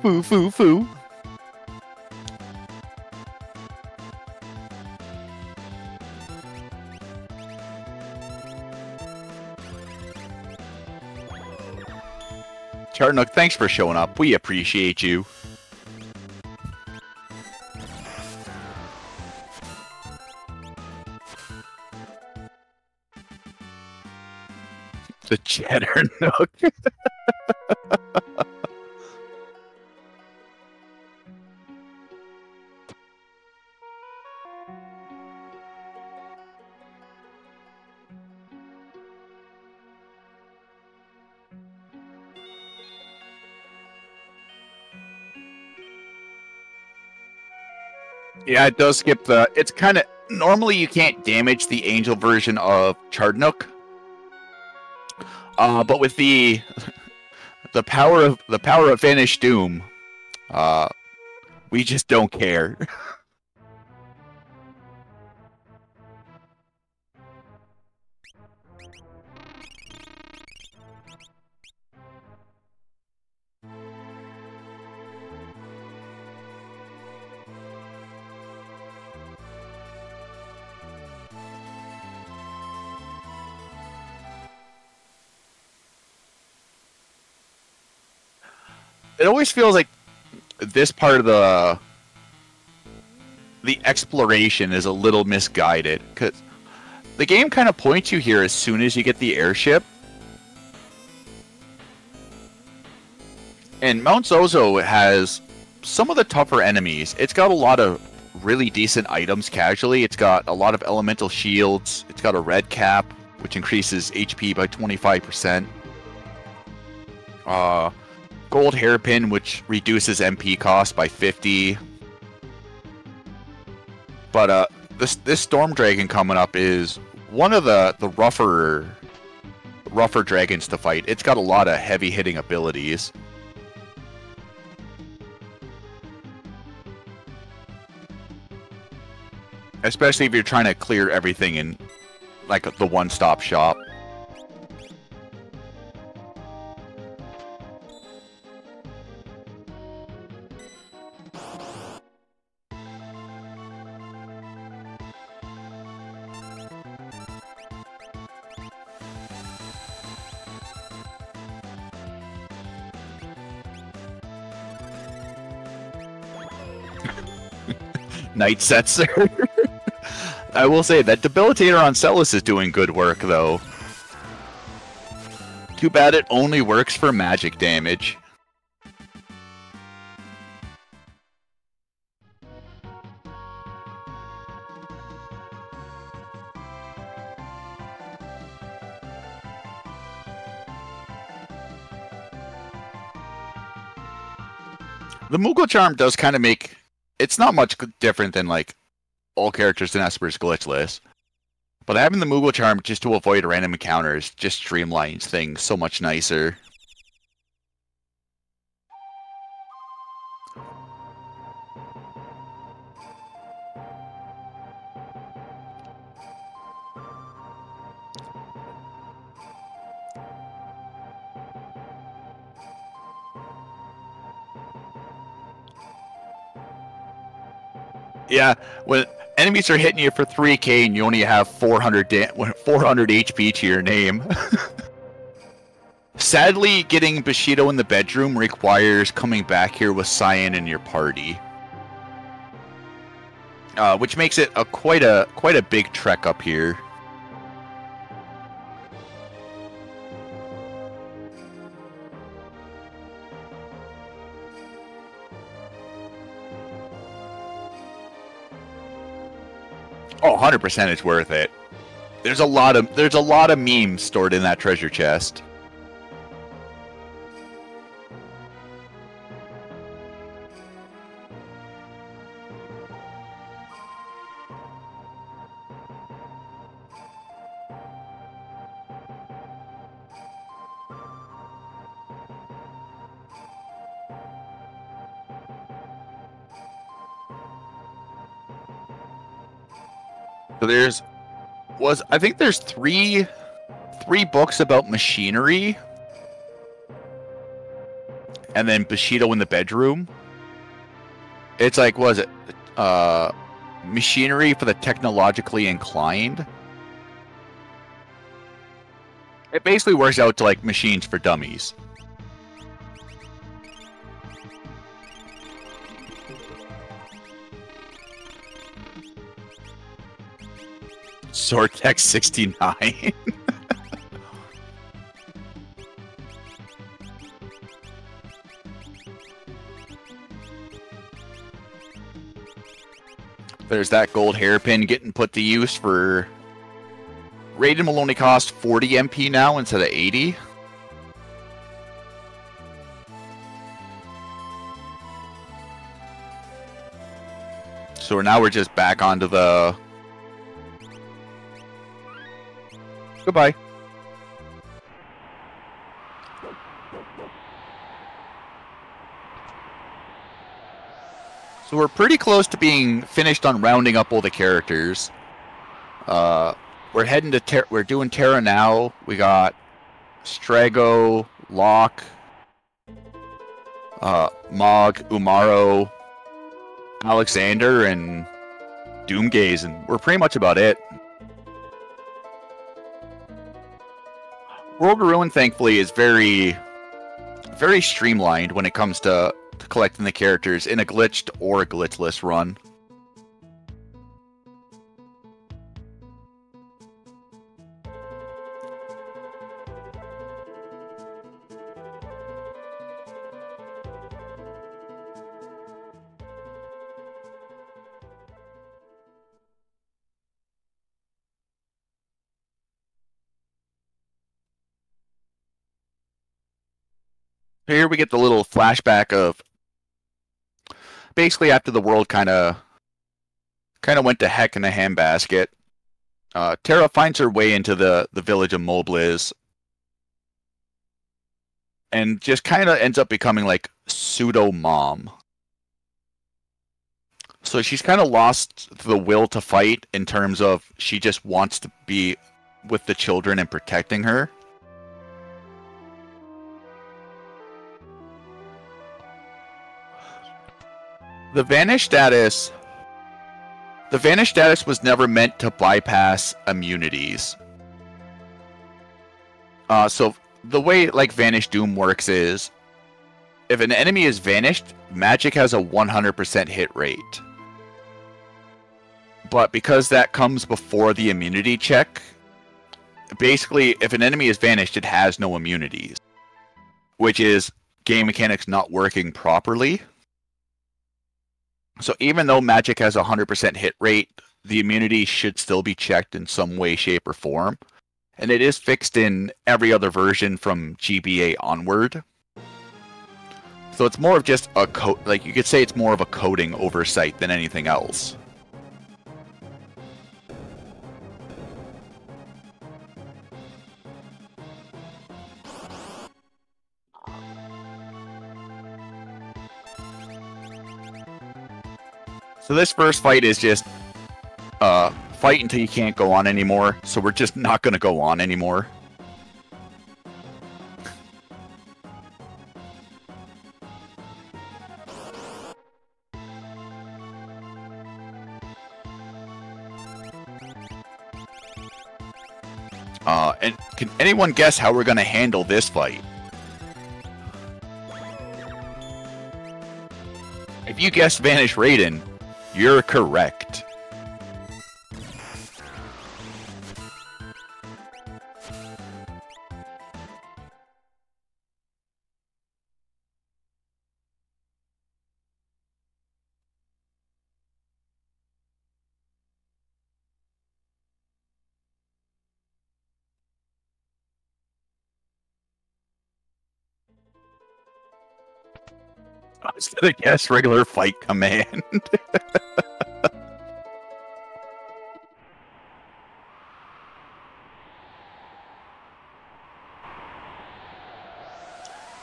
Foo foo foo. Chartnook, thanks for showing up. We appreciate you. The Cheddar Nook. Yeah, it does skip the... It's kind of... Normally you can't damage the Angel version of Chardnook. But with the power of Vanished Doom, we just don't care. It always feels like this part of the exploration is a little misguided, because the game kind of points you here as soon as you get the airship. And Mount Zozo has some of the tougher enemies. It's got a lot of really decent items casually. It's got a lot of elemental shields. It's got a red cap, which increases HP by 25%. Gold hairpin, which reduces MP cost by 50. But this Storm Dragon coming up is one of the rougher dragons to fight. It's got a lot of heavy hitting abilities. Especially if you're trying to clear everything in like the one-stop shop. Night Setzer. I will say that Debilitator on Celis is doing good work, though. Too bad it only works for magic damage. The Moogle Charm does kind of make... It's not much different than, like, all characters in Espers glitchless. But having the Moogle Charm just to avoid random encounters just streamlines things so much nicer. Yeah, when enemies are hitting you for 3k and you only have 400 HP to your name. Sadly, getting Bushido in the bedroom requires coming back here with Cyan in your party. Which makes it quite a big trek up here. Oh, 100% it's worth it. There's a lot of memes stored in that treasure chest. So I think there's three books about machinery, and then Bushido in the bedroom. It's like, what is it? Machinery for the technologically inclined. It basically works out to like machines for dummies. Sortex 69. There's that gold hairpin getting put to use for... Raiden will only cost 40 MP now instead of 80. So now we're just back onto the... Goodbye. So we're pretty close to being finished on rounding up all the characters. We're heading to we're doing Terra now. We got Strago, Locke, Mog, Umaro, Alexander, and Doomgaze, and we're pretty much about it. World of Ruin, thankfully, is very streamlined when it comes to collecting the characters in a glitched or a glitchless run. Here we get the little flashback of basically after the world kind of went to heck in a handbasket. Terra finds her way into the village of Mobliz and just kind of ends up becoming like pseudo mom. So she's kind of lost the will to fight in terms of she just wants to be with the children and protecting her. The Vanish status was never meant to bypass immunities. So the way like Vanish Doom works is, if an enemy is vanished, magic has a 100% hit rate. But because that comes before the immunity check, basically, if an enemy is vanished, it has no immunities, which is game mechanics not working properly. So even though magic has a 100% hit rate, the immunity should still be checked in some way, shape, or form. And it is fixed in every other version from GBA onward. So it's more of just a like you could say it's more of a coding oversight than anything else. So this first fight is just fight until you can't go on anymore. So we're just not going to go on anymore. And can anyone guess how we're going to handle this fight? If you guessed Vanish Raiden, you're correct. I was gonna guess regular fight command.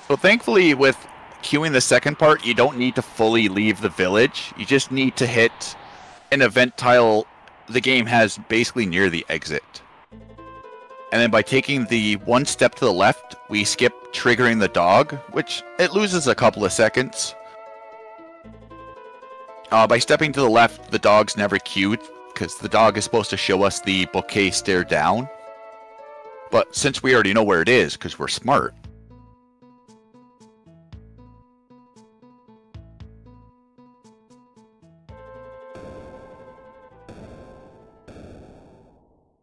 So thankfully with queuing the second part, you don't need to fully leave the village. You just need to hit an event tile the game has basically near the exit. And then by taking the one step to the left, we skip triggering the dog, which it loses a couple of seconds. By stepping to the left, the dog's never queued, because the dog is supposed to show us the bouquet stare down. But since we already know where it is, because we're smart,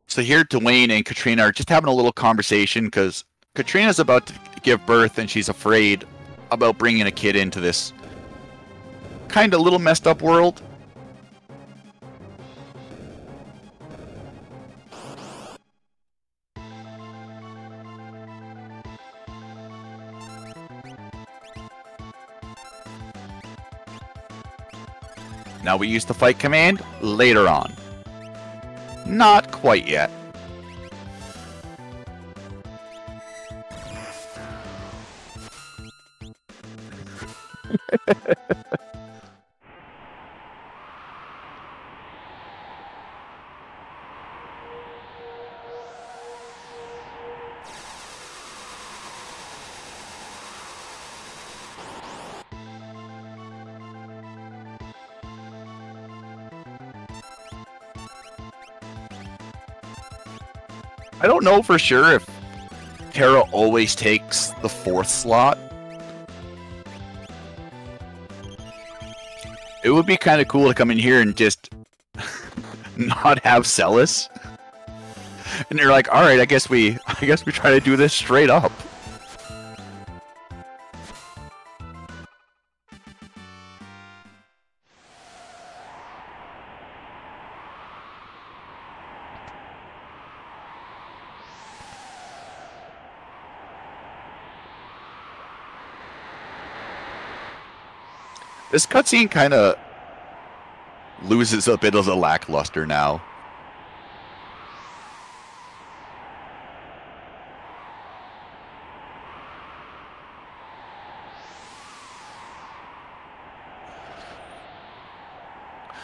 so here Dwayne and Katrina are just having a little conversation, because Katrina's about to give birth and she's afraid about bringing a kid into this kind of little messed up world. Now we use the fight command later on. Not quite yet. I don't know for sure if Terra always takes the 4th slot. It would be kind of cool to come in here and just not have Celis. And you're like, all right, I guess we try to do this straight up. This cutscene kind of loses a bit of the lackluster now.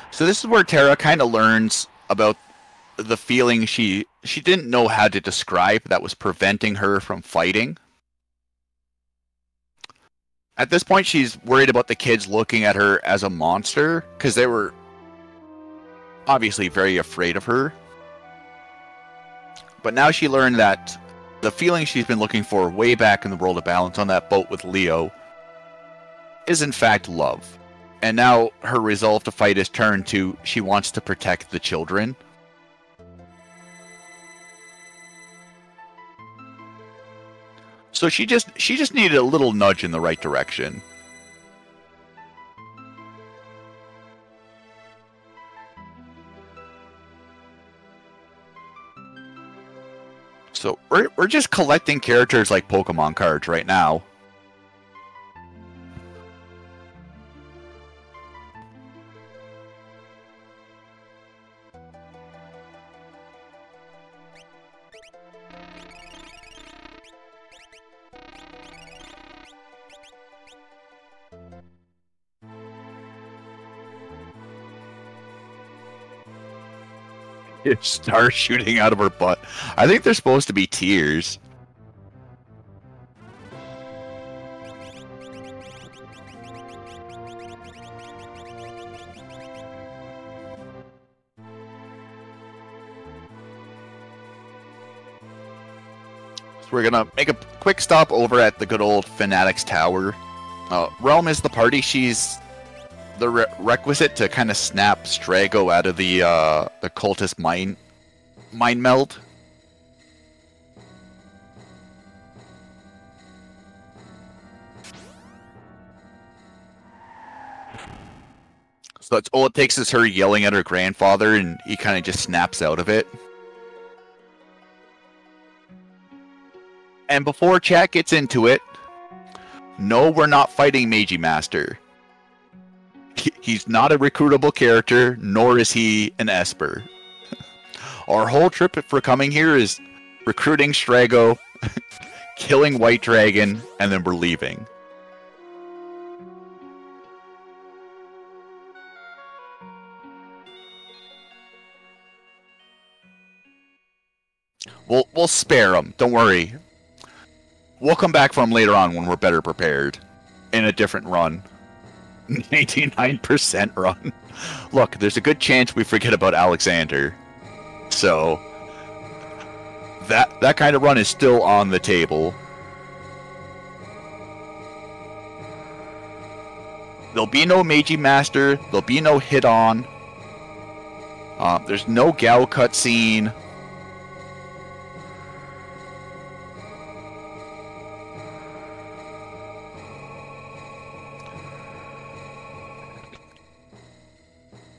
So this is where Terra kind of learns about the feeling she didn't know how to describe that was preventing her from fighting. At this point, she's worried about the kids looking at her as a monster, because they were obviously very afraid of her. But now she learned that the feeling she's been looking for way back in the World of Balance on that boat with Leo is in fact love. And now her resolve to fight is turned to she wants to protect the children. So she just needed a little nudge in the right direction. So we're just collecting characters like Pokemon cards right now. Stars shooting out of her butt. I think they're supposed to be tears. So we're gonna make a quick stop over at the good old Fanatic's Tower. Realm is the party. She's the requisite to kind of snap Strago out of the cultist mind meld. So that's all it takes is her yelling at her grandfather, and he kind of just snaps out of it. And before chat gets into it, no, we're not fighting Meiji Master. He's not a recruitable character, nor is he an Esper. Our whole trip for coming here is recruiting Strago, killing White Dragon, and then we're leaving. We'll spare him, don't worry. We'll come back for him later on when we're better prepared. In a different run. 99% run. Look, there's a good chance we forget about Alexander. So that kind of run is still on the table. There'll be no Meiji Master, there'll be no hit-on. There's no Gao cutscene.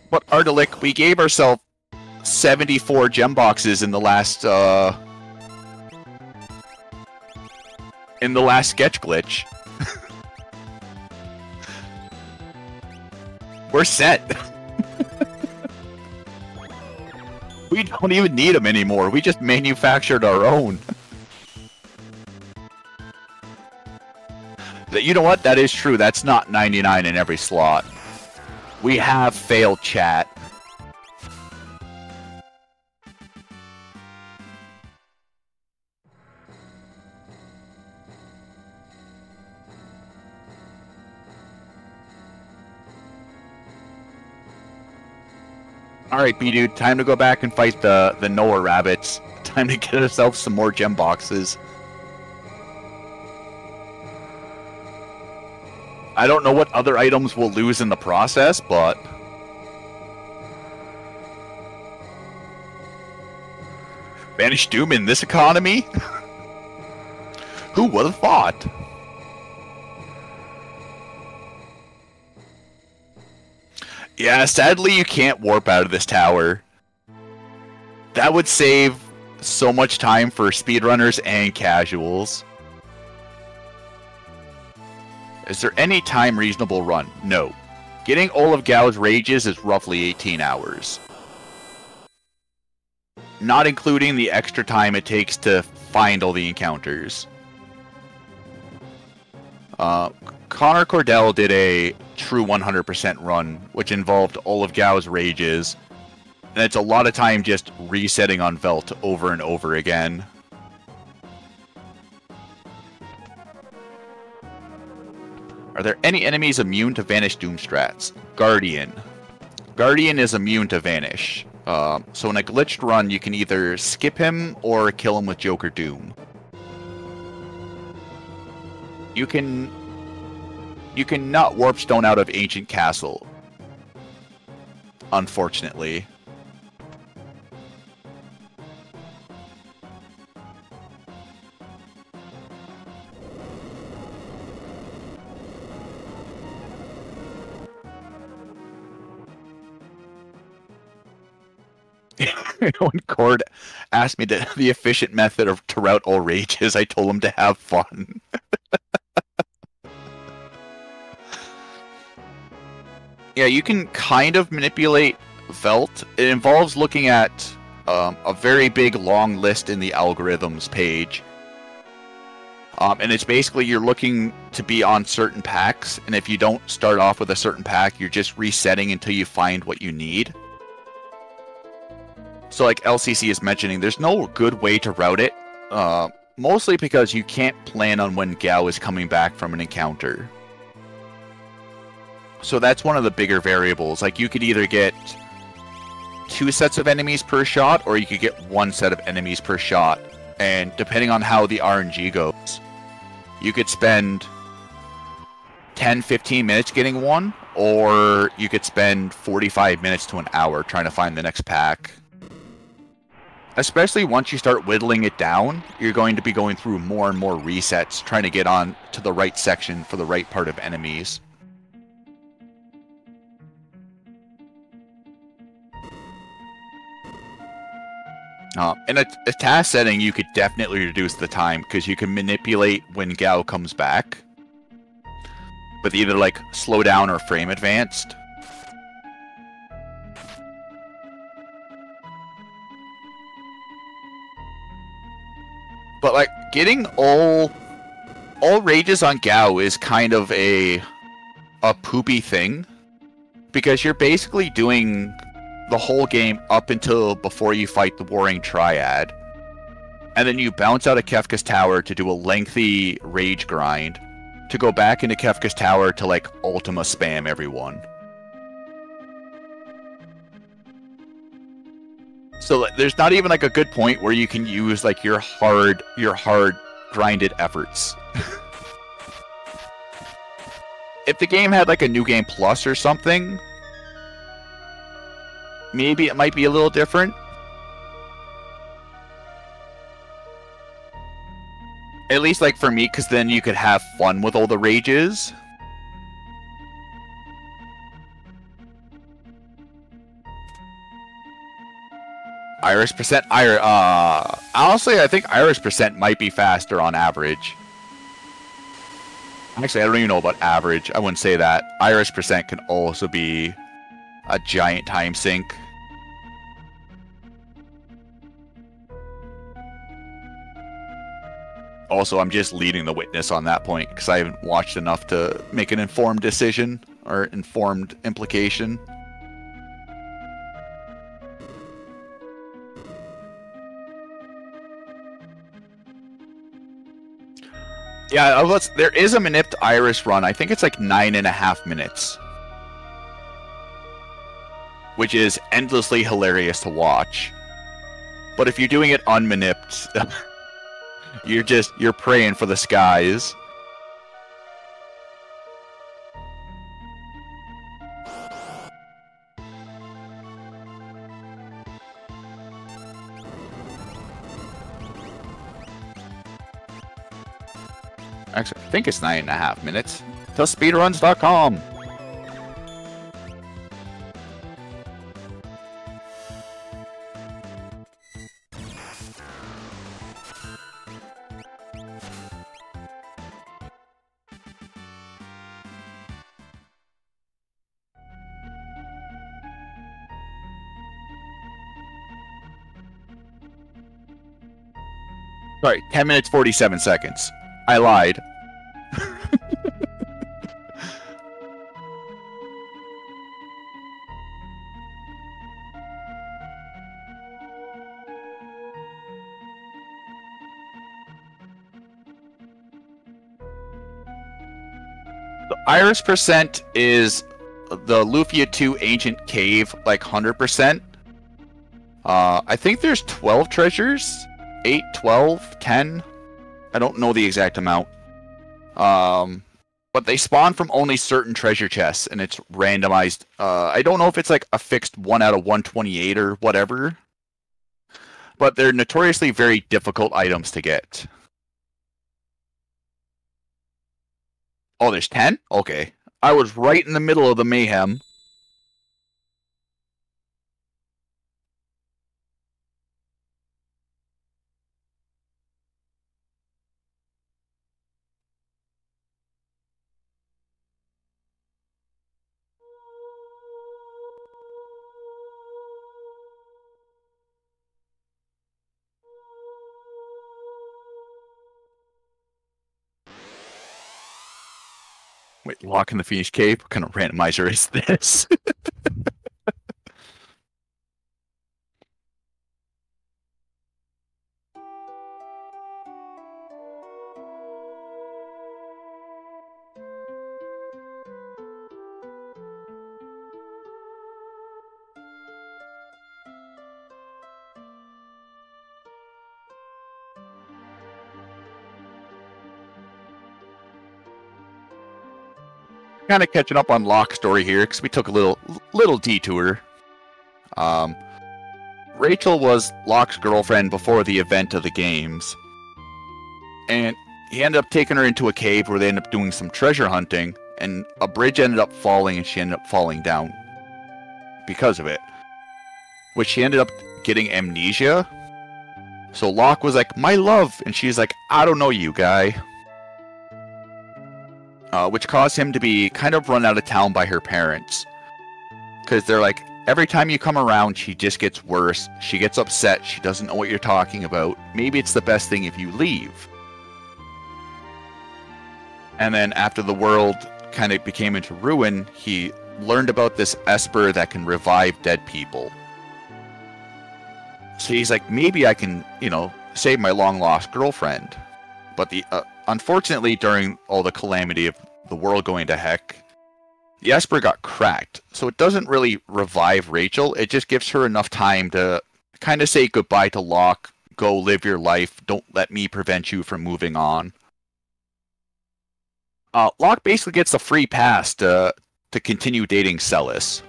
But Ardalic, we gave ourselves 74 gem boxes in the last sketch glitch. We're set. We don't even need them anymore. We just manufactured our own. You know what? That is true. That's not 99 in every slot. We have failed chat. Alright, Bdewd, time to go back and fight the Noah rabbits. Time to get ourselves some more gem boxes. I don't know what other items we'll lose in the process, but... Banished Doom in this economy? Who would have thought? Yeah, sadly you can't warp out of this tower. That would save so much time for speedrunners and casuals. Is there any time reasonable run? No. Getting all of Gao's rages is roughly 18 hours. Not including the extra time it takes to find all the encounters. Connor Cordell did a true 100% run, which involved all of Gao's rages. And it's a lot of time just resetting on Velt over and over again. Are there any enemies immune to Vanish Doom strats? Guardian. Guardian is immune to Vanish. So in a glitched run, you can either skip him or kill him with Joker Doom. You can not warp stone out of Ancient Castle. Unfortunately. When Cord asked me the efficient method to route all rages, I told him to have fun. Yeah, you can kind of manipulate Velt. It involves looking at a very big long list in the algorithms page. And it's basically you're looking to be on certain packs, and if you don't start off with a certain pack, you're just resetting until you find what you need. So like LCC is mentioning, there's no good way to route it, mostly because you can't plan on when Gao is coming back from an encounter. So that's one of the bigger variables. Like you could either get 2 sets of enemies per shot, or you could get 1 set of enemies per shot. And depending on how the RNG goes, you could spend 10-15 minutes getting one, or you could spend 45 minutes to an hour trying to find the next pack. Especially once you start whittling it down, you're going to be going through more and more resets, trying to get on to the right section for the right part of enemies. In a task setting, you could definitely reduce the time, because you can manipulate when Gao comes back, with either like slow down or frame advanced. But like getting all rages on Gao is kind of a poopy thing, because you're basically doing the whole game up until before you fight the Warring Triad, and then you bounce out of Kefka's Tower to do a lengthy rage grind, to go back into Kefka's Tower to like Ultima spam everyone. So there's not even like a good point where you can use like your hard grinded efforts. If the game had like a New Game Plus or something, maybe it might be a little different. At least like for me, because then you could have fun with all the rages. Iris percent, honestly, I think Iris percent might be faster on average. Actually, I don't even know about average. I wouldn't say that. Iris percent can also be a giant time sink. Also, I'm just leading the witness on that point, because I haven't watched enough to make an informed decision, or informed implication. Yeah, there is a Manipped Iris run. I think it's like 9.5 minutes. Which is endlessly hilarious to watch. But if you're doing it unmanipped, you're praying for the skies. Actually, I think it's 9.5 minutes. To speedruns.com. Sorry, 10 minutes 47 seconds. I lied. The Iris percent is the Lufia 2 Ancient Cave, like 100%. I think there's 12 treasures. 8, 12, 10. I don't know the exact amount. But they spawn from only certain treasure chests, and it's randomized. I don't know if it's like a fixed 1 out of 128 or whatever. But they're notoriously very difficult items to get. Oh, there's 10? Okay. I was right in the middle of the mayhem. Wait, Lock in the Phoenix Cave? What kind of randomizer is this? Kind of catching up on Locke's story here because we took a little detour. Rachel was Locke's girlfriend before the event of the games, and he ended up taking her into a cave where they ended up doing some treasure hunting, and a bridge ended up falling, and she ended up falling down because of it, which she ended up getting amnesia. So Locke was like, "My love," and she's like, "I don't know you, guy." Which caused him to be kind of run out of town by her parents. Because they're like, every time you come around, she just gets worse. She gets upset. She doesn't know what you're talking about. Maybe it's the best thing if you leave. And then after the world kind of became into ruin, he learned about this Esper that can revive dead people. So he's like, maybe I can, save my long-lost girlfriend. But unfortunately, during all the calamity of the world going to heck, the Esper got cracked. So it doesn't really revive Rachel. It just gives her enough time to kind of say goodbye to Locke. Go live your life. Don't let me prevent you from moving on. Locke basically gets a free pass to continue dating Celis.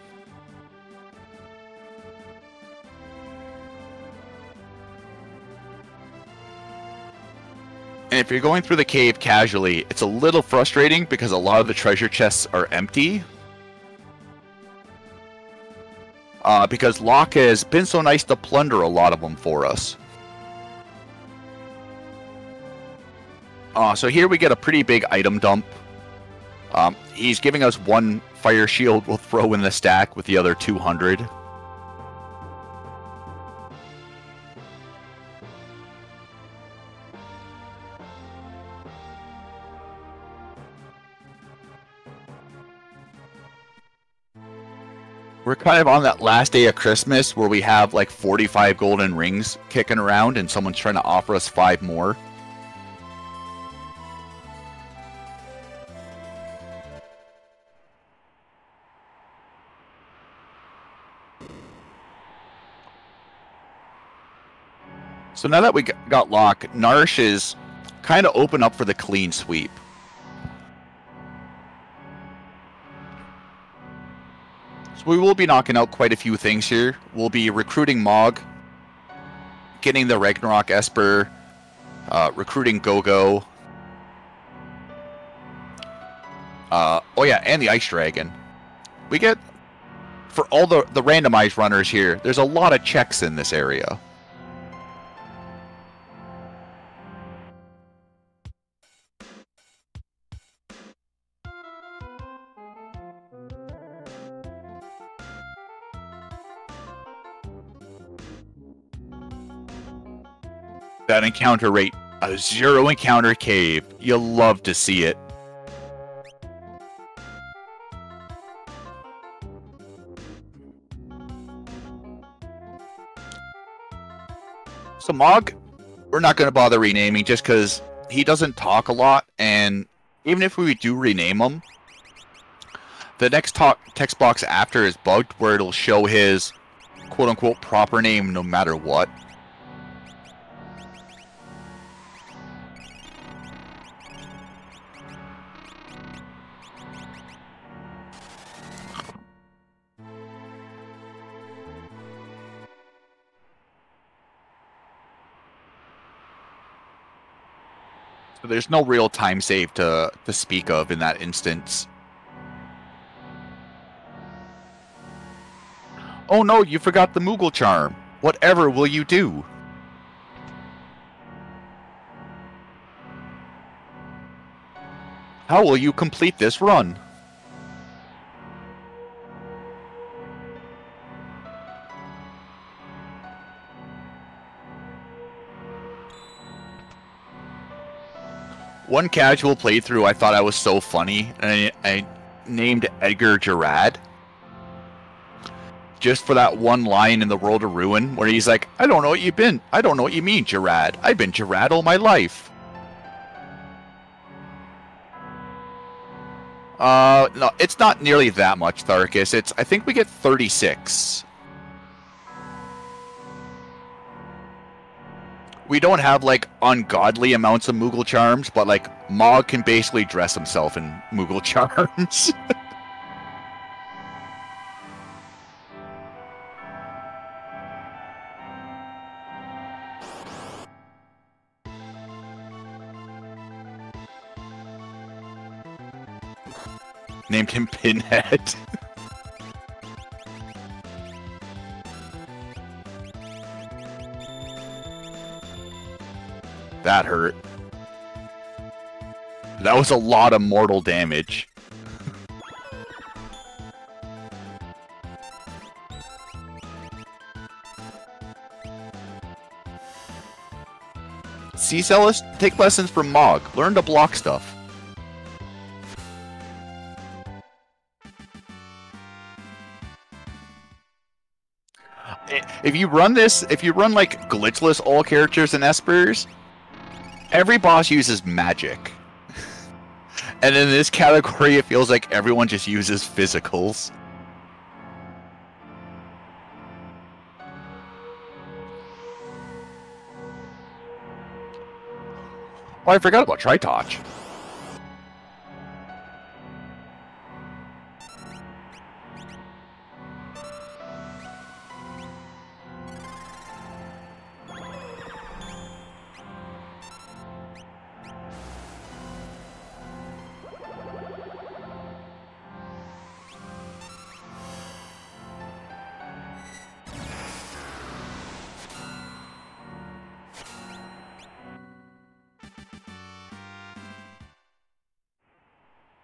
And if you're going through the cave casually, it's a little frustrating because a lot of the treasure chests are empty. Because Locke has been so nice to plunder a lot of them for us. So here we get a pretty big item dump. He's giving us one fire shield we'll throw in the stack with the other 200. We're kind of on that last day of Christmas where we have like 45 golden rings kicking around and someone's trying to offer us 5 more. So now that we got Locke, Narsh is kind of open up for the clean sweep. So we will be knocking out quite a few things here. We'll be recruiting Mog, getting the Ragnarok Esper, recruiting Gogo. Oh yeah, and the Ice Dragon. We get, for all the randomized runners here, there's a lot of checks in this area. That encounter rate, a 0 encounter cave. You'll love to see it. So Mog, we're not going to bother renaming just because he doesn't talk a lot, and even if we do rename him, the next text box after is bugged where it'll show his quote-unquote proper name no matter what. So there's no real time save to speak of in that instance. Oh no, you forgot the Moogle charm. Whatever will you do? How will you complete this run? One casual playthrough, I thought I was so funny, and I named Edgar Gerard. Just for that one line in the World of Ruin, where he's like, I don't know what you mean, Gerard. I've been Gerard all my life. No, it's not nearly that much, Tharkus. I think we get 36. We don't have, like, ungodly amounts of Moogle charms, but, like, Mog can basically dress himself in Moogle charms. Named him Pinhead. That hurt. That was a lot of mortal damage. See, Celis, take lessons from Mog. Learn to block stuff. If you run like glitchless all characters in Espers, every boss uses magic. And in this category, it feels like everyone just uses physicals. Oh, I forgot about Tritouch.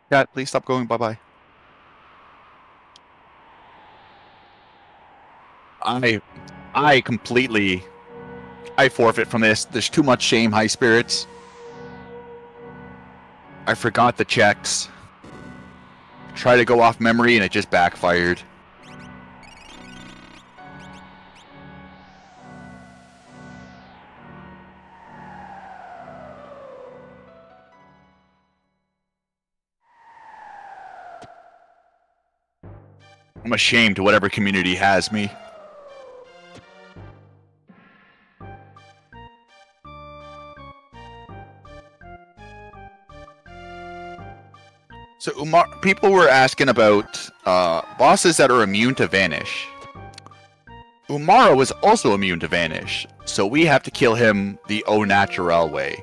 Cat, please stop going. Bye-bye. I forfeit from this. There's too much shame, high spirits. I forgot the checks. Tried to go off memory and it just backfired. I'm ashamed whatever community has me. So people were asking about bosses that are immune to Vanish. Umara was also immune to Vanish, so we have to kill him the au naturel way.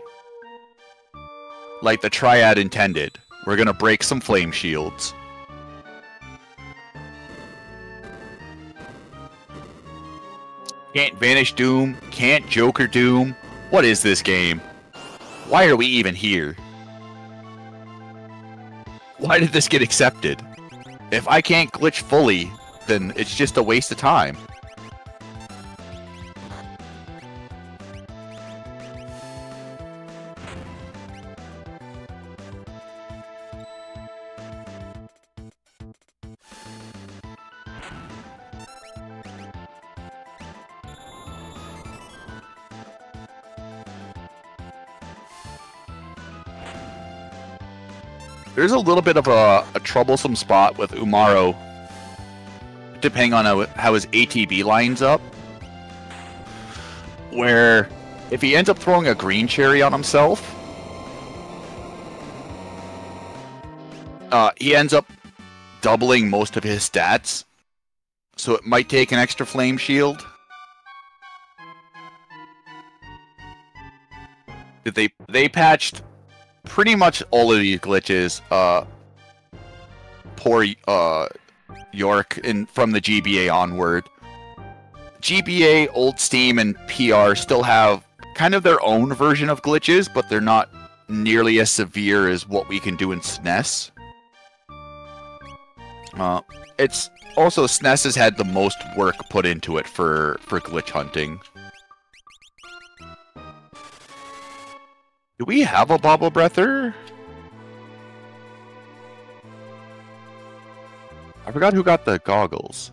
Like the Triad intended. We're gonna break some flame shields. Can't Vanish Doom, can't Joker Doom. What is this game? Why are we even here? Why did this get accepted? If I can't glitch fully, then it's just a waste of time. There's a little bit of a troublesome spot with Umaro, depending on how his ATB lines up, where if he ends up throwing a green cherry on himself, he ends up doubling most of his stats, so it might take an extra flame shield. They patched pretty much all of these glitches. Poor York from the GBA onward. GBA, Old Steam, and PR still have kind of their own version of glitches, but they're not nearly as severe as what we can do in SNES. It's also SNES has had the most work put into it for glitch hunting. Do we have a Bobble Breather? I forgot who got the goggles.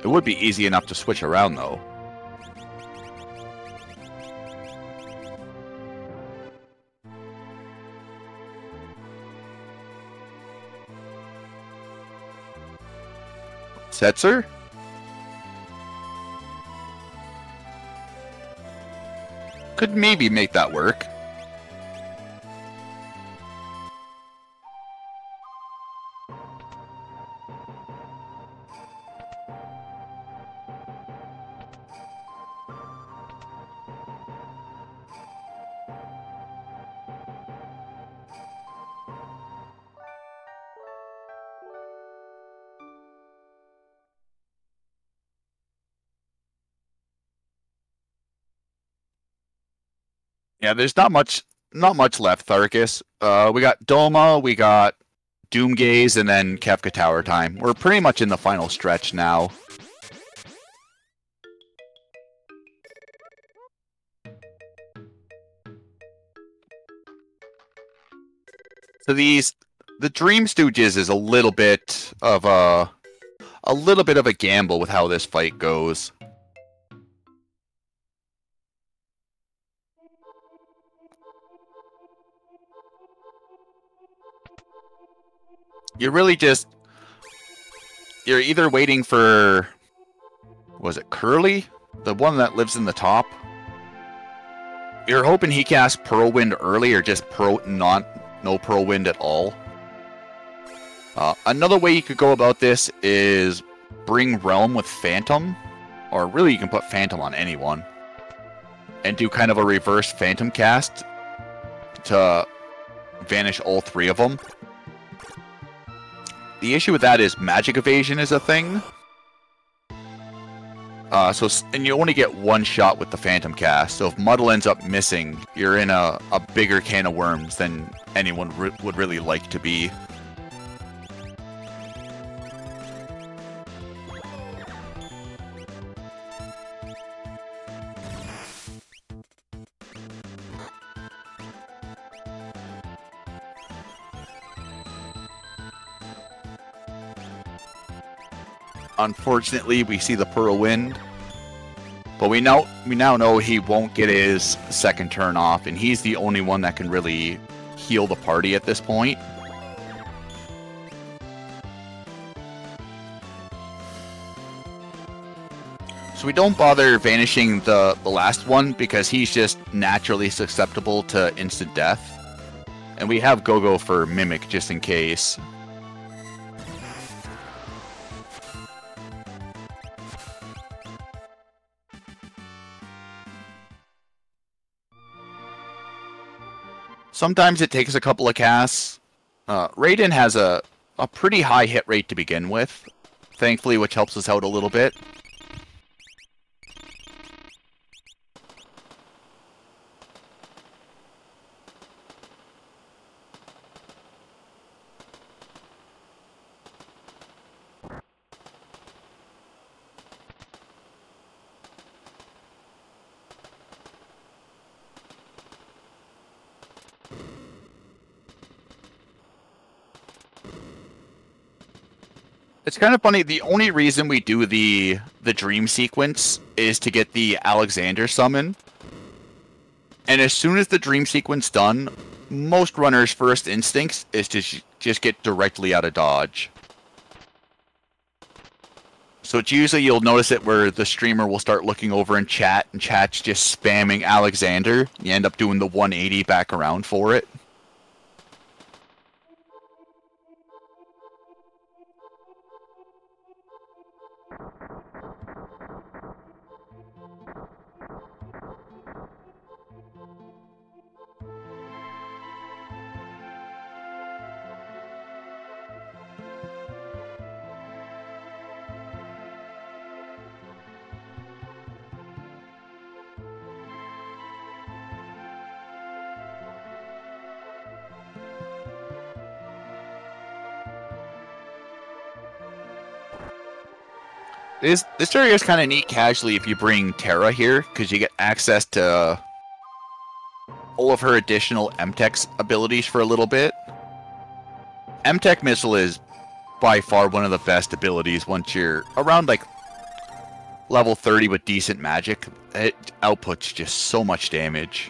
It would be easy enough to switch around, though. Setzer? Could maybe make that work. Yeah, there's not much left, Tharkus. We got Doma, we got Doomgaze, and then Kefka Tower time. We're pretty much in the final stretch now. So the Dream Stooges is a little bit of a gamble with how this fight goes. You're either waiting for, was it Curly? The one that lives in the top? You're hoping he casts Pearl Wind early or just no Pearl Wind at all. Another way you could go about this is bring Realm with Phantom, or really you can put Phantom on anyone, and do kind of a reverse Phantom cast to vanish all three of them. The issue with that is magic evasion is a thing. And you only get one shot with the Phantom cast, so if Muddle ends up missing, you're in a bigger can of worms than anyone would really like to be. Unfortunately, we see the Pearl Wind, but we now know he won't get his second turn off, and he's the only one that can really heal the party at this point. So we don't bother vanishing the last one because he's just naturally susceptible to instant death, and we have Go-Go for Mimic just in case. Sometimes it takes a couple of casts. Raiden has a pretty high hit rate to begin with, thankfully, which helps us out a little bit. It's kind of funny, the only reason we do the dream sequence is to get the Alexander summon. And as soon as the dream sequence done, most runners' first instincts is to just get directly out of dodge. So it's usually, you'll notice it where the streamer will start looking over in chat, and chat's just spamming Alexander. You end up doing the 180 back around for it. This area is kind of neat casually if you bring Terra here, because you get access to all of her additional M-Tech's abilities for a little bit. M-Tech Missile is by far one of the best abilities once you're around like level 30 with decent magic. It outputs just so much damage.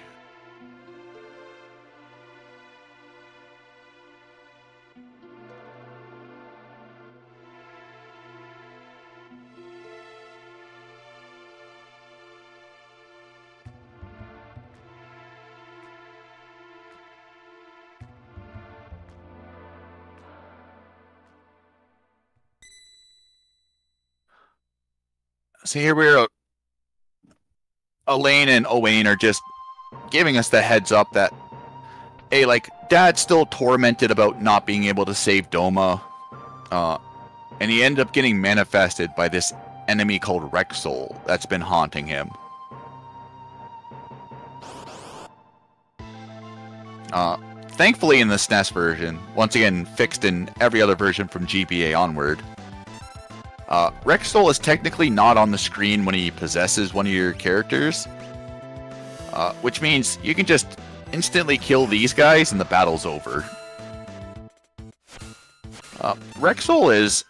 So here we're Elaine and Owain are just giving us the heads up that, hey, like, Dad's still tormented about not being able to save Doma. And he ended up getting manifested by this enemy called Rexol that's been haunting him. Thankfully in the SNES version, once again fixed in every other version from GBA onward, Rexol is technically not on the screen when he possesses one of your characters, which means you can just instantly kill these guys and the battle's over. Rexol is...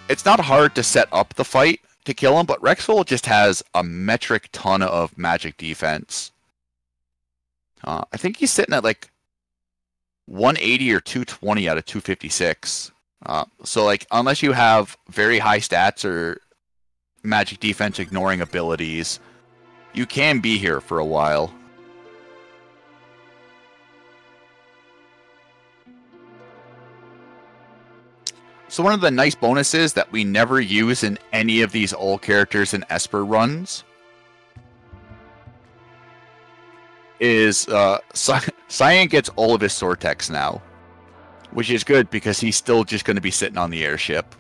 It's not hard to set up the fight to kill him, but Rexol just has a metric ton of magic defense. I think he's sitting at like 180 or 220 out of 256. So like, unless you have very high stats or magic defense ignoring abilities, you can be here for a while. So one of the nice bonuses that we never use in any of these all characters and Esper runs is Cyan gets all of his Sortex now, which is good because he's still just going to be sitting on the airship.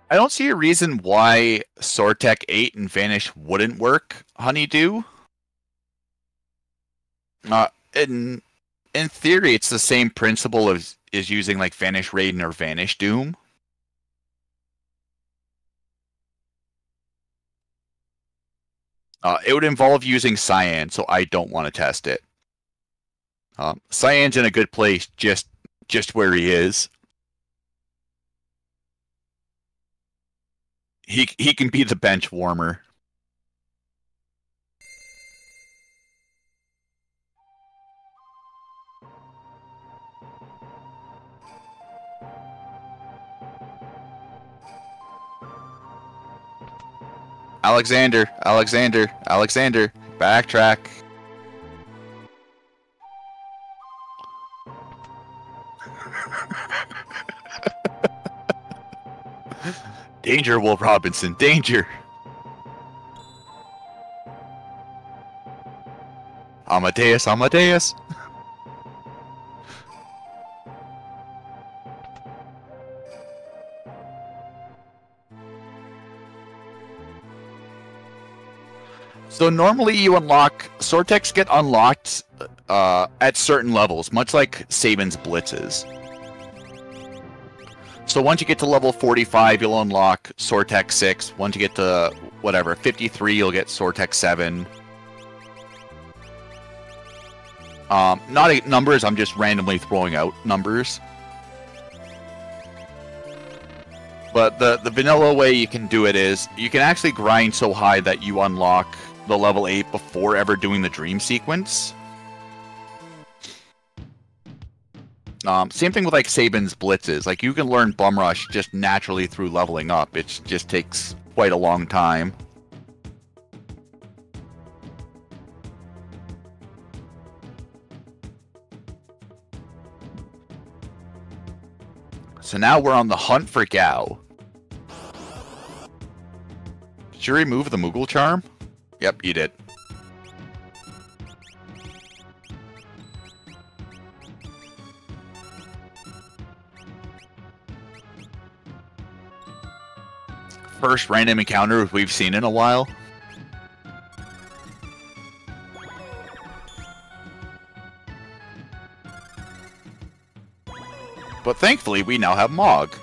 I don't see a reason why Sortek 8 and Vanish wouldn't work, Honeydew. In theory, it's the same principle as using like Vanish Raiden or Vanish Doom. It would involve using Cyan, so I don't want to test it. Cyan's in a good place, just where he is. He can be the bench warmer. Alexander, backtrack. Danger, Will Robinson, danger! Amadeus. So normally you unlock... Sortex get unlocked at certain levels, much like Saban's Blitzes. So once you get to level 45, you'll unlock Sortex 6. Once you get to, whatever, 53, you'll get Sortex 7. Not numbers, I'm just randomly throwing out numbers. But the vanilla way you can do it is, you can actually grind so high that you unlock the level 8 before ever doing the dream sequence. Same thing with like Saban's Blitzes. Like you can learn Bum Rush just naturally through leveling up. It just takes quite a long time. So now we're on the hunt for Gao. Did you remove the Moogle charm? Yep, you did. First random encounter we've seen in a while. But thankfully, we now have Mog.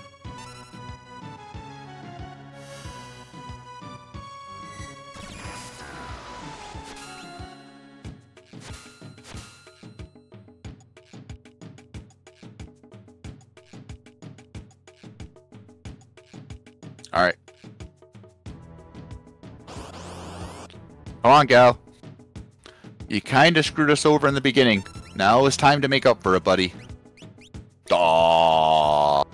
Alright. Come on, Gal. You kinda screwed us over in the beginning. Now it's time to make up for it, buddy. Aww.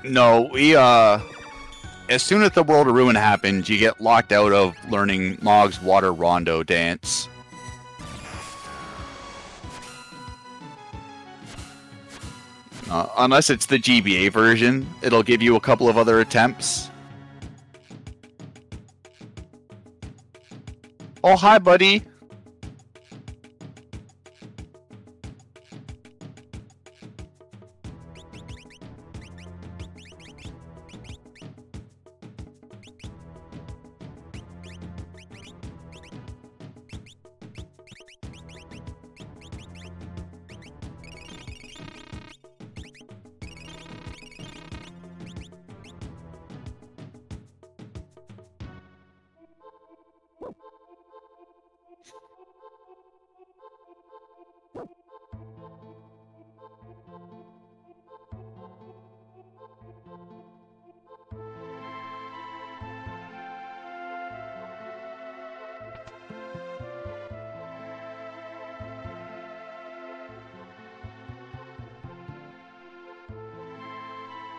No, we, as soon as the World of Ruin happens, you get locked out of learning Mog's Water Rondo dance. Unless it's the GBA version, it'll give you a couple of other attempts. Oh, hi, buddy.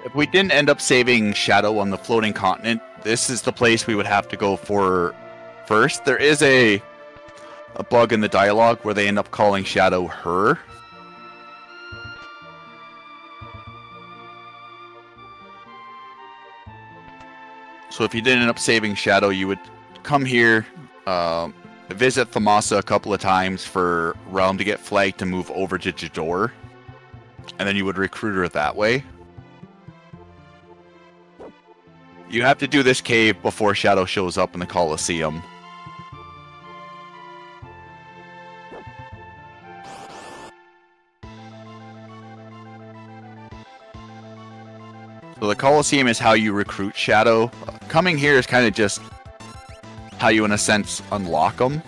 If we didn't end up saving Shadow on the floating continent, this is the place we would have to go for first. There is a bug in the dialogue where they end up calling Shadow her. So if you didn't end up saving Shadow, you would come here, visit Thamasa a couple of times for Realm to get flagged to move over to Jador, and then you would recruit her that way. You have to do this cave before Shadow shows up in the Colosseum. So the Colosseum is how you recruit Shadow. Coming here is kind of just how you, in a sense, unlock them.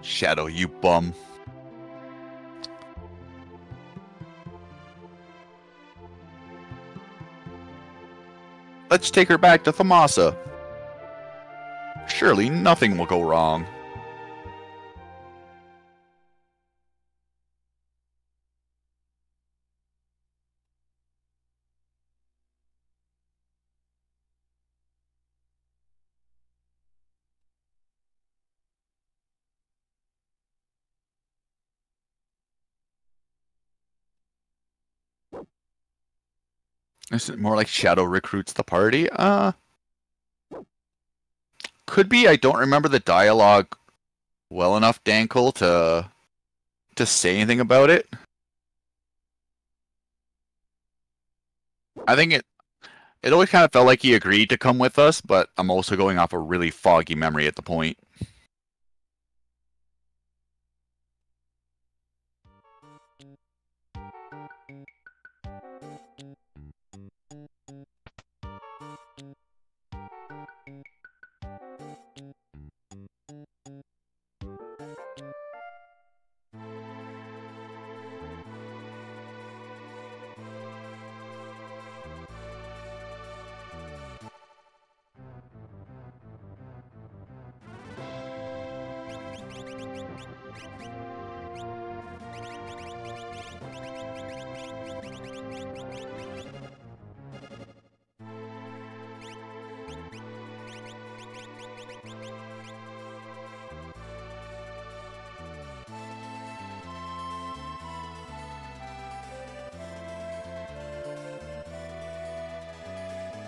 Shadow, you bum. Let's take her back to Thamasa. Surely nothing will go wrong. Is it more like Shadow recruits the party? Could be. I don't remember the dialogue well enough, Dankle, to say anything about it. I think it always kind of felt like he agreed to come with us, but I'm also going off a really foggy memory at the point.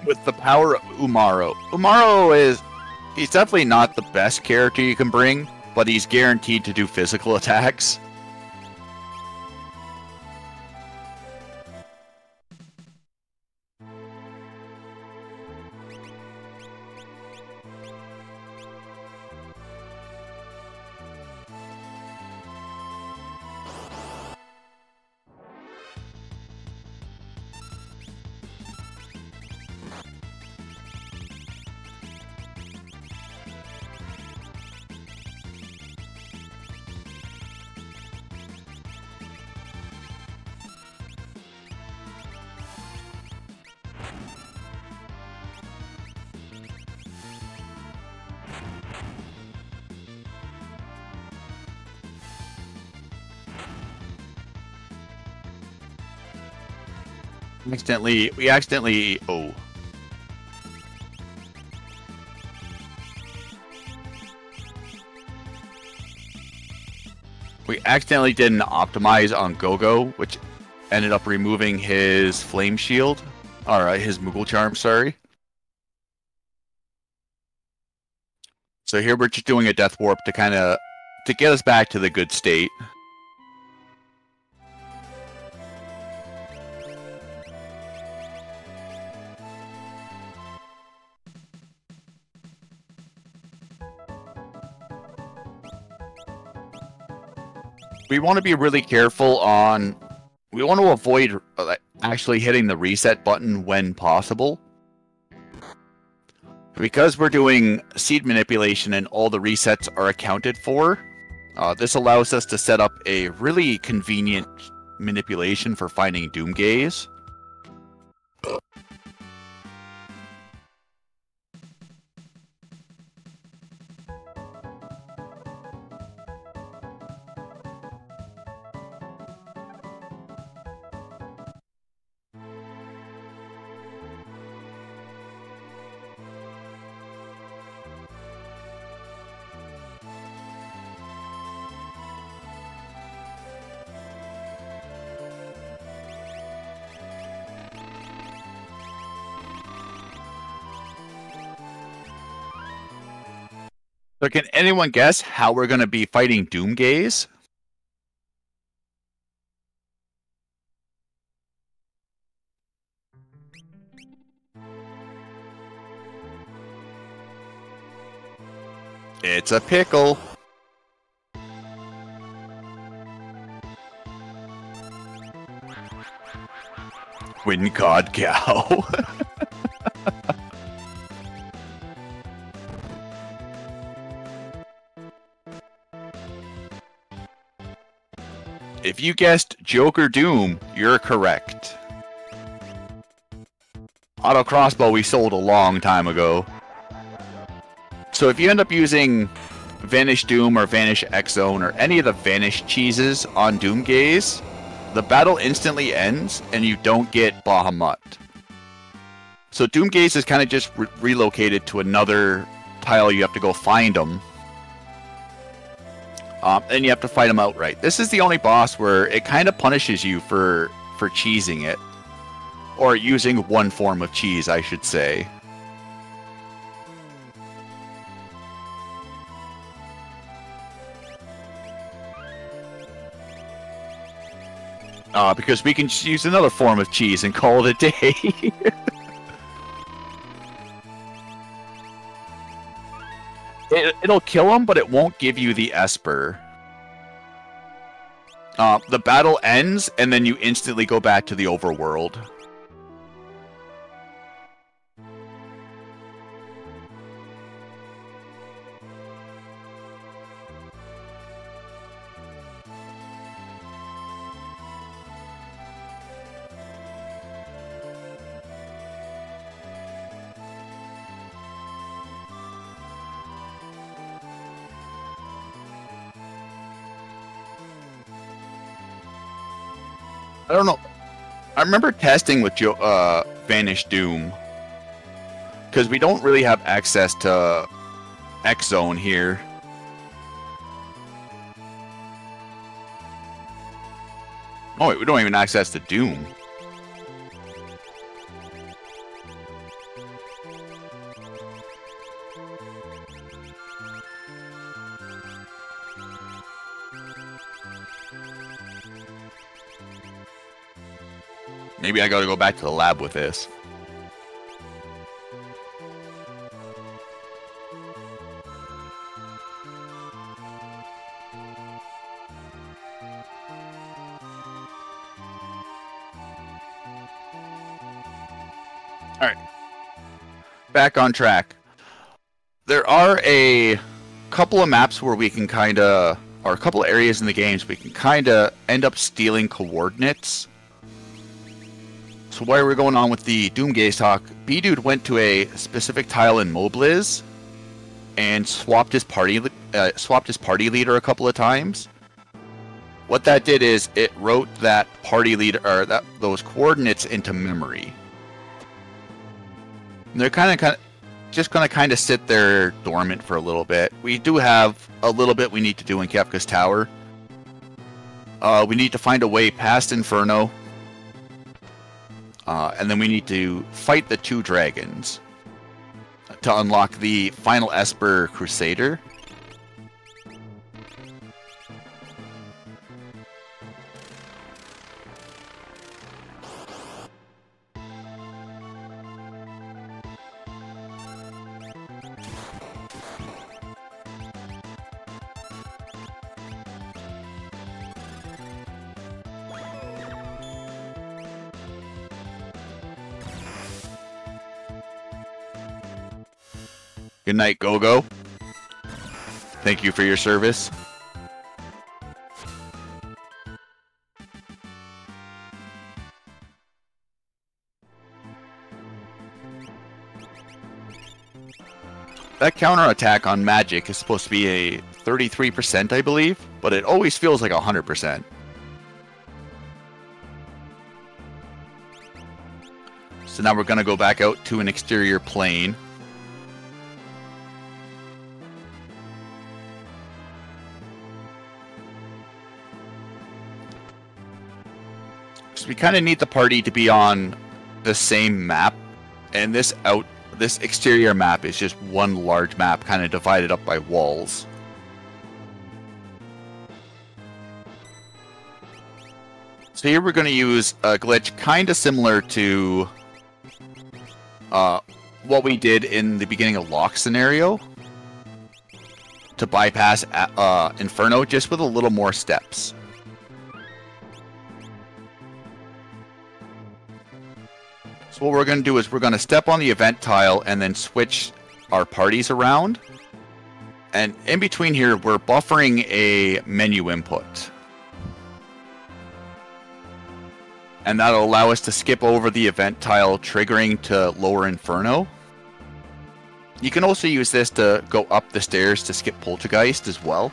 with the power of Umaro. Umaro is... He's definitely not the best character you can bring, but he's guaranteed to do physical attacks. We accidentally... Oh. We accidentally didn't optimize on Gogo, which ended up removing his Flame Shield. Alright, his Moogle Charm, sorry. So here we're just doing a Death Warp to kind of... to get us back to the good state. We want to be really careful on... We want to avoid actually hitting the reset button when possible. Because we're doing seed manipulation and all the resets are accounted for, this allows us to set up a really convenient manipulation for finding Doomgaze. So can anyone guess how we're going to be fighting Doomgaze? It's a pickle. Wind God Cow. If you guessed Joker Doom, you're correct. Auto crossbow we sold a long time ago. So if you end up using Vanish Doom or Vanish X-Zone or any of the Vanish cheeses on Doomgaze, the battle instantly ends and you don't get Bahamut. So Doomgaze is kind of just relocated to another tile. You have to go find them. And you have to fight them outright. This is the only boss where it kind of punishes you for cheesing it. Or using one form of cheese, I should say. Because we can just use another form of cheese and call it a day. It'll kill him, but it won't give you the Esper. The battle ends, and then you instantly go back to the overworld. I don't know. I remember testing with Vanish Doom. Because we don't really have access to X-Zone here. Oh wait, we don't even access to Doom. Maybe I gotta go back to the lab with this. Alright. Back on track. There are a couple of maps where we can kinda, or a couple of areas in the games we can kinda end up stealing coordinates. So while we're going on with the Doomgaze talk, Bdewd went to a specific tile in Mobliz and swapped his party leader a couple of times. What that did is it wrote that party leader or those coordinates into memory. And they're kind of just going to sit there dormant for a little bit. We do have a little bit we need to do in Kefka's Tower. We need to find a way past Inferno. And then we need to fight the 2 dragons to unlock the final Esper Crusader. Good night, Gogo. Thank you for your service. That counterattack on magic is supposed to be a 33%, I believe, but it always feels like 100%. So now we're going to go back out to an exterior plane. So we kind of need the party to be on the same map, and this exterior map is just one large map kind of divided up by walls. So here we're going to use a glitch kind of similar to what we did in the beginning of Lock scenario to bypass Inferno, just with a little more steps. So what we're going to do is we're going to step on the event tile and then switch our parties around. And in between here, we're buffering a menu input. And that'll allow us to skip over the event tile, triggering to lower Inferno. You can also use this to go up the stairs to skip Poltergeist as well.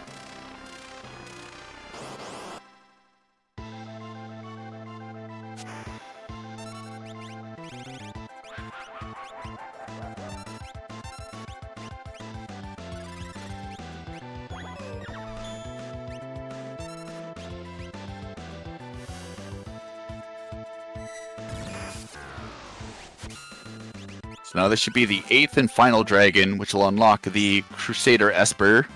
So now this should be the 8th and final dragon, which will unlock the Crusader Esper.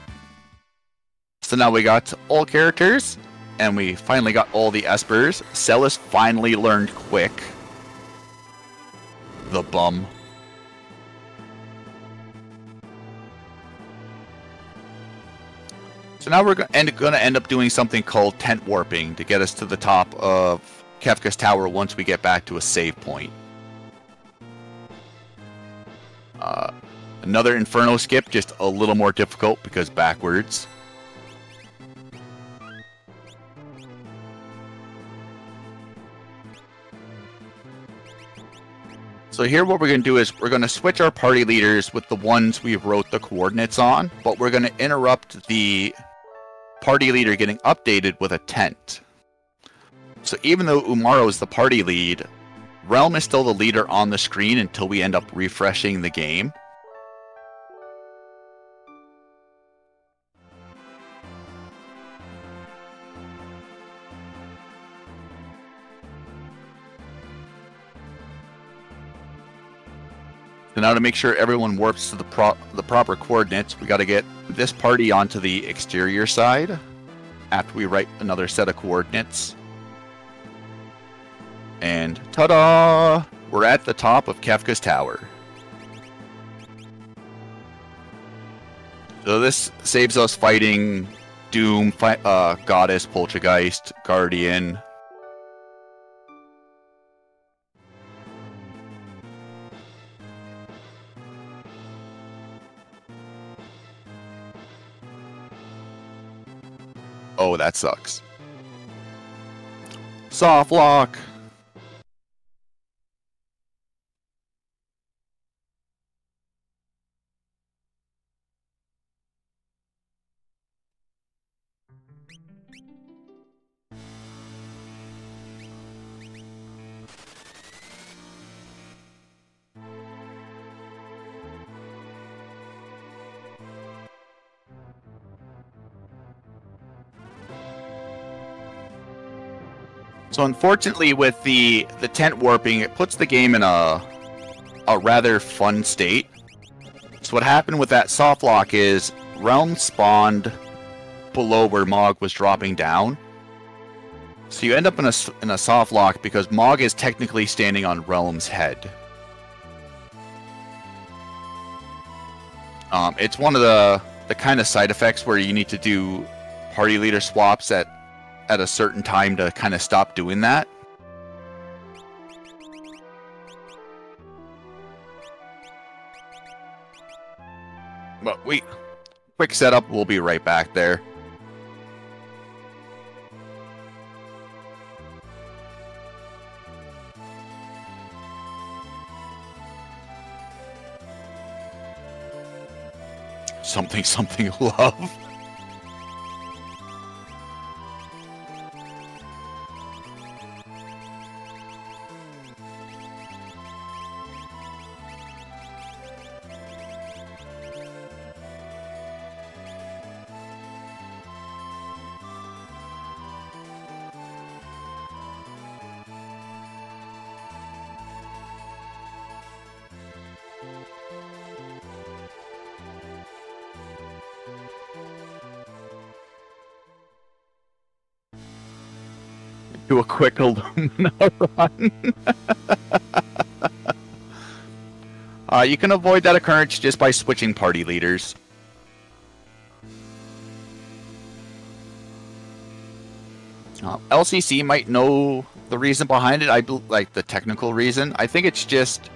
So now we got all characters, and we finally got all the Espers. Celis finally learned quick. The bum. So now we're going to end up doing something called tent warping to get us to the top of Kefka's Tower once we get back to a save point. Another Inferno skip, just a little more difficult because backwards. So here what we're going to do is we're going to switch our party leaders with the ones we wrote the coordinates on, but we're going to interrupt the party leader getting updated with a tent. So even though Umaro is the party lead, Realm is still the leader on the screen until we end up refreshing the game. So now to make sure everyone warps to the proper coordinates, we got to get this party onto the exterior side after we write another set of coordinates. And ta-da! We're at the top of Kefka's Tower. So this saves us fighting Doom, Goddess, Poltergeist, Guardian. Oh, that sucks. Soft lock. So unfortunately, with the tent warping, it puts the game in a rather fun state. So what happened with that soft lock is Realm spawned below where Mog was dropping down. So you end up in a soft lock because Mog is technically standing on Realm's head. It's one of the kind of side effects where you need to do party leader swaps at a certain time to kind of stop doing that. But quick setup, we'll be right back there. Something love. Do a quick Illumina run. You can avoid that occurrence just by switching party leaders. LCC might know the reason behind it. Like the technical reason. I think it's just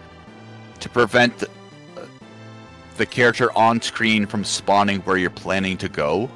to prevent the character on screen from spawning where you're planning to go.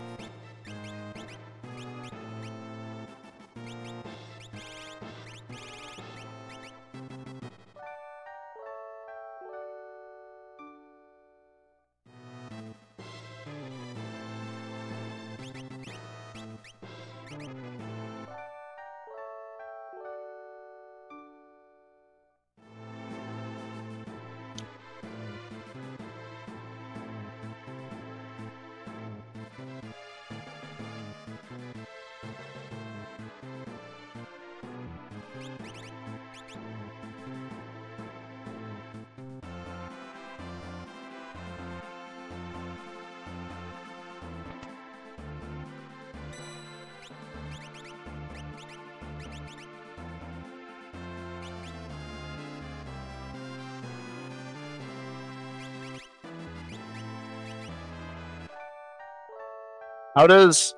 How does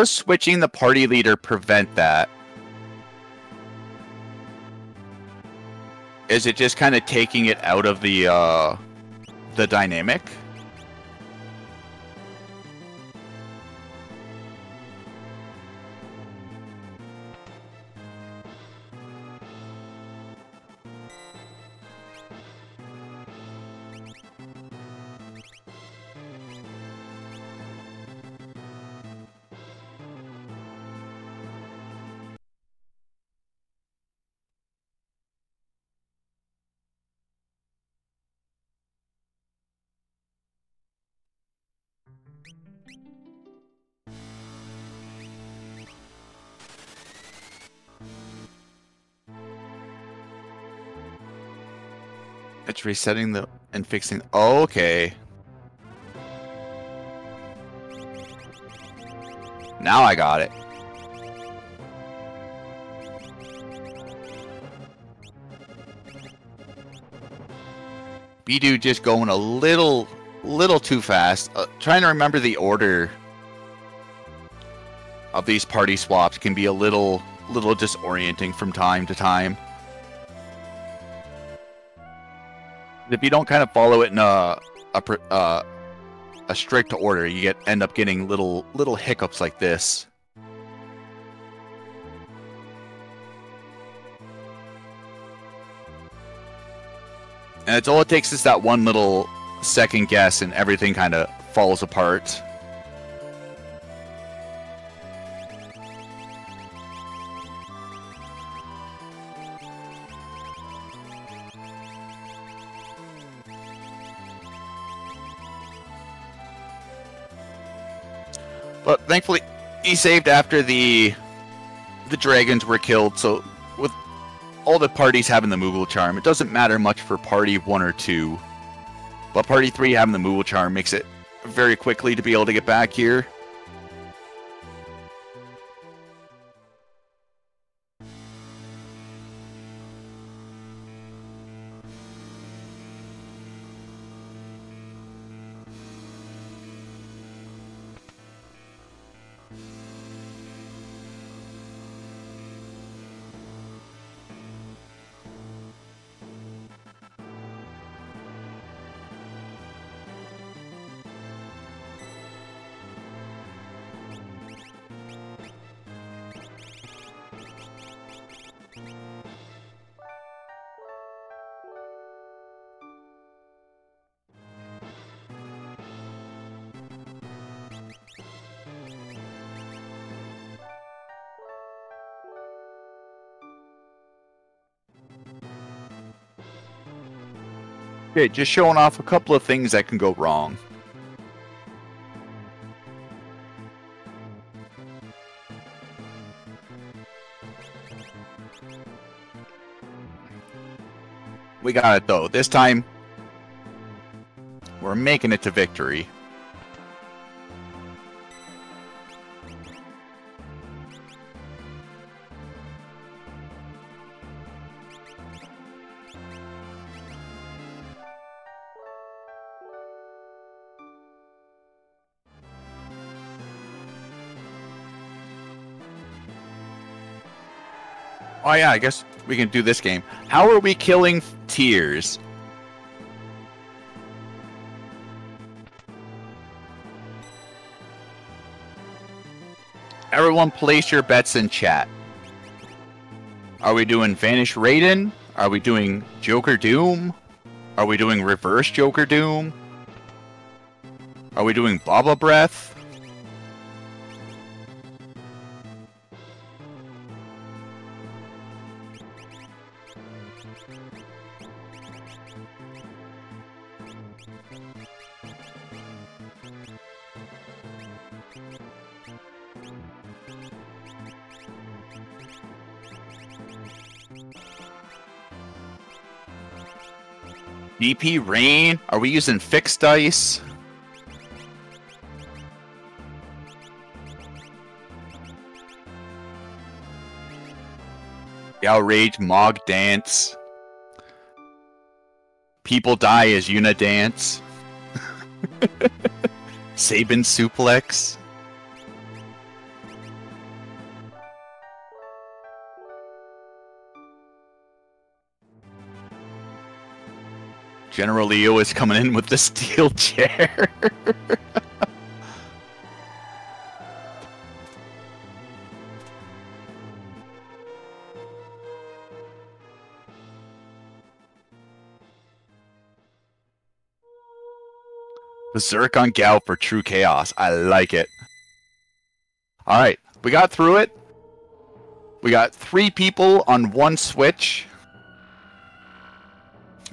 switching the party leader prevent that? Is it just kind of taking it out of the dynamic? It's resetting and fixing. Oh, okay. Now I got it. Bdewd just going a little too fast. Trying to remember the order of these party swaps can be a little disorienting from time to time. If you don't kind of follow it in a strict order, you end up getting little hiccups like this. And it's all it takes is that one little second guess and everything kind of falls apart. But thankfully, he saved after the dragons were killed, so with all the parties having the Moogle Charm, it doesn't matter much for Party 1 or 2. But Party 3 having the Moogle Charm makes it very quickly to be able to get back here. Okay, just showing off a couple of things that can go wrong. We got it though. This time, we're making it to victory. Oh yeah, I guess we can do this game. How are we killing tiers? Everyone place your bets in chat. Are we doing Vanish Raiden? Are we doing Joker Doom? Are we doing Reverse Joker Doom? Are we doing Baba Breath? DP Rain? Are we using fixed dice? Outrage Mog Dance. People Die as Yuna Dance. Sabin Suplex. General Leo is coming in with the steel chair. Berserk on Gal for true chaos. I like it. Alright, we got through it. We got 3 people on 1 switch.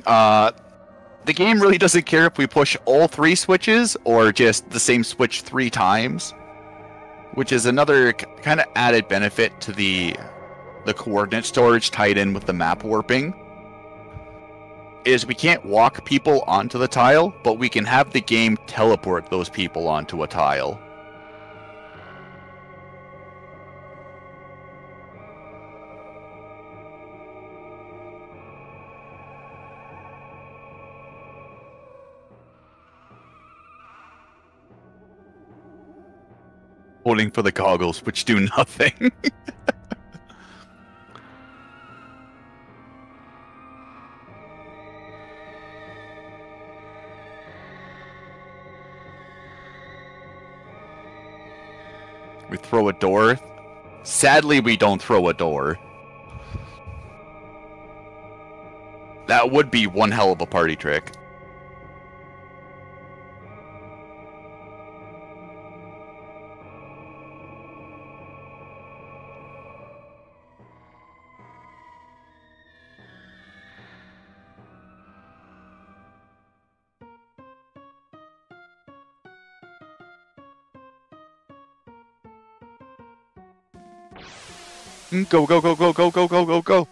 The game really doesn't care if we push all 3 switches or just the same switch 3 times, which is another kind of added benefit to the coordinate storage tied in with the map warping. Is we can't walk people onto the tile, but we can have the game teleport those people onto a tile. Holding for the goggles, which do nothing. We throw a door. Sadly, we don't throw a door. That would be one hell of a party trick. Go, go, go, go, go, go, go, go, go.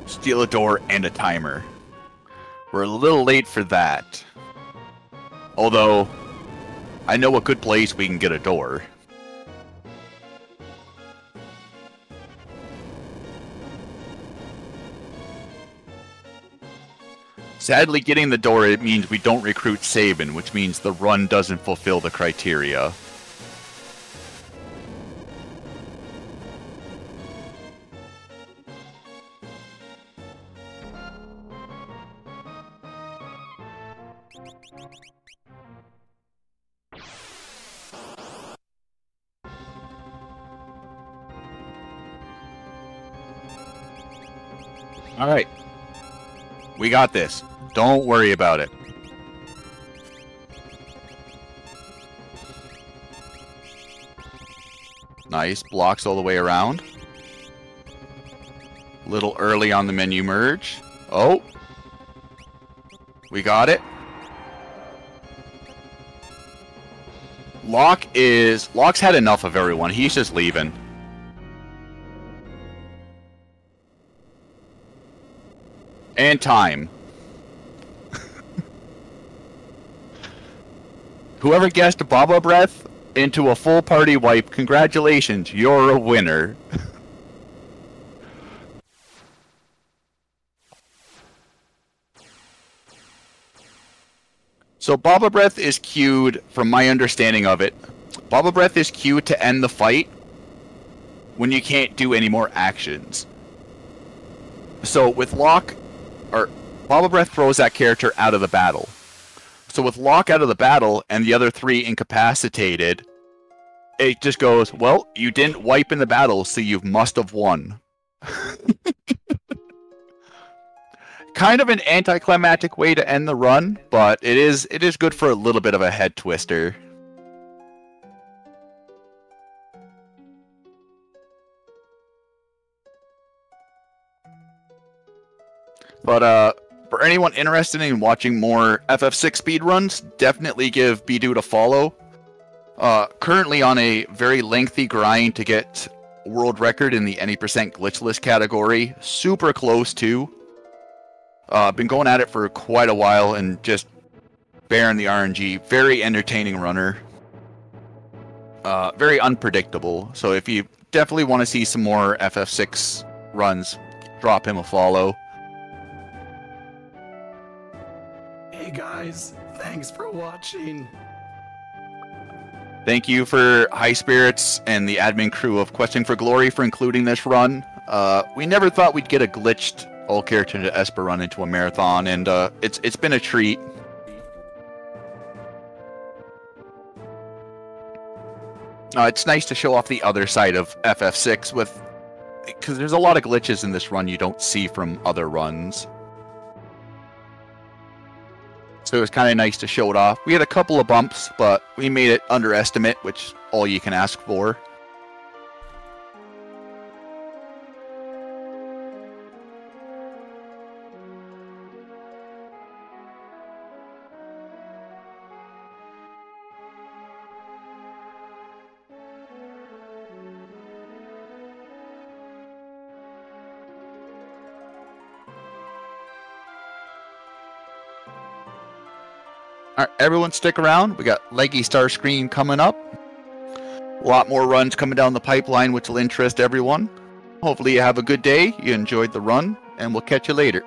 Steal a door and a timer. We're a little late for that. Although, I know a good place we can get a door. Sadly, getting the door, it means we don't recruit Sabin, which means the run doesn't fulfill the criteria. Alright. We got this. Don't worry about it. Nice. Blocks all the way around. Little early on the menu merge. Oh. We got it. Locke's had enough of everyone. He's just leaving. And time. Whoever guessed Baba Breath into a full party wipe, congratulations, you're a winner. So Baba Breath is queued, from my understanding of it, Baba Breath is queued to end the fight when you can't do any more actions. So with Locke, or Baba Breath throws that character out of the battle. So with Locke out of the battle and the other three incapacitated, it just goes, well, you didn't wipe in the battle, so you must have won. Kind of an anticlimactic way to end the run, but it is good for a little bit of a head twister. But for anyone interested in watching more FF6 speedruns, definitely give Bdewd a follow. Currently on a very lengthy grind to get world record in the any percent glitchless category. Super close too. Been going at it for quite a while and just bearing the RNG. Very entertaining runner. Very unpredictable. So if you definitely want to see some more FF6 runs, drop him a follow. Hey guys, thanks for watching. Thank you for High Spirits and the admin crew of Questing for Glory for including this run. We never thought we'd get a glitched all-character to Esper run into a marathon, and it's been a treat. It's nice to show off the other side of FF6 because there's a lot of glitches in this run you don't see from other runs. So it was kind of nice to show it off. We had a couple of bumps, but we made it under estimate, which all you can ask for. Alright, everyone stick around. We got Leggy Starscream coming up. A lot more runs coming down the pipeline, which will interest everyone. Hopefully you have a good day, you enjoyed the run, and we'll catch you later.